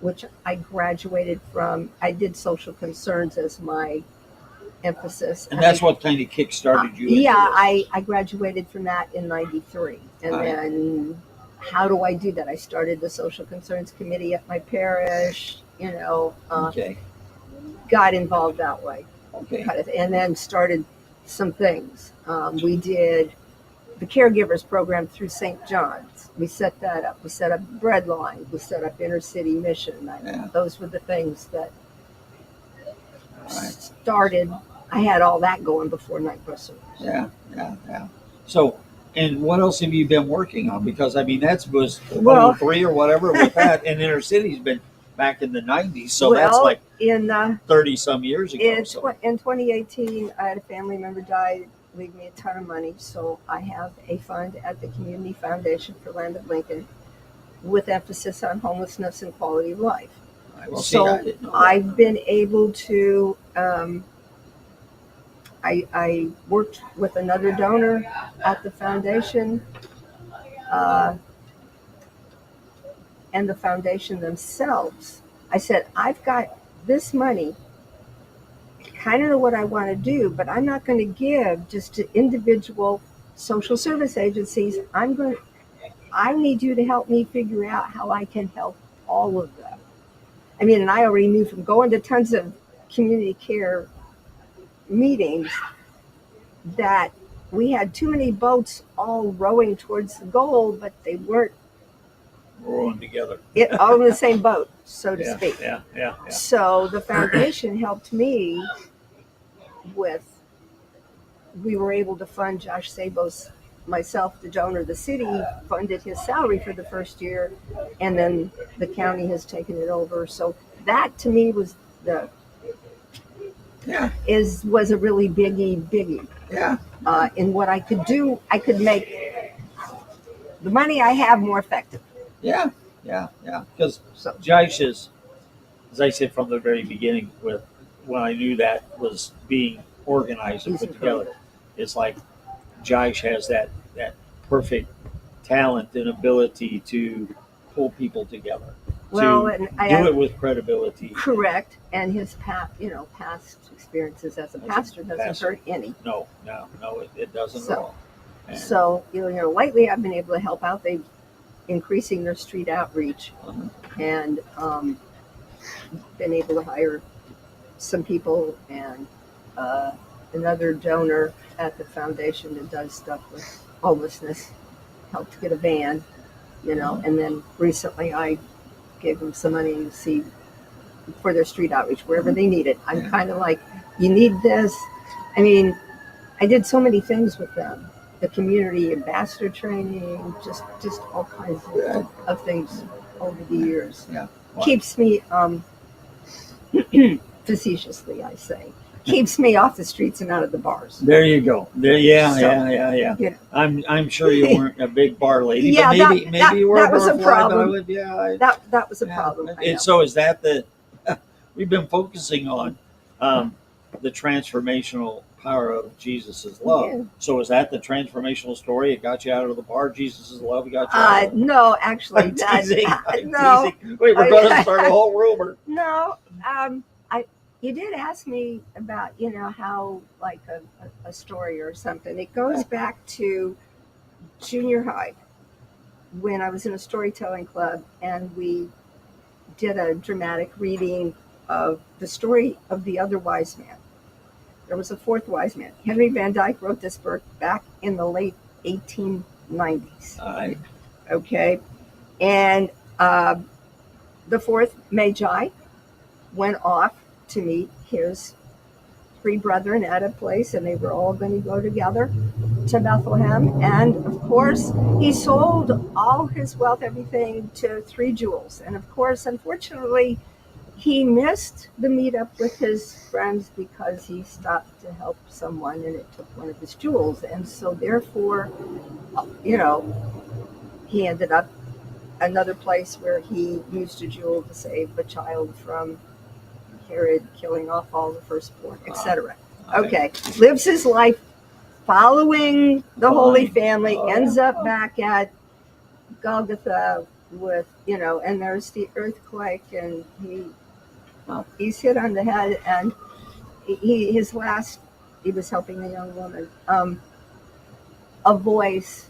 which I graduated from. I did social concerns as my emphasis. And that's what kind of kick-started you into this. I graduated from that in 93. And then how do I do that? I started the social concerns committee at my parish, Okay. got involved that way. Okay. And then started some things. We did the caregivers program through St. John's. We set that up. We set up bread line. We set up inner city mission. Those were the things that started. I had all that going before night bus service. Yeah. So, and what else have you been working on? Because I mean, that was 03 or whatever with that, and inner city's been back in the 90s. So that's like in 30 some years ago. In 2018, I had a family member die, leave me a ton of money. So I have a fund at the Community Foundation for Land of Lincoln with emphasis on homelessness and quality of life. I've been able to, I worked with another donor at the foundation, and the foundation themselves. I said, I've got this money, kind of know what I want to do, but I'm not going to give just to individual social service agencies. I need you to help me figure out how I can help all of them. I mean, and I already knew from going to tons of community care meetings that we had too many boats all rowing towards the goal, but they weren't rowing together. All in the same boat, so to speak. Yeah. So the foundation helped me with, we were able to fund Josh Sabos, myself, the donor. The city funded his salary for the first year, and then the county has taken it over. So that to me was was a really biggie. Yeah. In what I could do, I could make the money I have more effective. Yeah. Because Josh is, as I said from the very beginning, when I knew that was being organized and put together, it's like Josh has that perfect talent and ability to pull people together. Do it with credibility. Correct. And his past experiences as a pastor doesn't hurt any. No, it doesn't at all. So, lately I've been able to help out. They've increasing their street outreach and been able to hire some people and another donor at the foundation that does stuff with homelessness helped get a van, and then recently I gave them some money to see for their street outreach wherever they need it. I'm kind of like, you need this. I mean, I did so many things with them. The community ambassador training, just all kinds of things over the years. Yeah. Wow. Keeps me, facetiously I say, keeps me off the streets and out of the bars. There you go. There, yeah. You know. I'm sure you weren't a big bar lady, Yeah, but maybe you were that was a North Live, problem. That was a yeah. problem. And so is that we've been focusing on the transformational power of Jesus' love. Yeah. So is that the transformational story? It got you out of the bar. Jesus' love got you out of the No, actually, I'm teasing. no. Teasing. Wait, we're going to start a whole rumor. No, you did ask me about, how like a story or something. It goes back to junior high when I was in a storytelling club and we did a dramatic reading of the story of the other wise man. There was a fourth wise man. Henry Van Dyke wrote this book back in the late 1890s. All right. Okay. And the fourth Magi went off to meet his three brethren at a place, and they were all going to go together to Bethlehem. And of course, he sold all his wealth, everything, to three jewels. And of course, unfortunately, he missed the meetup with his friends because he stopped to help someone and it took one of his jewels. And so therefore, he ended up another place where he used a jewel to save a child from Herod killing off all the firstborn, etc. Okay, lives his life following the Holy Family, ends up back at Golgotha with, and there's the earthquake, and he's hit on the head, and he was helping a young woman. A voice,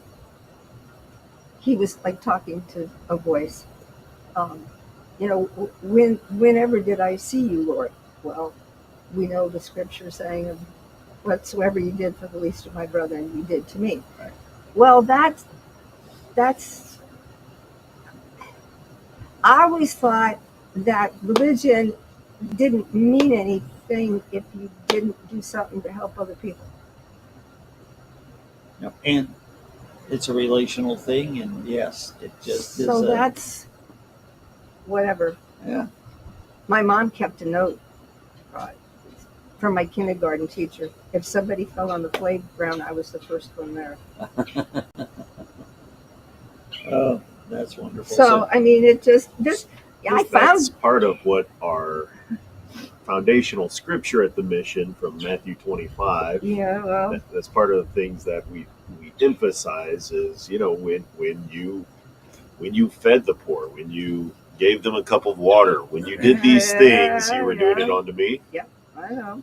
he was like talking to a voice. Whenever did I see you, Lord? Well, we know the scripture saying of whatsoever you did for the least of my brethren, you did to me. Right. Well, that's, I always thought that religion didn't mean anything if you didn't do something to help other people. Yep. And it's a relational thing, and yes, it just is. So that's whatever. Yeah. My mom kept a note from my kindergarten teacher. If somebody fell on the playground, I was the first one there. Oh, that's wonderful. So I mean, That's part of what our foundational scripture at the mission from Matthew 25. Yeah, well, that's part of the things that we emphasize is, when you fed the poor, when you gave them a cup of water, when you did these things, you were doing it unto me. Yep, I know.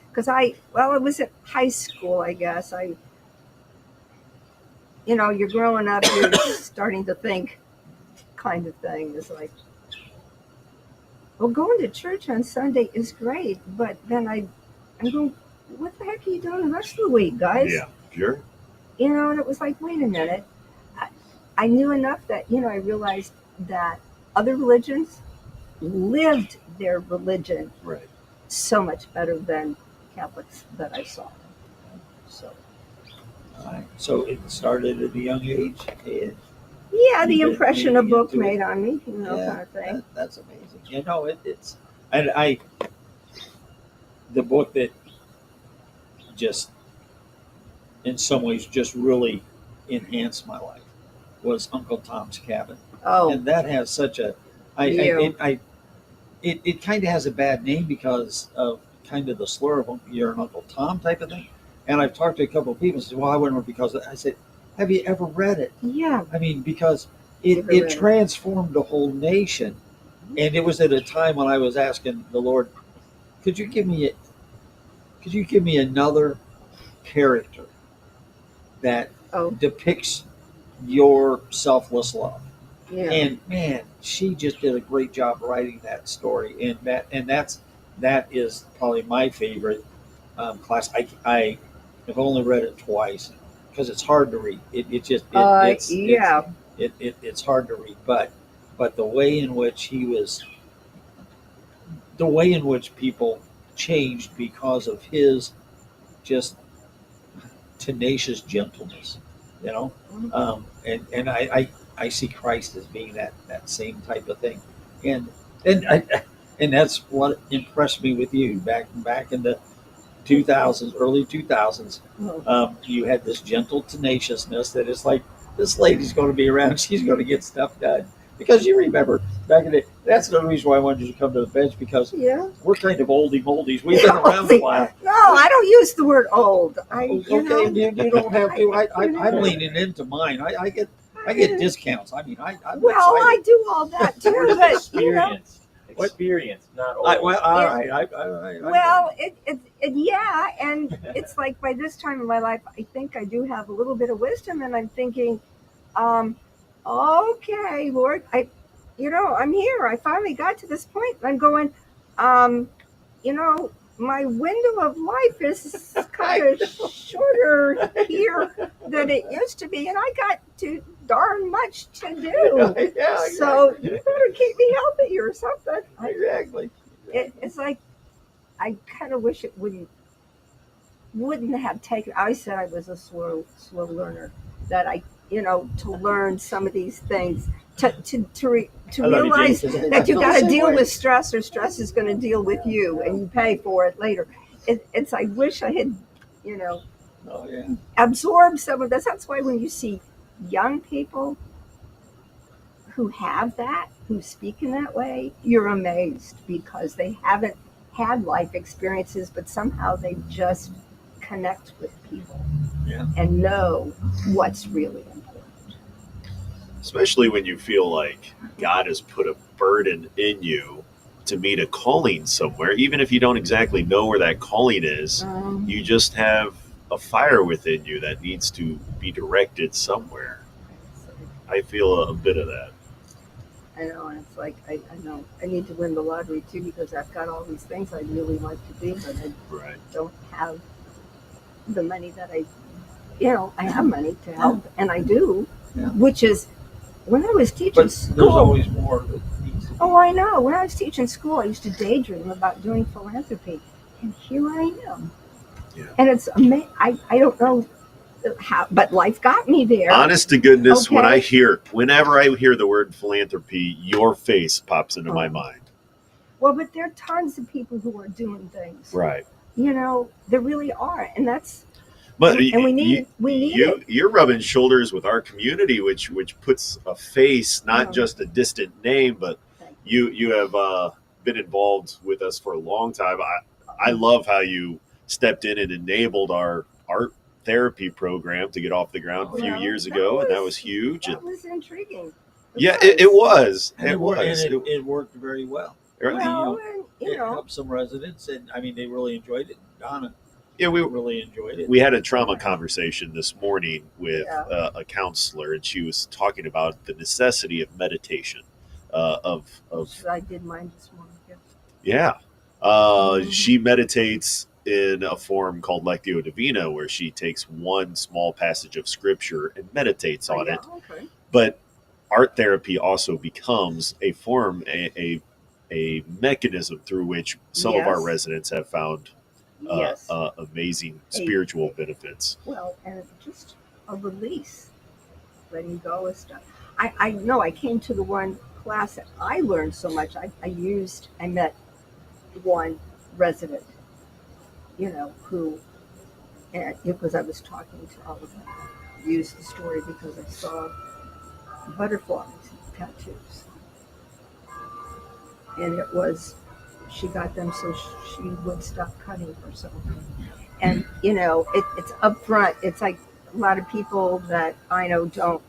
Because it was at high school, I guess. You're growing up, you're starting to think kind of thing. It's like, well, going to church on Sunday is great, but then I'm going, what the heck are you doing the rest of the week, guys? Yeah, sure. And it was like, wait a minute. I knew enough that, I realized that other religions lived their religion right so much better than Catholics that I saw. So it started at a young age. Yeah, the impression a book made on me, kind of thing. That's amazing. It's and the book that just in some ways just really enhanced my life was Uncle Tom's Cabin. Oh, and that has such a it kind of has a bad name because of kind of the slur of you're an Uncle Tom type of thing. And I've talked to a couple of people and said, well, I wouldn't because I said, have you ever read it? Yeah. I mean, because it transformed the whole nation. And it was at a time when I was asking the Lord, could you give me another character that depicts your selfless love? Yeah. And man, she just did a great job writing that story. And that is probably my favorite class. I have only read it twice because it's hard to read. Yeah. It's hard to read, but the way in which the way in which people changed because of his just tenacious gentleness, you know, and I see Christ as being that same type of thing, and I, and that's what impressed me with you back in the 2000s, early 2000s. You had this gentle tenaciousness that is like, this lady's going to be around. She's going to get stuff done. Because you remember back in the day, that's the reason why I wanted you to come to the bench, because we're kind of oldie moldies. We've been around a while. No, I don't use the word old. You don't have to. I'm leaning into mine. I get discounts. I mean, I'm well, excited. I do all that too, but Experience. Experience, not old. All right. Well, yeah, and it's like by this time in my life, I think I do have a little bit of wisdom, and I'm thinking, okay, Lord, I'm here. I finally got to this point, and I'm going, my window of life is kind of shorter here than it used to be, and I got too darn much to do. So you better keep me healthy or something. Exactly. It's like I kind of wish it wouldn't have taken. I said I was a slow learner. That to learn some of these things, to realize that you got to deal with stress, or stress is going to deal with you, and you pay for it later. It's I wish I had, absorbed some of this. That's why when you see young people who have that, who speak in that way, you're amazed, because they haven't had life experiences, but somehow they just connect with people and know what's really important. Especially when you feel like God has put a burden in you to meet a calling somewhere, even if you don't exactly know where that calling is, you just have a fire within you that needs to be directed somewhere. I feel a bit of that. I know, and it's like, I know I need to win the lottery too, because I've got all these things I'd really like to do, but I don't have the money that I have money to help, and I do, which is, when I was teaching school. There's always more that needs to be. Oh, I know. When I was teaching school, I used to daydream about doing philanthropy, and here I am. Yeah. And it's amazing. I don't know how, but life got me there. Honest to goodness, whenever I hear the word philanthropy, your face pops into my mind. Well, but there are tons of people who are doing things. Right. There really are, and that's. But and we need it. You're rubbing shoulders with our community, which puts a face, not just a distant name, but you have been involved with us for a long time. I love how you stepped in and enabled our art therapy program to get off the ground a few years ago, and that was huge. That was intriguing. It was. It worked very well. It helped some residents, and I mean, they really enjoyed it. Donna. Yeah, we really enjoyed it. We had a trauma conversation this morning with a counselor, and she was talking about the necessity of meditation. I did mine this morning. Yeah, she meditates in a form called Lectio Divina, where she takes one small passage of scripture and meditates on it. Okay. But art therapy also becomes a form, a mechanism through which some of our residents have found amazing spiritual benefits. Well, and just a release, letting go of stuff. I know I came to the one class that I learned so much. I met one resident, who, because I was talking to all of them, used the story because I saw butterflies tattoos. And it was, she got them so she would stop cutting herself. And, it's upfront. It's like a lot of people that I know don't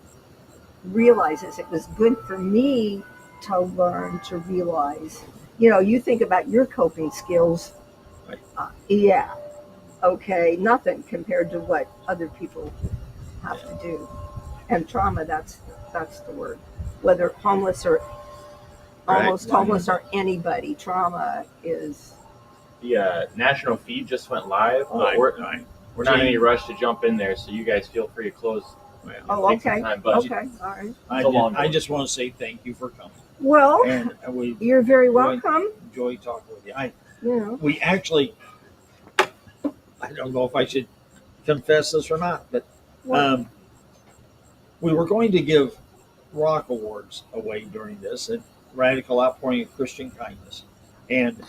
realize this. It was good for me to learn to realize, you think about your coping skills. Nothing compared to what other people have to do. And trauma, that's the word. Whether homeless or almost homeless or anybody, trauma is The national feed just went live, but Right, we're right. not in any rush to jump in there, so you guys feel free to close. Take some time, but Okay, all right. I just want to say thank you for coming. Well, And we you're very welcome. enjoy talking with you. Yeah. We actually, I don't know if I should confess this or not, but we were going to give rock awards away during this at Radical Outpouring of Christian Kindness. And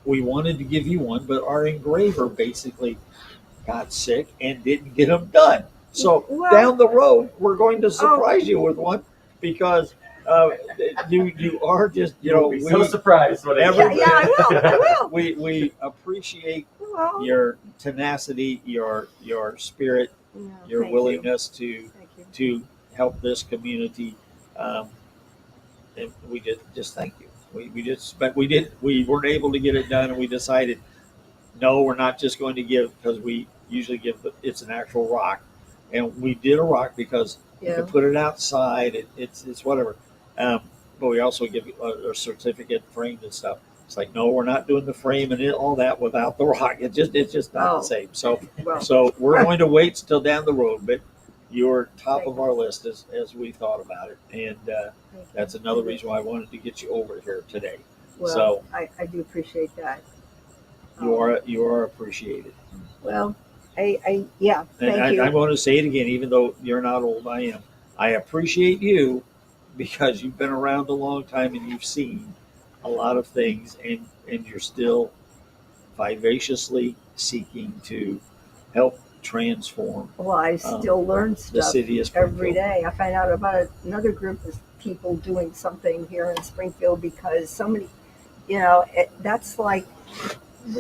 we wanted to give you one, but our engraver basically got sick and didn't get them done. So down the road, we're going to surprise you with one because you are just, You'll be so surprised when it everybody, I will. we appreciate your tenacity, your spirit, your thank willingness to help this community. And we just thank you. We weren't able to get it done, and we decided, no, we're not just going to give, because we usually give it's an actual rock, and we did a rock because you can put it outside. It's whatever. But we also give a certificate framed and stuff. It's like, no, we're not doing the frame and all that without the rock. It's just not the same. So we're going to wait till down the road, but you're top of our list as we thought about it, and that's another reason why I wanted to get you over here today. Well, so I do appreciate that. you are appreciated. Well, thank and you. I'm going to say it again, even though you're not old, I am. I appreciate you because you've been around a long time and you've seen a lot of things, and you're still vivaciously seeking to help transform. Well, I still learn the stuff city of every Springfield. day. I find out about another group of people doing something here in Springfield because somebody, that's like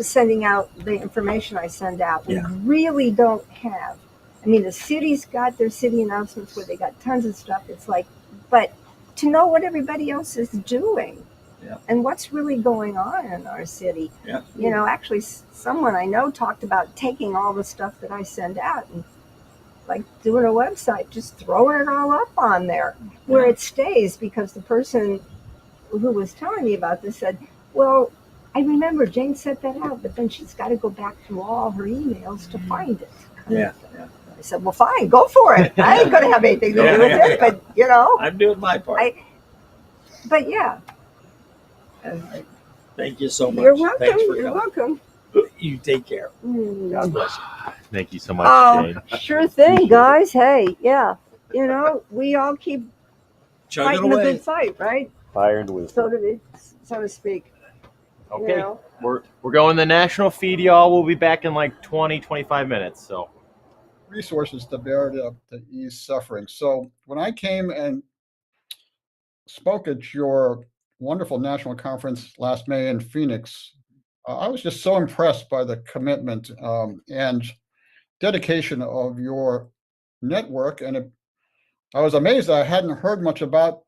sending out the information I send out. We really don't have. I mean, the city's got their city announcements where they got tons of stuff. It's like, but to know what everybody else is doing and what's really going on in our city. Actually, someone I know talked about taking all the stuff that I send out and like doing a website, just throwing it all up on there where it stays, because the person who was telling me about this said, well, I remember Jane set that out, but then she's got to go back through all her emails to find it. I said, well, fine, go for it. I ain't going to have anything to do with it, but I'm doing my part. But yeah. Thank you so much. You're welcome. Thanks for You're coming. welcome. You take care. God bless you. Thank you so much, Jane. Sure thing, guys. Hey, we all keep chugging fighting away. the good fight, right? Fire and wisdom. So to speak. Okay, we're going the national feed, y'all. We'll be back in like 20-25 minutes. So resources to bear to ease suffering. So when I came and spoke at your wonderful national conference last May in Phoenix, I was just so impressed by the commitment and dedication of your network. And I was amazed I hadn't heard much about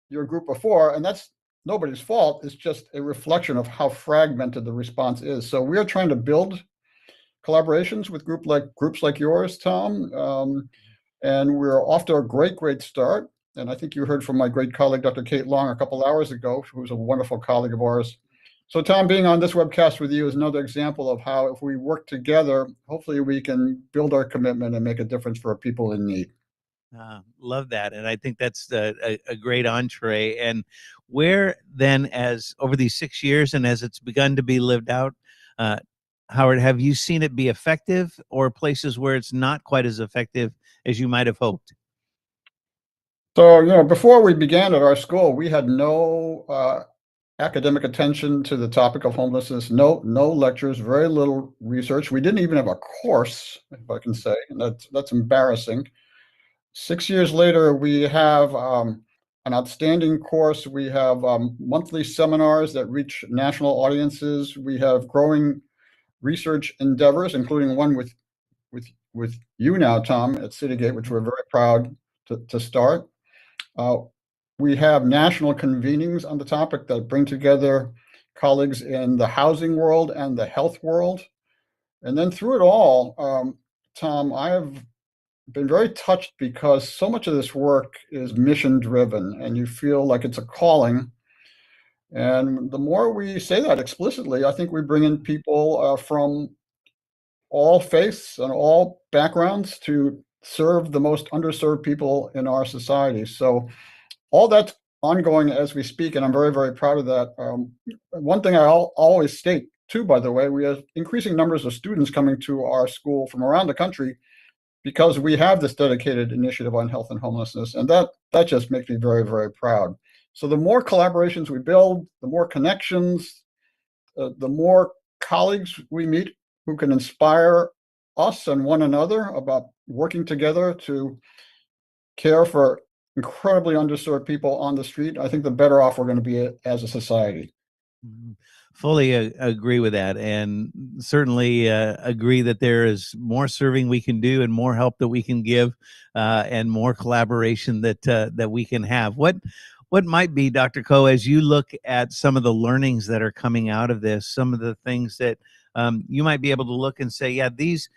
your group before, and that's nobody's fault. It's just a reflection of how fragmented the response is. So we're trying to build collaborations with groups like yours, Tom, and we're off to a great start. And I think you heard from my great colleague, Dr. Kate Long, a couple hours ago, who's a wonderful colleague of ours. So Tom, being on this webcast with you is another example of how, if we work together, hopefully we can build our commitment and make a difference for people in need. Love that. And I think that's a great entree. And where then, as over these 6 years and as it's begun to be lived out, Howard, have you seen it be effective, or places where it's not quite as effective as you might have hoped? So, before we began at our school, we had no academic attention to the topic of homelessness, no lectures, very little research. We didn't even have a course, if I can say, and that's embarrassing. 6 years later, we have an outstanding course. We have monthly seminars that reach national audiences. We have growing research endeavors, including one with you now, Tom, at Citygate, which we're very proud to start. We have national convenings on the topic that bring together colleagues in the housing world and the health world. And then through it all, Tom, I have been very touched because so much of this work is mission driven, and you feel like it's a calling. And the more we say that explicitly, I think we bring in people from all faiths and all backgrounds to serve the most underserved people in our society. So all that's ongoing as we speak, and I'm very, very proud of that. One thing I'll always state too, by the way, we have increasing numbers of students coming to our school from around the country because we have this dedicated initiative on health and homelessness, and that just makes me very, very proud. So the more collaborations we build, the more connections, the more colleagues we meet who can inspire us and one another about working together to care for incredibly underserved people on the street, I think the better off we're going to be as a society. Fully agree with that, and certainly agree that there is more serving we can do and more help that we can give, and more collaboration that we can have. What might be, Dr. Coe, as you look at some of the learnings that are coming out of this, some of the things that you might be able to look and say, yeah, these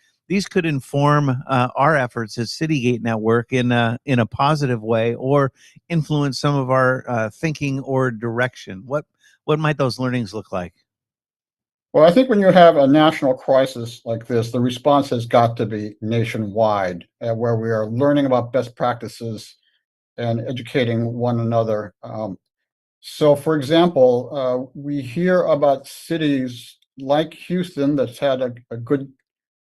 could inform our efforts as Citygate Network in a positive way, or influence some of our thinking or direction. What might those learnings look like? Well, I think when you have a national crisis like this, the response has got to be nationwide, where we are learning about best practices and educating one another. So, for example, we hear about cities like Houston that's had a good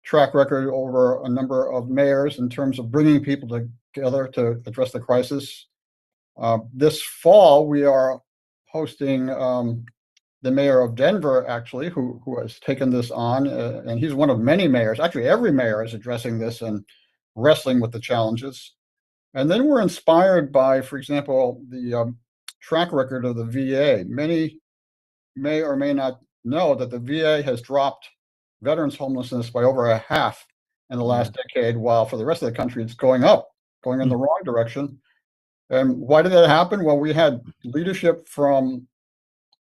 track record over a number of mayors in terms of bringing people together to address the crisis. This fall, we are hosting the mayor of Denver, actually, who has taken this on, and he's one of many mayors. Actually, every mayor is addressing this and wrestling with the challenges. And then we're inspired by, for example, the track record of the VA. Many may or may not know that the VA has dropped veterans homelessness by over a half in the last decade, while for the rest of the country, it's going up, going in the wrong direction. And why did that happen? Well, we had leadership from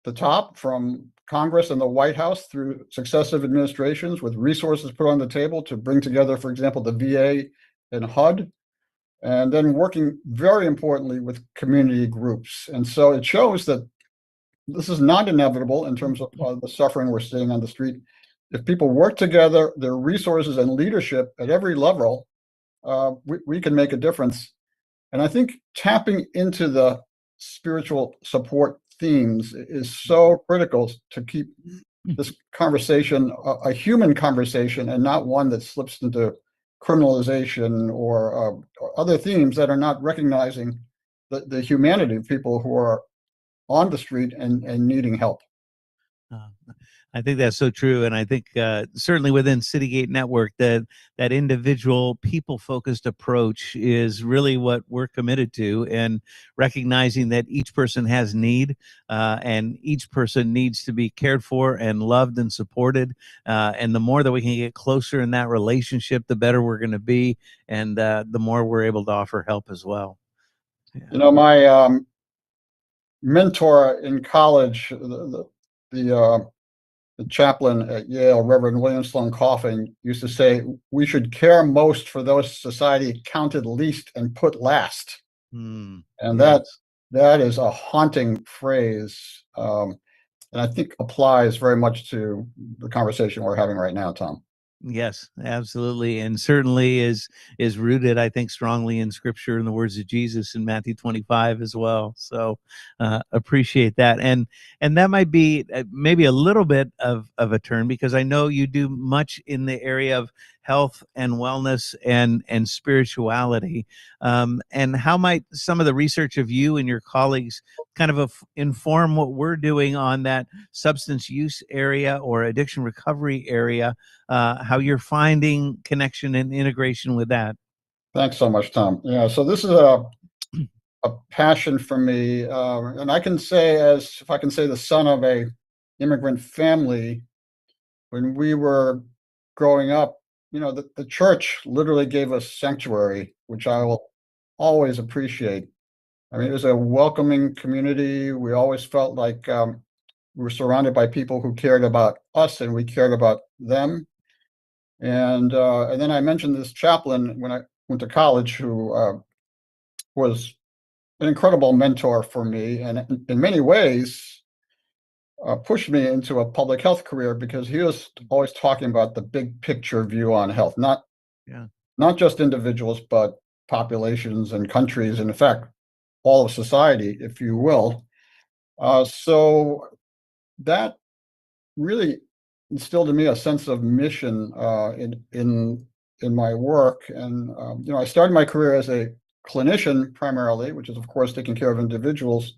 the top, from Congress and the White House through successive administrations, with resources put on the table to bring together, for example, the VA and HUD, and then working very importantly with community groups. And so it shows that this is not inevitable in terms of the suffering we're seeing on the street. If people work together, their resources and leadership at every level, we can make a difference. And I think tapping into the spiritual support themes is so critical to keep this conversation a human conversation, and not one that slips into criminalization or other themes that are not recognizing the humanity of people who are on the street and needing help. I think that's so true, and I think certainly within Citygate Network, that individual, people-focused approach is really what we're committed to, and recognizing that each person has need, and each person needs to be cared for and loved and supported. And the more that we can get closer in that relationship, the better we're going to be, and the more we're able to offer help as well. Yeah. You know, my mentor in college, the chaplain at Yale, Reverend William Sloane Coffin, used to say, "We should care most for those society counted least and put last." And yes. that is a haunting phrase, and I think applies very much to the conversation we're having right now, Tom. Yes, absolutely, and certainly is rooted, I think, strongly in Scripture and the words of Jesus in Matthew 25 as well. So appreciate that, and that might be maybe a little bit of a turn, because I know you do much in the area of health and wellness and spirituality. And how might some of the research of you and your colleagues kind of inform what we're doing on that substance use area or addiction recovery area? How you're finding connection and integration with that? Thanks so much, Tom. Yeah, so this is a passion for me, and I can say, as if I can say, the son of a immigrant family. When we were growing up, you know, the church literally gave us sanctuary, which I will always appreciate. I mean, it was a welcoming community. We always felt like we were surrounded by people who cared about us and we cared about them. And then I mentioned this chaplain when I went to college, who was an incredible mentor for me. And in many ways, pushed me into a public health career, because he was always talking about the big picture view on health, not just individuals, but populations and countries, and in fact, all of society, if you will. So that really instilled in me a sense of mission in my work. And I started my career as a clinician primarily, which is of course taking care of individuals.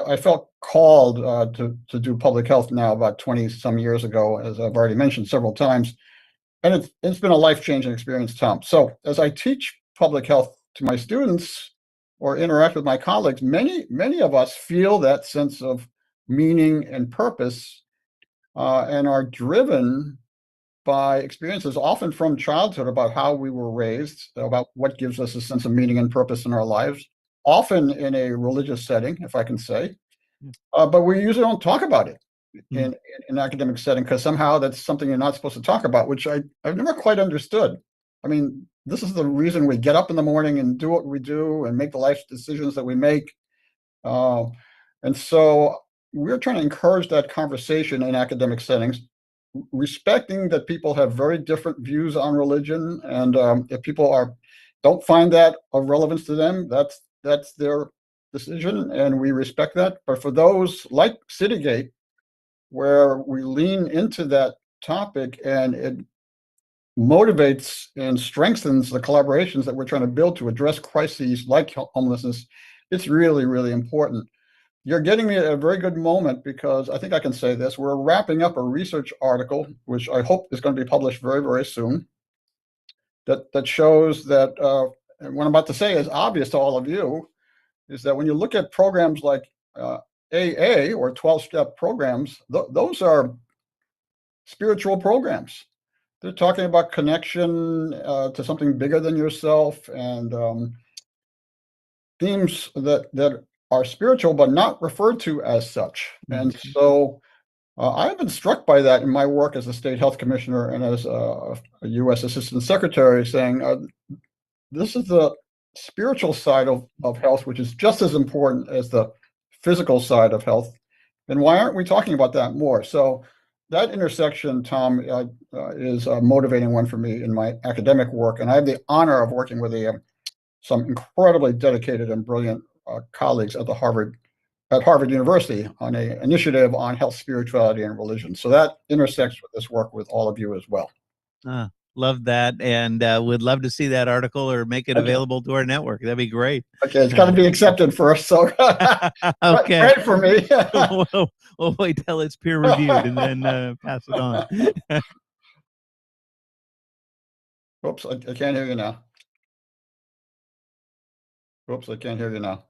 I felt called to do public health now about 20 some years ago, as I've already mentioned several times. And it's been a life-changing experience, Tom. So as I teach public health to my students or interact with my colleagues, many of us feel that sense of meaning and purpose, and are driven by experiences often from childhood about how we were raised, about what gives us a sense of meaning and purpose in our lives, often in a religious setting, if I can say. But we usually don't talk about it in an academic setting, because somehow that's something you're not supposed to talk about, which I've never quite understood. I mean, this is the reason we get up in the morning and do what we do and make the life decisions that we make. And so we're trying to encourage that conversation in academic settings, respecting that people have very different views on religion. And if people don't find that of relevance to them, that's their decision, and we respect that. But for those like Citygate, where we lean into that topic and it motivates and strengthens the collaborations that we're trying to build to address crises like homelessness, it's really, really important. You're getting me at a very good moment, because I think I can say this. We're wrapping up a research article, which I hope is going to be published very, very soon, that shows that, and what I'm about to say is obvious to all of you, is that when you look at programs like AA or 12-step programs, those are spiritual programs. They're talking about connection to something bigger than yourself, and themes that are spiritual but not referred to as such. And so I've been struck by that in my work as a state health commissioner and as a U.S. Assistant Secretary, saying this is the spiritual side of health, which is just as important as the physical side of health. And why aren't we talking about that more? So that intersection, Tom, is a motivating one for me in my academic work. And I have the honor of working with some incredibly dedicated and brilliant colleagues at Harvard University on an initiative on health, spirituality, and religion. So that intersects with this work with all of you as well. Love that, and would love to see that article or make it available to our network. That'd be great. Okay, it's got to be accepted first, so okay. Pray for me. we'll wait till it's peer reviewed and then pass it on. Oops, I can't hear you now. Oops, I can't hear you now.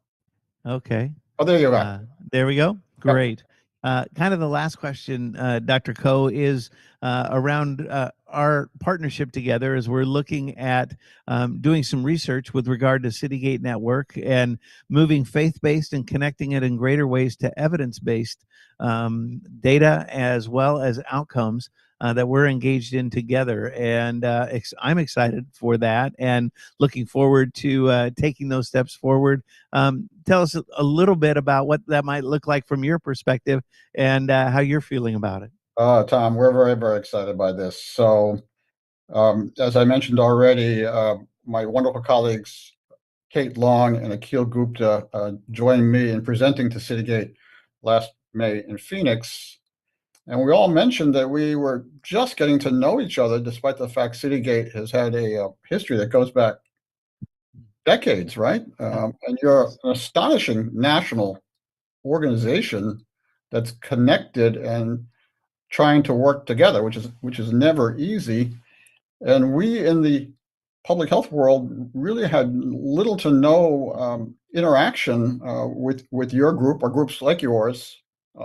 Okay. Oh, there you are. There we go. Great. Kind of the last question, Dr. Coe, is around our partnership together as we're looking at doing some research with regard to Citygate Network and moving faith-based and connecting it in greater ways to evidence-based data as well as outcomes that we're engaged in together. And I'm excited for that and looking forward to taking those steps forward. Tell us a little bit about what that might look like from your perspective and how you're feeling about it. Tom, we're very, very excited by this. So as I mentioned already, my wonderful colleagues, Kate Long and Akil Gupta, joined me in presenting to Citygate last May in Phoenix. And we all mentioned that we were just getting to know each other, despite the fact Citygate has had a history that goes back decades, right? And you're an astonishing national organization that's connected and trying to work together, which is never easy. And we in the public health world really had little to no interaction with your group or groups like yours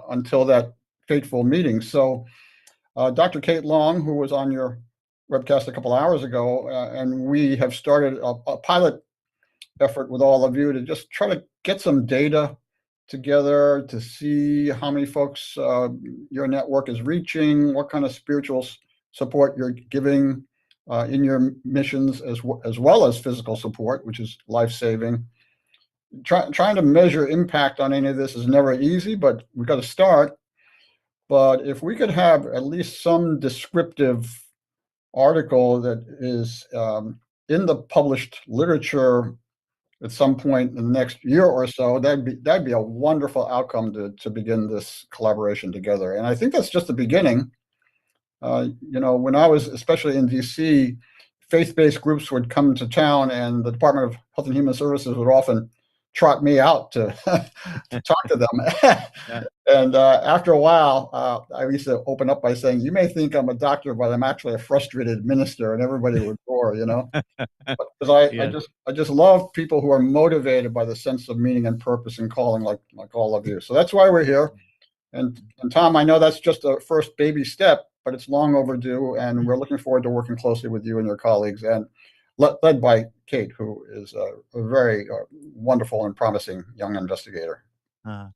until that fateful meeting. So Dr. Kate Long, who was on your webcast a couple hours ago, and we have started a pilot effort with all of you to just try to get some data together to see how many folks your network is reaching, what kind of spiritual support you're giving in your missions, as well as physical support, which is life-saving. Trying to measure impact on any of this is never easy, but we've got to start. But if we could have at least some descriptive article that is in the published literature at some point in the next year or so, that'd be a wonderful outcome to begin this collaboration together. And I think that's just the beginning. When I was especially in DC, faith-based groups would come to town, and the Department of Health and Human Services would often trot me out to to talk to them. And after a while, I used to open up by saying, "You may think I'm a doctor, but I'm actually a frustrated minister," and everybody would roar, Because I just love people who are motivated by the sense of meaning and purpose and calling, like all of you. So that's why we're here. And Tom, I know that's just a first baby step, but it's long overdue, and we're looking forward to working closely with you and your colleagues, and led by Kate, who is a very wonderful and promising young investigator.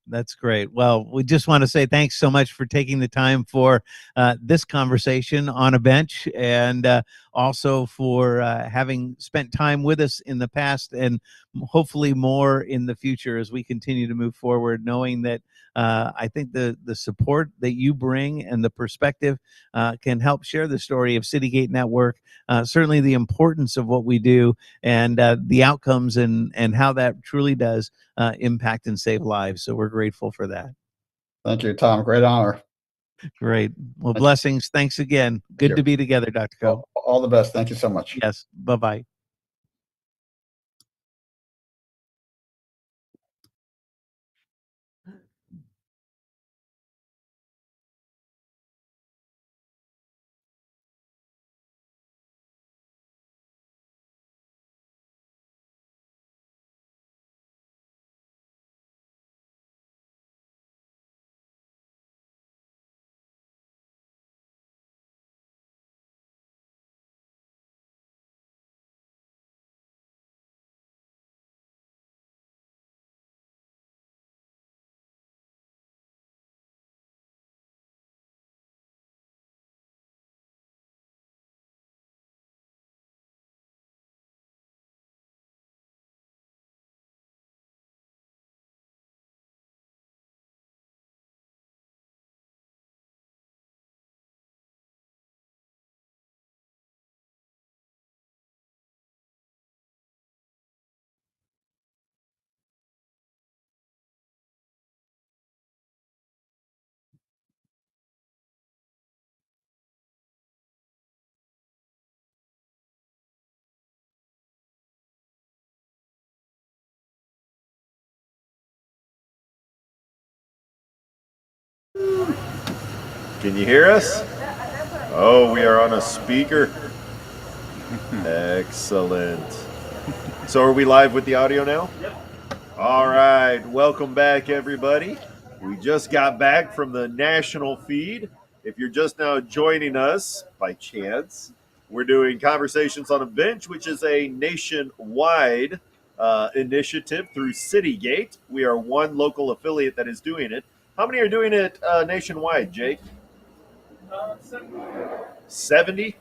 That's great. Well, we just want to say thanks so much for taking the time for this conversation on a bench, and also for having spent time with us in the past, and hopefully more in the future as we continue to move forward, knowing that I think the support that you bring and the perspective can help share the story of Citygate Network, certainly the importance of what we do, and the outcomes, and how that truly does impact and save lives. So we're grateful for that. Thank you, Tom. Great honor. Great. Well, blessings. Thanks again. Good to be together, Dr. Coe. All the best. Thank you so much. Yes. Bye-bye. Can you hear us? Oh, we are on a speaker. Excellent. So are we live with the audio now? All right. Welcome back, everybody. We just got back from the national feed. If you're just now joining us by chance, we're doing Conversations on a Bench, which is a nationwide initiative through Citygate. We are one local affiliate that is doing it. How many are doing it nationwide, Jake? 70?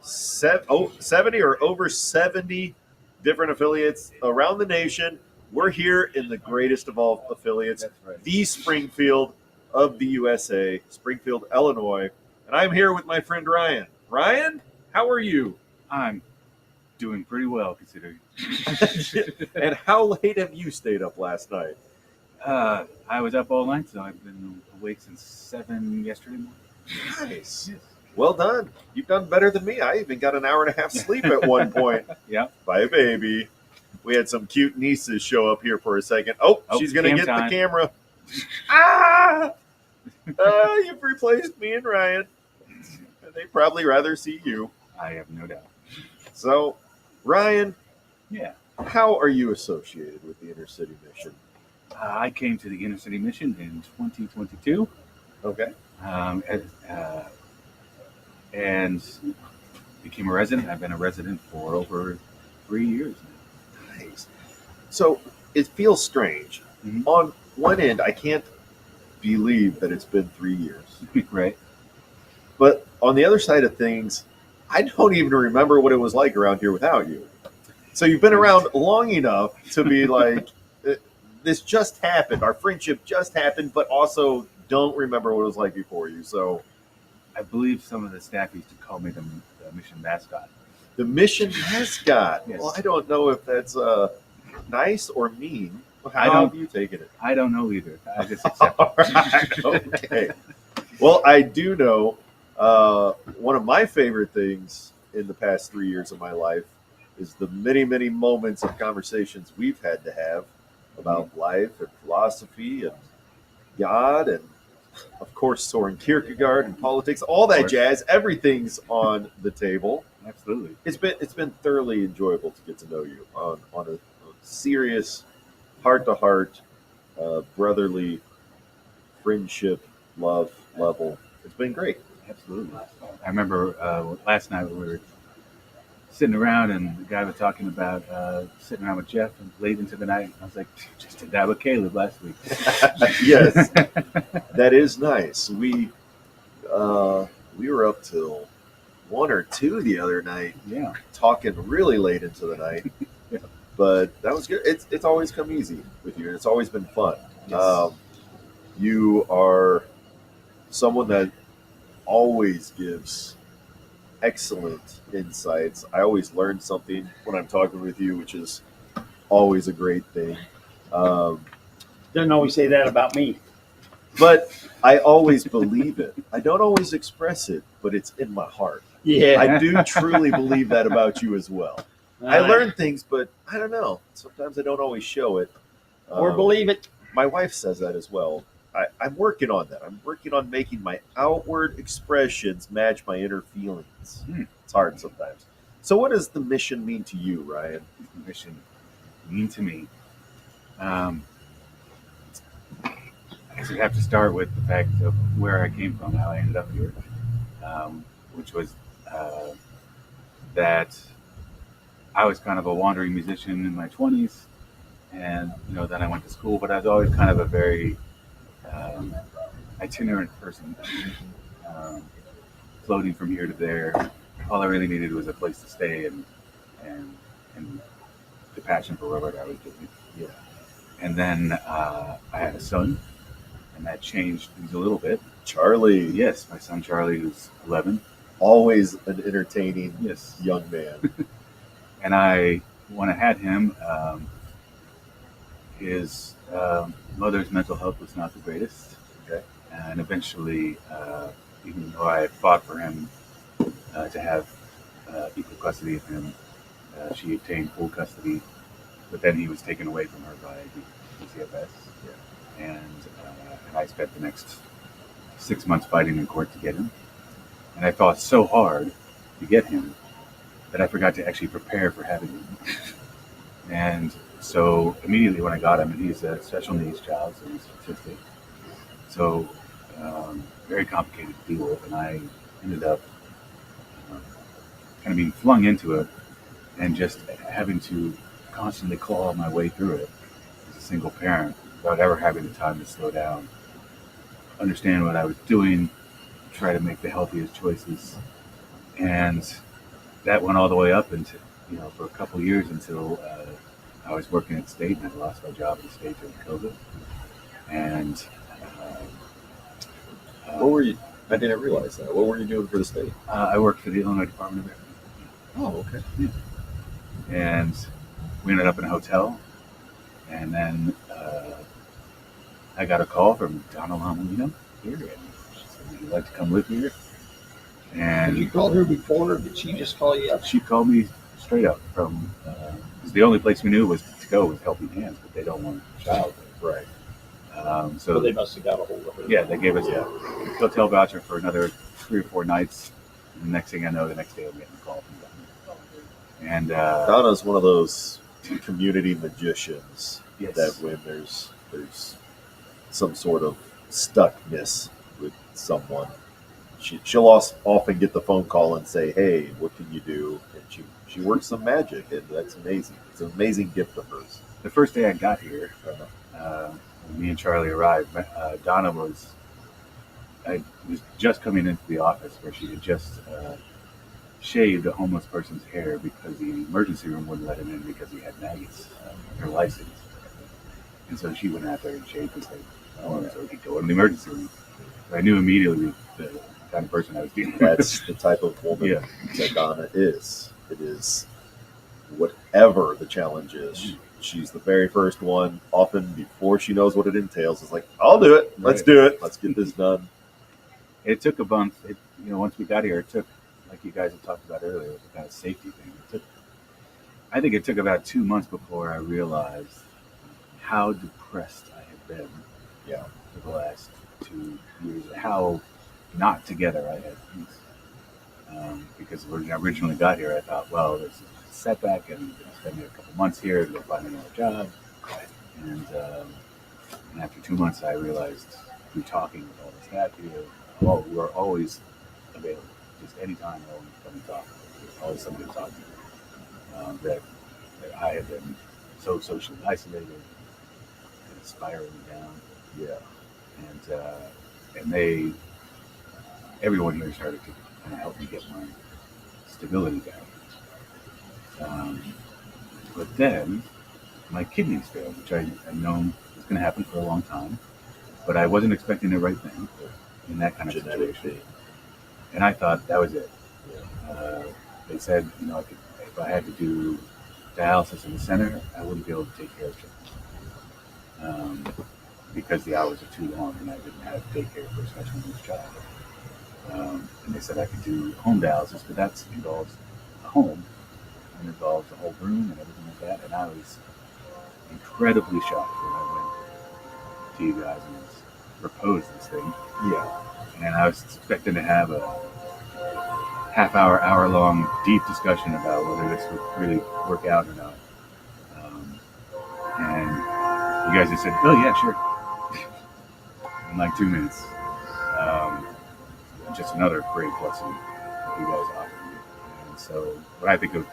70 or over 70 different affiliates around the nation. We're here in the greatest of all affiliates, the Springfield of the USA, Springfield, Illinois. And I'm here with my friend Ryan. Ryan, how are you? I'm doing pretty well, considering. And how late have you stayed up last night? I was up all night, so I've been awake since 7 yesterday morning. Nice. Yes. Well done. You've done better than me. I even got an hour and a half sleep at one point. Yeah. Bye, baby. We had some cute nieces show up here for a second. Oh, she's going to get the camera. You've replaced me and Ryan. They'd probably rather see you. I have no doubt. So, Ryan. Yeah. How are you associated with the Inner City Mission? I came to the Inner City Mission in 2022. Okay. And became a resident. I've been a resident for over 3 years now. Nice. So it feels strange. Mm-hmm. On one end, I can't believe that it's been 3 years. Right. But on the other side of things, I don't even remember what it was like around here without you. So you've been around long enough to be like, this just happened. Our friendship just happened, but also don't remember what it was like before you. So I believe some of the staff used to call me the mission mascot. The mission mascot. Yes. Well, I don't know if that's nice or mean. How have you taken it? I don't know either. I just accept it. All right. Okay. Well, I do know one of my favorite things in the past 3 years of my life is the many, many moments of conversations we've had to have about life and philosophy and God and, of course, Soren Kierkegaard and politics, all that jazz. Everything's on the table. Absolutely. It's been thoroughly enjoyable to get to know you on a serious, heart-to-heart, brotherly friendship, love level. It's been great. Absolutely. I remember last night we were sitting around and the guy was talking about sitting around with Jeff and late into the night. I was like, just did that with Caleb last week. Yes, that is nice. We were up till 1 or 2 the other night. Yeah, talking really late into the night. Yeah. But that was good. It's always come easy with you, and it's always been fun. Yes. You are someone that always gives excellent insights. I always learn something when I'm talking with you, which is always a great thing. Doesn't always say that about me. But I always believe it. I don't always express it, but it's in my heart. Yeah. I do truly believe that about you as well. I learn things, but I don't know. Sometimes I don't always show it. Or believe it. My wife says that as well. I'm working on that. I'm working on making my outward expressions match my inner feelings. It's hard sometimes. So what does the mission mean to you, Ryan? The mission mean to me? I guess we have to start with the fact of where I came from, how I ended up here, which was that I was kind of a wandering musician in my 20s, and then I went to school, but I was always kind of a very itinerant person, floating from here to there. All I really needed was a place to stay and the passion for what I was doing. Yeah. And then I had a son, and that changed things a little bit. Charlie. Yes, my son Charlie, who's 11. Always an entertaining young man. And when I had him, his mother's mental health was not the greatest. Okay. And eventually, even though I fought for him to have equal custody of him, she obtained full custody, but then he was taken away from her by DCFS. Yeah. And I spent the next 6 months fighting in court to get him. And I fought so hard to get him that I forgot to actually prepare for having him. And so immediately when I got him, and he's a special needs child, so he's autistic. So very complicated to deal with, and I ended up kind of being flung into it and just having to constantly claw my way through it as a single parent without ever having the time to slow down, understand what I was doing, try to make the healthiest choices. And that went all the way up into, for a couple of years until I was working at state, and I lost my job at the state during COVID. And what were you? I didn't realize that. What were you doing for the state? I worked for the Illinois Department of Revenue. Oh, okay. Yeah. And we ended up in a hotel, and then I got a call from Donna Lomolino here, and she said, "Would you like to come live here?" And Did you call her before, or did she just call you up? She called me straight up from. The only place we knew was to go was Helping Hands, but they don't want a child. Right. So they must have got a hold of her. Yeah, they gave us a hotel voucher for another 3 or 4 nights. And the next thing I know, the next day I'm getting a call from Donna. And Donna's one of those community magicians. Yes. That when there's some sort of stuckness with someone, she'll often get the phone call and say, "Hey, what can you do?" And she works some magic, and that's amazing. It's an amazing gift of hers. The first day I got here, when me and Charlie arrived, Donna was just coming into the office where she had just shaved a homeless person's hair because the emergency room wouldn't let him in because he had maggots in her license. And so she went out there and shaved his so we could go in the emergency room. I knew immediately the kind of person I was dealing with. That's the type of woman that Donna is. It is whatever the challenge is. She's the very first one, often before she knows what it entails. It's like, I'll do it. Let's do it. Let's get this done. It took a month. Once we got here, it took, like you guys had talked about earlier, the kind of safety thing. I think it took about 2 months before I realized how depressed I had been for the last 2 years, how not together I had peace. Because when I originally got here, I thought, well, this is a setback, and I'm going to spend a couple months here to go find another job. And after 2 months, I realized through talking with all the staff here, we are always available. Just anytime, always come and talk. There's always somebody to talk to. That I had been so socially isolated and spiraling down. And everyone here started to kind of help me get my stability down. But then my kidneys failed, which I had known was going to happen for a long time, but I wasn't expecting the right thing in that kind of situation. And I thought that was it. They said, if I had to do dialysis in the center, I wouldn't be able to take care of children because the hours are too long, and I didn't have daycare for a special needs child. And they said I could do home dialysis, but that involves a home and involves a whole room and everything like that. And I was incredibly shocked when I went to you guys and proposed this thing. And I was expecting to have a hour-long deep discussion about whether this would really work out or not. And you guys just said, oh yeah, sure. In like 2 minutes. Just another great blessing that you guys offered me. And so when I think of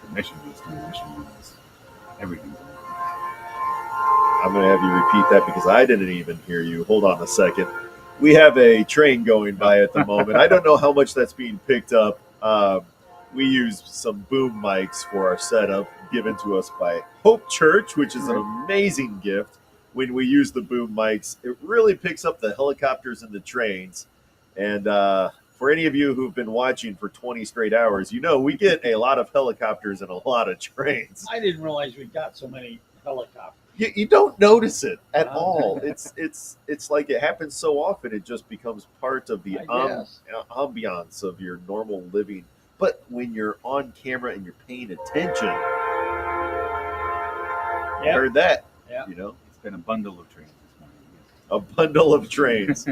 the mission means everything to me. I'm going to have you repeat that because I didn't even hear you. Hold on a second. We have a train going by at the moment. I don't know how much that's being picked up. We use some boom mics for our setup given to us by Hope Church, which is an amazing gift. When we use the boom mics, it really picks up the helicopters and the trains. And for any of you who've been watching for 20 straight hours, we get a lot of helicopters and a lot of trains. I didn't realize we got so many helicopters. You don't notice it at all. It's like it happens so often, it just becomes part of the ambiance of your normal living. But when you're on camera and you're paying attention, I heard that. It's been a bundle of trains this morning. A bundle of trains.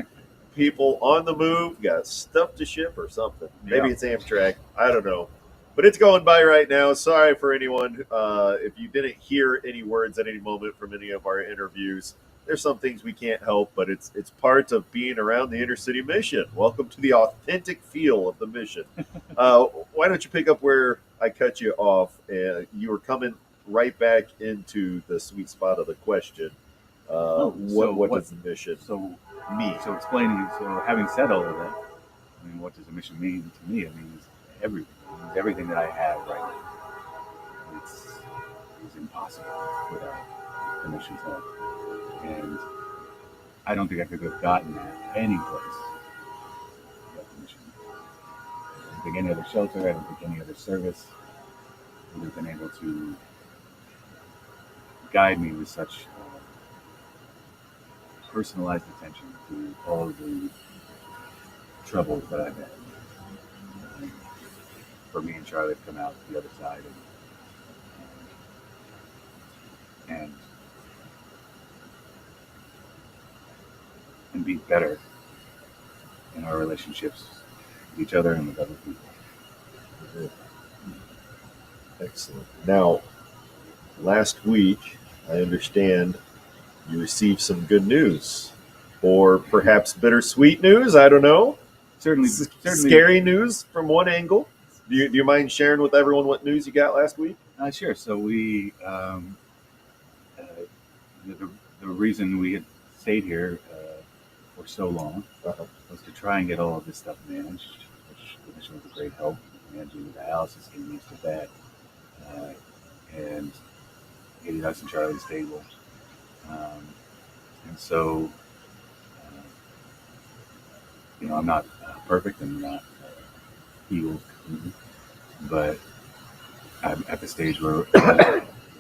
People on the move, got stuff to ship or something. Maybe it's Amtrak. I don't know. But it's going by right now. Sorry for anyone if you didn't hear any words at any moment from any of our interviews. There's some things we can't help, but it's part of being around the inner city mission. Welcome to the authentic feel of the mission. Why don't you pick up where I cut you off? You were coming right back into the sweet spot of the question. What does the mission mean? So explaining, having said all of that, what does the mission mean to me? It means everything. It means everything that I have right now. It's impossible without the mission's help. And I don't think I could have gotten that any place without the mission. I don't think any other shelter, I don't think any other service would have been able to guide me with such personalized attention to all of the troubles that I've had. For me and Charlie to come out the other side and be better in our relationships with each other and with other people. Excellent. Now, last week, I understand you received some good news, or perhaps bittersweet news. I don't know. Certainly Scary news from one angle. Do you mind sharing with everyone what news you got last week? Sure. So we, the reason we had stayed here for so long was to try and get all of this stuff managed, which the mission was a great help. Managing the dialysis, getting used to that, and getting us and Charlie stable. And so I'm not perfect and not healed, but I'm at the stage where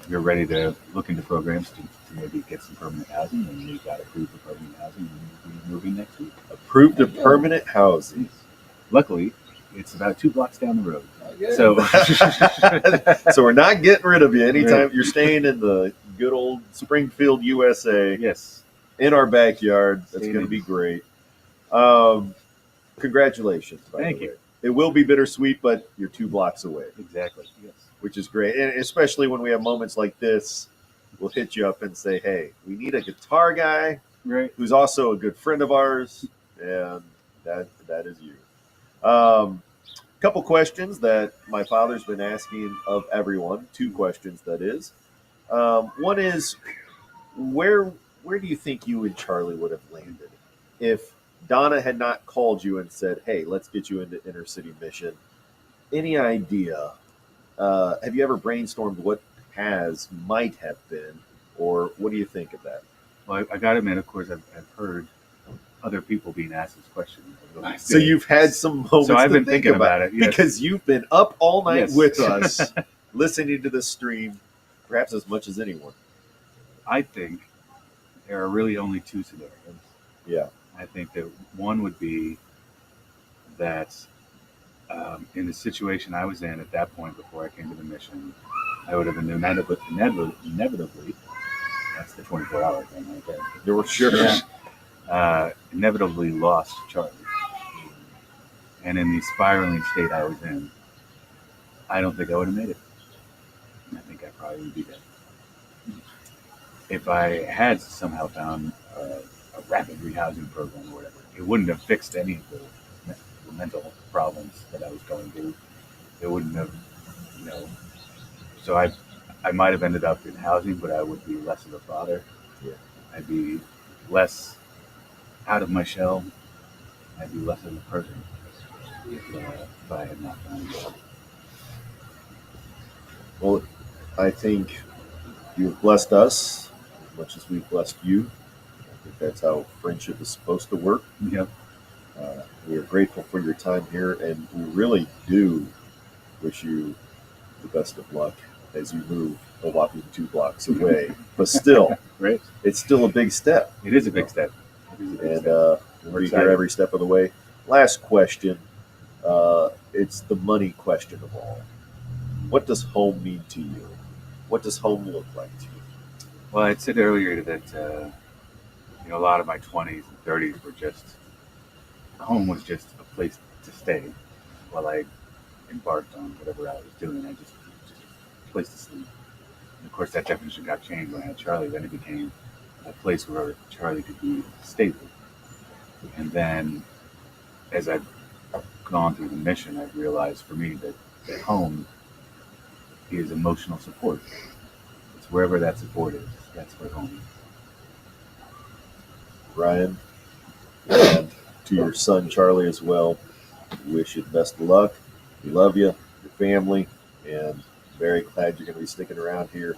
you're ready to look into programs to maybe get some permanent housing, and we got approved for permanent housing, and we'll be moving next week. Approved of permanent housing. Luckily, it's about 2 blocks down the road. So, so we're not getting rid of you anytime. You're staying in the good old Springfield, USA. Yes, in our backyard. That's going to be great. Congratulations. Thank you. It will be bittersweet, but you're 2 blocks away. Exactly. Yes. Which is great, and especially when we have moments like this, we'll hit you up and say, "Hey, we need a guitar guy, right, who's also a good friend of ours," and that is you. Couple questions that my father's been asking of everyone. 2 questions, that is. One is, where do you think you and Charlie would have landed if Donna had not called you and said, "Hey, let's get you into inner city mission"? Any idea? Have you ever brainstormed what might have been, or what do you think of that? Well, I got to admit, of course, I've heard other people being asked this question. So you've had some moments. So I've to been think thinking about it, yes. because you've been up all night Yes. with us, listening to the stream, perhaps as much as anyone. I think there are really only 2 scenarios. Yeah. I think that one would be that in the situation I was in at that point before I came to the mission, I would have inevitably, that's the 24-hour thing right there. You were sure. Yeah. Inevitably lost Charlie. And in the spiraling state I was in, I don't think I would have made it. I think I probably would be dead. If I had somehow found a rapid rehousing program or whatever, it wouldn't have fixed any of the mental problems that I was going through. It wouldn't have, so I might have ended up in housing, but I would be less of a father. Yeah. I'd be less out of my shell. I'd be less of a person if I had not found a job. Well, I think you've blessed us as much as we've blessed you. I think that's how friendship is supposed to work. Yep. We are grateful for your time here, and we really do wish you the best of luck as you move a whopping 2 blocks away. But still, right? It's still a big step. It is a big step. We'll be here every step of the way. Last question. It's the money question of all. What does home mean to you? What does home look like to you? Well, I said earlier that a lot of my 20s and 30s were just, home was just a place to stay while I embarked on whatever I was doing. Just a place to sleep. And of course, that definition got changed when I had Charlie. Then it became a place where Charlie could be stable. And then as I've gone through the mission, I've realized for me that home is emotional support. It's wherever that support is, that's where home is. Ryan, and to your son Charlie as well, we wish you the best of luck. We love you, your family, and very glad you're going to be sticking around here,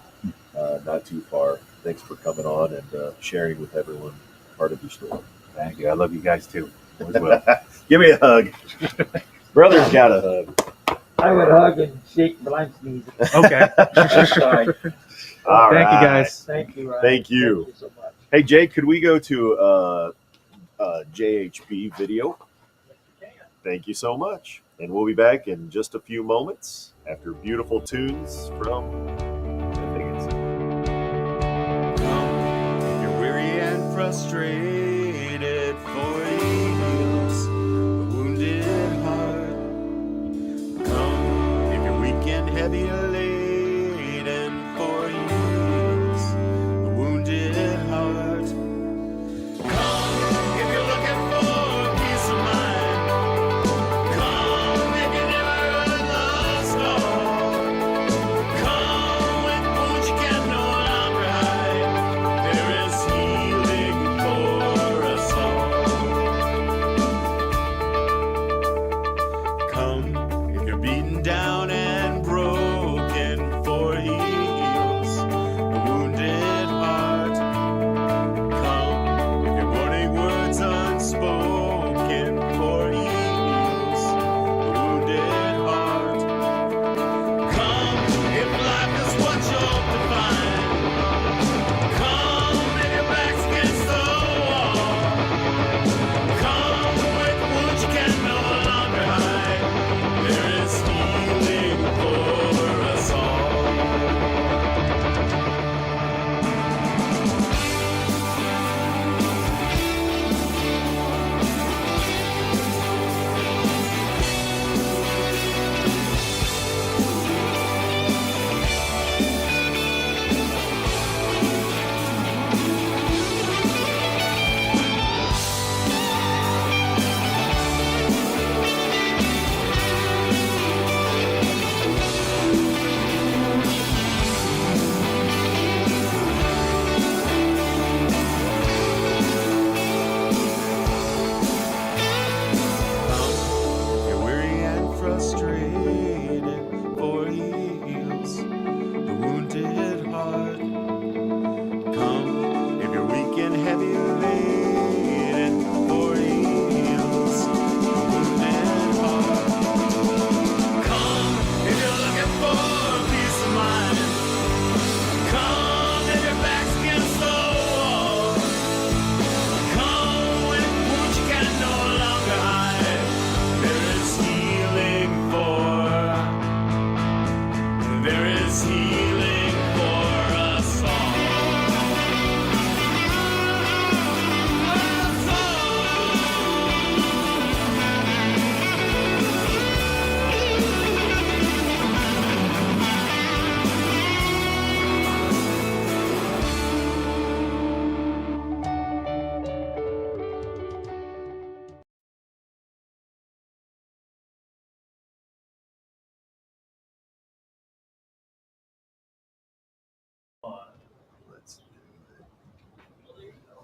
not too far. Thanks for coming on and sharing with everyone part of your story. Thank you. I love you guys too, as well. Give me a hug. Brother's got a hug. I would hug and shake, but I'm sneezing. Okay. Sorry. All Thank right. you, guys. Thank you, Ryan. Thank you. Thank you so much. Hey, Jay, could we go to JHB video? Thank you so much. And we'll be back in just a few moments after beautiful tunes from You're weary and frustrated for years, a wounded heart. Come if you're weak and heavy laden for years, a wounded heart. Come if you're looking for peace of mind. Come if you never lost all. Come with wounds you can no longer hide. There is healing for us all. Come if you're beaten down and broken.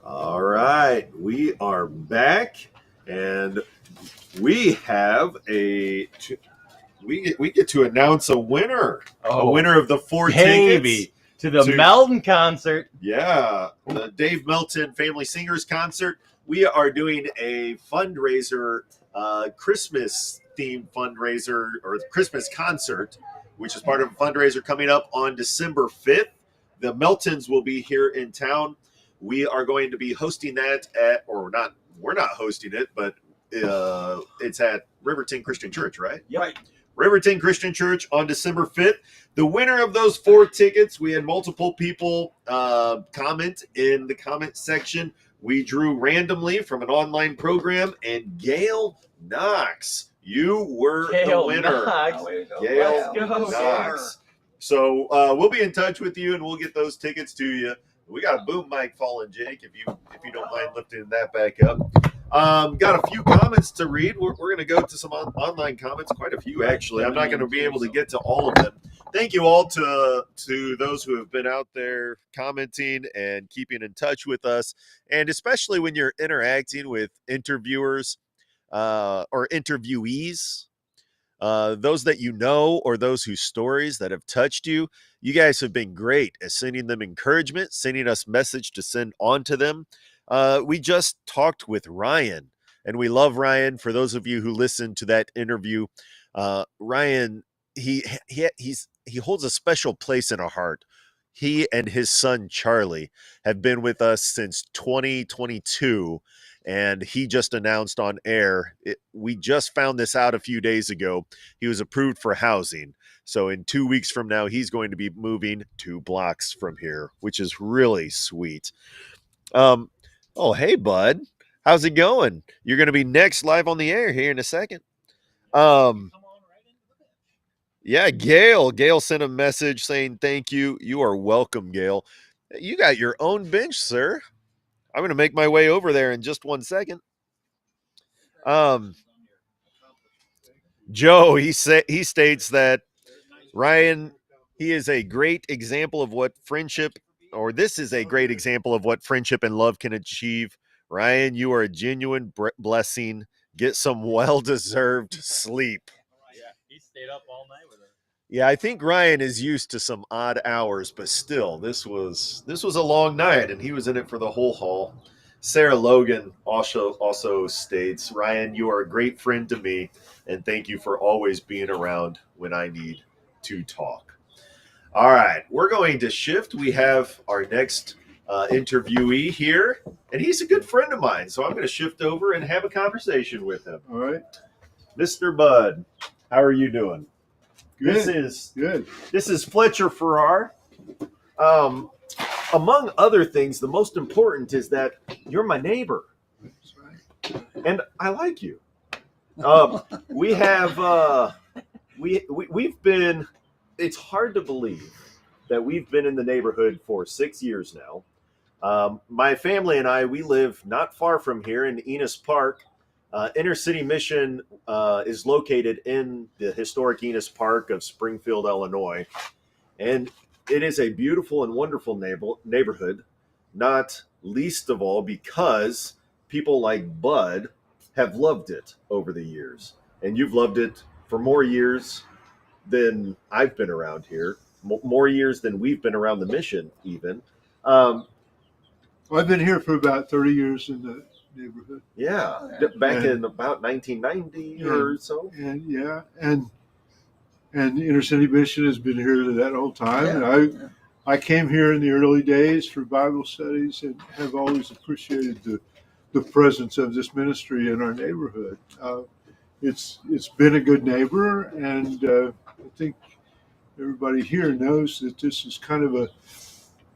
All right, we are back, and we have we get to announce a winner. A winner of the 4 tickets to the Melton concert. Yeah, the Dave Melton Family Singers concert. We are doing a fundraiser, Christmas themed fundraiser, or Christmas concert, which is part of a fundraiser coming up on December 5th. The Meltons will be here in town. We are going to be hosting that we're not hosting it, but it's at Riverton Christian Church, right? Yep. Right. Riverton Christian Church on December 5th. The winner of those 4 tickets, we had multiple people comment in the comment section. We drew randomly from an online program, and Gail Knox, you were the winner. Gail Knox. So we'll be in touch with you, and we'll get those tickets to you. We got a boom mic falling, Jake, if you don't mind lifting that back up. Got a few comments to read. We're going to go to some online comments, quite a few actually. I'm not going to be able to get to all of them. Thank you all to those who have been out there commenting and keeping in touch with us, and especially when you're interacting with interviewers or interviewees. Those that you know or those whose stories that have touched you, you guys have been great at sending them encouragement, sending us message to send on to them. We just talked with Ryan, and we love Ryan. For those of you who listened to that interview, Ryan, he holds a special place in our heart. He and his son Charlie have been with us since 2022. And he just announced on air, we just found this out a few days ago, he was approved for housing. So in 2 weeks from now, he's going to be moving 2 blocks from here, which is really sweet. Oh, hey, bud. How's it going? You're going to be next live on the air here in a second. Yeah, Gail sent a message saying thank you. You are welcome, Gail. You got your own bench, sir. I'm going to make my way over there in just 1 second. Joe, he states that Ryan, he is a great example of what friendship, or this is a great example of what friendship and love can achieve. Ryan, you are a genuine blessing. Get some well-deserved sleep. Yeah, he stayed up all night with her. Yeah, I think Ryan is used to some odd hours, but still, this was a long night, and he was in it for the whole haul. Sarah Logan also states, Ryan, you are a great friend to me, and thank you for always being around when I need to talk. All right, we're going to shift. We have our next interviewee here, and he's a good friend of mine, so I'm going to shift over and have a conversation with him. All right. Mr. Bud, how are you doing? Good. This is Fletcher Farrar. Among other things, the most important is that you're my neighbor. That's right. And I like you. We have we've been. It's hard to believe that we've been in the neighborhood for 6 years now. My family and I, we live not far from here in Enos Park. Inner City Mission is located in the historic Enos Park of Springfield, Illinois, and it is a beautiful and wonderful neighborhood, not least of all because people like Bud have loved it over the years. And you've loved it for more years than I've been around here, more years than we've been around the mission even. I've been here for about 30 years in the neighborhood. Yeah, back in about 1990 or so. And Inner City Mission has been here that whole time. And I came here in the early days for Bible studies and have always appreciated the presence of this ministry in our neighborhood. It's been a good neighbor, and I think everybody here knows that this is kind of a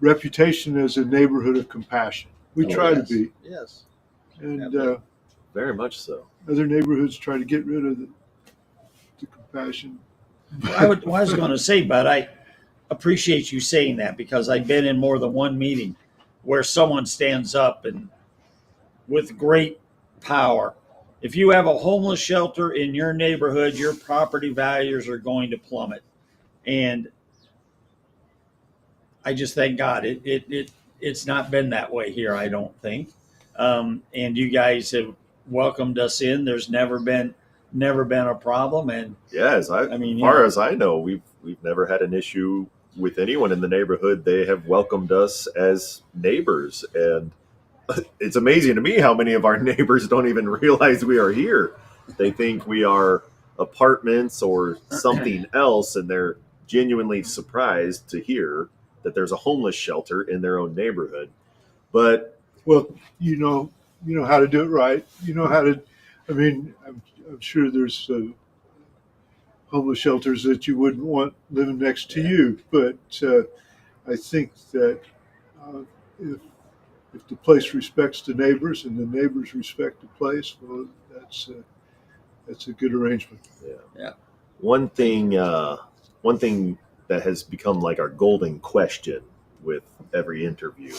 reputation as a neighborhood of compassion. We try to be. Yes. And very much so. Other neighborhoods try to get rid of the compassion. I was going to say, but I appreciate you saying that because I've been in more than one meeting where someone stands up and with great power. If you have a homeless shelter in your neighborhood, your property values are going to plummet. And I just thank God. it's not been that way here, I don't think. And you guys have welcomed us in. There's never been a problem. And Yeah, as far as I know, we've never had an issue with anyone in the neighborhood. They have welcomed us as neighbors, and it's amazing to me how many of our neighbors don't even realize we are here. They think we are apartments or something else, and they're genuinely surprised to hear that there's a homeless shelter in their own neighborhood. But well, you know how to do it right. You know how to. I mean, I'm sure there's homeless shelters that you wouldn't want living next to you, but I think that if the place respects the neighbors and the neighbors respect the place, well, that's a good arrangement. Yeah. One thing that has become like our golden question with every interview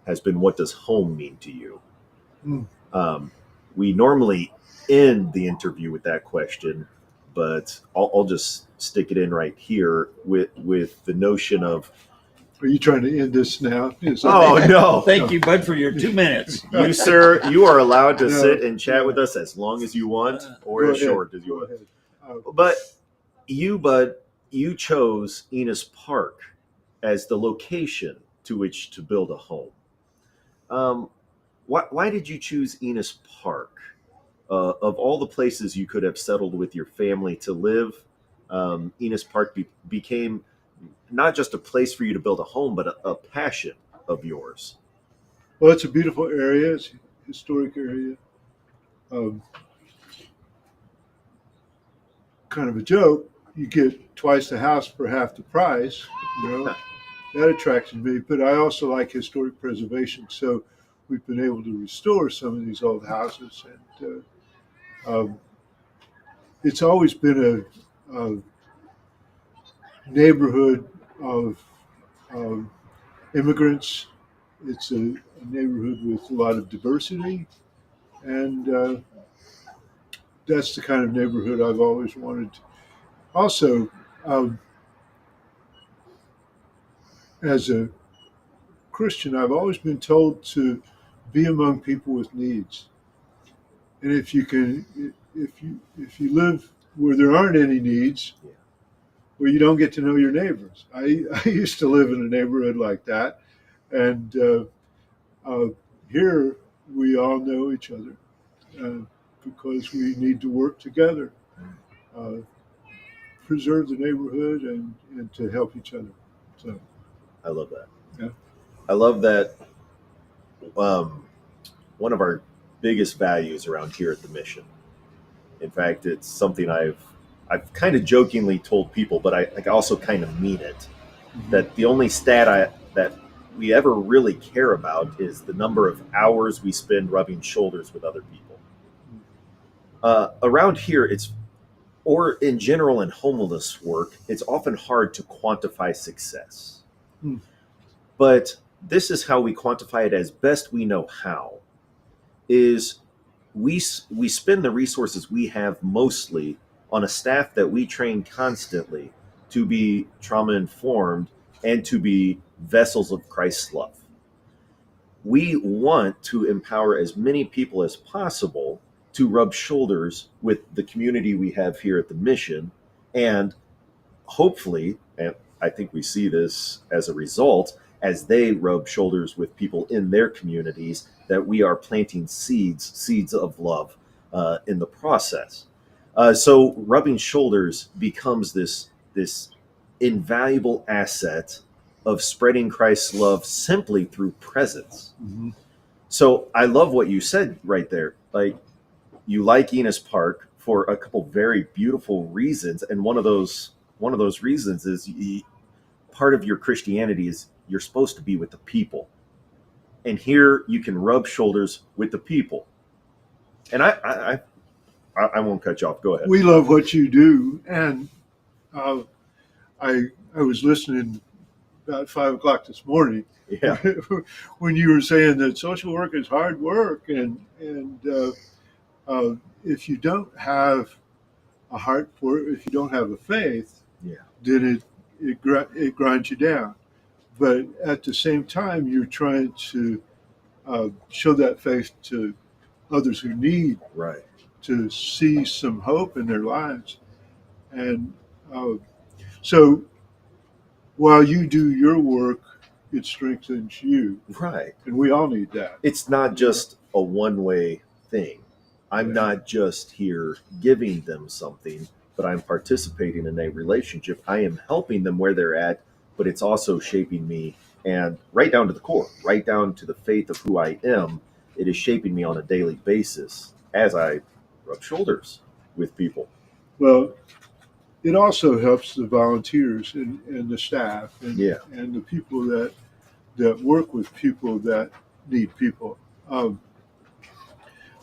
has been, what does home mean to you? We normally end the interview with that question, but I'll just stick it in right here with the notion of. Are you trying to end this now? Oh, no. Thank you, Bud, for your 2 minutes. You, sir, you are allowed to sit and chat with us as long as you want, or as short as you want. But you, Bud, you chose Enos Park as the location to which to build a home. Why did you choose Enos Park? Of all the places you could have settled with your family to live, Enos Park became not just a place for you to build a home, but a passion of yours. Well, it's a beautiful area. It's a historic area. Kind of a joke. You get twice the house for half the price. That attracted me. But I also like historic preservation, so we've been able to restore some of these old houses, and it's always been a neighborhood of immigrants. It's a neighborhood with a lot of diversity, and that's the kind of neighborhood I've always wanted. Also, as a Christian, I've always been told to be among people with needs, and if you live where there aren't any needs, where you don't get to know your neighbors. I used to live in a neighborhood like that, and here we all know each other because we need to work together, preserve the neighborhood, and to help each other. So, I love that. Yeah. I love that. One of our biggest values around here at the mission. In fact, it's something I've kind of jokingly told people, but I also kind of mean it. Mm-hmm. That the only stat that we ever really care about is the number of hours we spend rubbing shoulders with other people. Around here, or in general in homeless work, it's often hard to quantify success. But this is how we quantify it as best we know how, is we spend the resources we have mostly on a staff that we train constantly to be trauma-informed and to be vessels of Christ's love. We want to empower as many people as possible to rub shoulders with the community we have here at the mission, and hopefully, and I think we see this as a result, as they rub shoulders with people in their communities, that we are planting seeds of love in the process. So rubbing shoulders becomes this invaluable asset of spreading Christ's love simply through presence. Mm-hmm. So I love what you said right there. Like, you like Enos Park for a couple very beautiful reasons, and one of those reasons is part of your Christianity is you're supposed to be with the people, and here you can rub shoulders with the people. And I won't cut you off. Go ahead. We love what you do, and I was listening about 5 o'clock this morning. Yeah. When you were saying that social work is hard work, and if you don't have a heart for it, if you don't have a faith, then it grinds you down. but at the same time, you're trying to show that faith to others who need Right. to see some hope in their lives. And so while you do your work, it strengthens you. Right. And we all need that. It's not just a one-way thing. I'm not just here giving them something, but I'm participating in a relationship. I am helping them where they're at, but it's also shaping me, and right down to the core, right down to the faith of who I am. It is shaping me on a daily basis as I rub shoulders with people. Well, it also helps the volunteers and the staff and, Yeah. and the people that work with people that need people.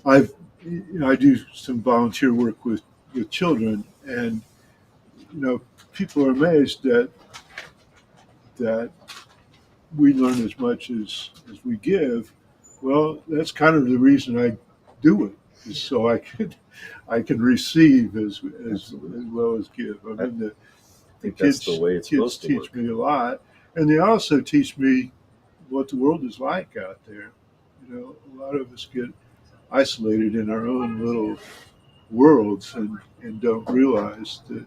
I do some volunteer work with children, and people are amazed that we learn as much as we give. Well, that's kind of the reason I do it, is so I can receive as well as give. I mean, the think kids, that's the way it's kids supposed to teach work. me a lot, and they also teach me what the world is like out there. A lot of us get isolated in our own little worlds and don't realize that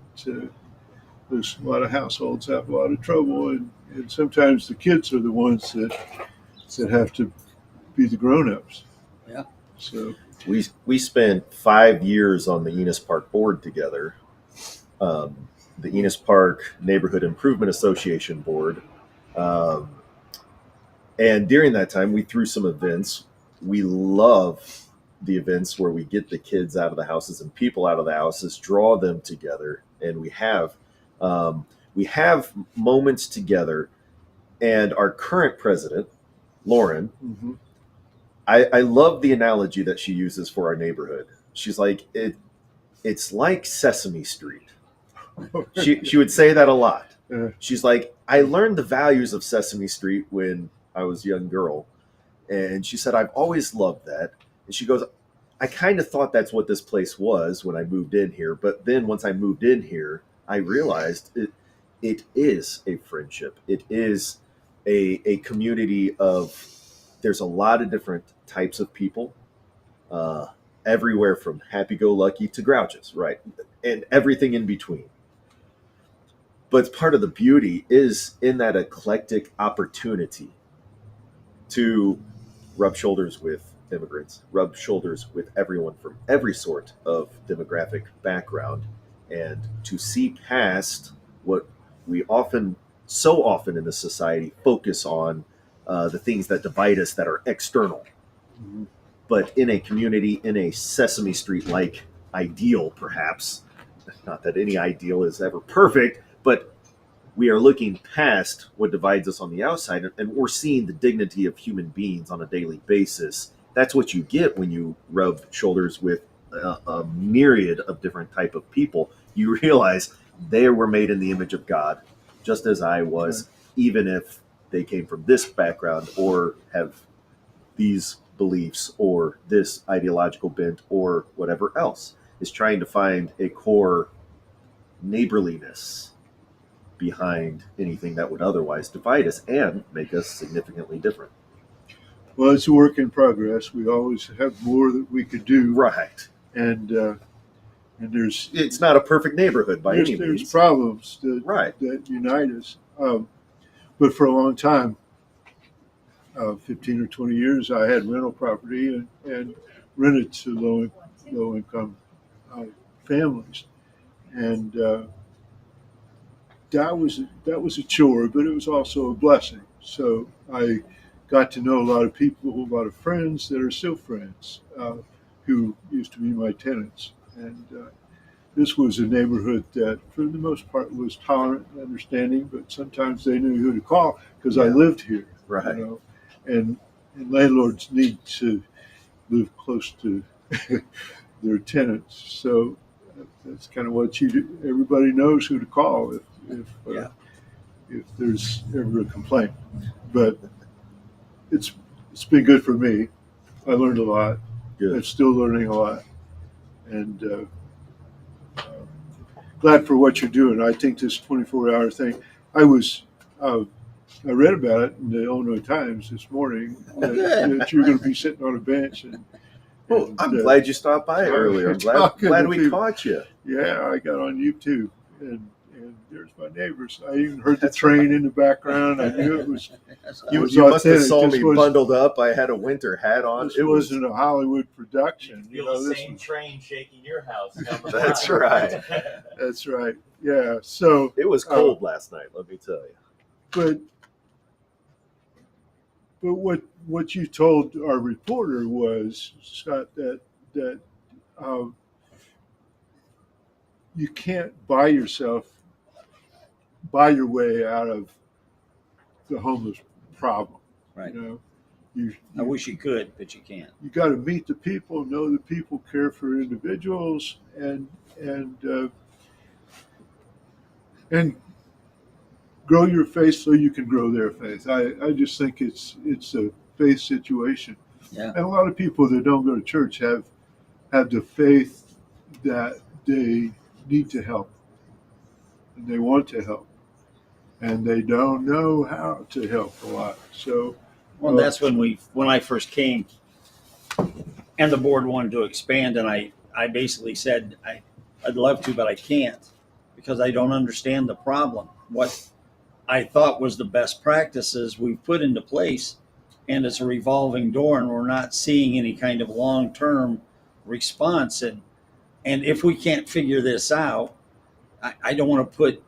there's a lot of households have a lot of trouble, and sometimes the kids are the ones that have to be the grown-ups. Yeah. So we spent 5 years on the Enos Park board together, the Enos Park Neighborhood Improvement Association board, and during that time we threw some events. We love the events where we get the kids out of the houses and people out of the houses, draw them together, and we have moments together. And our current president, Lauren, mm-hmm. I love the analogy that she uses for our neighborhood. She's like, it's like Sesame Street. She would say that a lot. Yeah. She's like, I learned the values of Sesame Street when I was a young girl. And she said, I've always loved that. And she goes, I kind of thought that's what this place was when I moved in here. But then once I moved in here, I realized it is a friendship. It is a community of, there's a lot of different types of people, everywhere from happy-go-lucky to grouches, right? And everything in between. But part of the beauty is in that eclectic opportunity to rub shoulders with immigrants, rub shoulders with everyone from every sort of demographic background, and to see past what we so often in this society focus on, the things that divide us that are external. Mm-hmm. But in a community, in a Sesame Street-like ideal, perhaps, not that any ideal is ever perfect, but we are looking past what divides us on the outside, and we're seeing the dignity of human beings on a daily basis. That's what you get when you rub shoulders with a myriad of different type of people. You realize they were made in the image of God, just as I was, even if they came from this background or have these beliefs or this ideological bent or whatever else. Is trying to find a core neighborliness behind anything that would otherwise divide us and make us significantly different. Well, it's a work in progress. We always have more that we could do. Right. And it's not a perfect neighborhood by any means. There's problems that unite us. But for a long time, 15 or 20 years, I had rental property and rented to low income families, and that was a chore, but it was also a blessing. So I got to know a lot of people, a lot of friends that are still friends, who used to be my tenants, and this was a neighborhood that, for the most part, was tolerant and understanding, but sometimes they knew who to call because I lived here. Right. And landlords need to live close to their tenants. So that's kind of what you do. Everybody knows who to call if there's ever a complaint. But it's been good for me. I learned a lot. Good. I'm still learning a lot. And glad for what you're doing. I think this 24-hour thing, I was I read about it in the Illinois Times this morning that you're going to be sitting on a bench. Well, I'm glad you stopped by earlier. I'm glad we caught you. Yeah, I got on YouTube, and there's my neighbors. I even heard the train in the background. I knew it was. You must have saw me bundled up. I had a winter hat on. It wasn't a Hollywood production. You know, the same train shaking your house. That's right. That's right. Yeah. So it was cold last night. Let me tell you. But what you told our reporter was, Scott, that you can't buy your way out of the homeless problem. Right. You know, I wish you could, but you can't. You got to meet the people, know the people, care for individuals, and grow your faith so you can grow their faith. I just think it's a faith situation. Yeah. And a lot of people that don't go to church have the faith that they need to help, and they want to help, and they don't know how to help a lot. So, well, that's when I first came, and the board wanted to expand, and I basically said I'd love to, but I can't because I don't understand the problem. What I thought was the best practices we've put into place, and it's a revolving door, and we're not seeing any kind of long-term response. And if we can't figure this out, I don't want to put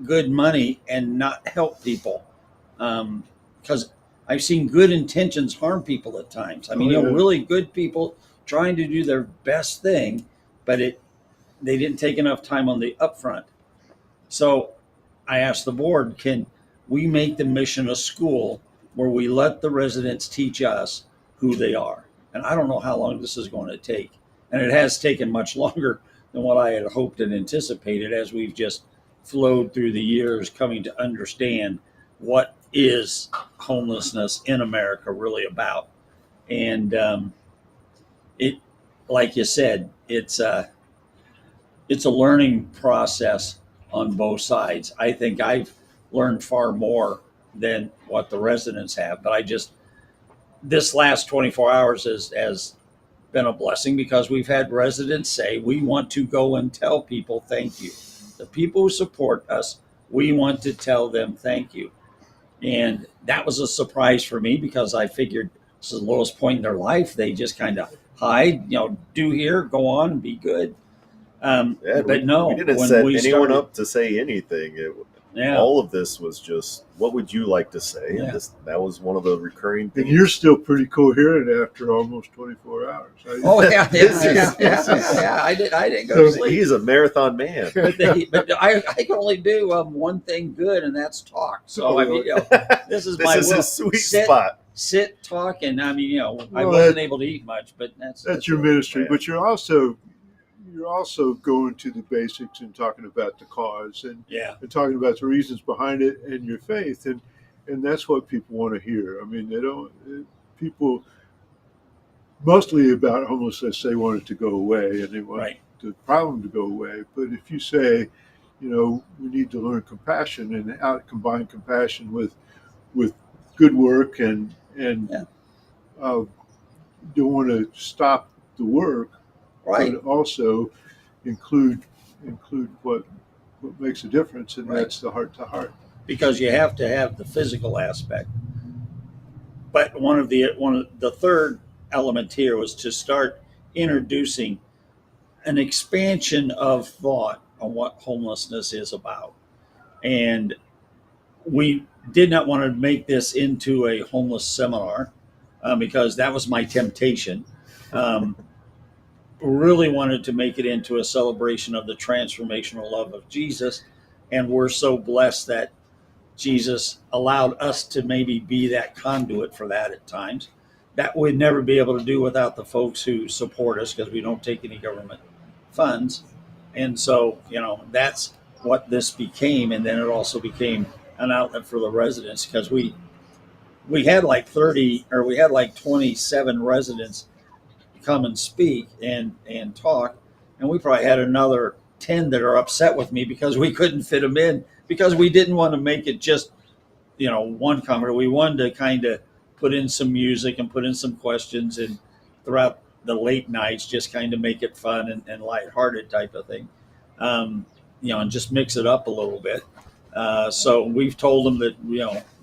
good money and not help people, because I've seen good intentions harm people at times. I mean, really good people trying to do their best thing, but they didn't take enough time on the upfront. So I asked the board, can we make the mission a school where we let the residents teach us who they are? And I don't know how long this is going to take. And it has taken much longer than what I had hoped and anticipated as we've just flowed through the years coming to understand what is homelessness in America really about. And it, like you said, it's a learning process on both sides. I think I've learned far more than what the residents have, but this last 24 hours has been a blessing because we've had residents say, we want to go and tell people thank you. The people who support us, we want to tell them thank you. And that was a surprise for me because I figured this is the lowest point in their life. They just kind of hide, do here, go on, and be good. But no, we didn't set anyone up to say anything. All of this was just, what would you like to say? Yeah. And that was one of the recurring things. And you're still pretty coherent after almost 24 hours. Oh yeah. I didn't go to sleep. He's a marathon man. but I can only do one thing good, and that's talk. So I mean, this is his sweet spot. Sit, talk, and I mean, I wasn't able to eat much, but that's your ministry. But you're also going to the basics and talking about the cause and talking about the reasons behind it and your faith, and that's what people want to hear. I mean, people mostly about homelessness, they want it to go away and they want the problem to go away. But if you say, we need to learn compassion and how to combine compassion with good work and don't want to stop the work. Right. But also include what makes a difference, and that's the heart to heart. Because you have to have the physical aspect. But one of the third element here was to start introducing an expansion of thought on what homelessness is about. And we did not want to make this into a homeless seminar because that was my temptation. Really wanted to make it into a celebration of the transformational love of Jesus. And we're so blessed that Jesus allowed us to maybe be that conduit for that at times. That we'd never be able to do without the folks who support us because we don't take any government funds. And so, that's what this became. And then it also became an outlet for the residents because we had like 27 residents come and speak and talk, and we probably had another 10 that are upset with me because we couldn't fit them in because we didn't want to make it just one comment. We wanted to kind of put in some music and put in some questions, and throughout the late nights, just kind of make it fun and lighthearted type of thing, and just mix it up a little bit. So we've told them that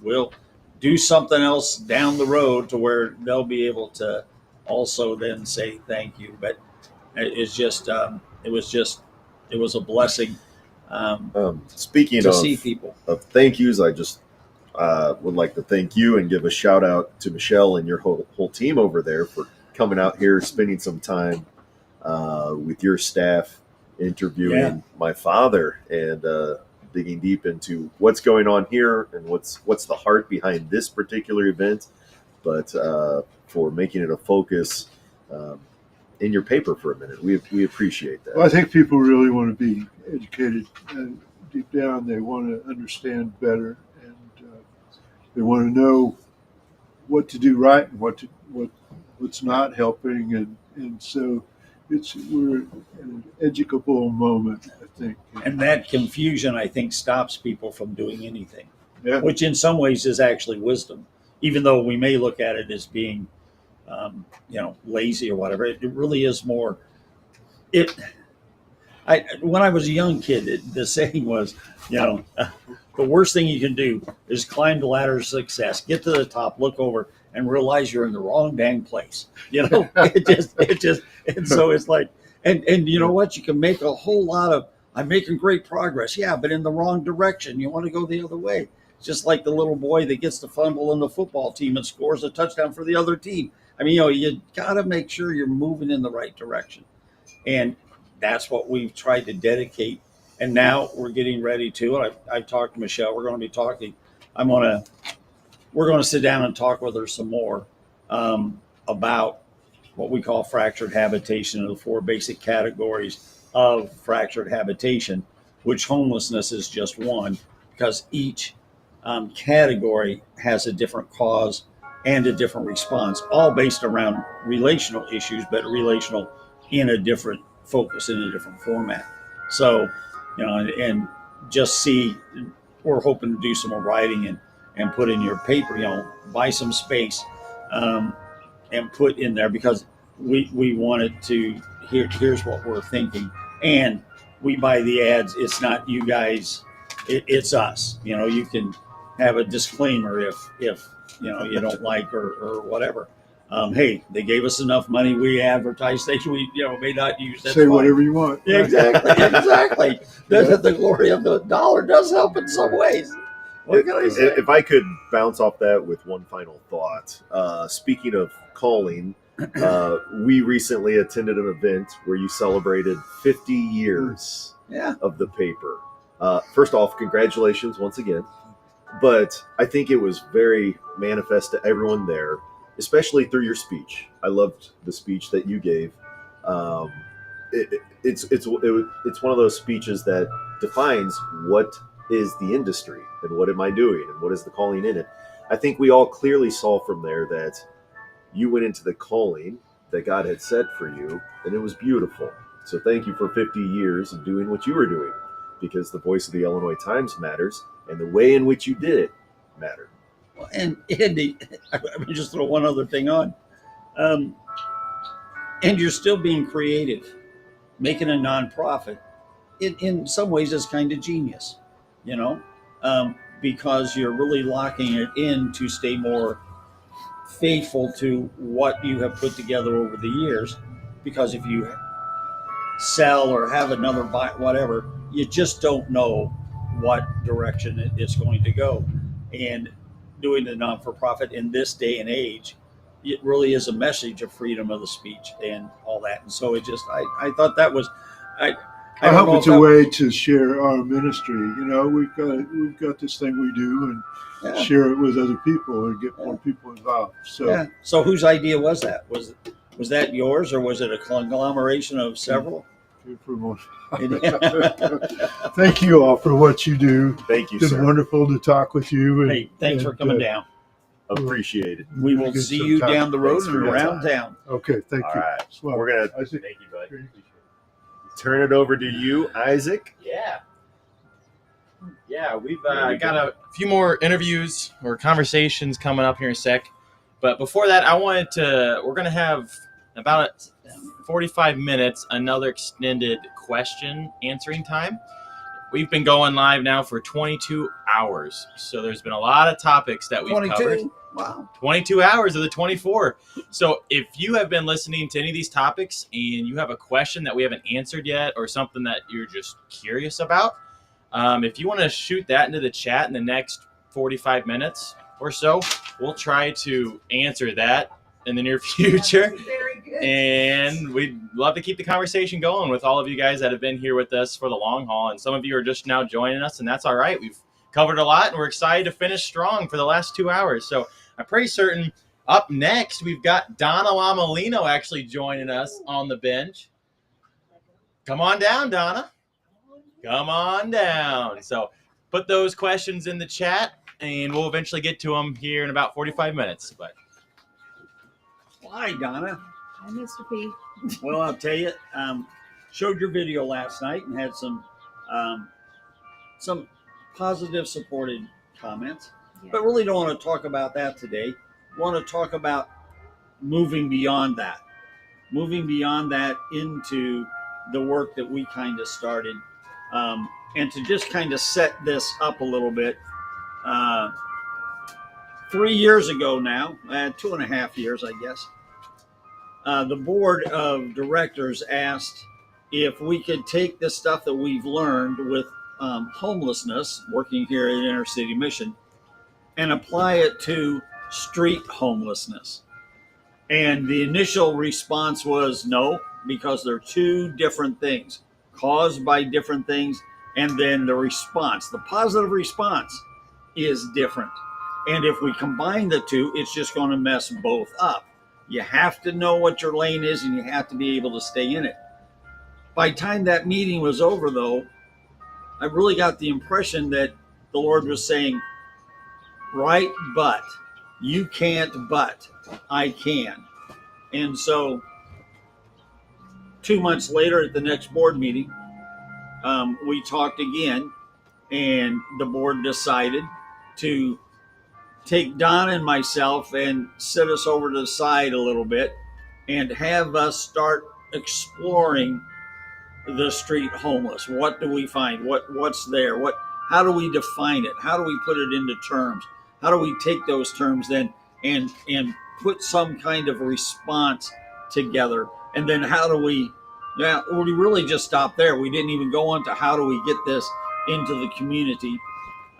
we'll do something else down the road to where they'll be able to also then say thank you. But it's just it was a blessing Speaking to of see people. of thank yous, I just would like to thank you and give a shout out to Michelle and your whole team over there for coming out here, spending some time with your staff, interviewing my father, and digging deep into what's going on here and what's the heart behind this particular event, but for making it a focus in your paper for a minute. We appreciate that. Well, I think people really want to be educated, and deep down they want to understand better, and they want to know what to do right and what's not helping, and so we're in an educable moment, I think. And that confusion, I think, stops people from doing anything, Yeah. which in some ways is actually wisdom, even though we may look at it as being, lazy or whatever. It really is more. When I was a young kid, the saying was, the worst thing you can do is climb the ladder of success, get to the top, look over, and realize you're in the wrong dang place. And so it's like, and you know what? You can make a whole lot of, I'm making great progress. Yeah, but in the wrong direction. You want to go the other way. It's just like the little boy that gets the fumble in the football team and scores a touchdown for the other team. I mean, you got to make sure you're moving in the right direction. And that's what we've tried to dedicate. And now we're getting ready to, I've talked to Michelle, we're going to be talking. We're going to sit down and talk with her some more about what we call fractured habitation, and the 4 basic categories of fractured habitation, which homelessness is just one, because each category has a different cause and a different response, all based around relational issues, but relational in a different focus, in a different format. So, and just see, we're hoping to do some more writing and put in your paper, buy some space and put in there, because we wanted to, here's what we're thinking. And we buy the ads. It's not you guys, it's us. You can have a disclaimer if you don't like or whatever. Hey, they gave us enough money. We advertise things we may not use. That's Say fine. whatever you want. Yeah, exactly. The glory of the dollar does help in some ways. What can I say? If I could bounce off that with one final thought, speaking of calling, we recently attended an event where you celebrated 50 years of the paper. First off, congratulations once again. But I think it was very manifest to everyone there, especially through your speech. I loved the speech that you gave. It's one of those speeches that defines what is the industry and what am I doing and what is the calling in it. I think we all clearly saw from there that you went into the calling that God had set for you, and it was beautiful. So thank you for 50 years of doing what you were doing, because the voice of the Illinois Times matters, and the way in which you did it mattered. Well, and Andy, let me just throw one other thing on. And you're still being creative, making a nonprofit. In some ways, is kind of genius, because you're really locking it in to stay more faithful to what you have put together over the years. Because if you sell or have another buy, whatever, you just don't know what direction it's going to go. And doing the non-for-profit in this day and age, it really is a message of freedom of the speech and all that. And so I thought that was, I hope it's a way to share our ministry. We've got this thing we do, and share it with other people and get more people involved. So, So whose idea was that? Was that yours, or was it a conglomeration of several? Thank you all for what you do. Thank you, It's sir. been wonderful to talk with you. Hey, thanks for coming down. Appreciate it. We will see you down the road and around town. Okay, thank you. All right. Swell. We're going to Isaac. Thank you, bud. turn it over to you, Isaac. Yeah. Yeah, we've got a few more interviews or conversations coming up here in a sec. But before that, we're going to have about 45 minutes, another extended question answering time. We've been going live now for 22 hours. So there's been a lot of topics that we've 22? covered. Wow. 22 hours of the 24. So if you have been listening to any of these topics and you have a question that we haven't answered yet or something that you're just curious about, if you want to shoot that into the chat in the next 45 minutes or so, we'll try to answer that in the near future. Very good. And we'd love to keep the conversation going with all of you guys that have been here with us for the long haul. And some of you are just now joining us, and that's all right. We've covered a lot, and we're excited to finish strong for the last 2 hours. So I'm pretty certain up next, we've got Donna Lamalino actually joining us on the bench. Come on down, Donna. Come on down. So put those questions in the chat, and we'll eventually get to them here in about 45 minutes. But Hi, Donna. Hi, Mr. P. Well, I'll tell you, showed your video last night and had some positive, supported comments. Yeah. But really don't want to talk about that today. Want to talk about moving beyond that into the work that we kind of started. And to just kind of set this up a little bit, 3 years ago now, 2.5 years, I guess, the board of directors asked if we could take the stuff that we've learned with homelessness, working here at Inner City Mission, and apply it to street homelessness. And the initial response was no, because they're two different things, caused by different things. And then the response, the positive response, is different. And if we combine the two, it's just going to mess both up. You have to know what your lane is, and you have to be able to stay in it. By the time that meeting was over, though, I really got the impression that the Lord was saying, right, but you can't, but I can. And so 2 months later at the next board meeting, we talked again, and the board decided to take Don and myself and sit us over to the side a little bit and have us start exploring the street homeless. What do we find? What's there? How do we define it? How do we put it into terms? How do we take those terms then and put some kind of response together? And then how do we really just stop there. We didn't even go on to how do we get this into the community.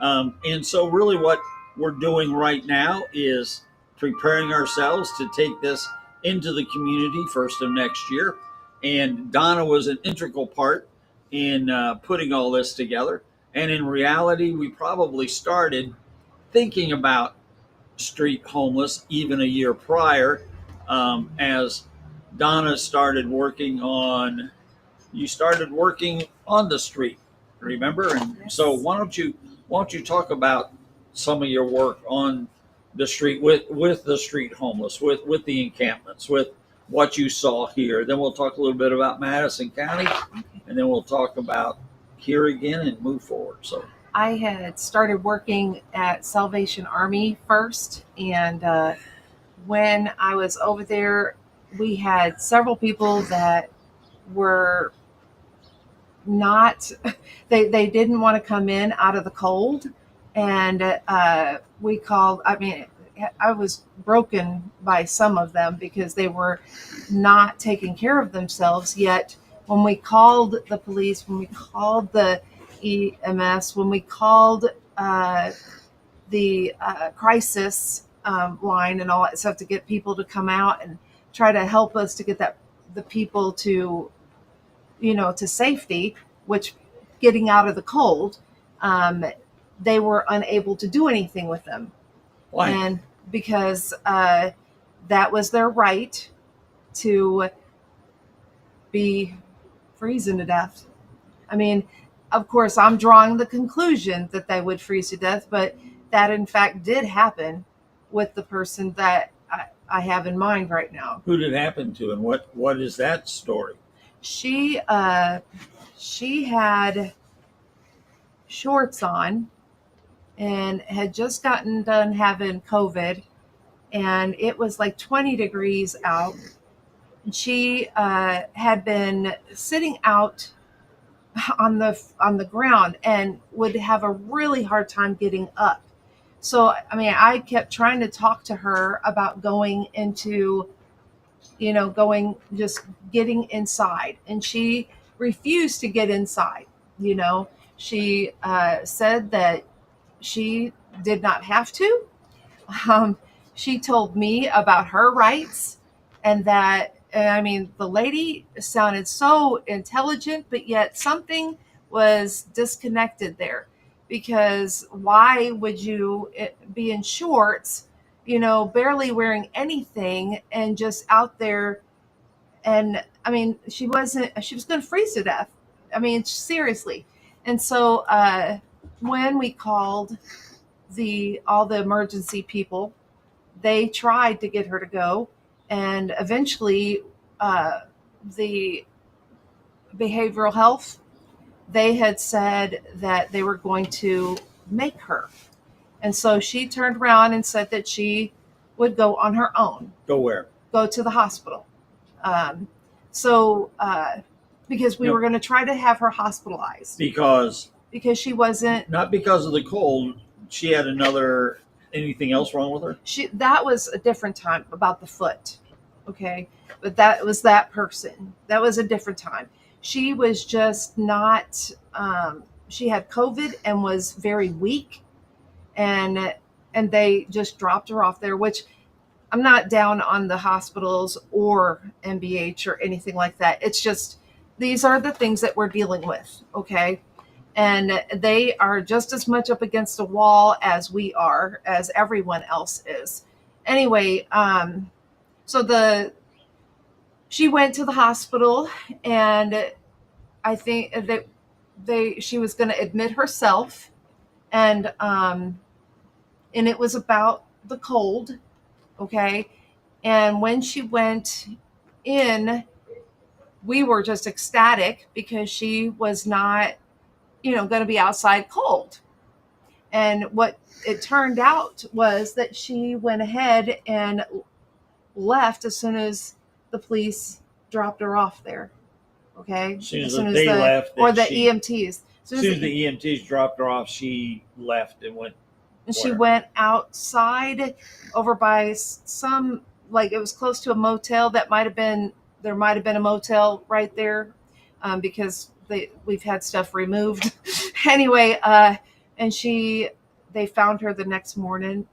And so really what we're doing right now is preparing ourselves to take this into the community first of next year. And Donna was an integral part in putting all this together. And in reality, we probably started thinking about street homeless even a year prior, as Donna started working on, you started working on the street, remember? And yes. So why don't you talk about some of your work on the street with the street homeless, with the encampments, with what you saw here. Then we'll talk a little bit about Madison County, and then we'll talk about here again and move forward. So I had started working at Salvation Army first, and when I was over there, we had several people that were not, they didn't want to come in out of the cold, and we called, I was broken by some of them because they were not taking care of themselves. Yet when we called the police, when we called the EMS, when we called the crisis line and all that stuff to get people to come out and try to help us to get the people to, to safety, which getting out of the cold, they were unable to do anything with them. Why? And because that was their right to be freezing to death. I mean, of course, I'm drawing the conclusion that they would freeze to death, but that in fact did happen with the person that I have in mind right now. Who did it happen to, and what is that story? She had shorts on and had just gotten done having COVID, and it was like 20 degrees out. She had been sitting out on the ground and would have a really hard time getting up. So I mean, I kept trying to talk to her about going into, just getting inside, and she refused to get inside. She said that she did not have to. Um, she told me about her rights, and that, I mean, the lady sounded so intelligent, but yet something was disconnected there, because why would you be in shorts, barely wearing anything, and just out there? And I mean, she was going to freeze to death. I mean, seriously. And so when we called all the emergency people, they tried to get her to go, and eventually the behavioral health, they had said that they were going to make her. And so she turned around and said that she would go on her own. Go where? Go to the hospital. Because we were going to try to have her hospitalized. Because she wasn't. Not because of the cold. She had anything else wrong with her? That was a different time about the foot. Okay. But that was that person. That was a different time. She was just not, she had COVID and was very weak, and they just dropped her off there, which I'm not down on the hospitals or MBH or anything like that. It's just, these are the things that we're dealing with. Okay. And they are just as much up against a wall as we are, as everyone else is. Anyway, so she went to the hospital, and I think that she was going to admit herself, and it was about the cold. Okay. And when she went in, we were just ecstatic, because she was not, going to be outside cold. And what it turned out was that she went ahead and left as soon as the police dropped her off there. Okay. As soon as they left, or the EMTs. As soon as the EMTs dropped her off, she left and went. And she went outside over by some, like, it was close to a motel. There might have been a motel right there, because we've had stuff removed. Anyway, and they found her the next morning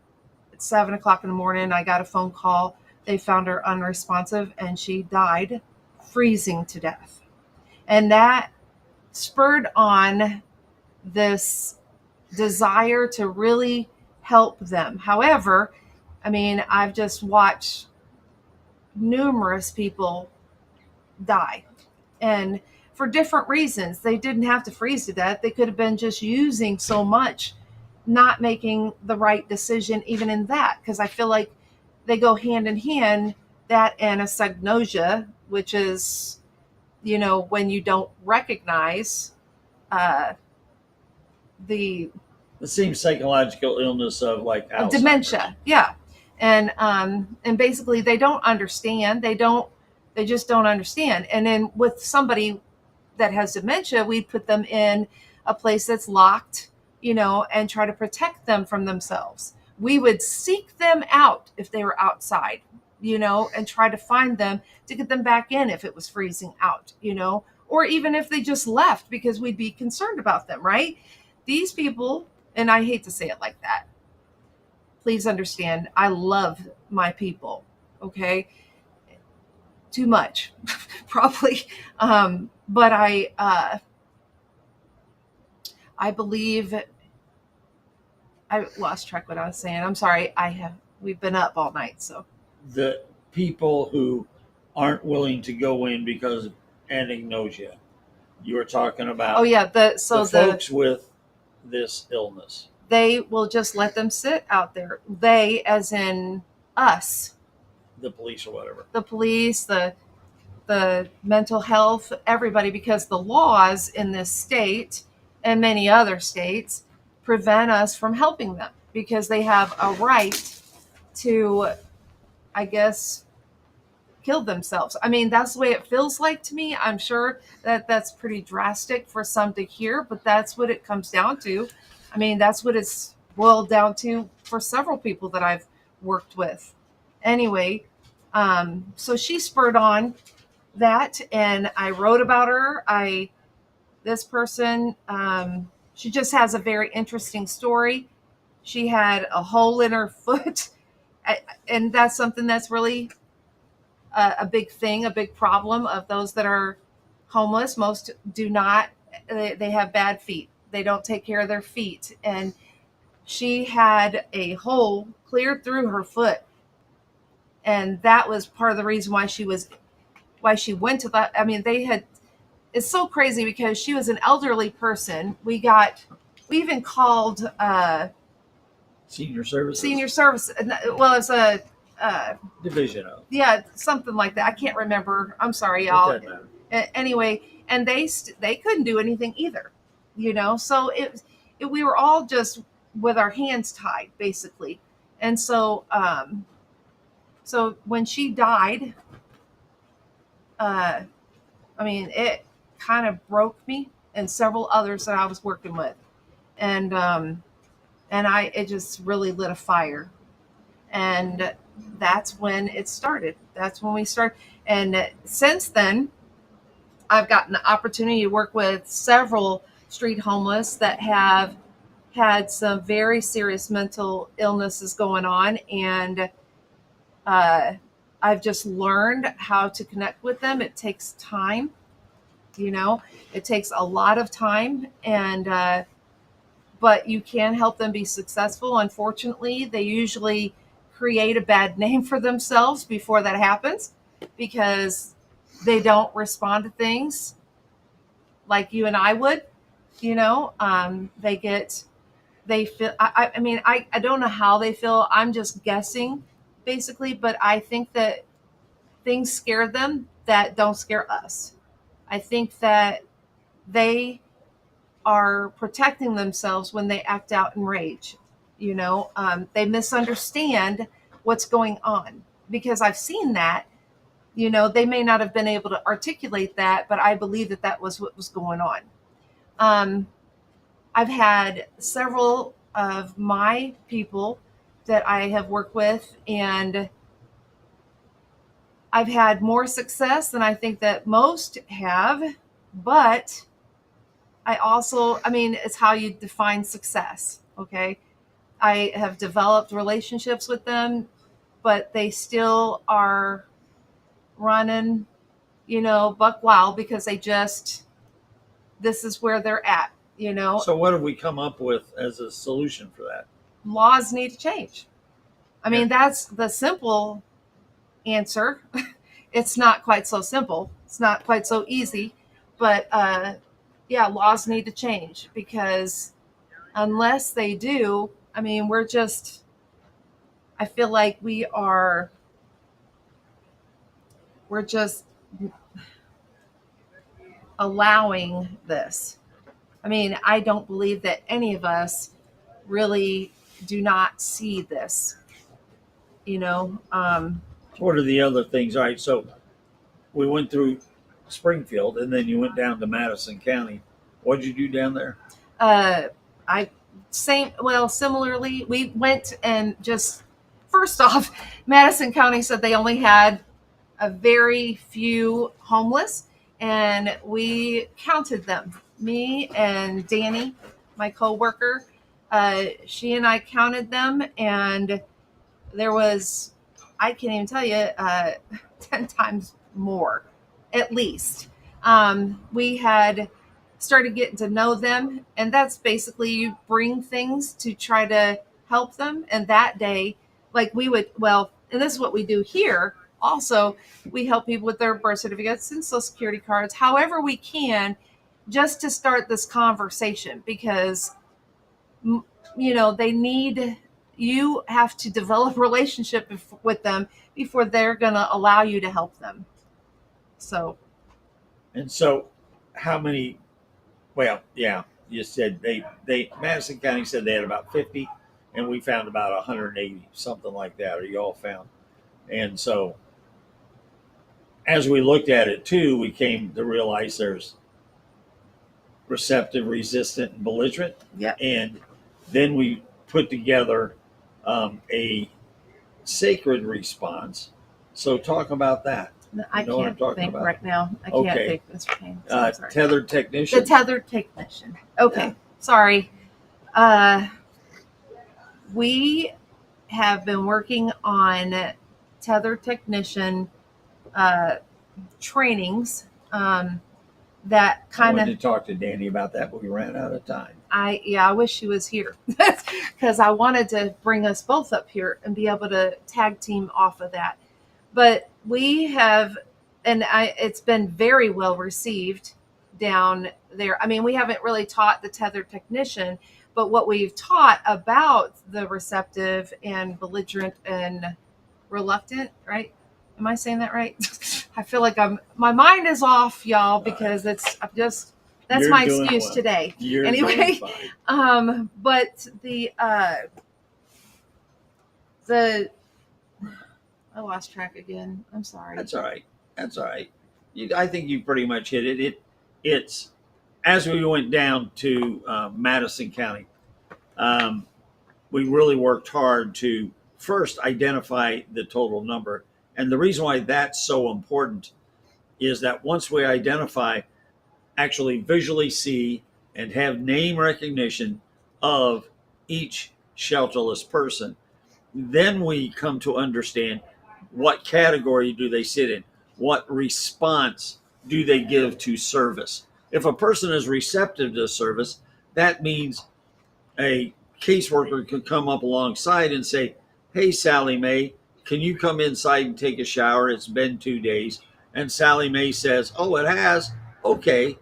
at 7:00 in the morning. I got a phone call. They found her unresponsive, and she died freezing to death. And that spurred on this desire to really help them. However, I mean, I've just watched numerous people die, and for different reasons. They didn't have to freeze to death. They could have been just using so much, not making the right decision even in that, because I feel like they go hand in hand, that and anosognosia, which is, when you don't recognize the same psychological illness of like Alzheimer's. Dementia. Yeah. And basically they don't understand. They just don't understand. And then with somebody that has dementia, we put them in a place that's locked, and try to protect them from themselves. We would seek them out if they were outside, and try to find them to get them back in if it was freezing out, or even if they just left, because we'd be concerned about them, right? These people, and I hate to say it like that, please understand, I love my people, okay? Too much, probably. But I believe, I lost track what I was saying. I'm sorry. We've been up all night, so. The people who aren't willing to go in because of anosognosia, you were talking about. Oh yeah, the folks with this illness. They will just let them sit out there. They, as in us. The police or whatever. The police, the mental health, everybody, because the laws in this state and many other states prevent us from helping them because they have a right to, I guess, kill themselves. I mean, that's the way it feels like to me. I'm sure that that's pretty drastic for some to hear, but that's what it comes down to. I mean, that's what it's boiled down to for several people that I've worked with. Anyway, so she spurred on that, and I wrote about her. This person, she just has a very interesting story. She had a hole in her foot, and that's something that's really a big thing, a big problem of those that are homeless. Most do not. They have bad feet. They don't take care of their feet, and she had a hole cleared through her foot, and that was part of the reason why she went to that. I mean, it's so crazy because she was an elderly person. We even called Senior services. Senior service. Well, it's a division of. Yeah, something like that. I can't remember. I'm sorry, y'all. Anyway, and they couldn't do anything either, So we were all just with our hands tied, basically. And so so when she died, I mean, it kind of broke me and several others that I was working with, and it just really lit a fire, and that's when it started. That's when we started, and since then, I've gotten the opportunity to work with several street homeless that have had some very serious mental illnesses going on, and I've just learned how to connect with them. It takes time, it takes a lot of time, and but you can help them be successful. Unfortunately, they usually create a bad name for themselves before that happens because they don't respond to things like you and I would. They feel, I mean, I don't know how they feel. I'm just guessing, basically, but I think that things scare them that don't scare us. I think that they are protecting themselves when they act out in rage. They misunderstand what's going on because I've seen that. They may not have been able to articulate that, but I believe that that was what was going on. I've had several of my people that I have worked with, and I've had more success than I think that most have, but I mean, it's how you define success, okay? I have developed relationships with them, but they still are running, buck wild because this is where they're at, So what have we come up with as a solution for that? Laws need to change. I mean, that's the simple answer. It's not quite so simple. It's not quite so easy, but yeah, laws need to change because unless they do, I mean, I feel like we're just allowing this. I mean, I don't believe that any of us really do not see this, What are the other things? All right, so we went through Springfield and then you went down to Madison County. What did you do down there? Similarly, we went and just, first off, Madison County said they only had a very few homeless, and we counted them. Me and Danny, my coworker, she and I counted them, and there was, I can't even tell you, 10 times more, at least. We had started getting to know them, and that's basically you bring things to try to help them. And that day, like and this is what we do here. Also, we help people with their birth certificates and social security cards, however we can, just to start this conversation because, you have to develop a relationship with them before they're going to allow you to help them. So how many, well, yeah, you said they Madison County said they had about 50, and we found about 180, something like that, or you all found. And so as we looked at it too, we came to realize there's receptive, resistant, and belligerent. Yeah. And then we put together a sacred response. So talk about that. I know what I'm can't talking think about? right now. I can't Okay. think, Mr. Payne. So I'm sorry. Tethered technician. The tethered technician. Okay. Yeah. Sorry. We have been working on tethered technician trainings that I kind wanted of to talk to Danny about that, but we ran out of time. I wish she was here because I wanted to bring us both up here and be able to tag team off of that. But we have, and it's been very well received down there. I mean, we haven't really taught the tethered technician, but what we've taught about the receptive and belligerent and reluctant, right? Am I saying that right? I feel like my mind is off, y'all, because that's You're my doing excuse well. today. You're Anyway, doing fine. but I lost track again. I'm sorry. That's all right. That's all right. I think you pretty much hit it. It's as we went down to Madison County, we really worked hard to first identify the total number. And the reason why that's so important is that once we identify, actually visually see and have name recognition of each shelterless person, then we come to understand what category do they sit in? What response do they give to service? If a person is receptive to service, that means a caseworker could come up alongside and say, hey, Sally Mae, can you come inside and take a shower? It's been 2 days. And Sally Mae says, oh, it has? Okay.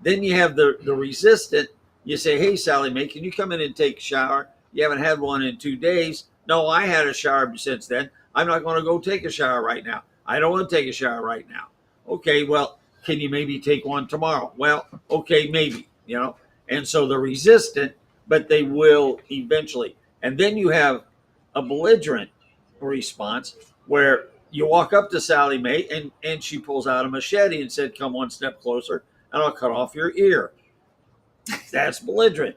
Then you have the resistant. You say, hey, Sally Mae, can you come in and take a shower? You haven't had one in 2 days. No, I had a shower since then. I'm not going to go take a shower right now. I don't want to take a shower right now. Okay, well, can you maybe take one tomorrow? Well, okay, maybe, And so the resistant, but they will eventually. And then you have a belligerent response where you walk up to Sally Mae and she pulls out a machete and said, come one step closer and I'll cut off your ear. That's belligerent.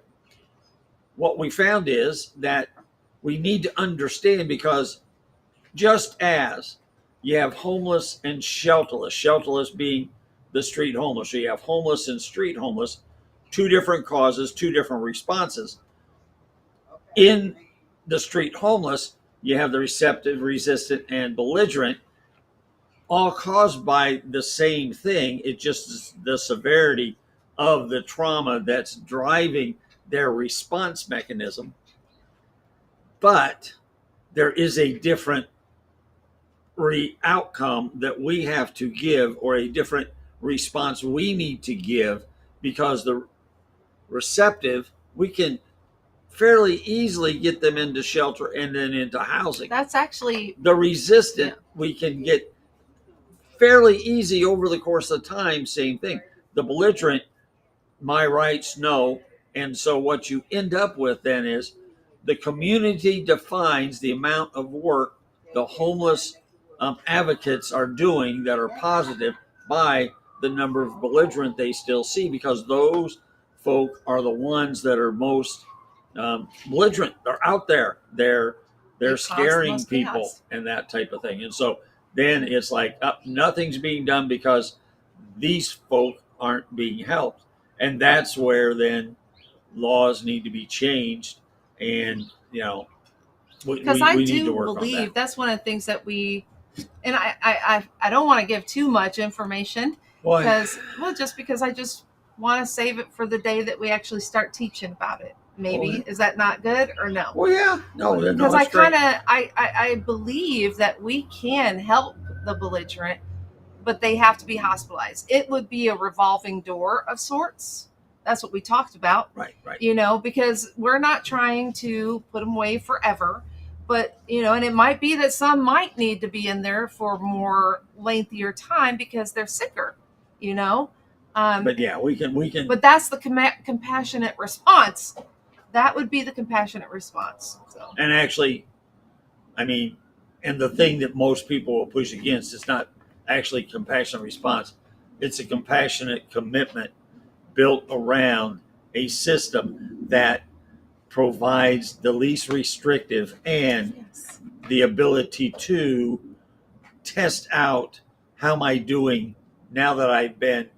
What we found is that we need to understand, because just as you have homeless and shelterless being the street homeless, so you have homeless and street homeless, two different causes, two different responses. In the street homeless, you have the receptive, resistant, and belligerent, all caused by the same thing. It's just the severity of the trauma that's driving their response mechanism. But there is a different outcome that we have to give, or a different response we need to give, because the receptive, we can fairly easily get them into shelter and then into housing. That's actually the resistant. Yeah. We can get fairly easy over the course of time. Same thing. The belligerent, my rights, no. And so what you end up with then is the community defines the amount of work the homeless advocates are doing that are positive by the number of belligerent they still see, because those folk are the ones that are most belligerent. They're out there. They're scaring people chaos and that type of thing. And so then it's like nothing's being done because these folk aren't being helped. And that's where then laws need to be changed. And, because I do believe that's one of the things that and I don't want to give too much information because I just want to save it for the day that we actually start teaching about it. Maybe. Is that not good or no? Well, yeah. No, because I believe that we can help the belligerent, but they have to be hospitalized. It would be a revolving door of sorts. That's what we talked about. Right. Because we're not trying to put them away forever, but, and it might be that some might need to be in there for more lengthier time because they're sicker, But yeah, we can. But that's the compassionate response. That would be the compassionate response. So. And actually, I mean, and the thing that most people will push against is not actually compassionate response. It's a compassionate commitment built around a system that provides the least restrictive and the ability to test out how am I doing now that I've been,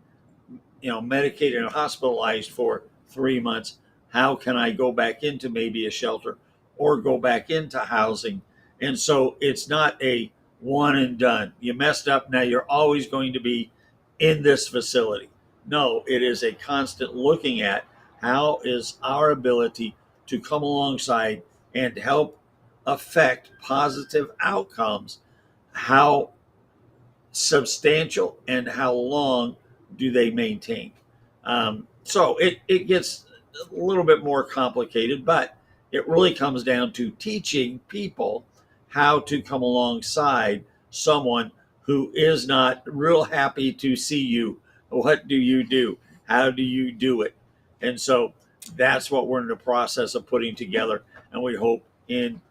medicated and hospitalized for 3 months. How can I go back into maybe a shelter or go back into housing? And so it's not a one and done. You messed up, now you're always going to be in this facility. No, it is a constant looking at how is our ability to come alongside and help affect positive outcomes. How substantial and how long do they maintain? So it gets a little bit more complicated, but it really comes down to teaching people how to come alongside someone who is not real happy to see you. What do you do? How do you do it? And so that's what we're in the process of putting together. And we hope in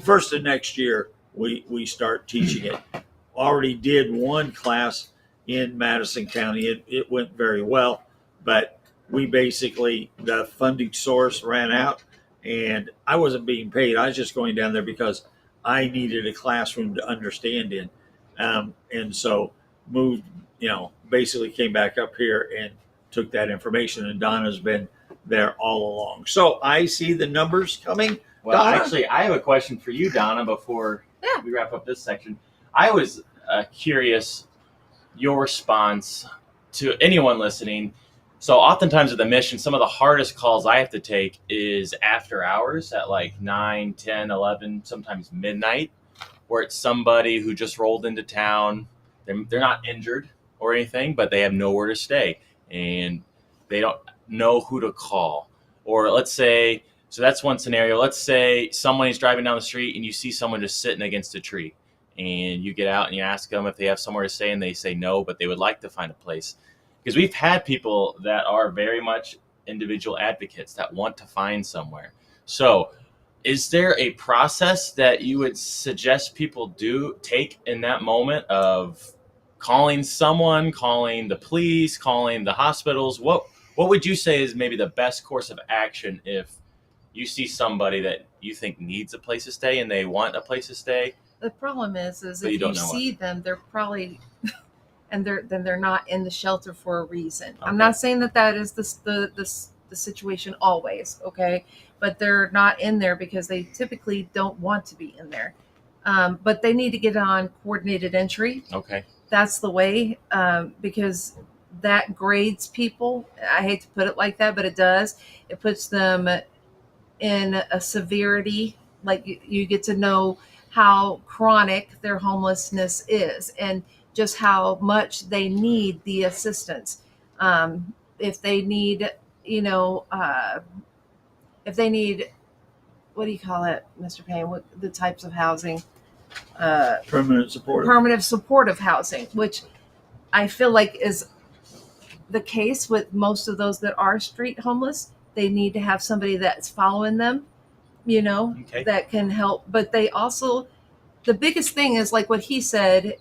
first of next year, we start teaching it. Already did one class in Madison County. It went very well, but we basically, the funding source ran out and I wasn't being paid. I was just going down there because I needed a classroom to understand in. And so moved, basically came back up here and took that information, and Donna's been there all along. So I see the numbers coming. Well, Donna? actually, I have a question for you, Donna, before we wrap up this section. I was curious your response to anyone listening. So oftentimes at the mission, some of the hardest calls I have to take is after hours at like 9, 10, 11, sometimes midnight, where it's somebody who just rolled into town. They're not injured or anything, but they have nowhere to stay and they don't know who to call. Or let's say, so that's one scenario. Let's say someone is driving down the street and you see someone just sitting against a tree, and you get out and you ask them if they have somewhere to stay, and they say no, but they would like to find a place. Because we've had people that are very much individual advocates that want to find somewhere. So is there a process that you would suggest people take in that moment of calling someone, calling the police, calling the hospitals? What would you say is maybe the best course of action if you see somebody that you think needs a place to stay and they want a place to stay? The problem is if you see them, they're probably, and they're not in the shelter for a reason. Okay. I'm not saying that is the situation always, okay, but they're not in there because they typically don't want to be in there. But they need to get on coordinated entry. Okay, that's the way, because that grades people. I hate to put it like that, but it does. It puts them in a severity, like you get to know how chronic their homelessness is and just how much they need the assistance. If they need, if they need, what do you call it, Mr. Payne? What the types of housing? Permanent supportive housing, which I feel like is the case with most of those that are street homeless. They need to have somebody that's following them, that can help. But they also, the biggest thing is like what he said,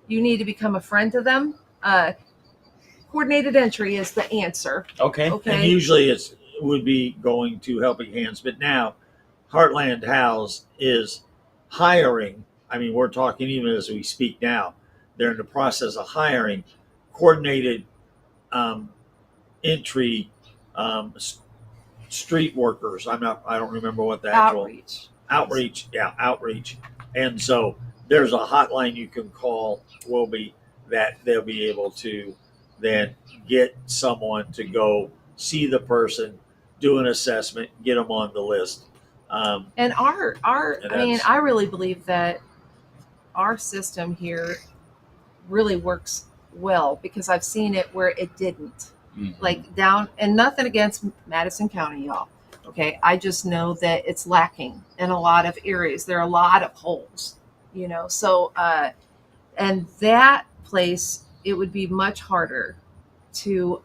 you need to become a friend to them. Coordinated entry is the answer. Okay. And usually it would be going to Helping Hands, but now Heartland House is hiring. I mean, we're talking even as we speak now, they're in the process of hiring coordinated entry street workers. I don't remember what the actual outreach. And so there's a hotline you can call, that they'll be able to then get someone to go see the person, do an assessment, get them on the list. And I really believe that our system here really works well, because I've seen it where it didn't. Mm-hmm. Like down, and nothing against Madison County, y'all. Okay, I just know that it's lacking in a lot of areas. There are a lot of holes, So, and that place, it would be much harder to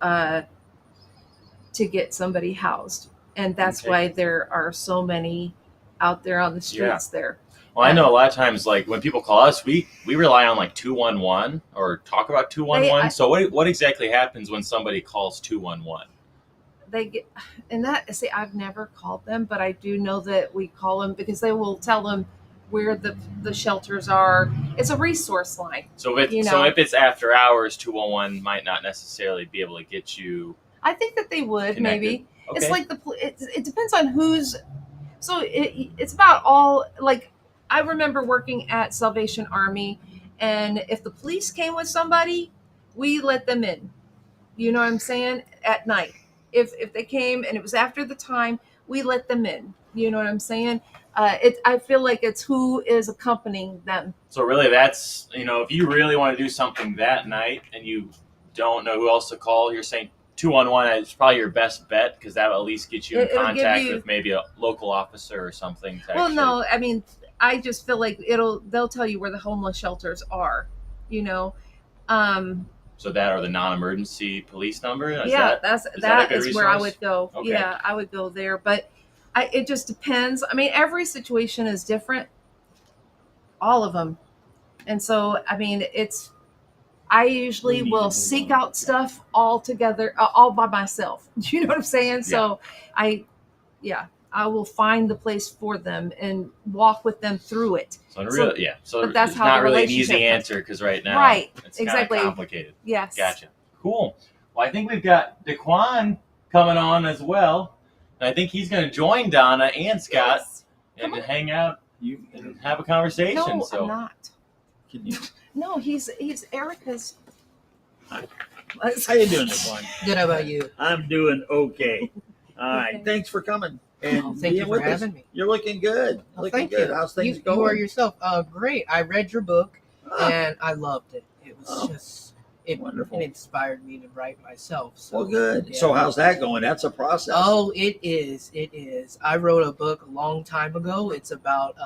get somebody housed, and that's Okay. why there are so many out there on the streets there. Well, I know a lot of times, like when people call us, we rely on like 211 or talk about 211. So what exactly happens when somebody calls 211? They get, and that, see, I've never called them, but I do know that we call them because they will tell them where the shelters are. It's a resource line. So if it's after hours, 211 might not necessarily be able to get you. I think that they would connected. maybe. Okay. It's like it depends on who's. So it's about all, like, I remember working at Salvation Army, and if the police came with somebody, we let them in. You know what I'm saying? At night. If they came and it was after the time, we let them in. You know what I'm saying? I feel like it's who is accompanying them. So really, that's, if you really want to do something that night and you don't know who else to call, you're saying 211 is probably your best bet, because that will at least get you in contact with maybe a local officer or something. Well, no, I mean, I just feel like they'll tell you where the homeless shelters are. So that, or the non-emergency police number? That is where I would go. Okay. Yeah, I would go there. But it just depends. I mean, every situation is different. All of them. And so, I mean, I usually will seek out stuff all together, all by myself. You know what I'm saying? Yeah. So I will find the place for them and walk with them through it. So but that's it's how not the really an relationship easy comes. answer, because right now it's exactly kind of complicated. Yes. Gotcha. Cool. Well, I think we've got DeQuan coming on as well. And I think he's going to join Donna and Scott and hang out and have a conversation. No, so I'm not. Can you? No, he's Erica's. How you doing, DeQuan? Good. How about you? I'm doing okay. All right. Thanks for coming. And Thank you for with us. having me. You're looking good. Thank good. you. How's things You going? are yourself. Great. I read your book and I loved it. It was wonderful. It inspired me to write myself. So, Well, good. yeah. So how's that going? That's a process. Oh, it is. It is. I wrote a book a long time ago. It's about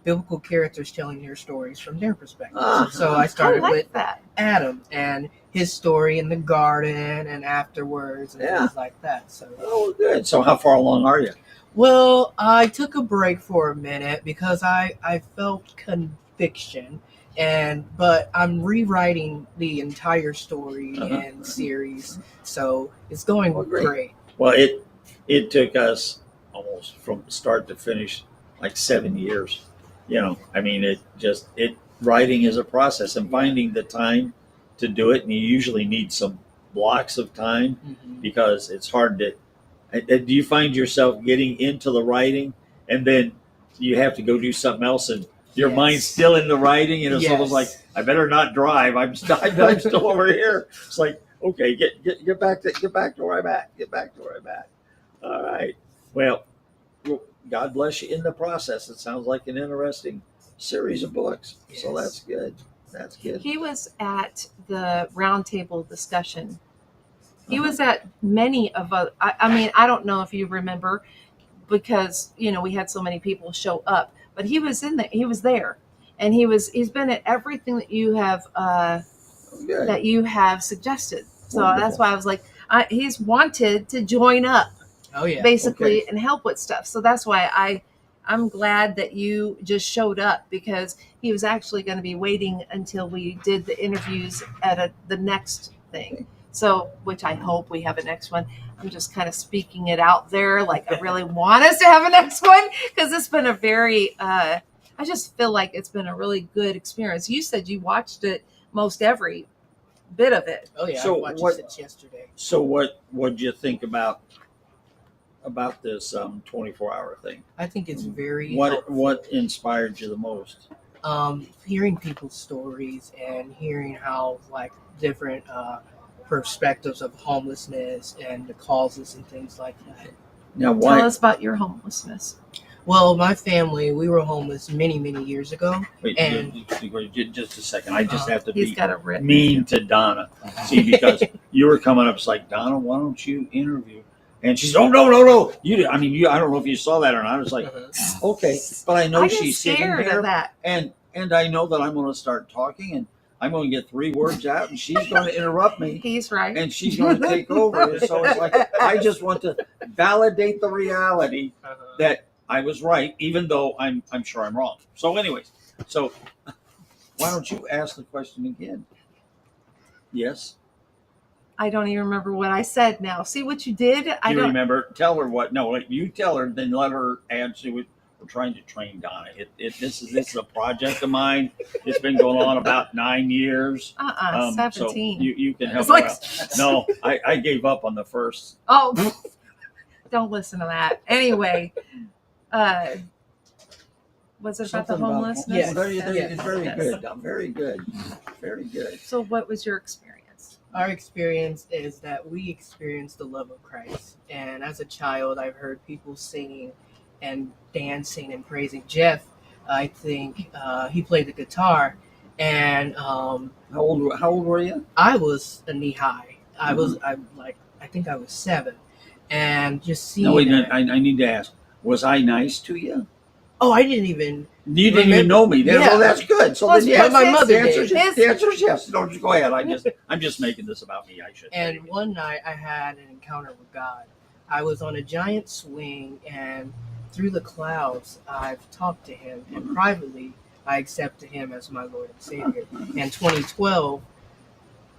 biblical characters telling their stories from their perspective. So I started with Adam and his story in the garden and afterwards and things like that. So good. So how far along are you? Well, I took a break for a minute because I felt conviction, but I'm rewriting the entire story and series, so it's going great. Well, it took us almost from start to finish like 7 years. I mean, writing is a process, and finding the time to do it, and you usually need some blocks of time because it's hard to. Do you find yourself getting into the writing and then you have to go do something else and your mind's still in the writing, and it's almost like, I better not drive. I'm still over here. It's like, okay, get back to where I'm at. Get back to where I'm at. All right. Well, God bless you in the process. It sounds like an interesting series of books. Yes. So that's good. That's good. He was at the roundtable discussion. He was at many of us. I mean, I don't know if you remember, because we had so many people show up, but he was in there. He was there, and he's been at everything that you have suggested. So that's why I was like, he's wanted to join up. Oh yeah, basically, and help with stuff. So that's why I'm glad that you just showed up, because he was actually going to be waiting until we did the interviews at the next thing. So, which I hope we have a next one. I'm just kind of speaking it out there. Like, I really want us to have a next one, because it's been a very, I just feel like it's been a really good experience. You said you watched it, most every bit of it. Oh yeah, So I watched it since yesterday. So what'd you think about this 24-hour thing? I think it's very What inspired you the most? Hearing people's stories and hearing how different perspectives of homelessness and the causes and things like that. Now, Tell us about your homelessness. Well, my family, we were homeless many, many years ago. Wait, just a second. I just have to He's be got it written. mean to Donna. See, because you were coming up, it's like, Donna, why don't you interview? And she's, oh, no. I don't know if you saw that or not. I was like, okay, but I know I get she's sitting scared here, of that. and I know that I'm going to start talking, and I'm going to get 3 words out, and she's going to interrupt me. He's right. And she's going to take over. And so it's like, I just want to validate the reality that I was right, even though I'm sure I'm wrong. So anyways, so why don't you ask the question again? Yes. I don't even remember what I said now. See what you did? I don't remember. Tell her what. No, you tell her, then let her answer. We're trying to train Donna. This is a project of mine. It's been going on about 9 years. 17. So you can help It's me like- out. No, I gave up on the first. Oh, don't listen to that. Anyway, was it about the homelessness? Yes. Very good. Very good. Very good. So what was your experience? Our experience is that we experienced the love of Christ. And as a child, I've heard people singing and dancing and praising. Jeff, I think he played the guitar. And how old were you? I was a knee high. I think I was 7. And just seeing. No, wait, I need to ask. Was I nice to you? Oh, I didn't even. You didn't even know me. Yeah. Well, that's good. So then, yes, my mother the answer did. is yes. No, just go ahead. I'm just making this about me. I should. And one night I had an encounter with God. I was on a giant swing, and through the clouds, I've talked to Him, and privately, I accepted Him as my Lord and Savior. In 2012,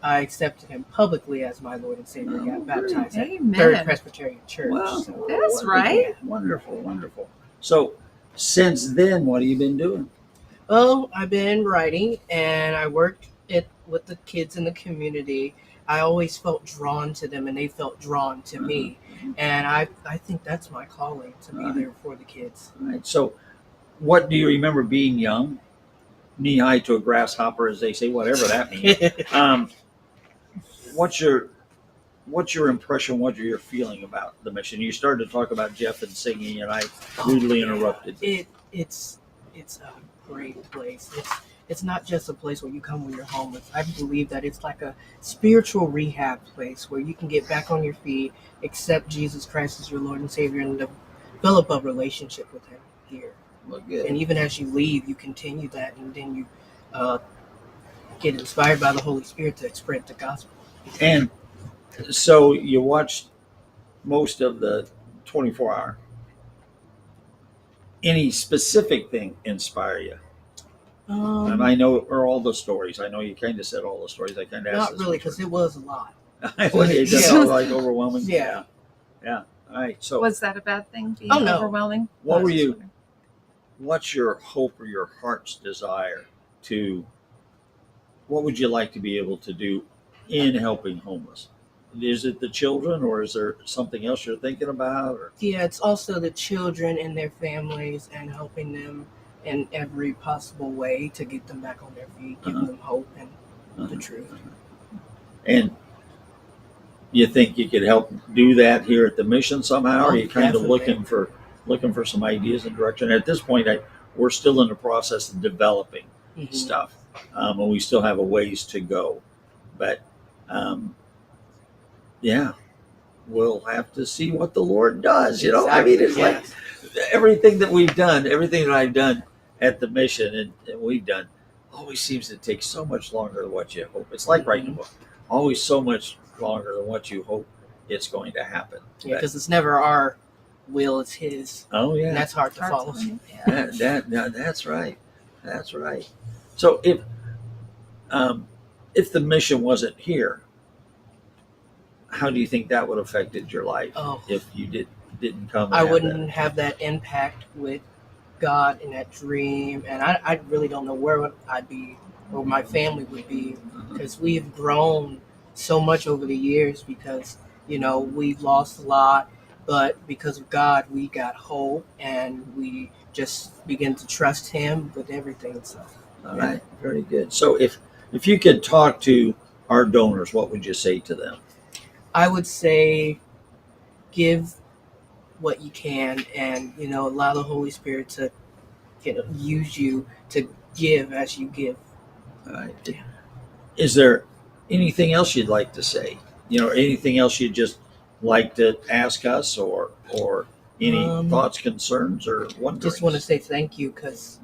I accepted Him publicly as my Lord and Savior. Got baptized at Third Presbyterian Church. Wow. So, That's right. Wonderful, wonderful. So, since then, what have you been doing? Well, I've been writing, and I worked with the kids in the community. I always felt drawn to them, and they felt drawn to me. And I think that's my calling, to be there for the kids. Right. So, what do you remember being young, knee high to a grasshopper, as they say, whatever that means? What's your impression? What are your feeling about the mission? You started to talk about Jeff and singing, and I rudely interrupted. It's a great place. It's not just a place where you come when you're homeless. I believe that it's like a spiritual rehab place where you can get back on your feet, accept Jesus Christ as your Lord and Savior, and develop a relationship with Him here. Well, good. And even as you leave, you continue that, and then you get inspired by the Holy Spirit to spread the gospel. And so you watched most of the 24-hour. Any specific thing inspire you? And I know, or all the stories. I know you kind of said all the stories. I kind of asked. Not really, because it was a lot. It just sounds like overwhelming. Yeah. All right. So Was that a bad thing? Being no. overwhelming? What were you? What's your hope or your heart's desire to? What would you like to be able to do in helping homeless? Is it the children, or is there something else you're thinking about? Or? Yeah, it's also the children and their families, and helping them in every possible way to get them back on their feet, giving them hope and the truth. And you think you could help do that here at the mission somehow? Or are you kind definitely. of looking for some ideas and direction? At this point, we're still in the process of developing stuff, and we still have a ways to go. But yeah, we'll have to see what the Lord does. You know, I mean, it's like everything that we've done, everything that I've done at the mission and we've done always seems to take so much longer than what you hope. It's like writing a book, always so much longer than what you hope it's going to happen. Yeah, because it's never our will, it's His. Oh yeah, And that's hard to follow. That's right. That's right. So if the mission wasn't here, how do you think that would have affected your life if you didn't come? I wouldn't have that impact with God in that dream, and I really don't know where I'd be or my family would be, because we've grown so much over the years, because we've lost a lot, but because of God we got hope, and we just begin to trust Him with everything. So all right, very good. So if you could talk to our donors, what would you say to them? I would say give what you can, and allow the Holy Spirit to use you to give as you give. All right. Is there anything else you'd like to say? Anything else you'd just like to ask us, or any thoughts, concerns, or wonderings? Just want to say thank you, because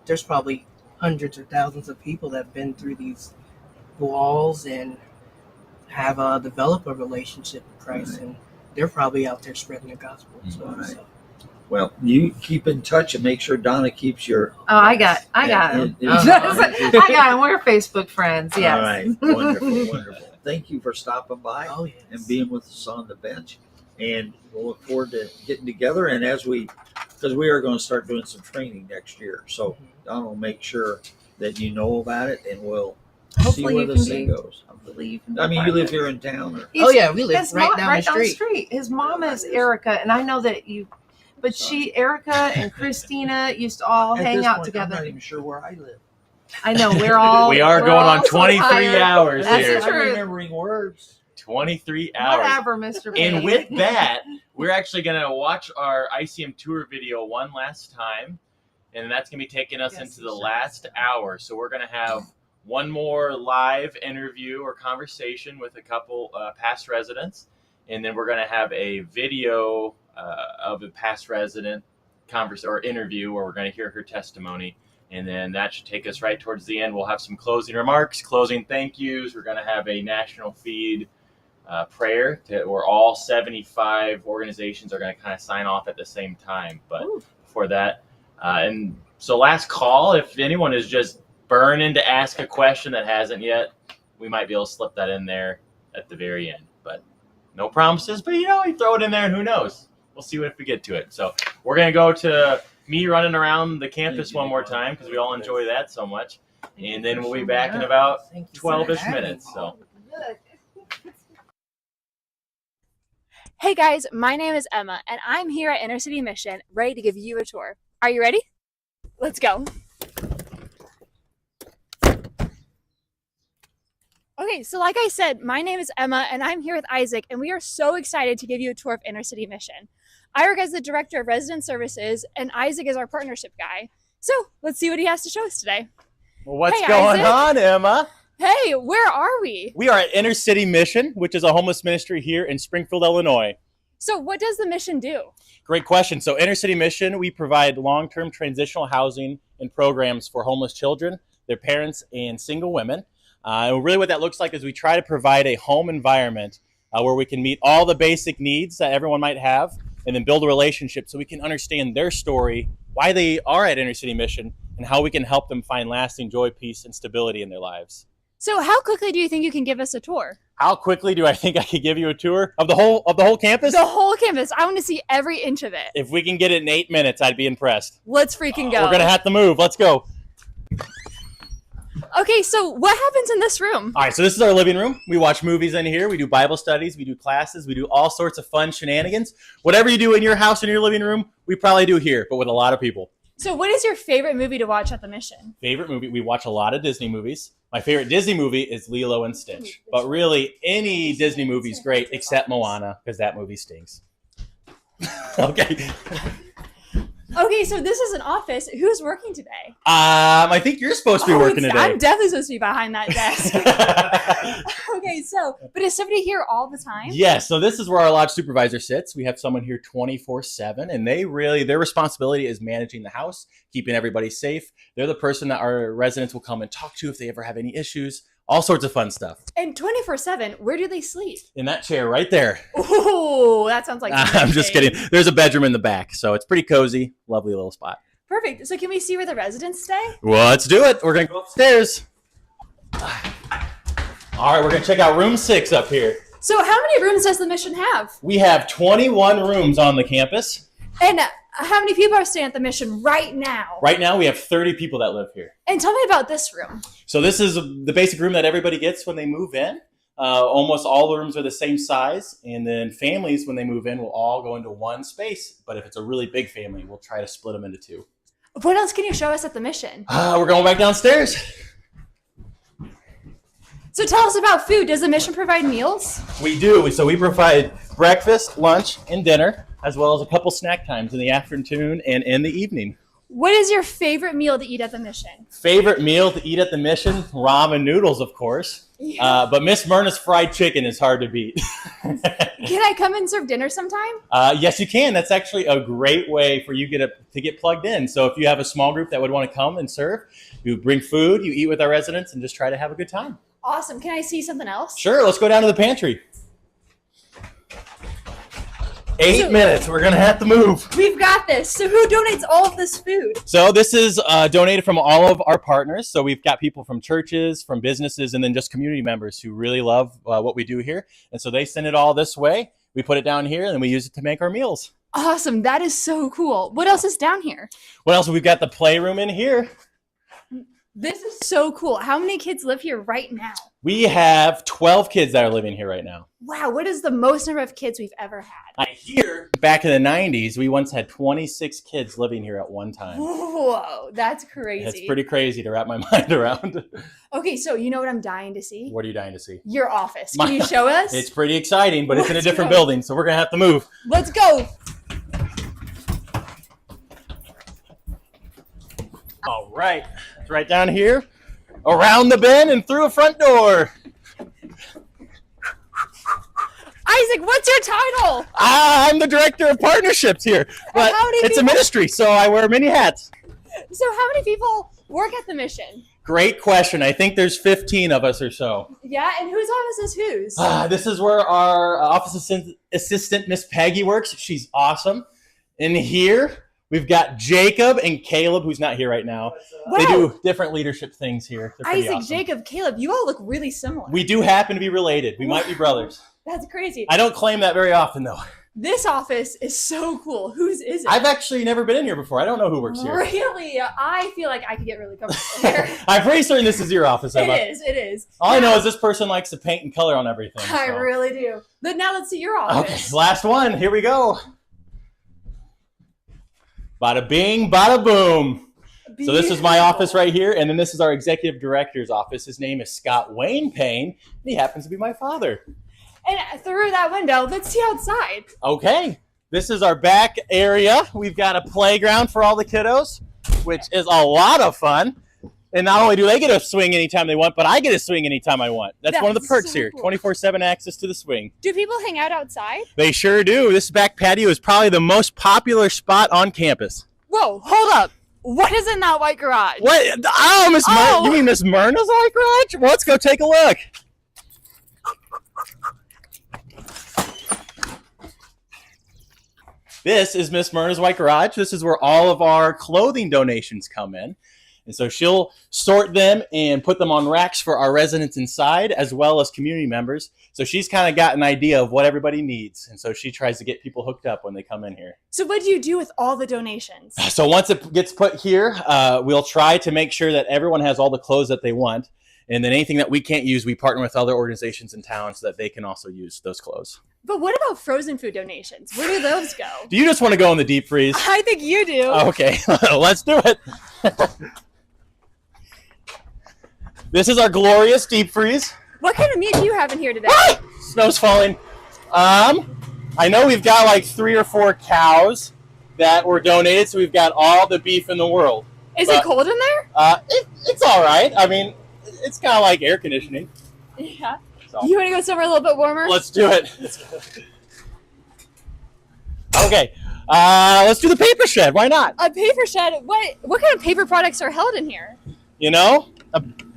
there's probably hundreds or thousands of people that have been through these walls and have developed a relationship with Christ, and they're probably out there spreading the gospel. So. Well, you keep in touch and make sure Donna keeps your. Oh, I got him. I got him. We're Facebook friends. Yes. All right. Wonderful. Thank you for stopping by and being with us on the bench. And we'll look forward to getting together. And because we are going to start doing some training next year. So Donna will make sure that you know about it, and we'll see where this thing goes. I mean, you live here in town. Or? We live right down the street. His mom is Erica, and I know that you, but Erica and Christina used to all hang out together. I'm not even sure where I live. I know we are going on 23 hours here. I'm remembering words. 23 hours. Whatever, Mr. And with that, we're actually going to watch our ICM tour video one last time, and that's going to be taking us into the last hour. So we're going to have one more live interview or conversation with a couple past residents, and then we're going to have a video of a past resident interview where we're going to hear her testimony, and then that should take us right towards the end. We'll have some closing remarks, closing thank yous. We're going to have a national feed prayer where all 75 organizations are going to kind of sign off at the same time. But before that, and so last call, if anyone is just burning to ask a question that hasn't yet, we might be able to slip that in there at the very end. But no promises, but you throw it in there and who knows? We'll see if we get to it. So we're going to go to me running around the campus one more time because we all enjoy that so much. And then we'll be back in about 12-ish minutes. So. Hey guys, my name is Emma, and I'm here at Inner City Mission, ready to give you a tour. Are you ready? Let's go. Okay, so like I said, my name is Emma, and I'm here with Isaac, and we are so excited to give you a tour of Inner City Mission. I work as the Director of Resident Services, and Isaac is our partnership guy. So let's see what he has to show us today. Well, what's going on, Emma? Hey, where are we? We are at Inner City Mission, which is a homeless ministry here in Springfield, Illinois. So what does the mission do? Great question. So Inner City Mission, we provide long-term transitional housing and programs for homeless children, their parents, and single women. And really what that looks like is we try to provide a home environment where we can meet all the basic needs that everyone might have and then build a relationship so we can understand their story, why they are at Inner City Mission, and how we can help them find lasting joy, peace, and stability in their lives. So how quickly do you think you can give us a tour? How quickly do I think I could give you a tour of the whole campus? The whole campus. I want to see every inch of it. If we can get it in 8 minutes, I'd be impressed. Let's freaking go. We're going to have to move. Let's go. Okay, so what happens in this room? All right, so this is our living room. We watch movies in here. We do Bible studies. We do classes. We do all sorts of fun shenanigans. Whatever you do in your house, in your living room, we probably do here, but with a lot of people. So what is your favorite movie to watch at the mission? Favorite movie? We watch a lot of Disney movies. My favorite Disney movie is Lilo and Stitch. But really, any Disney movie is great except Moana, because that movie stinks. Okay. Okay, so this is an office. Who's working today? I think you're supposed to be working today. I'm definitely supposed to be behind that desk. Okay, so, but is somebody here all the time? Yes, so this is where our lodge supervisor sits. We have someone here 24/7, and their responsibility is managing the house, keeping everybody safe. They're the person that our residents will come and talk to if they ever have any issues, all sorts of fun stuff. And 24/7, where do they sleep? In that chair right there. Ooh, that sounds like I'm just kidding. There's a bedroom in the back, so it's pretty cozy. Lovely little spot. Perfect. So can we see where the residents stay? Well, let's do it. We're going to go upstairs. All right, we're going to check out room 6 up here. So how many rooms does the mission have? We have 21 rooms on the campus. And how many people are staying at the mission right now? Right now, we have 30 people that live here. And tell me about this room. So this is the basic room that everybody gets when they move in. Almost all the rooms are the same size. And then families, when they move in, will all go into one space. But if it's a really big family, we'll try to split them into 2. What else can you show us at the mission? We're going back downstairs. So tell us about food. Does the mission provide meals? We do. So we provide breakfast, lunch, and dinner, as well as a couple snack times in the afternoon and in the evening. What is your favorite meal to eat at the mission? Favorite meal to eat at the mission? Ramen noodles, of course. Yeah. But Miss Myrna's fried chicken is hard to beat. Can I come and serve dinner sometime? Yes, you can. That's actually a great way for you to get plugged in. So if you have a small group that would want to come and serve, you bring food, you eat with our residents, and just try to have a good time. Awesome. Can I see something else? Sure, let's go down to the pantry. 8 minutes. We're going to have to move. We've got this. So who donates all of this food? So this is donated from all of our partners. So we've got people from churches, from businesses, and then just community members who really love what we do here. And so they send it all this way. We put it down here, and then we use it to make our meals. Awesome. That is so cool. What else is down here? What else? We've got the playroom in here. This is so cool. How many kids live here right now? We have 12 kids that are living here right now. Wow. What is the most number of kids we've ever had? I hear back in the 90s, we once had 26 kids living here at one time. Whoa, that's crazy. It's pretty crazy to wrap my mind around. Okay, so you know what I'm dying to see? What are you dying to see? Your office. Can you show us? It's pretty exciting, but it's in a Let's different go. building, so we're going to have to move. Let's go. All right. It's right down here, around the bend, and through a front door. Isaac, what's your title? I'm the director of partnerships here, but how many it's a people- ministry, so I wear many hats. So how many people work at the mission? Great question. I think there's 15 of us or so. Yeah, and whose office is whose? This is where our office assistant, Miss Peggy, works. She's awesome. In here, we've got Jacob and Caleb, who's not here right now. Wow. They do different leadership things here. They're pretty Isaac, awesome. Jacob, Caleb, you all look really similar. We do happen to be related. We might be brothers. That's crazy. I don't claim that very often, though. This office is so cool. Whose is it? I've actually never been in here before. I don't know who works here. Really? I feel like I could get really comfortable here. I'm pretty certain this is your office, Emma. It is. All I know is this person likes to paint and color on everything. I so. really do. But now let's see your Okay, office. last one. Here we go. Bada bing, bada boom. So this is my office right here, and then this is our executive director's office. His name is Scott Wayne Payne, and he happens to be my father. And through that window, let's see outside. Okay, this is our back area. We've got a playground for all the kiddos, which is a lot of fun. And not only do they get a swing anytime they want, but I get a swing anytime I want. That's one of the That's perks so here, cool. 24/7 access to the swing. Do people hang out outside? They sure do. This back patio is probably the most popular spot on campus. Whoa, hold up. What is in that white garage? What? Oh, Miss Myrna. You mean Miss Myrna's white garage? Well, let's go take a look. This is Miss Myrna's white garage. This is where all of our clothing donations come in. And so she'll sort them and put them on racks for our residents inside, as well as community members. So she's kind of got an idea of what everybody needs. And so she tries to get people hooked up when they come in here. So what do you do with all the donations? So once it gets put here, we'll try to make sure that everyone has all the clothes that they want. And then anything that we can't use, we partner with other organizations in town so that they can also use those clothes. But what about frozen food donations? Where do those go? Do you just want to go in the deep freeze? I think you do. Okay, let's do it. This is our glorious deep freeze. What kind of meat do you have in here today? Snow's falling. I know we've got like 3 or 4 cows that were donated, so we've got all the beef in the world. Is it cold in there? It's all right. I mean, it's kind of like air conditioning. Yeah. So. You want to go somewhere a little bit warmer? Let's do it. Okay, let's do the paper shed. Why not? A paper shed? What kind of paper products are held in here? You know,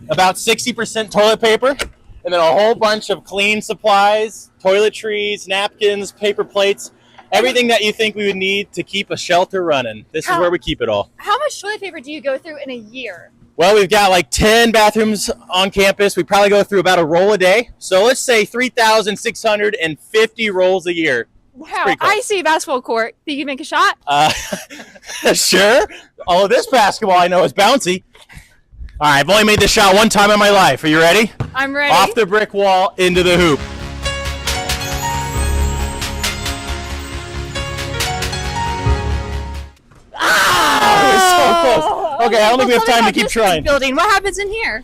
about 60% toilet paper, and then a whole bunch of clean supplies, toiletries, napkins, paper plates, everything that you think we would need to keep a shelter running. This is where we keep it all. How much toilet paper do you go through in a year? Well, we've got like 10 bathrooms on campus. We probably go through about a roll a day. So let's say 3,650 rolls a year. Wow, I see a basketball court. Think you can make a shot? Sure. All of this basketball I know is bouncy. All right, I've only made this shot one time in my life. Are you ready? I'm ready. Off the brick wall, into the hoop. So close. Okay, I don't think we have time to keep trying. Building. What happens in here?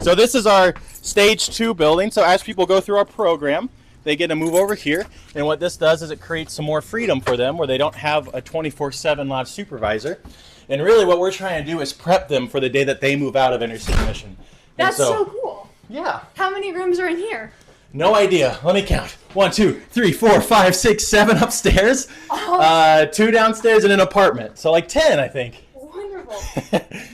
So this is our stage 2 building. So as people go through our program, they get to move over here. And what this does is it creates some more freedom for them where they don't have a 24/7 lodge supervisor. And really what we're trying to do is prep them for the day that they move out of Inner City Mission. That's so cool. Yeah. How many rooms are in here? No idea. Let me count. 1, 2, 3, 4, 5, 6, 7 upstairs, 2 downstairs, and an apartment. So like 10, I think. Wonderful.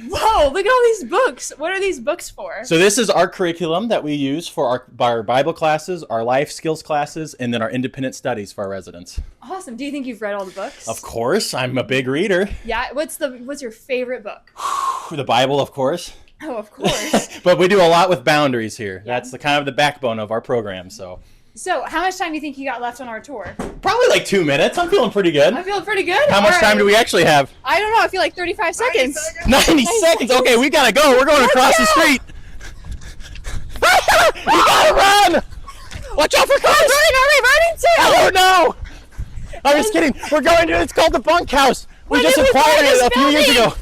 Whoa, look at all these books. What are these books for? So this is our curriculum that we use for our Bible classes, our life skills classes, and then our independent studies for our residents. Awesome. Do you think you've read all the books? Of course, I'm a big reader. Yeah. What's your favorite book? The Bible, of course. Oh, of course. But we do a lot with boundaries here. Yeah. That's the kind of the backbone of our program. So how much time do you think you got left on our tour? Probably like 2 minutes. I'm feeling pretty good. I'm feeling pretty good. How much time do we actually have? I don't know. I feel like 35 seconds. 90 seconds. Okay, we gotta go. We're going across the street. We gotta run! Watch out for cars! Where are we running to? I don't know. I'm just kidding. We're going to. It's called the Bunkhouse. We just acquired it a few years ago.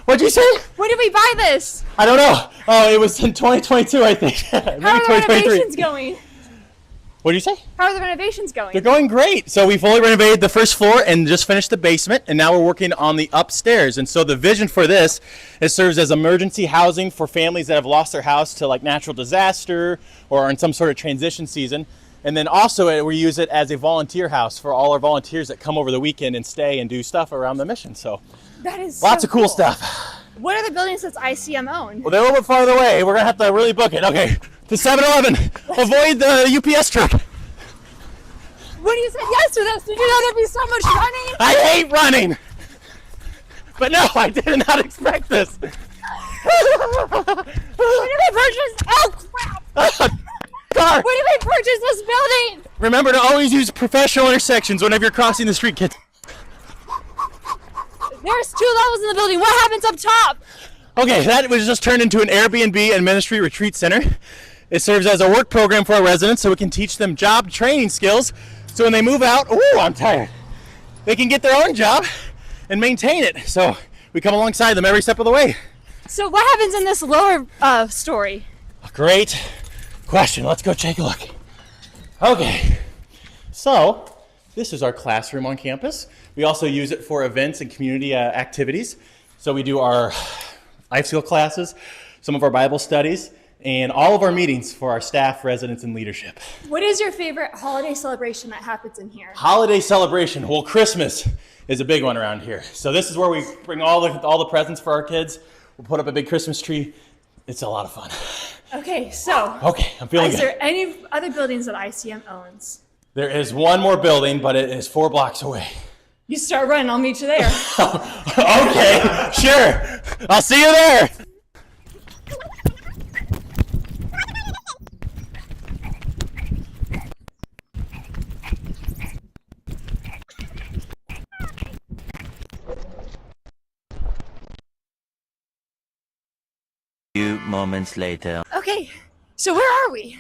What'd you say? When did we buy this? I don't know. Oh, it was in 2022, I think. Maybe How are the 2023. renovations going? What did you say? How are the renovations going? They're going great. So we fully renovated the first floor and just finished the basement, and now we're working on the upstairs. And so the vision for this, it serves as emergency housing for families that have lost their house to like natural disaster or in some sort of transition season. And then also we use it as a volunteer house for all our volunteers that come over the weekend and stay and do stuff around the mission. So that is lots so of cool stuff. What are the buildings that ICM own? Well, they're a little bit farther away. We're gonna have to really book it. Okay, to 7-Eleven. Avoid the UPS truck. When you said yes to this, did you know there'd be so much running? I hate running. But no, I did not expect this. When did we purchase? Oh crap! Car. When did we purchase this building? Remember to always use professional intersections whenever you're crossing the street, kids. There's 2 levels in the building. What happens up top? Okay, that was just turned into an Airbnb and ministry retreat center. It serves as a work program for our residents so we can teach them job training skills. So when they move out, ooh, I'm tired. They can get their own job and maintain it. So we come alongside them every step of the way. So what happens in this lower story? Great question. Let's go take a look. Okay, so this is our classroom on campus. We also use it for events and community activities. So we do our life skill classes, some of our Bible studies, and all of our meetings for our staff, residents, and leadership. What is your favorite holiday celebration that happens in here? Holiday celebration. Well, Christmas is a big one around here. So this is where we bring all the presents for our kids. We'll put up a big Christmas tree. It's a lot of fun. Okay, so. Okay, I'm feeling good. Is there any other buildings that ICM owns? There is one more building, but it is 4 blocks away. You start running, I'll meet you there. Okay, sure. I'll see you there. Few moments later. Okay, so where are we?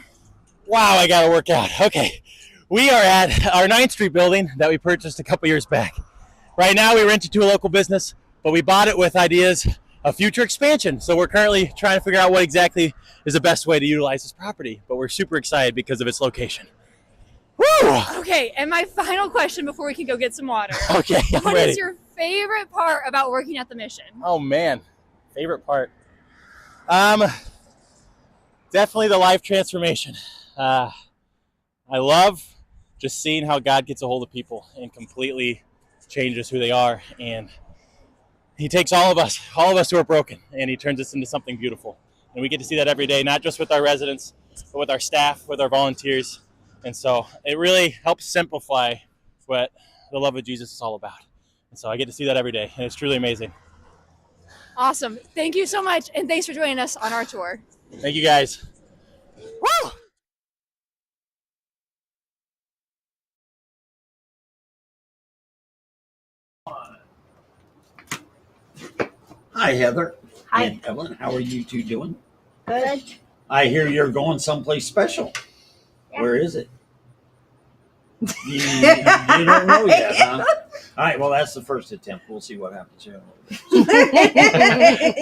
Wow, I gotta work out. Okay, we are at our 9th Street building that we purchased a couple years back. Right now we rent it to a local business, but we bought it with ideas of future expansion. So we're currently trying to figure out what exactly is the best way to utilize this property, but we're super excited because of its location. Woo! Okay, and my final question before we can go get some water. Okay, I'm What ready. is your favorite part about working at the mission? Oh man, favorite part. Definitely the life transformation. I love just seeing how God gets a hold of people and completely changes who they are. And he takes all of us who are broken, and he turns us into something beautiful. And we get to see that every day, not just with our residents, but with our staff, with our volunteers. And so it really helps simplify what the love of Jesus is all about. And so I get to see that every day, and it's truly amazing. Awesome. Thank you so much, and thanks for joining us on our tour. Thank you, guys. Woo! Hi, Heather. Hi. And Ellen, how are you two doing? Good. I hear you're going someplace special. Yeah. Where is it? You don't know yet, huh? All right, well, that's the first attempt. We'll see what happens here.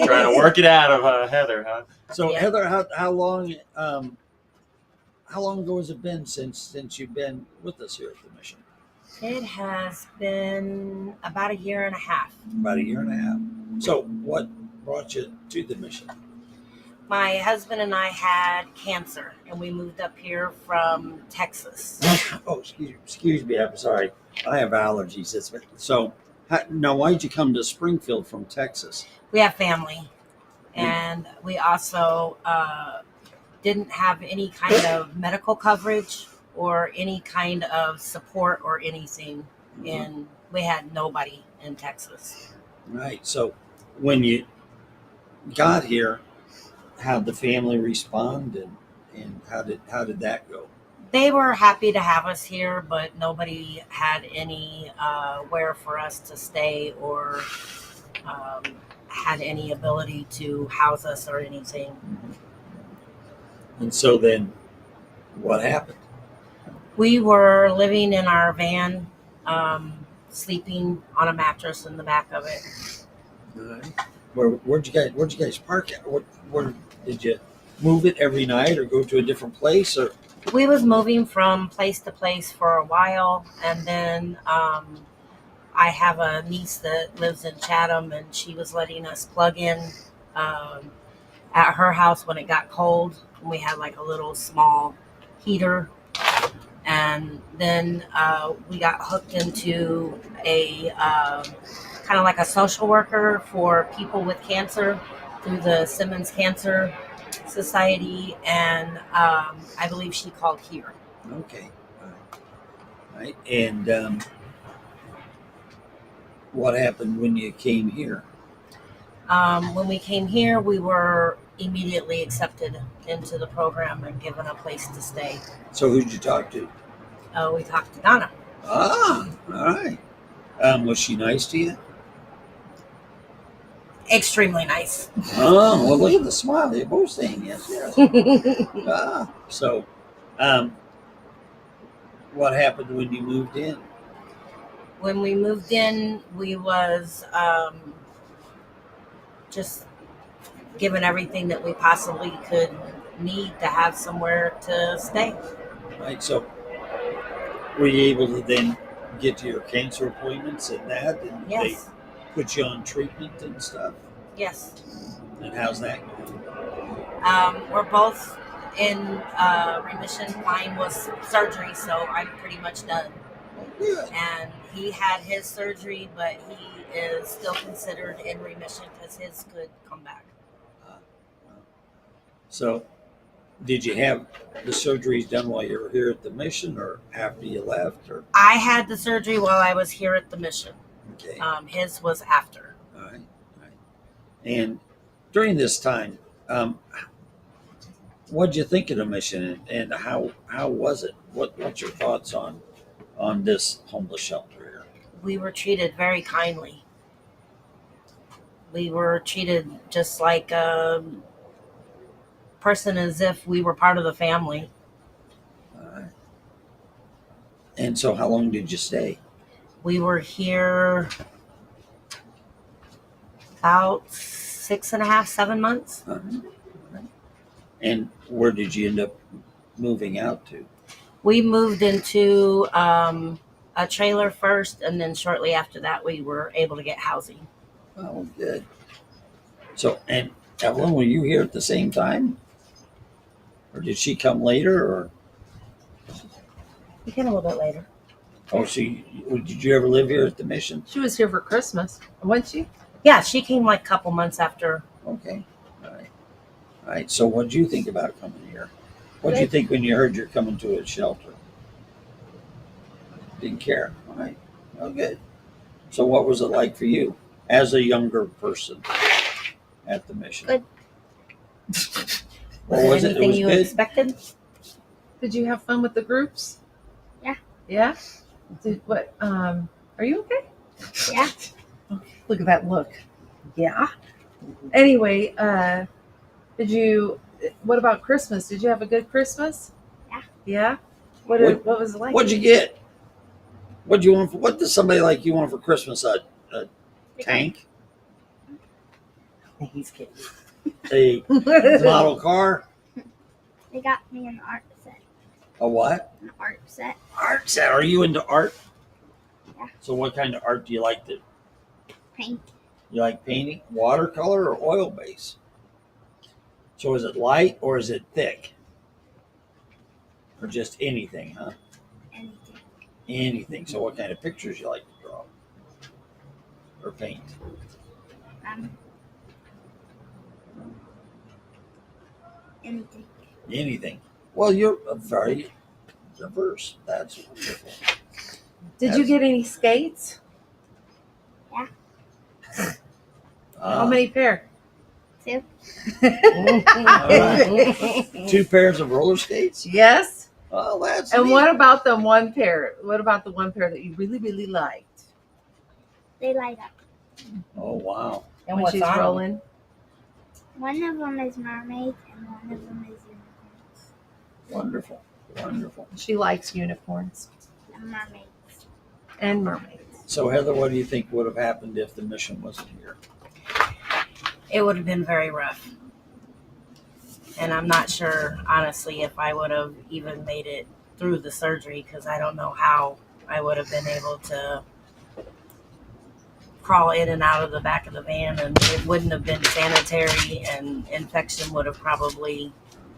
Trying to work it out of Heather, huh? So, Yeah. Heather, how long how long ago has it been since you've been with us here at the mission? It has been about a year and a half. About a year and a half. So what brought you to the mission? My husband and I had cancer, and we moved up here from Texas. Oh, excuse me. I'm sorry. I have allergies. So now, why did you come to Springfield from Texas? We have family, and we also didn't have any kind of medical coverage or any kind of support or anything. And we had nobody in Texas. Right. So when you got here, how'd the family respond, and how did that go? They were happy to have us here, but nobody had any where for us to stay or had any ability to house us or anything. And so then what happened? We were living in our van, sleeping on a mattress in the back of it. Where'd you guys park at? Where did you move it every night, or go to a different place, or? We was moving from place to place for a while, and then I have a niece that lives in Chatham, and she was letting us plug in at her house when it got cold. And we had like a little small heater, and then we got hooked into a kind of like a social worker for people with cancer through the Simmons Cancer Society, and I believe she called here. Okay. All right. And what happened when you came here? When we came here, we were immediately accepted into the program and given a place to stay. So who'd you talk to? We talked to Donna. Ah, all right. Was she nice to you? Extremely nice. Oh, well, look at the smile. You're both saying yes. So, what happened when you moved in? When we moved in, we was just given everything that we possibly could need to have somewhere to stay. Right. So, were you able to then get to your cancer appointments and that? And yes. They put you on treatment and stuff? Yes. And how's that going? We're both in remission. Mine was surgery, so I'm pretty much done. Oh, good. And he had his surgery, but he is still considered in remission because his could come back. So, did you have the surgeries done while you were here at the mission, or after you left? Or I had the surgery while I was here at the mission. Okay. His was after. All right. And during this time, what did you think of the mission, and how was it? What's your thoughts on this homeless shelter here? We were treated very kindly. We were treated just like a person, as if we were part of the family. All right. And so how long did you stay? We were here about 6.5, 7 months. Right. And where did you end up moving out to? We moved into a trailer first, and then shortly after that, we were able to get housing. Oh, good. So, and Evelyn, were you here at the same time? Or did she come later, or? We came a little bit later. Oh, did you ever live here at the mission? She was here for Christmas, wasn't she? Yeah, she came like a couple months after. Okay. All right. So what did you think about coming here? What did you think when you heard you're coming to a shelter? Didn't care. All right. Oh, good. So what was it like for you as a younger person at the mission? Good. What was it? It Anything was you good? expected? Did you have fun with the groups? Yeah. Yeah? What? Are you okay? Yeah. Okay. Look at that look. Yeah. Anyway, what about Christmas? Did you have a good Christmas? Yeah. Yeah? What was it like? What'd you get? What does somebody like you want for Christmas? A tank? He's kidding. A model car? They got me an art set. A what? An art set. Art set. Are you into art? Yeah. So what kind of art do you like to Paint. You like painting? Watercolor or oil base? So is it light or is it thick? Or just anything, huh? Anything. Anything. So what kind of pictures you like to draw? Or paint? Anything. Anything. Well, you're very diverse. That's wonderful. Did you get any skates? Yeah. How many pair? 2. All right. 2 pairs of roller skates? Yes. Oh, that's And neat. what about the one pair? What about the one pair that you really, really liked? They light up. Oh, wow. And when she's rolling? One of them is mermaids and one of them is unicorns. Wonderful. Wonderful. She likes unicorns. And mermaids. And mermaids. So, Heather, what do you think would have happened if the mission wasn't here? It would have been very rough. And I'm not sure, honestly, if I would have even made it through the surgery, because I don't know how I would have been able to crawl in and out of the back of the van, and it wouldn't have been sanitary, and infection would have probably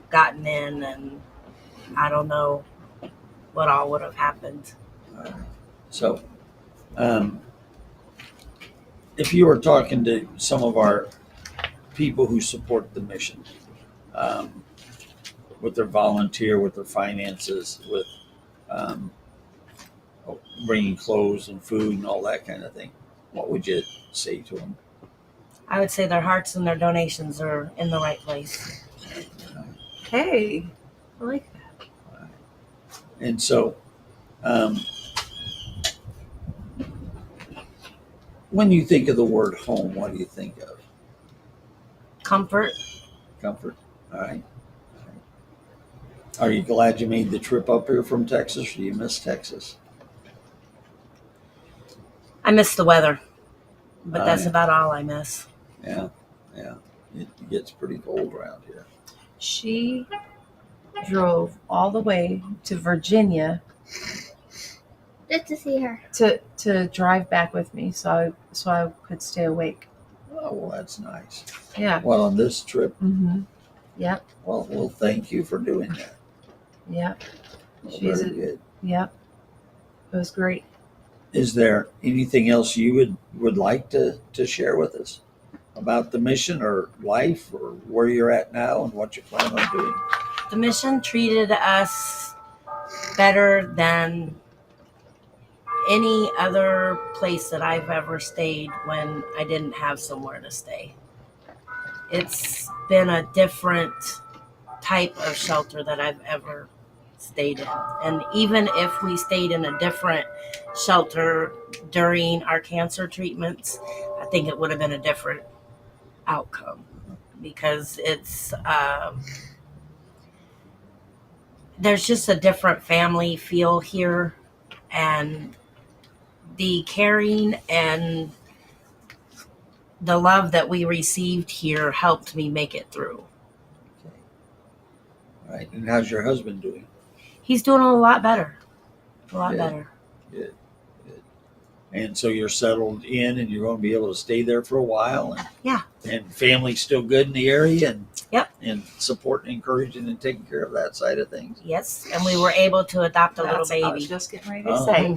gotten in, and I don't know what all would have happened. So, if you were talking to some of our people who support the mission, with their volunteer, with their finances, with bringing clothes and food and all that kind of thing, what would you say to them? I would say their hearts and their donations are in the right place. Hey, I like that. And so, when you think of the word home, what do you think of? Comfort. Comfort. All right. Are you glad you made the trip up here from Texas, or do you miss Texas? I miss the weather, but that's yeah. about all I miss. Yeah, yeah. It gets pretty cold around here. She drove all the way to Virginia Just to see her. to drive back with me, so I could stay awake. Oh, well, that's nice. Yeah. Well, on this trip. Mm-hmm. Yep. Well, thank you for doing that. Yep. Well, very good. Yep. It was great. Is there anything else you would like to share with us about the mission or life or where you're at now and what you plan on doing? The mission treated us better than any other place that I've ever stayed when I didn't have somewhere to stay. It's been a different type of shelter that I've ever stayed in. And even if we stayed in a different shelter during our cancer treatments, I think it would have been a different outcome, because it's there's just a different family feel here, and the caring and the love that we received here helped me make it through. All right. And how's your husband doing? He's doing a lot better. A lot Good. better. Good. And so you're settled in, and you're going to be able to stay there for a while. And, yeah. And family's still good in the area, and yep. And supporting, encouraging, and taking care of that side of things. Yes, and we were able to adopt a little baby. I was just getting ready to say.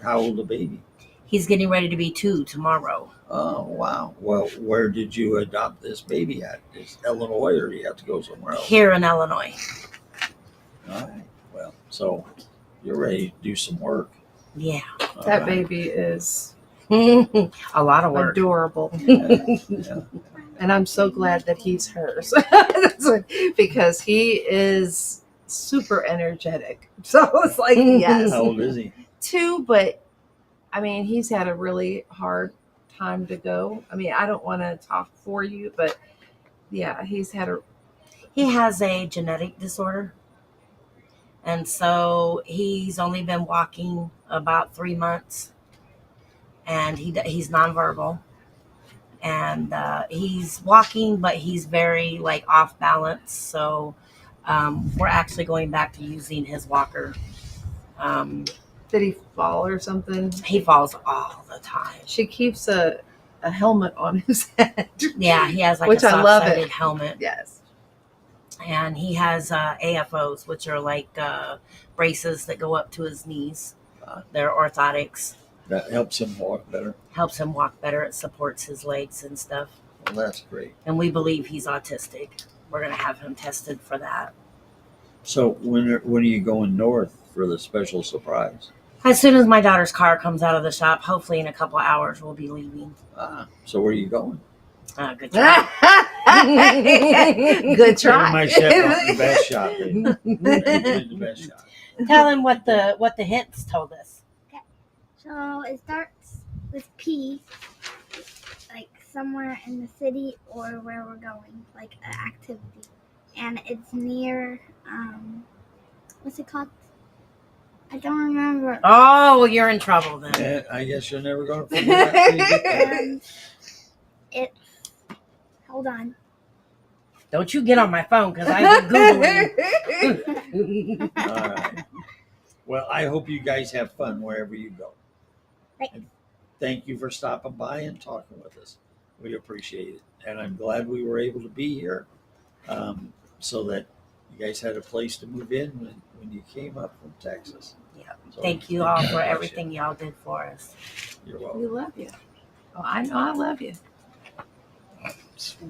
How old a baby? He's getting ready to be 2 tomorrow. Oh, wow. Well, where did you adopt this baby at? Is Illinois, or do you have to go somewhere else? Here in Illinois. All right. Well, so you're ready to do some work. Yeah. That baby is a lot of work. Adorable. Yeah. And I'm so glad that he's hers. Because he is super energetic. So it's like, yes. How old is he? 2, but I mean, he's had a really hard time to go. I mean, I don't want to talk for you, but yeah, he has a genetic disorder. And so he's only been walking about 3 months, and he's nonverbal, and he's walking, but he's very off balance. So We're actually going back to using his walker. Did he fall or something? He falls all the time. She keeps a helmet on his head. Yeah, he has like which a I love soft-sided it. helmet. Yes. And he has AFOs, which are like braces that go up to his knees. They're orthotics. That helps him walk better. Helps him walk better. It supports his legs and stuff. Well, that's great. And we believe he's autistic. We're going to have him tested for that. So when are you going north for the special surprise? As soon as my daughter's car comes out of the shop, hopefully in a couple of hours, we'll be leaving. So where are you going? Good try. Good try. My chef got the best shot. The best shot. Tell him what the hints told us. Okay. So it starts with P, like somewhere in the city or where we're going, like an activity. And it's near, what's it called? I don't remember. Oh, well, you're in trouble then. Yeah, I guess you're never going to figure it out. Till you get there. And it's, hold on. Don't you get on my phone because I've been Googling. All right. Well, I hope you guys have fun wherever you go. And thank you for stopping by and talking with us. We appreciate it. And I'm glad we were able to be here so that you guys had a place to move in when you came up from Texas. Yeah. So, Thank you all for bless you. everything y'all did for us. You're welcome. We love you. Oh, I know I love you.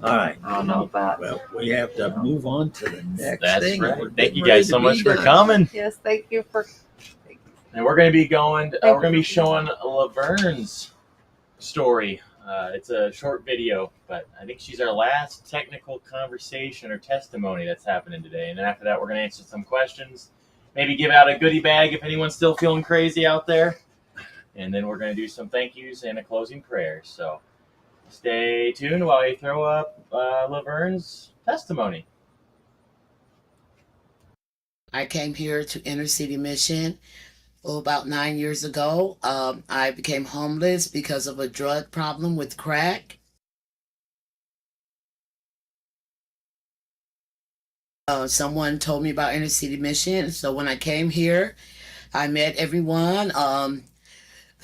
All right. I don't know about. Well, we have to move on to the next That's thing. right. We're Thank you getting ready guys to so be much for done. coming. Yes, thank you for. And we're going to be going. We're going to be showing Laverne's story. It's a short video, but I think she's our last technical conversation or testimony that's happening today. And then after that, we're going to answer some questions. Maybe give out a goodie bag if anyone's still feeling crazy out there. And then we're going to do some thank yous and a closing prayer. So stay tuned while we throw up Laverne's testimony. I came here to Inner City Mission about 9 years ago. I became homeless because of a drug problem with crack. Someone told me about Inner City Mission. So when I came here, I met everyone. The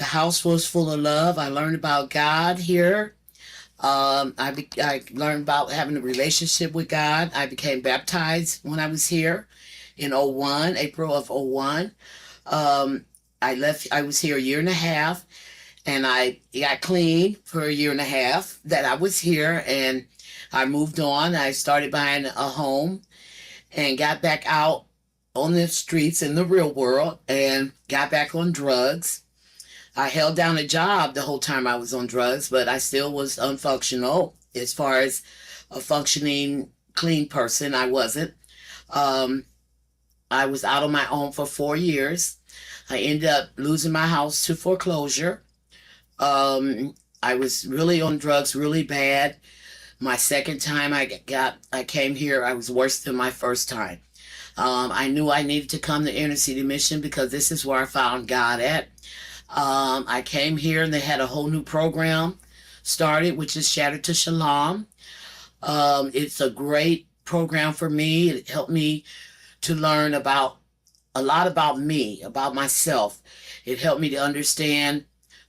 house was full of love. I learned about God here. I learned about having a relationship with God. I became baptized when I was here in April of 01. I was here a year and a half, and I got clean for a year and a half that I was here, and I moved on. I started buying a home and got back out on the streets in the real world and got back on drugs. I held down a job the whole time I was on drugs, but I still was unfunctional as far as a functioning clean person. I wasn't. I was out on my own for 4 years. I ended up losing my house to foreclosure. I was really on drugs really bad. My second time I came here, I was worse than my first time. I knew I needed to come to Inner City Mission because this is where I found God at. I came here and they had a whole new program started, which is Shattered to Shalom. It's a great program for me. It helped me to learn a lot about me, about myself. It helped me to understand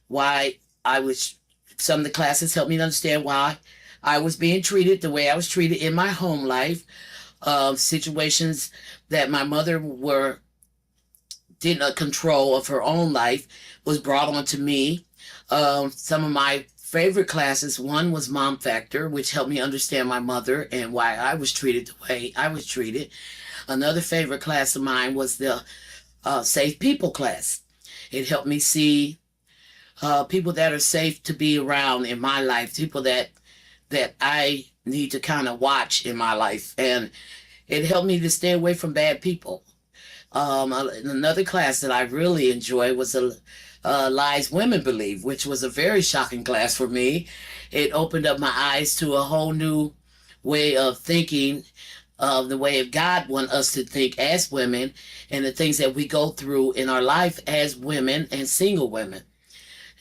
why some of the classes helped me to understand why I was being treated the way I was treated in my home life. Situations that my mother didn't control of her own life was brought on to me. Some of my favorite classes, one was Mom Factor, which helped me understand my mother and why I was treated the way I was treated. Another favorite class of mine was the Safe People class. It helped me see people that are safe to be around in my life, people that I need to kind of watch in my life. And it helped me to stay away from bad people. Another class that I really enjoyed was Lies Women Believe, which was a very shocking class for me. It opened up my eyes to a whole new way of thinking, of the way of God want us to think as women and the things that we go through in our life as women and single women.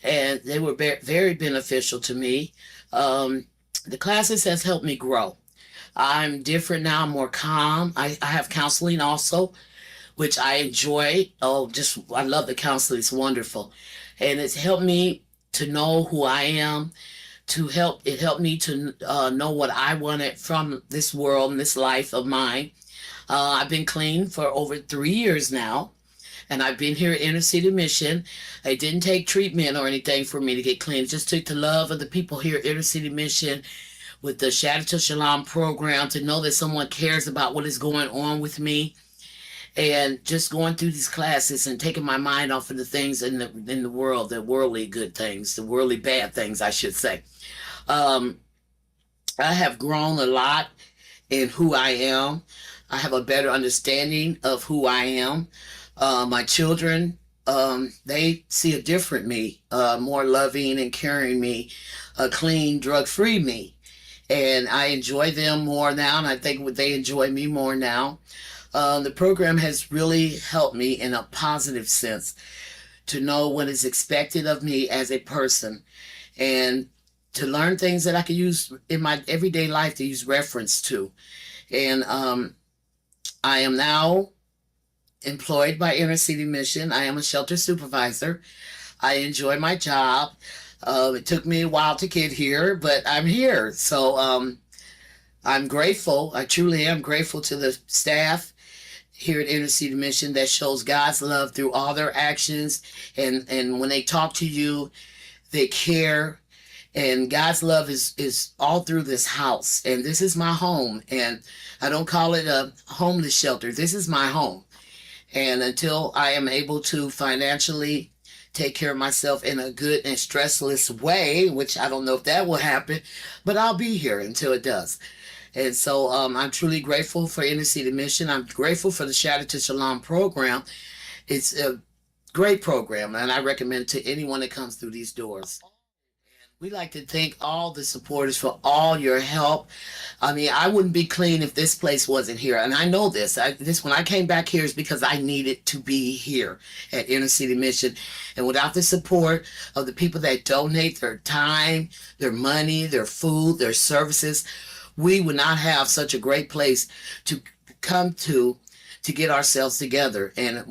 And they were very beneficial to me. The classes has helped me grow. I'm different now, I'm more calm. I have counseling also, which I enjoy. Oh, just I love the counseling. It's wonderful. And it's helped me to know who I am, it helped me to know what I wanted from this world and this life of mine. I've been clean for over 3 years now, and I've been here at Inner City Mission. It didn't take treatment or anything for me to get clean. It just took the love of the people here at Inner City Mission with the Shatter to Shalom program to know that someone cares about what is going on with me, and just going through these classes and taking my mind off of the things in the world, the worldly good things, the worldly bad things, I should say. Um, I have grown a lot in who I am. I have a better understanding of who I am. My children, they see a different me, more loving and caring me, a clean, drug-free me. And I enjoy them more now, and I think they enjoy me more now. The program has really helped me in a positive sense to know what is expected of me as a person, and to learn things that I can use in my everyday life to use reference to. And I am now employed by Inner City Mission. I am a shelter supervisor. I enjoy my job. It took me a while to get here, but I'm here. So I'm grateful. I truly am grateful to the staff here at Inner City Mission that shows God's love through all their actions. And when they talk to you, they care. And God's love is all through this house. And this is my home. And I don't call it a homeless shelter. This is my home. And until I am able to financially take care of myself in a good and stressless way, which I don't know if that will happen, but I'll be here until it does. And so I'm truly grateful for Inner City Mission. I'm grateful for the Shatter to Shalom program. It's a great program, and I recommend it to anyone that comes through these doors. We'd like to thank all the supporters for all your help. I mean, I wouldn't be clean if this place wasn't here. And I know this. When I came back here is because I needed to be here at Inner City Mission. And without the support of the people that donate their time, their money, their food, their services, we would not have such a great place to come to get ourselves together. And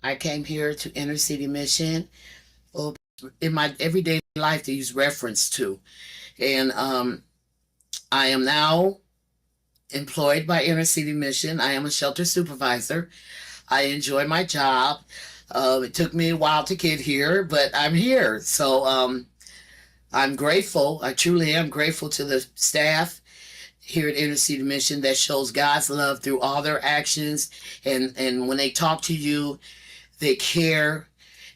I came here to Inner City Mission in my everyday life to use reference to. And I am now employed by Inner City Mission. I am a shelter supervisor. I enjoy my job. It took me a while to get here, but I'm here. So I'm grateful. I truly am grateful to the staff here at Inner City Mission that shows God's love through all their actions. And when they talk to you, they care.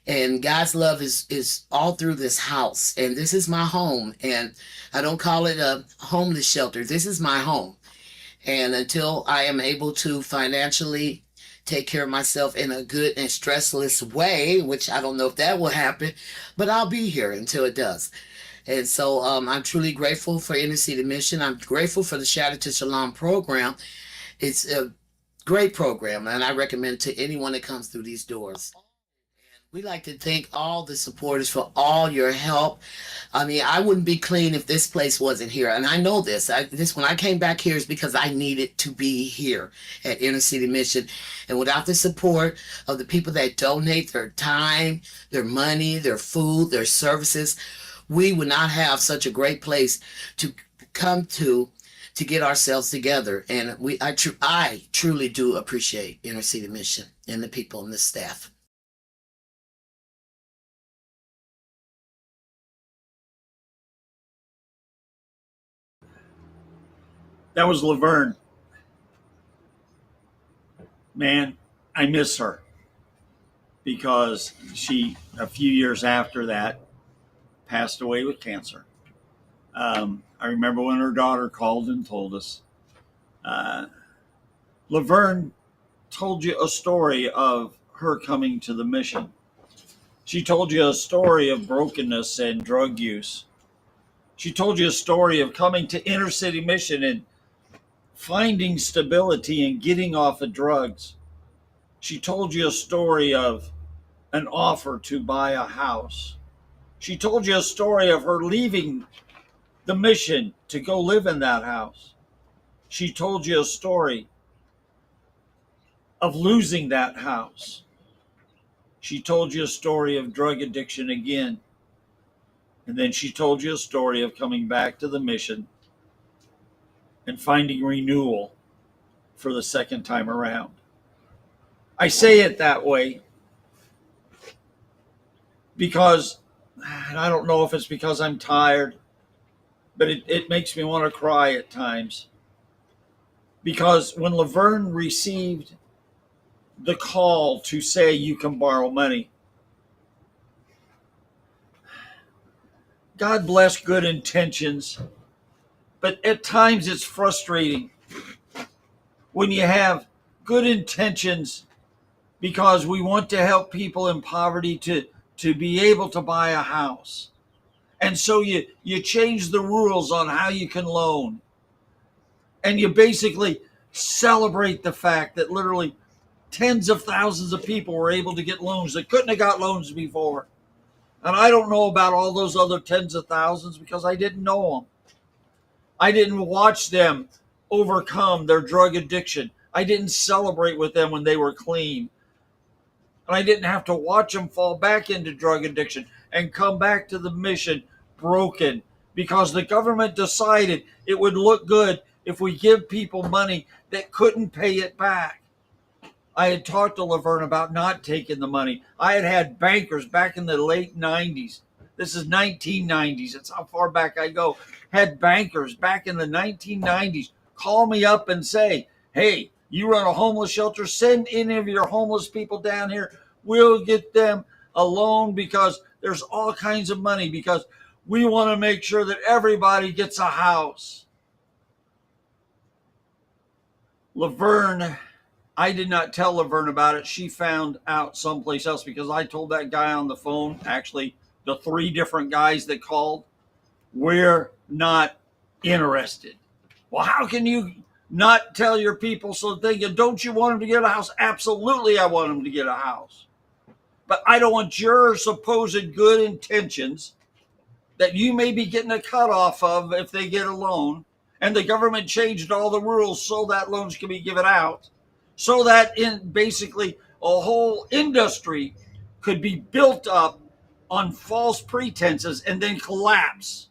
And God's love is all through this house. And this is my home. And I don't call it a homeless shelter. This is my home. And until I am able to financially take care of myself in a good and stressless way, which I don't know if that will happen, but I'll be here until it does. And so I'm truly grateful for Inner City Mission. I'm grateful for the Shatter to Shalom program. It's a great program, and I recommend it to anyone that comes through these doors. We'd like to thank all the supporters for all your help. I mean, I wouldn't be clean if this place wasn't here. And I know this. When I came back here is because I needed to be here at Inner City Mission. And without the support of the people that donate their time, their money, their food, their services, we would not have such a great place to come to get ourselves together. And I truly do appreciate Inner City Mission and the people and the staff. That was Laverne. Man, I miss her because she, a few years after that, passed away with cancer. I remember when her daughter called and told us. Laverne told you a story of her coming to the mission. She told you a story of brokenness and drug use. She told you a story of coming to Inner City Mission and finding stability and getting off of drugs. She told you a story of an offer to buy a house. She told you a story of her leaving the mission to go live in that house. She told you a story of losing that house. She told you a story of drug addiction again. And then she told you a story of coming back to the mission and finding renewal for the second time around. I say it that way because, and I don't know if it's because I'm tired, but it makes me want to cry at times. Because when Laverne received the call to say you can borrow money, God bless good intentions, but at times it's frustrating when you have good intentions because we want to help people in poverty to be able to buy a house. And so you change the rules on how you can loan. And you basically celebrate the fact that literally tens of thousands of people were able to get loans that couldn't have got loans before. And I don't know about all those other tens of thousands because I didn't know them. I didn't watch them overcome their drug addiction. I didn't celebrate with them when they were clean. And I didn't have to watch them fall back into drug addiction and come back to the mission broken because the government decided it would look good if we give people money that couldn't pay it back. I had talked to Laverne about not taking the money. I had bankers back in the late 90s. This is 1990s. That's how far back I go. Had bankers back in the 1990s call me up and say, hey, you run a homeless shelter, send any of your homeless people down here. We'll get them a loan because there's all kinds of money because we want to make sure that everybody gets a house. Laverne, I did not tell Laverne about it. She found out someplace else because I told that guy on the phone, actually the 3 different guys that called, we're not interested. Well, how can you not tell your people so thinking, don't you want them to get a house? Absolutely, I want them to get a house. But I don't want your supposed good intentions that you may be getting a cut off of if they get a loan. And the government changed all the rules so that loans can be given out. So that in basically a whole industry could be built up on false pretenses and then collapse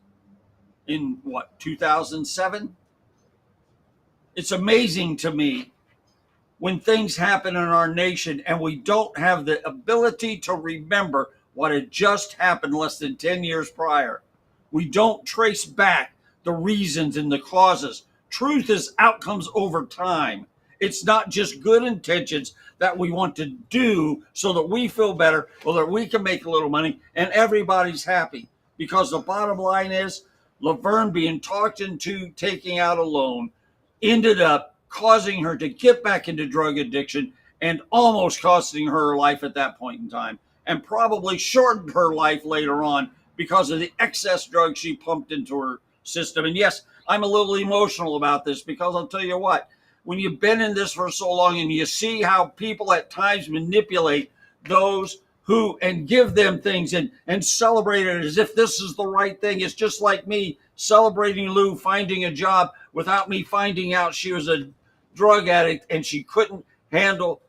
in 2007? It's amazing to me when things happen in our nation and we don't have the ability to remember what had just happened less than 10 years prior. We don't trace back the reasons and the causes. Truth is outcomes over time. It's not just good intentions that we want to do so that we feel better or that we can make a little money and everybody's happy. Because the bottom line is, Laverne being talked into taking out a loan ended up causing her to get back into drug addiction and almost costing her life at that point in time, and probably shortened her life later on because of the excess drugs she pumped into her system. And yes, I'm a little emotional about this because I'll tell you what, when you've been in this for so long and you see how people at times manipulate those who and give them things and celebrate it as if this is the right thing. It's just like me celebrating Lou finding a job without me finding out she was a drug addict and she couldn't handle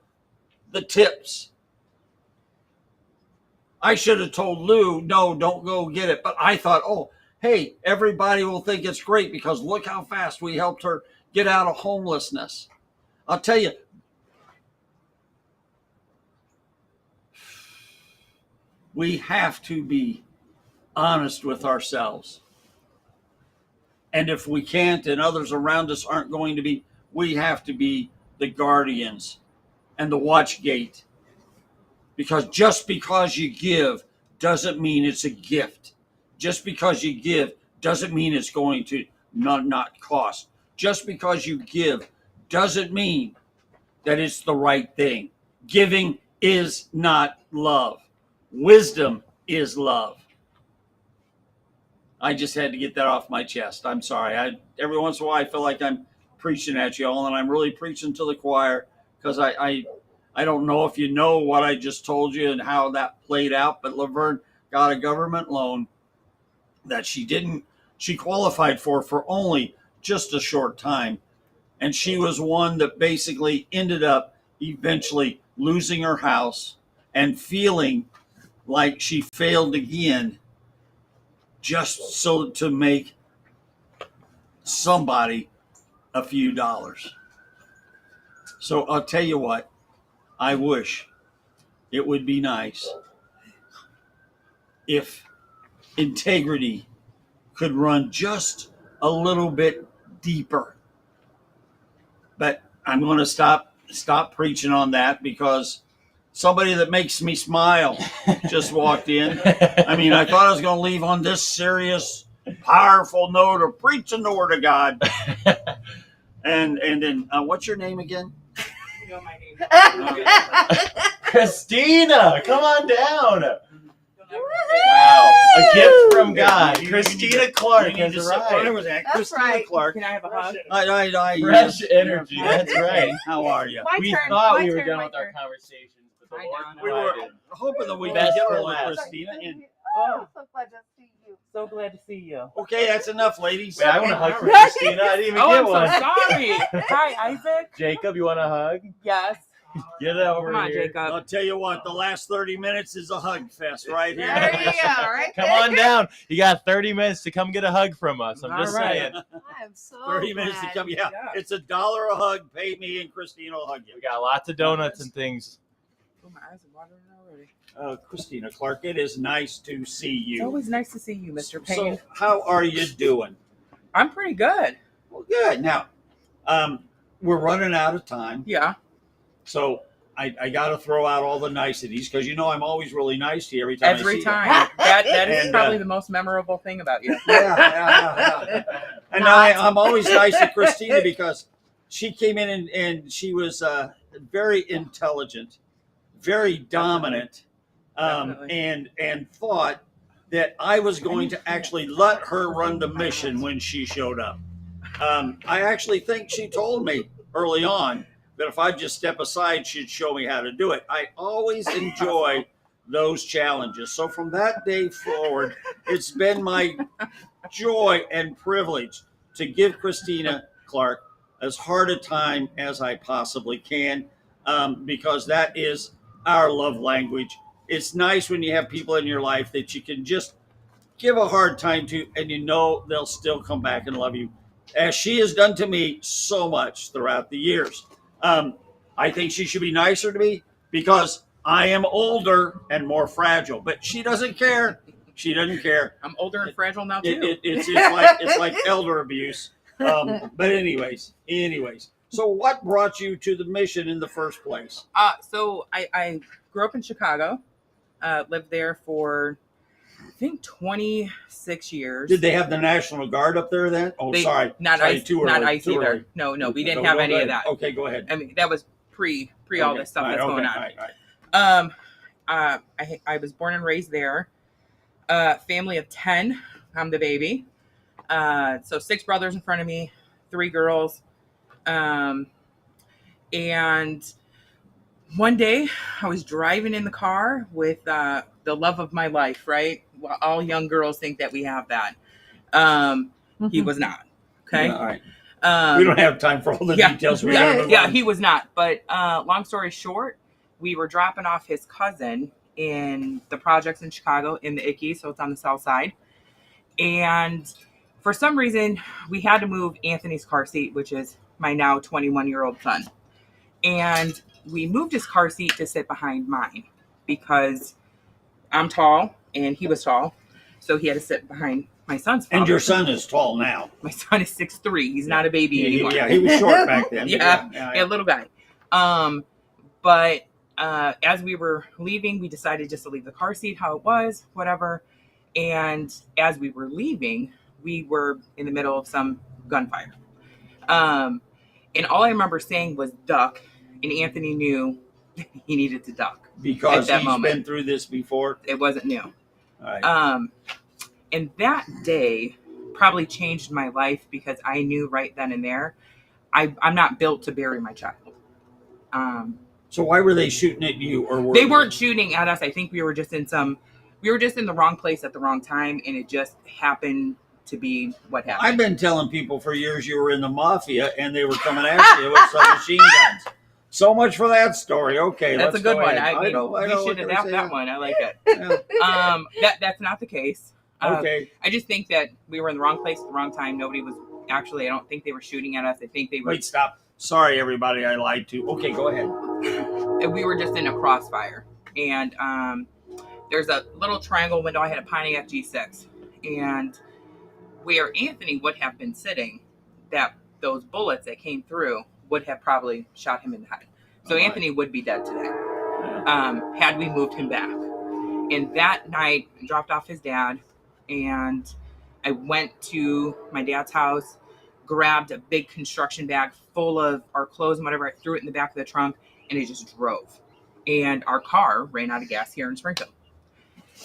the tips. I should have told Lou, no, don't go get it. But I thought, oh, hey, everybody will think it's great because look how fast we helped her get out of homelessness. I'll tell you, we have to be honest with ourselves. And if we can't and others around us aren't going to be, we have to be the guardians and the watch gate. Because just because you give doesn't mean it's a gift. Just because you give doesn't mean it's going to not cost. Just because you give doesn't mean that it's the right thing. Giving is not love. Wisdom is love. I just had to get that off my chest. I'm sorry. Every once in a while, I feel like I'm preaching at you all, and I'm really preaching to the choir because I don't know if you know what I just told you and how that played out. But Laverne got a government loan that she qualified for only just a short time. And she was one that basically ended up eventually losing her house and feeling like she failed again just so to make somebody a few dollars. So I'll tell you what, I wish it would be nice if integrity could run just a little bit deeper. But I'm going to stop preaching on that because somebody that makes me smile just walked in. I mean, I thought I was going to leave on this serious, powerful note of preaching the word of God. And then, what's your name again? You know my name. Christina, come on down. Wow, a gift from God. Christina Clark has arrived. Christina Clark. Can I have a hug? Fresh energy. That's right. How are you? We thought we were done with our conversations, but the Lord we were hoping that we could Best get for over last. Christina. And Oh, so glad to see you. So glad to see you. okay, that's enough, ladies. Wait, I want to hug for Christina. I didn't even Oh, get I'm one. so sorry. Hi, Isaac. Jacob, you want a hug? Yes. Get over Come on, here. Jacob. I'll tell you what, the last 30 minutes is a hug fest right here. There you go, right Come on down. You got 30 minutes to come get a hug from us. I'm just saying. I'm so 30 minutes to come. Yeah, it's $1 a hug. Pay me and Christina will hug you. We got lots of donuts and things. Oh, my eyes are watering already. Christina Clark, it is nice to see you. It's always nice to see you, Mr. Payne. So, how are you doing? I'm pretty good. Well, good. Now, we're running out of time. Yeah. So, I got to throw out all the niceties because you know I'm always really nice to you every time. Every I see time. You. That is probably the most memorable thing about you. Yeah. And I'm always nice to Christina because she came in and she was very intelligent, very dominant, and thought that I was going to actually let her run the mission when she showed up. I actually think she told me early on that if I just step aside, she'd show me how to do it. I always enjoy those challenges. So from that day forward, it's been my joy and privilege to give Christina Clark as hard a time as I possibly can, because that is our love language. It's nice when you have people in your life that you can just give a hard time to, and you know they'll still come back and love you, as she has done to me so much throughout the years. I think she should be nicer to me because I am older and more fragile, but she doesn't care. She doesn't care. I'm older and fragile now too. It's like elder abuse. But anyways. So what brought you to the mission in the first place? So I grew up in Chicago, lived there for I think 26 years. Did they have the National Guard up there then? Oh, sorry. Not sorry, ICE, too early, not ICE too either. early. No, we didn't No, have go any ahead. of that. Okay, go ahead. I mean, that was pre all this stuff that's going on. Right. I was born and raised there. Family of 10. I'm the baby. So 6 brothers in front of me, 3 girls. And one day I was driving in the car with the love of my life, right? Well, all young girls think that we have that. He was not. Okay. Yeah, all right. We don't have time for all the details. He was not. But long story short, we were dropping off his cousin in the projects in Chicago in the Icky, so it's on the south side. And for some reason, we had to move Anthony's car seat, which is my now 21-year-old son. And we moved his car seat to sit behind mine because I'm tall and he was tall. So he had to sit behind my son's father. And your son is tall now. My son is 6'3". He's not a baby anymore. Yeah, he was short back then. Yeah, little guy. But as we were leaving, we decided just to leave the car seat how it was, whatever. And as we were leaving, we were in the middle of some gunfire. And all I remember saying was duck. And Anthony knew he needed to duck. Because he's been through this before? It wasn't new. All right. And that day probably changed my life because I knew right then and there, I'm not built to bury my child. So why were they shooting at you? Or they weren't shooting at us. I think we we were just in the wrong place at the wrong time, and it just happened to be what happened. I've been telling people for years you were in the mafia and they were coming after you with submachine guns. So much for that story. Okay, That's let's a good go one. ahead. We should adapt that one. I like it. That's not the case. Okay. I just think that we were in the wrong place at the wrong time. Nobody was actually. I don't think they were shooting at us. I think they were. Wait, stop. Sorry, everybody. I lied to. Okay, go ahead. We were just in a crossfire, and there's a little triangle window. I had a Pontiac G6, and where Anthony would have been sitting, that those bullets that came through would have probably shot him in the head. So Anthony would be dead today, had we moved him back. And that night, I dropped off his dad, and I went to my dad's house, grabbed a big construction bag full of our clothes and whatever. I threw it in the back of the trunk, and it just drove. And our car ran out of gas here in Springfield.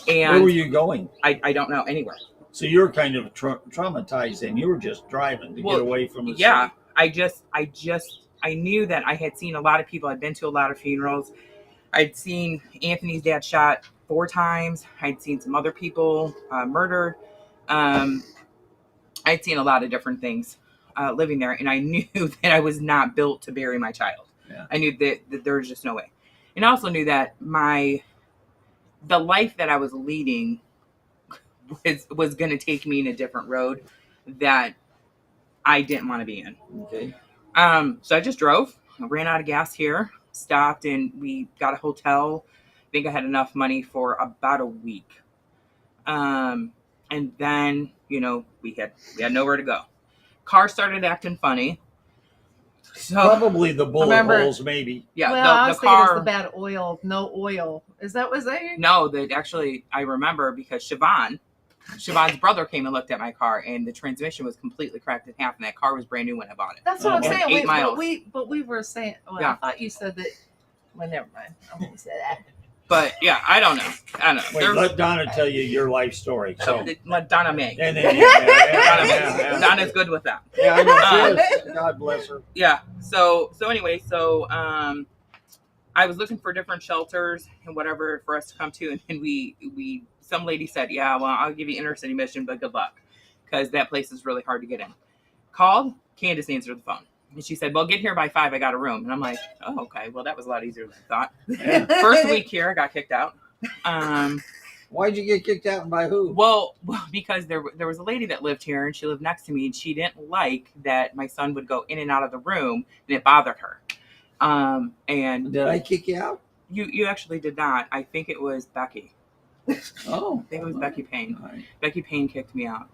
And where were you going? I don't know, anywhere. So you're kind of traumatized, and you were just driving to get away from the city. I knew that I had seen a lot of people. I'd been to a lot of funerals. I'd seen Anthony's dad shot 4 times. I'd seen some other people murdered. I'd seen a lot of different things living there, and I knew that I was not built to bury my child. Yeah. I knew that there was just no way. And I also knew that the life that I was leading was going to take me in a different road that I didn't want to be in. Okay. So I just drove. I ran out of gas here, stopped, and we got a hotel. I think I had enough money for about a week. And then, we had nowhere to go. Car started acting funny. So probably the bullet holes, maybe. Yeah, well, I was thinking car. It's the bad oil. No oil. Is that what they? No, that actually I remember because Siobhan's brother came and looked at my car, and the transmission was completely cracked in half, and that car was brand new when I bought it. That's what I'm saying. 8 miles. But we were saying. Well, Yeah. I thought you said that. Well, never mind. I won't say that. But yeah, I don't know. Wait, let Donna tell you your life story. So let Donna make. Donna's good with that. Yeah, I know she is. God bless her. Yeah. So anyway, I was looking for different shelters and whatever for us to come to, and then we some lady said, yeah, well, I'll give you inner city mission, but good luck, because that place is really hard to get in. Called, Candace answered the phone, and she said, well, get here by 5, I got a room. And I'm like, oh, okay, well, that was a lot easier than I thought. Yeah. First week here, I got kicked out. Why'd you get kicked out and by who? Well, because there was a lady that lived here, and she lived next to me, and she didn't like that my son would go in and out of the room, and it bothered her. And did I kick you out? You actually did not. I think it was Becky. Oh, I think it was Becky Payne. Right. Becky Payne kicked me out.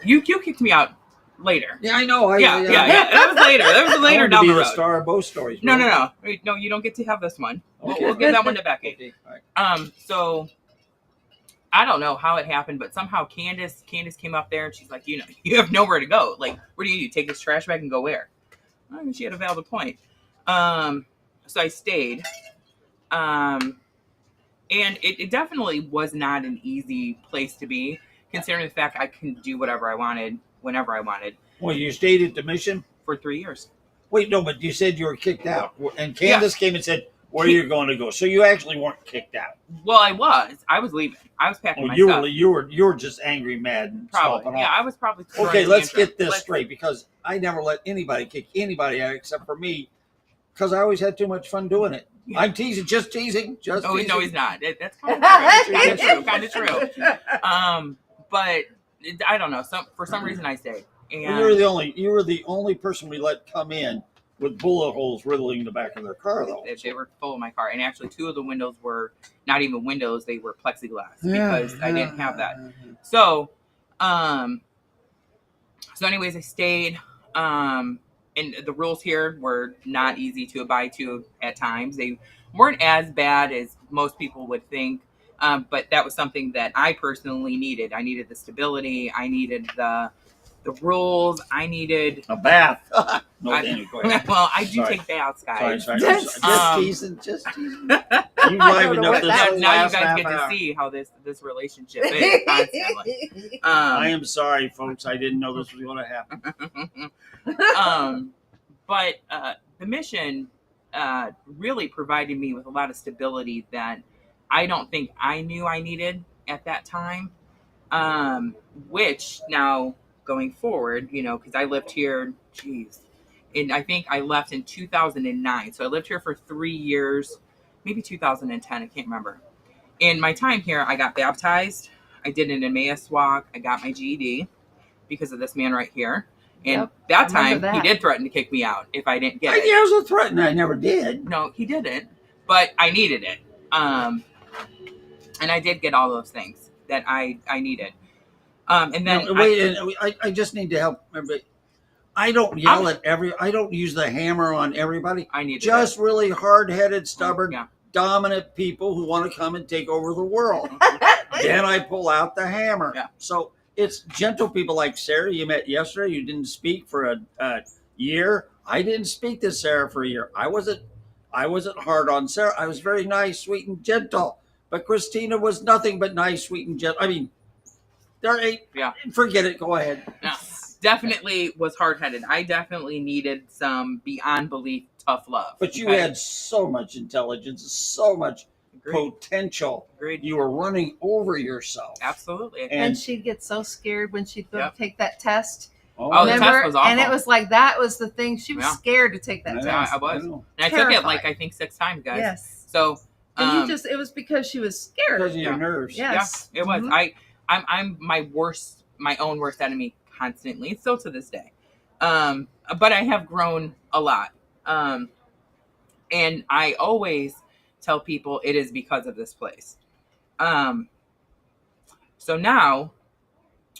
You kicked me out later. Yeah, I know. Yeah. That was later. That was later down the road. The star of both stories. No. No, you don't get to have this one. Okay. We'll give that one to Becky. Okay. All right. So I don't know how it happened, but somehow Candace came up there, and she's like, you have nowhere to go. Like, what do? Take this trash bag and go where? I mean, she had a valid point. So I stayed. And it definitely was not an easy place to be, considering the fact I couldn't do whatever I wanted, whenever I wanted. Well, you stayed at the mission? For 3 years. Wait, no, but you said you were kicked out. And Candace came and said, where are you going to go? So you actually weren't kicked out. Well, I was leaving. I was packing my stuff. You were just angry, mad, and probably. stomping Yeah, off. I was probably. Okay, let's get this straight, because I never let anybody kick anybody out except for me, because I always had too much fun doing it. Yeah. I'm teasing, just teasing. No, he's not. That's kind of true. But I don't know. For some reason, I stayed. And you were the only person we let come in with bullet holes riddling the back of their car, though. They were full of my car, and actually 2 of the windows were not even windows; they were plexiglass because I didn't have that. So, anyways, I stayed. And the rules here were not easy to abide to at times. They weren't as bad as most people would think, but that was something that I personally needed. I needed the stability. I needed the rules. I needed a bath. Well, I do take baths, guys. Sorry. Just teasing. You livened up this now you guys get to see how this relationship is constantly. I am sorry, folks. I didn't know this was going to happen. But the mission really provided me with a lot of stability that I don't think I knew I needed at that time. Which now going forward, because I lived here, and I think I left in 2009. So I lived here for 3 years, maybe 2010. I can't remember. In my time here, I got baptized. I did an Emmaus walk. I got my GED because of this man right here. And that time, he did threaten to kick me out if I didn't get it. Yeah, it was a threat, and I never did. No, he didn't. But I needed it. And I did get all those things that I needed. And then I just need to help everybody. I don't yell at I don't use the hammer on everybody. I need just really hard-headed, stubborn, dominant people who want to come and take over the world. Then I pull out the hammer. Yeah. So it's gentle people like Sarah you met yesterday. You didn't speak for a year. I didn't speak to Sarah for a year. I wasn't hard on Sarah. I was very nice, sweet, and gentle. But Christina was nothing but nice, sweet, and gentle. I mean, there ain't. Yeah. Forget it. Go ahead. No, definitely was hard-headed. I definitely needed some beyond belief tough love. But you had so much intelligence, so much potential. Agreed. You were running over yourself. Absolutely. And she'd get so scared when she'd go take that test. Oh, the test was awful. And it was like that was the thing. She was scared to take that test. Yeah, I was. And I took it I think 6 times, guys. Yes. So and it was because she was scared. Because of your nerves. Yes. Yeah, it was. I'm my own worst enemy constantly, still to this day. But I have grown a lot. And I always tell people it is because of this place. So now,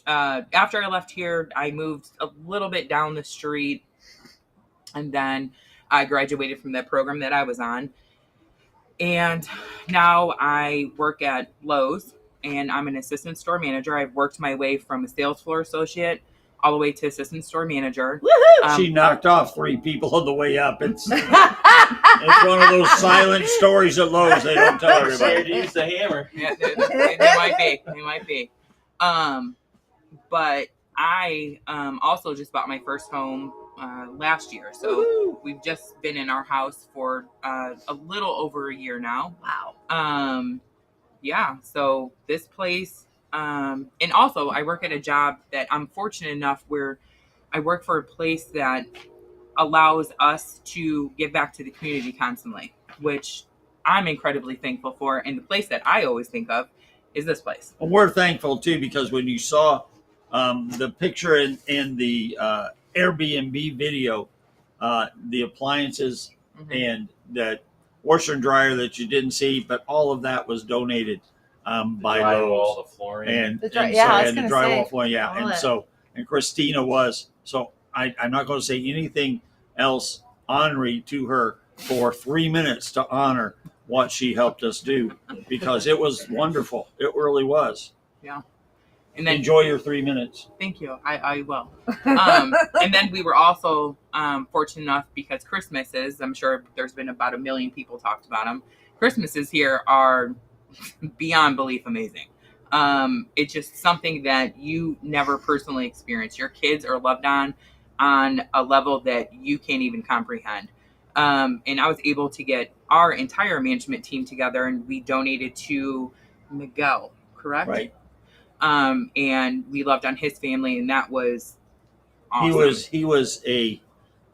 after I left here, I moved a little bit down the street, and then I graduated from that program that I was on. And now I work at Lowe's, and I'm an assistant store manager. I've worked my way from a sales floor associate all the way to assistant store manager. She knocked off 3 people on the way up. It's one of those silent stories at Lowe's they don't tell everybody. Use the hammer. Yeah, they might be. But I also just bought my first home last year. So we've just been in our house for a little over a year now. Wow. Yeah. So this place, and also I work at a job that I'm fortunate enough where I work for a place that allows us to give back to the community constantly, which I'm incredibly thankful for. And the place that I always think of is this place. Well, we're thankful too, because when you saw the picture in the Airbnb video, the appliances and that washer and dryer that you didn't see, but all of that was donated by Lowe's. The flooring, and the drywall flooring, and Christina was. So I'm not going to say anything else honorary to her for 3 minutes to honor what she helped us do, because it was wonderful. It really was. Yeah. And then enjoy your 3 minutes. Thank you. I will. And then we were also fortunate enough, because Christmases, I'm sure there's been about 1 million people talked about them. Christmases here are beyond belief amazing. It's just something that you never personally experience. Your kids are loved on a level that you can't even comprehend. And I was able to get our entire management team together, and we donated to Miguel, correct? Right. And we loved on his family, and that was awesome. He was a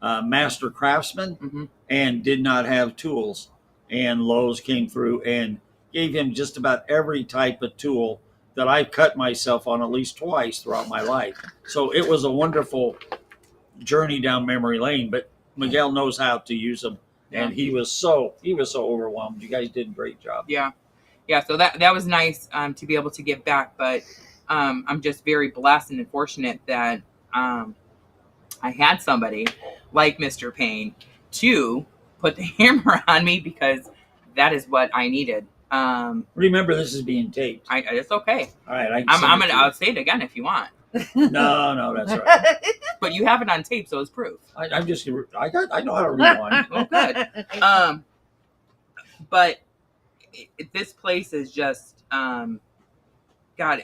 master craftsman and did not have tools. And Lowe's came through and gave him just about every type of tool that I've cut myself on at least twice throughout my life. So it was a wonderful journey down memory lane, but Miguel knows how to use them. And he was so overwhelmed. You guys did a great job. Yeah. So that was nice to be able to give back. But I'm just very blessed and fortunate that I had somebody like Mr. Payne to put the hammer on me, because that is what I needed. Remember, this is being taped. It's okay. All right. I'll say it again if you want. No, that's all right. But you have it on tape, so it's proof. I know how to rewind. Oh, good. But this place is just, God,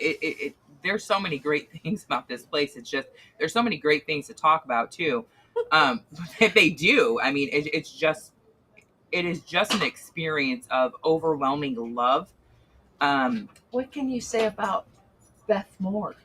there's so many great things about this place. It's just, there's so many great things to talk about too. If they do, it is just an experience of overwhelming love What can you say about Beth Moore?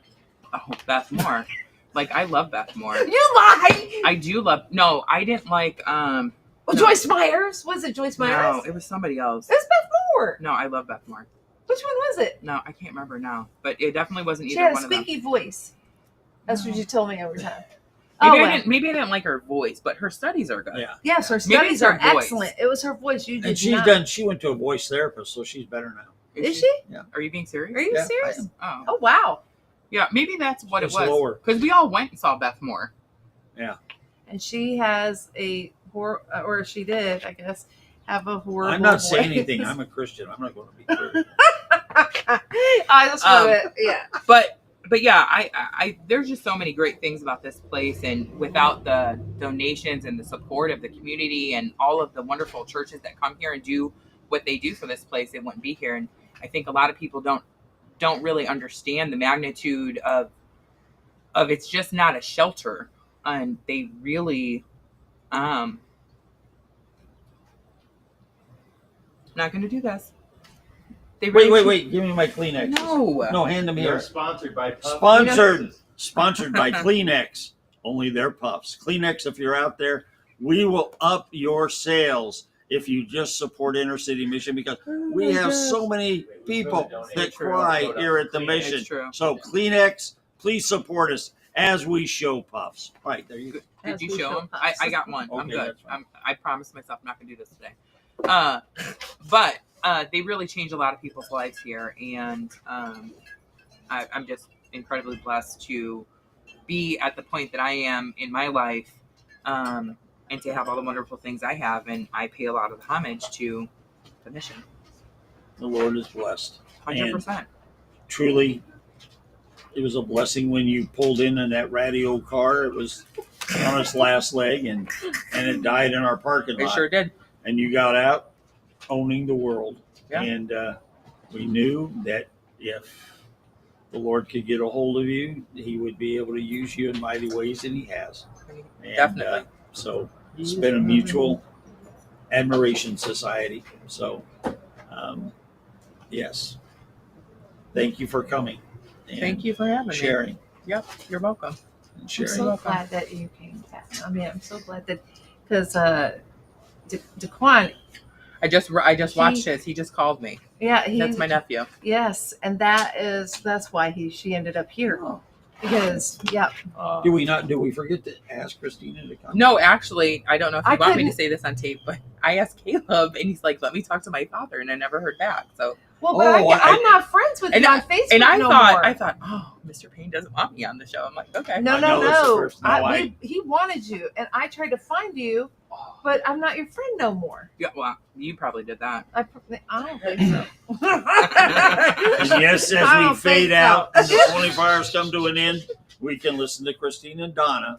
Oh, Beth Moore. Like, I love Beth Moore. You lie. I do love. No, I didn't like. Well, no. Joyce Myers. Was it Joyce Myers? No, it was somebody else. It was Beth Moore. No, I love Beth Moore. Which one was it? No, I can't remember now. But it definitely wasn't She either had a one of them. squeaky voice. That's what you told me every time. Maybe I didn't like her voice, but her studies are good. Yeah. Yes, her Maybe studies it's her are voice. excellent. It was her voice. You did And she's not. done. She went to a voice therapist, so she's better now. Is she? Yeah. Are you being serious? Are you Yeah, I serious? am. Oh. Oh wow. Yeah, maybe that's what It's it was. lower. Because we all went and saw Beth Moore. Yeah. And she has a or she did, I guess, have a horrible. I'm not saying voice. anything. I'm a Christian. I'm not going to be critical. I just love it. Yeah. But yeah, I there's just so many great things about this place, and without the donations and the support of the community and all of the wonderful churches that come here and do what they do for this place, it wouldn't be here. And I think a lot of people don't really understand the magnitude of it's just not a shelter, and they really not going to do this. They really Wait. Give me my Kleenex. No, hand them They're here. sponsored by Puff. Sponsored by Kleenex. Only their puffs. Kleenex, if you're out there, we will up your sales if you just support Inner City Mission, because we have so many people that cry here at the mission. So Kleenex, please support us as we show puffs. Right, there you go. Did you show them? I got one. I'm Okay, good. that's fine. I promised myself I'm not going to do this today. But they really change a lot of people's lives here, and I'm just incredibly blessed to be at the point that I am in my life, and to have all the wonderful things I have, and I pay a lot of homage to the mission. The Lord is blessed. 100%. And truly, it was a blessing when you pulled in that radio car. It was on its last leg, and it died in our parking lot. It sure did. And you got out owning the world. Yeah. And we knew that if the Lord could get a hold of you, he would be able to use you in mighty ways, and he has. And, Definitely. So it's been a mutual admiration society. So, yes. Thank you for coming. And Thank you for having me. sharing. Yep, you're welcome. And I'm sharing. so glad that you came back. I mean, I'm so glad that because DeQuan. I just watched his. He just called me. Yeah, that's my nephew. Yes, and that's why she ended up here. Because Do we forget to ask Christina to come? No, actually, I don't know if you I want me to couldn't- say this on tape, but I asked Caleb, and he's like, "Let me talk to my father," and I never heard back. So, well, but I'm not friends with you on Facebook and I no thought, more. oh, Mr. Payne doesn't want me on the show. I'm like, okay, No. He wanted you, and I tried to find you, but I'm not your friend no more. Yeah, well, you probably did that. I don't think so. And yes, I as don't we think fade so. out and the 24 hours come to an end, we can listen to Christine and Donna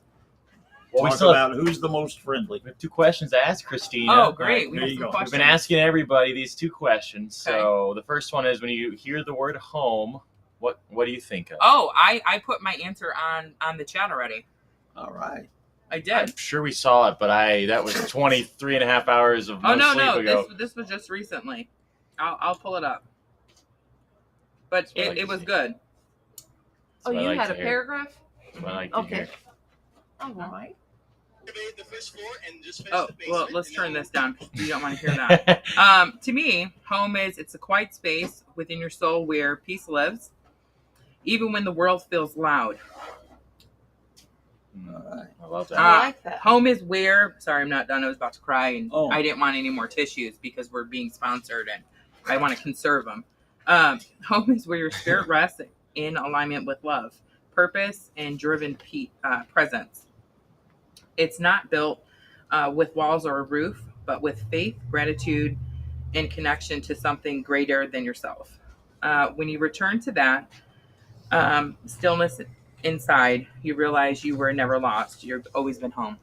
Well, we talk still about who's the most friendly. We have 2 questions to ask Christina. Oh, great. We There have you some go. questions. We've been asking everybody these 2 questions. So the first one is, when you hear the word home, what do you think of? Oh, I put my answer on the chat already. All right. I did. I'm sure we saw it, but that was 23 and a half hours of Oh, sleep no. ago. This was just recently. I'll pull it up. But it was good. Oh, what I you like had to a hear. paragraph? That's what I like to Okay. hear. All right. Oh, well, let's turn this down. You don't want to hear that. To me, home it's a quiet space within your soul where peace lives, even when the world feels loud. I love that. I like that. Home is where. Sorry, I'm not done. I was about to cry, and Oh. I didn't want any more tissues because we're being sponsored, and I want to conserve them. Home is where your spirit rests in alignment with love, purpose, and driven presence. It's not built with walls or a roof, but with faith, gratitude, and connection to something greater than yourself. When you return to that stillness inside, you realize you were never lost. You've always been home.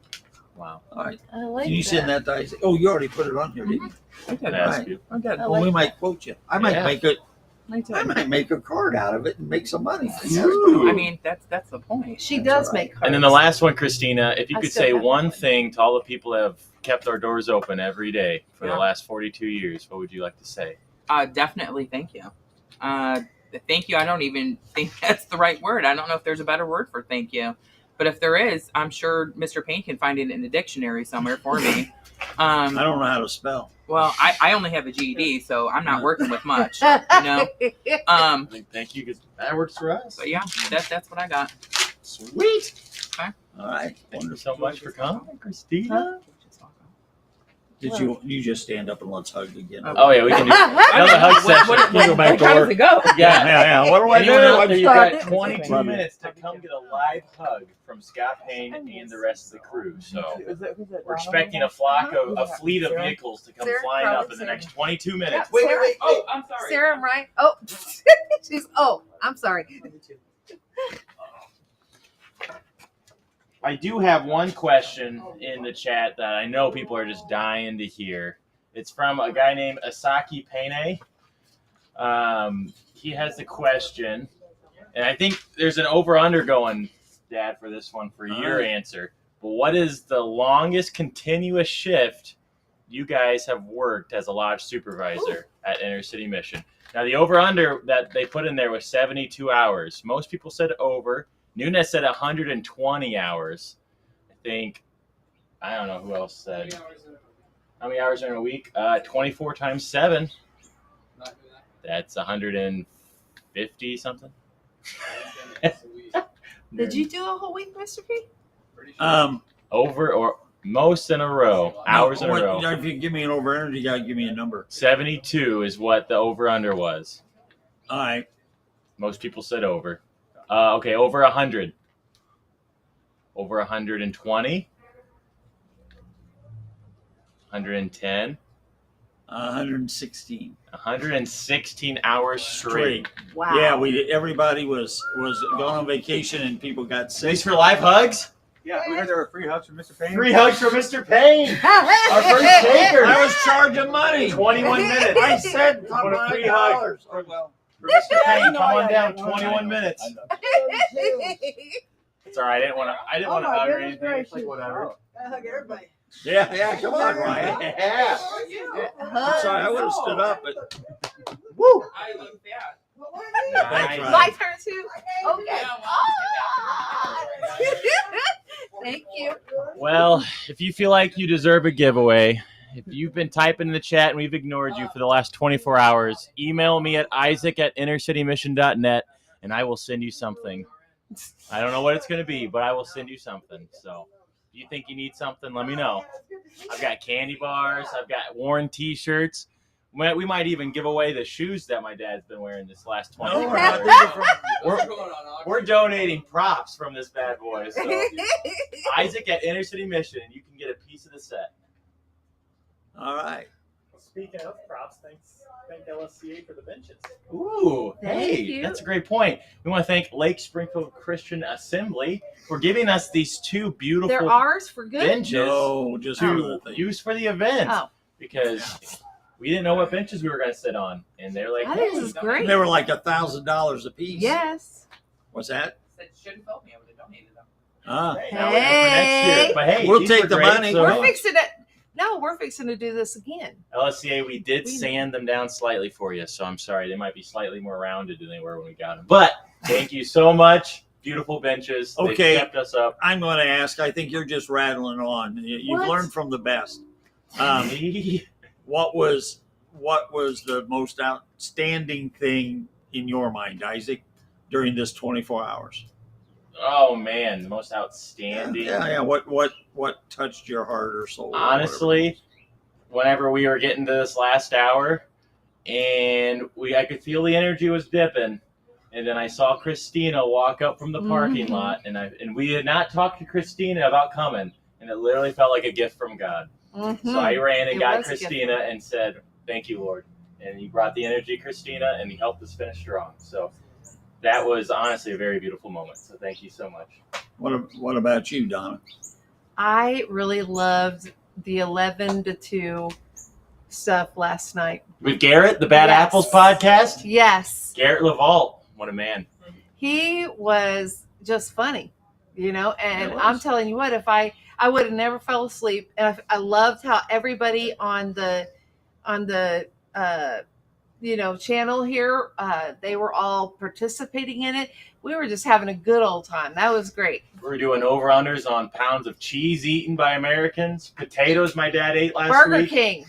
Wow. All right. I like Can you that. send that to Isaac? Oh, you already put it on here, didn't you? I did. That's Right. good. I'm good. I Well, we like might quote you. I might Yeah. make it. Me too. I might make a card out of it and make some money. I mean, that's the point. She That's does all right. make cards. And then the last one, Christina, if you I could still say have one one. thing to all the people that have kept our doors open every day for Yeah. the last 42 years, what would you like to say? Definitely. Thank you. Thank you. I don't even think that's the right word. I don't know if there's a better word for thank you. But if there is, I'm sure Mr. Payne can find it in the dictionary somewhere for me. I don't know how to spell. Well, I only have a GED, so I'm not working with much, you know. Thank you, because that works for us. But yeah, that's what I got. Sweet. Okay. All right. Thank you so much for coming, Christina. Did you just stand up and let's hug again? Oh yeah, we can do another hug session. Can you go back to work? Yeah. What do I do? Anyone out there, you've got 22 minutes to come get a live hug from Scott Payne and the rest of the crew. So we're expecting a fleet of vehicles to come flying up in the next 22 minutes. Wait. Oh, I'm sorry. Sarah, I'm right. Oh, I'm sorry. I do have one question in the chat that I know people are just dying to hear. It's from a guy named Asaki Pene. He has the question, and I think there's an over-under going, Dad, for this one for your answer. But what is the longest continuous shift you guys have worked as a lodge supervisor at Inner City Mission? Now, the over-under that they put in there was 72 hours. Most people said over. Nunes said 120 hours. I don't know who else said. How many hours are in a week? 24 times 7. That's 150 something. Did you do a whole week, Mr. P? Over or most in a row. Hours in a row. If you give me an over-under, you got to give me a number. 72 is what the over-under was. All right. Most people said over. Okay, over 100. Over 120. 110. 116. 116 hours straight. Wow. Yeah, everybody was going on vacation and people got sick. Thanks for live hugs. Yeah, we heard there were free hugs from Mr. Payne. Free hugs for Mr. Payne. Our first taker. I was charging money. 21 minutes. I said what a free hug for Mr. Payne. Come on down. 21 minutes. It's all right. I didn't want to hug or anything. It's like whatever. I hug everybody. Yeah, come on, Ryan. Yeah. I'm sorry, I would have stood up, but woo. I look bad. Thanks, Ryan. My turn too. Okay. Thank you. Well, if you feel like you deserve a giveaway, if you've been typing in the chat and we've ignored you for the last 24 hours, email me at isaac@innercitymission.net and I will send you something. I don't know what it's going to be, but I will send you something. So if you think you need something, let me know. I've got candy bars. I've got worn T-shirts. We might even give away the shoes that my dad's been wearing this last 24 hours. We're donating props from this bad boy. So Isaac at Inner City Mission, you can get a piece of the set. all right. Speaking of props, thank LSCA for the benches. Ooh, Thank hey, you. that's a great point. We want to thank Lake Springfield Christian Assembly for giving us these two beautiful They're ours for good. benches No, just for to the thing. use for the event Oh. because we didn't know what benches we were going to sit on, and they're like, I think this hey, is great. They were like $1,000 a piece. Yes. What's that? Said shouldn't vote me. I would have donated them. Ah, hey, now we have for next year. But hey, We'll these take were the great, money. so We're fixing it. No, we're fixing to do this again. LSCA, we did sand them down slightly for you, so I'm sorry. They might be slightly more rounded than they were when we got them. But thank you so much. Beautiful benches. Okay. They kept us up. I'm going to ask. I think you're just rattling on. You've What? learned from the best. What was the most outstanding thing in your mind, Isaac, during this 24 hours? Oh man, the most outstanding. Yeah. What touched your heart or soul? Honestly, whenever we were getting to this last hour, and I could feel the energy was dipping, and then I saw Christina walk up from the parking lot, and we had not talked to Christina about coming, and it literally felt like a gift from God. So I ran and got Christina and said, "Thank you, Lord," and He brought the energy, Christina, and He helped us finish strong. So that was honestly a very beautiful moment. So thank you so much. What about you, Donna? I really loved the 11 to 2 stuff last night. With Garrett, the Bad Apples podcast? Yes. Garrett LaVault, what a man. He was just funny, and I'm telling you what, if I would have never fell asleep. And I loved how everybody on the channel here. They were all participating in it. We were just having a good old time. That was great. We're doing over-unders on pounds of cheese eaten by Americans, potatoes my dad ate last Burger week. King.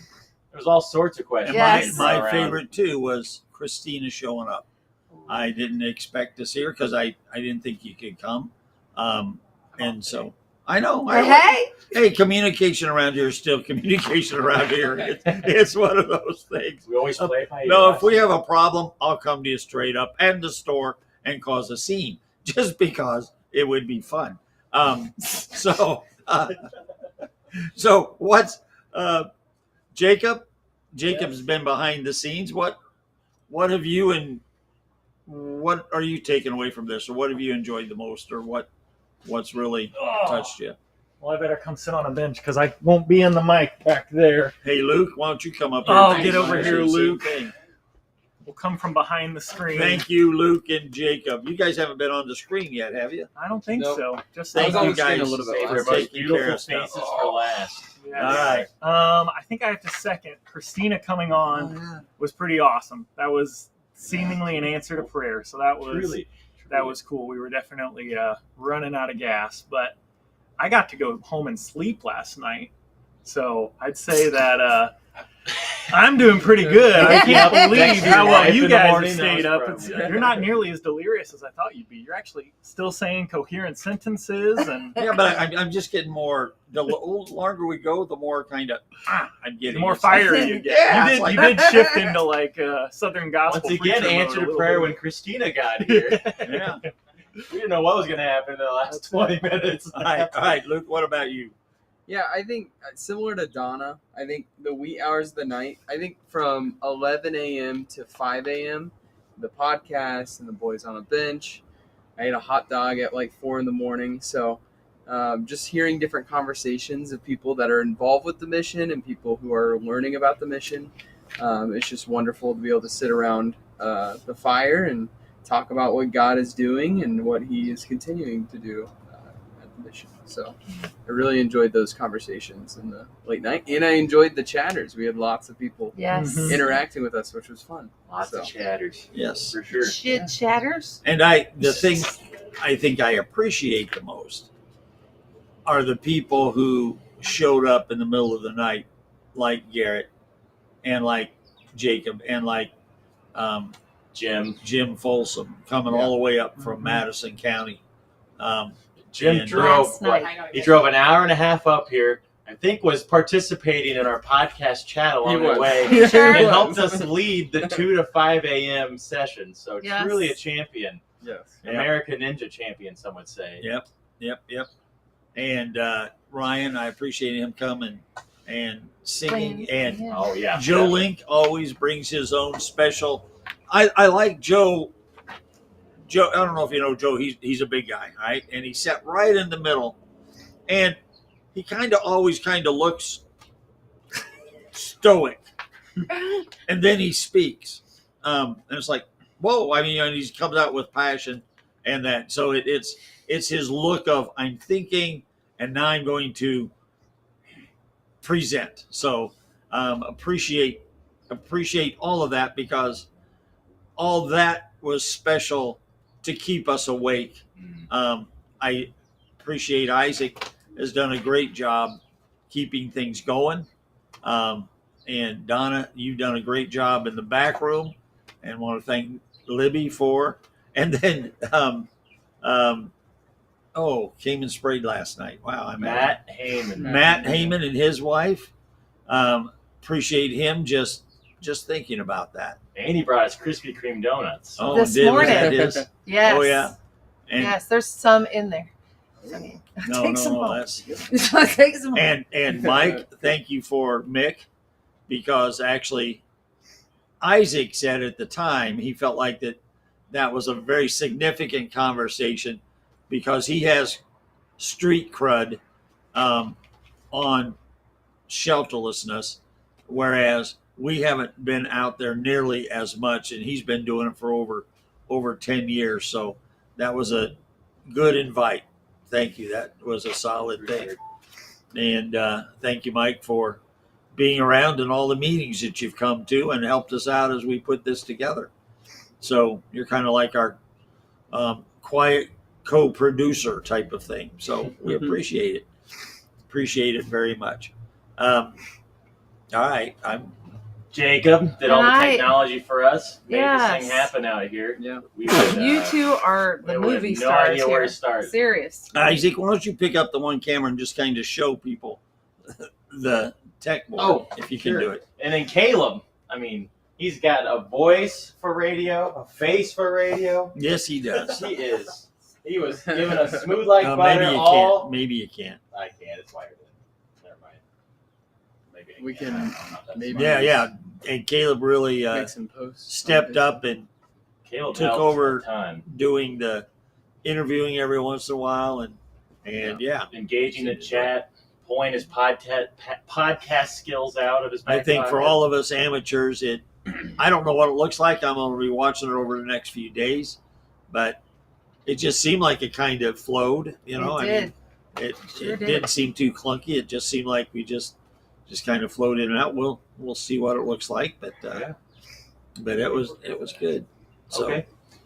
There's all sorts of questions. And my favorite, too, was Christina showing up. I didn't expect to see her because I didn't think you could come. And so I know. Hey, communication around here is still communication around here. It's one of those things. We always play it by ear. No, if we have a problem, I'll come to you straight up and the store and cause a scene just because it would be fun. So what's Jacob? Jacob's been behind the scenes. What have you and what are you taking away from this, or what have you enjoyed the most, or what's really touched you? Well, I better come sit on a bench because I won't be in the mic back there. Hey, Luke, why don't you come up here? Oh, get over here, Luke. Thing. We'll come from behind the screen. Thank you, Luke and Jacob. You guys haven't been on the screen yet, have you? I don't think so. Just thank you guys. A little bit for beautiful faces for last. Yeah. All right. I think I have to second. Christina coming on was pretty awesome. That was seemingly an answer to prayer. So that was cool. We were definitely running out of gas, but I got to go home and sleep last night. So I'd say that I'm doing pretty good. I can't believe how well you guys have stayed up. You're not nearly as delirious as I thought you'd be. You're actually still saying coherent sentences. And yeah, but I'm just getting more. The longer we go, the more kind of I'm getting. The more fiery you get. You did shift into like Southern gospel. Once again, answer to prayer when Christina got here. Yeah. We didn't know what was going to happen in the last 20 minutes. All right, Luke, what about you? Yeah, I think similar to Donna, I think the wee hours of the night, I think from 11 a.m. to 5 a.m., the podcast and the boys on a bench. I ate a hot dog at like 4 in the morning. So just hearing different conversations of people that are involved with the mission and people who are learning about the mission. It's just wonderful to be able to sit around the fire and talk about what God is doing and what he is continuing to do at the mission. So I really enjoyed those conversations in the late night, and I enjoyed the chatters. We had lots of people interacting with us, which was fun. Lots of chatters. Yes, for sure. Chit chatters. And the thing I think I appreciate the most are the people who showed up in the middle of the night, like Garrett and like Jacob and like Jim Folsom, coming all the way up from Madison County. Jim drove an hour and a half up here. I think was participating in our podcast chat along the way. And helped us lead the 2 to 5 a.m. session. So truly a champion. Yes. American Ninja champion, some would say. Yep. And Ryan, I appreciate him coming and singing. And Joe Link always brings his own special. I like Joe. I don't know if you know Joe. He's a big guy, right? And he sat right in the middle, and he always looks stoic, and then he speaks, and it's like, whoa! I mean, and he comes out with passion, and that. So it's his look of I'm thinking, and now I'm going to present. So appreciate all of that, because all that was special to keep us awake. I appreciate Isaac has done a great job keeping things going. And Donna, you've done a great job in the back room, and want to thank Libby for. And then, came and sprayed last night. Wow. Matt Heyman. Matt Heyman and his wife. Appreciate him just thinking about that. And he brought us Krispy Kreme donuts. Oh, this did morning. that is? Yes. Oh, yeah. And yes, there's some in there. No, that's take some home. And Mike, thank you for Mick, because actually Isaac said at the time he felt like that was a very significant conversation, because he has street crud on shelterlessness, whereas we haven't been out there nearly as much, and he's been doing it for over 10 years. So that was a good invite. Thank you. That was a solid thing. And thank you, Mike, for being around in all the meetings that you've come to and helped us out as we put this together. So you're kind of like our quiet co-producer type of thing. So we appreciate it. Appreciate it very much. All right. I'm Jacob did all the technology for us. Made this thing Yes. happen out here. Yeah. We would, You two are the we have movie no stars idea here. where to start. Serious. Isaac, why don't you pick up the one camera and just kind of show people the tech board, if you can do it. And then Caleb, I mean, he's got a voice for radio, a face for radio. Yes, he does. He is. He was giving us smooth like butter. Maybe you all. can't. Maybe you can't. I can't. It's wired in. Never mind. Maybe We can maybe. Yeah. And Caleb really make some posts stepped up and Caleb took helped over a ton. doing the interviewing every once in a while, and engaging the chat, pulling his podcast skills out of his back I think for pocket. all of us amateurs, I don't know what it looks like. I'm going to be watching it over the next few days, but it just seemed like it kind of flowed. You know, it didn't seem too clunky. It just seemed like we just kind of flowed in and out. We'll see what it looks like, but it was good. So, Okay.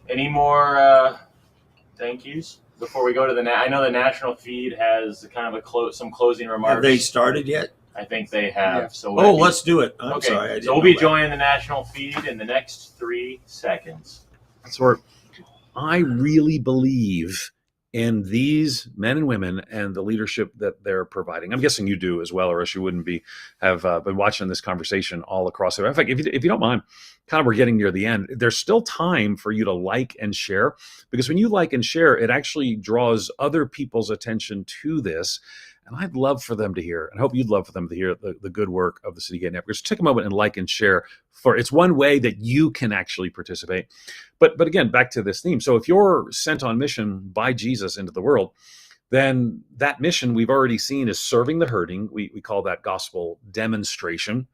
Any more thank yous before we go to the? I know the national feed has kind of some closing remarks. Have they started yet? I think they have. Yeah. So Let's do it. I'm sorry. I didn't So we'll be know that. joining the national feed in the next 3 seconds. So I really believe in these men and women and the leadership that they're providing. I'm guessing you do as well, or else you wouldn't have been watching this conversation all across the. In fact, if you don't mind, kind of we're getting near the end. There's still time for you to like and share, because when you like and share, it actually draws other people's attention to this. And I'd love for them to hear, and I hope you'd love for them to hear the good work of the City Gate Network. Just take a moment and like and share. It's one way that you can actually participate. But again, back to this theme. So if you're sent on mission by Jesus into the world, then that mission we've already seen is serving the hurting. We call that gospel demonstration.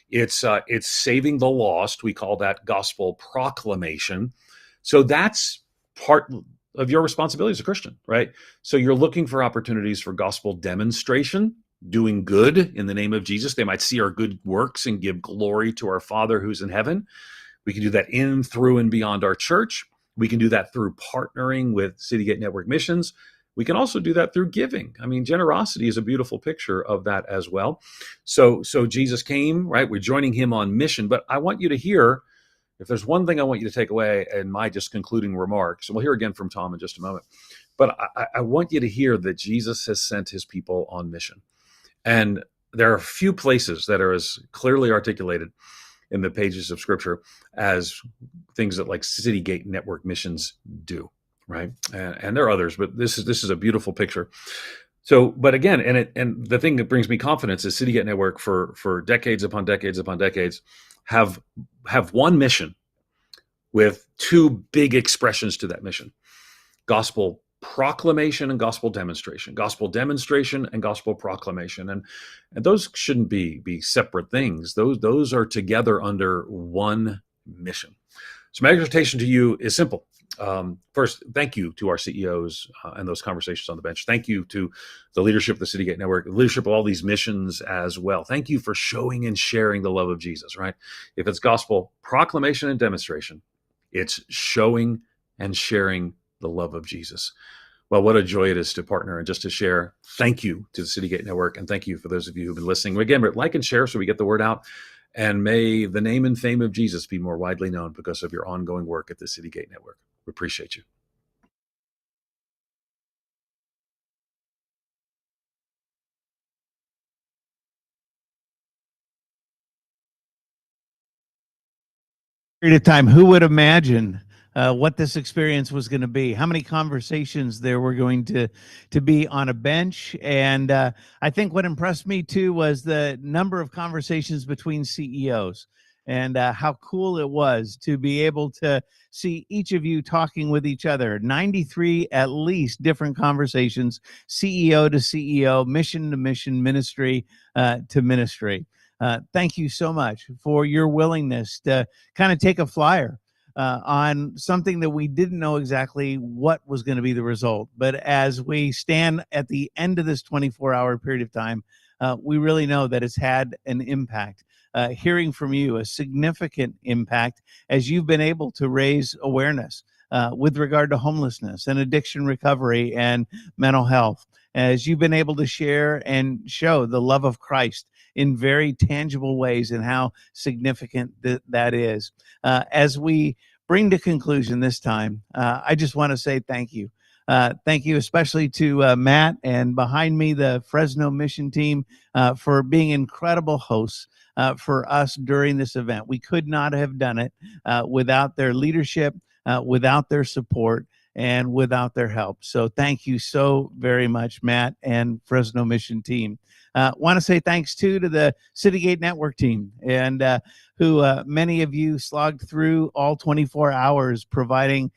It's saving the lost. We call that gospel proclamation. So that's part of your responsibility as a Christian, right? So you're looking for opportunities for gospel demonstration, doing good in the name of Jesus. They might see our good works and give glory to our Father who's in heaven. We can do that in, through, and beyond our church. We can do that through partnering with City Gate Network Missions. We can also do that through giving. I mean, generosity is a beautiful picture of that as well. So Jesus came, right? We're joining him on mission. But I want you to hear, if there's one thing I want you to take away in my just concluding remarks, and we'll hear again from Tom in just a moment, but I want you to hear that Jesus has sent his people on mission. And there are a few places that are as clearly articulated in the pages of Scripture as things that like City Gate Network Missions do, right? And there are others, but this is a beautiful picture. So, but again, and the thing that brings me confidence is City Gate Network for decades upon decades upon decades have one mission with two big expressions to that mission: gospel proclamation and gospel demonstration and gospel proclamation. And those shouldn't be separate things. Those are together under one mission. So my exhortation to you is simple. First, thank you to our CEOs and those conversations on the bench. Thank you to the leadership of the City Gate Network, the leadership of all these missions as well. Thank you for showing and sharing the love of Jesus, right? If it's gospel proclamation and demonstration, it's showing and sharing the love of Jesus. Well, what a joy it is to partner and just to share. Thank you to the City Gate Network, and thank you for those of you who've been listening. Again, like and share so we get the word out, and may the name and fame of Jesus be more widely known because of your ongoing work at the City Gate Network. We appreciate you. Period of time, who would imagine what this experience was going to be? How many conversations there were going to be on a bench? And I think what impressed me too was the number of conversations between CEOs, and how cool it was to be able to see each of you talking with each other. 93 at least different conversations, CEO to CEO, mission to mission, ministry to ministry. Thank you so much for your willingness to kind of take a flyer on something that we didn't know exactly what was going to be the result. But as we stand at the end of this 24-hour period of time, we really know that it's had an impact. Hearing from you, a significant impact as you've been able to raise awareness with regard to homelessness and addiction recovery and mental health, as you've been able to share and show the love of Christ in very tangible ways and how significant that is. As we bring to conclusion this time, I just want to say thank you. Thank you especially to Matt and behind me, the Fresno mission team, for being incredible hosts for us during this event. We could not have done it without their leadership, without their support, and without their help. So thank you so very much, Matt and Fresno mission team. Want to say thanks too to the Citygate Network team, and who many of you slogged through all 24 hours providing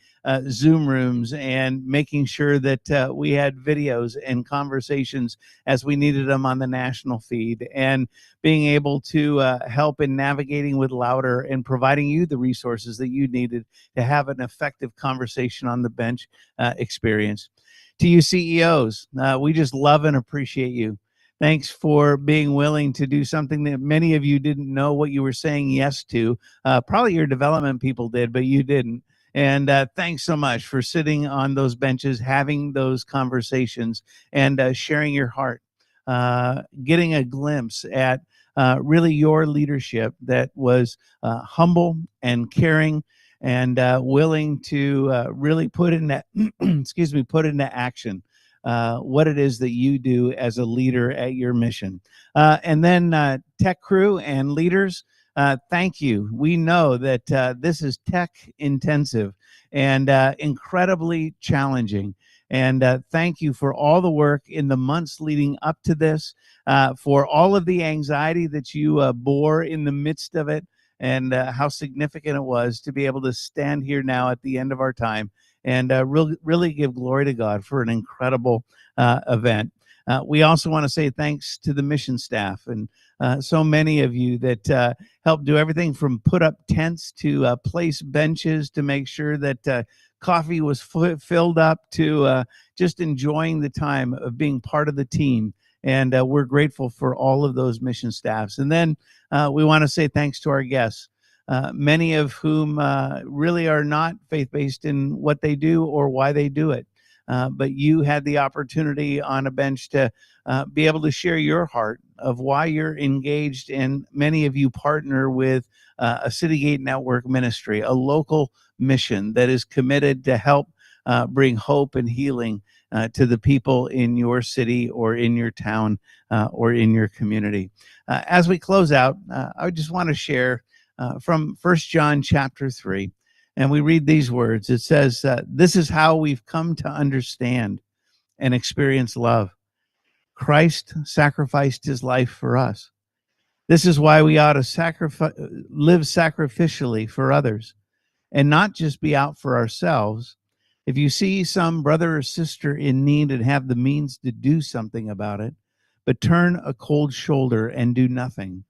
Zoom rooms and making sure that we had videos and conversations as we needed them on the national feed, and being able to help in navigating with Louder and providing you the resources that you needed to have an effective conversation on the bench experience. To you CEOs, we just love and appreciate you. Thanks for being willing to do something that many of you didn't know what you were saying yes to. Probably your development people did, but you didn't. And thanks so much for sitting on those benches, having those conversations, and sharing your heart, getting a glimpse at really your leadership that was humble and caring and willing to really put into put into action what it is that you do as a leader at your mission. And then tech crew and leaders, thank you. We know that this is tech intensive and incredibly challenging. And thank you for all the work in the months leading up to this, for all of the anxiety that you bore in the midst of it, and how significant it was to be able to stand here now at the end of our time and really give glory to God for an incredible event. We also want to say thanks to the mission staff and so many of you that helped do everything from put up tents to place benches to make sure that coffee was filled up to just enjoying the time of being part of the team. And we're grateful for all of those mission staffs. And then we want to say thanks to our guests. Many of whom really are not faith-based in what they do or why they do it. But you had the opportunity on a bench to be able to share your heart of why you're engaged, and many of you partner with a Citygate Network ministry, a local mission that is committed to help bring hope and healing to the people in your city or in your town or in your community. As we close out, I just want to share from 1 John chapter 3. And we read these words. It says, this is how we've come to understand and experience love. Christ sacrificed his life for us. This is why we ought to live sacrificially for others and not just be out for ourselves. If you see some brother or sister in need and have the means to do something about it, but turn a cold shoulder and do nothing,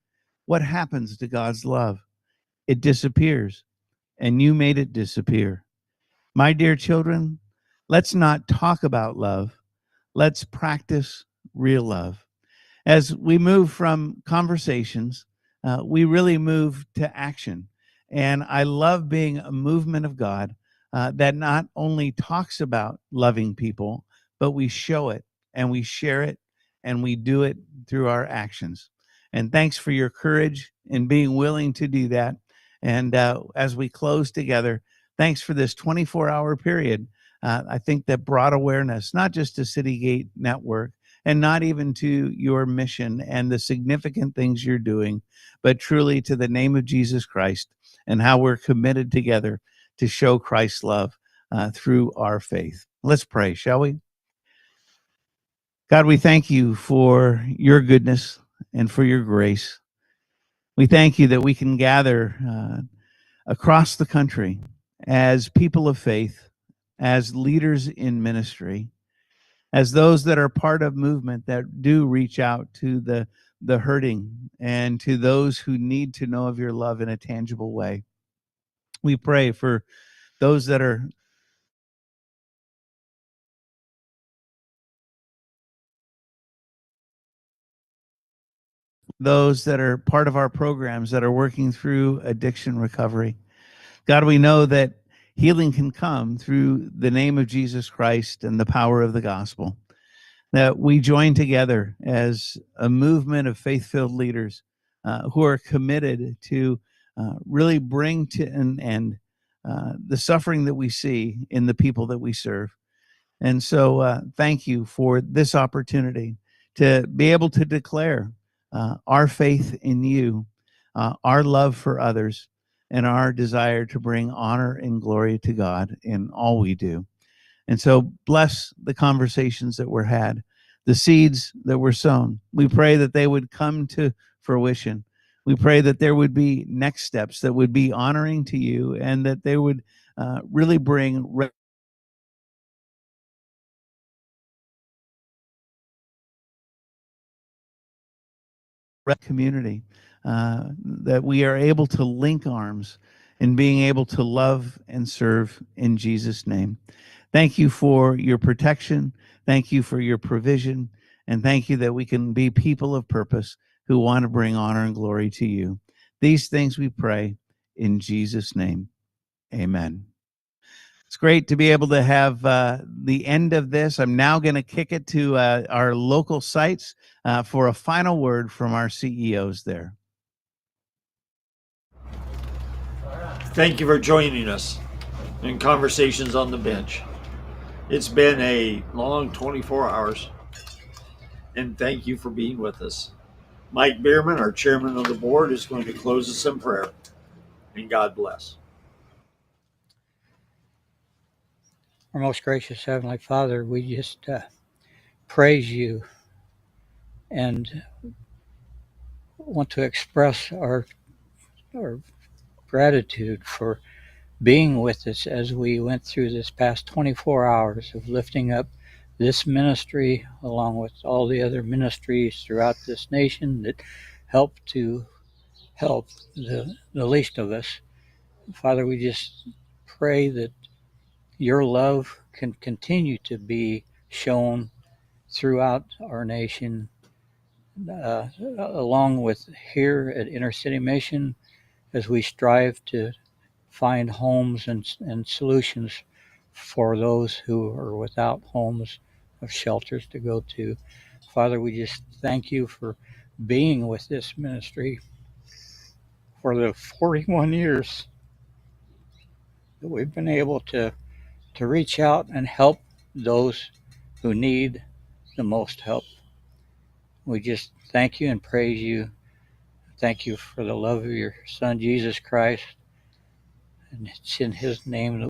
what happens to God's love? It disappears, and you made it disappear. My dear children, let's not talk about love. Let's practice real love. As we move from conversations, we really move to action. And I love being a movement of God that not only talks about loving people, but we show it and we share it and we do it through our actions. And thanks for your courage in being willing to do that. And as we close together, thanks for this 24-hour period. I think that brought awareness, not just to Citygate Network, and not even to your mission and the significant things you're doing, but truly to the name of Jesus Christ and how we're committed together to show Christ's love through our faith. Let's pray, shall we? God, we thank you for your goodness and for your grace. We thank you that we can gather across the country as people of faith, as leaders in ministry, as those that are part of movement that do reach out to the hurting and to those who need to know of your love in a tangible way. We pray for those that are those that are part of our programs that are working through addiction recovery. God, we know that healing can come through the name of Jesus Christ and the power of the gospel, that we join together as a movement of faith-filled leaders who are committed to really bring to an end the suffering that we see in the people that we serve. And so thank you for this opportunity to be able to declare our faith in you, our love for others, and our desire to bring honor and glory to God in all we do. And so bless the conversations that were had, the seeds that were sown. We pray that they would come to fruition. We pray that there would be next steps that would be honoring to you, and that they would really bring community, that we are able to link arms in being able to love and serve in Jesus' name. Thank you for your protection. Thank you for your provision. And thank you that we can be people of purpose who want to bring honor and glory to you. These things we pray in Jesus' name. Amen. It's great to be able to have the end of this. I'm now going to kick it to our local sites for a final word from our CEOs there. Thank you for joining us in Conversations on the Bench. It's been a long 24 hours, and thank you for being with us. Mike Bierman, our chairman of the board, is going to close us in prayer, and God bless. Our most gracious Heavenly Father, we just praise you and want to express our gratitude for being with us as we went through this past 24 hours of lifting up this ministry along with all the other ministries throughout this nation that help to help the least of us. Father, we just pray that your love can continue to be shown throughout our nation, along with here at Inner City Mission, as we strive to find homes and solutions for those who are without homes or shelters to go to. Father, we just thank you for being with this ministry for the 41 years that we've been able to reach out and help those who need the most help. We just thank you and praise you. Thank you for the love of your Son, Jesus Christ. And it's in his name that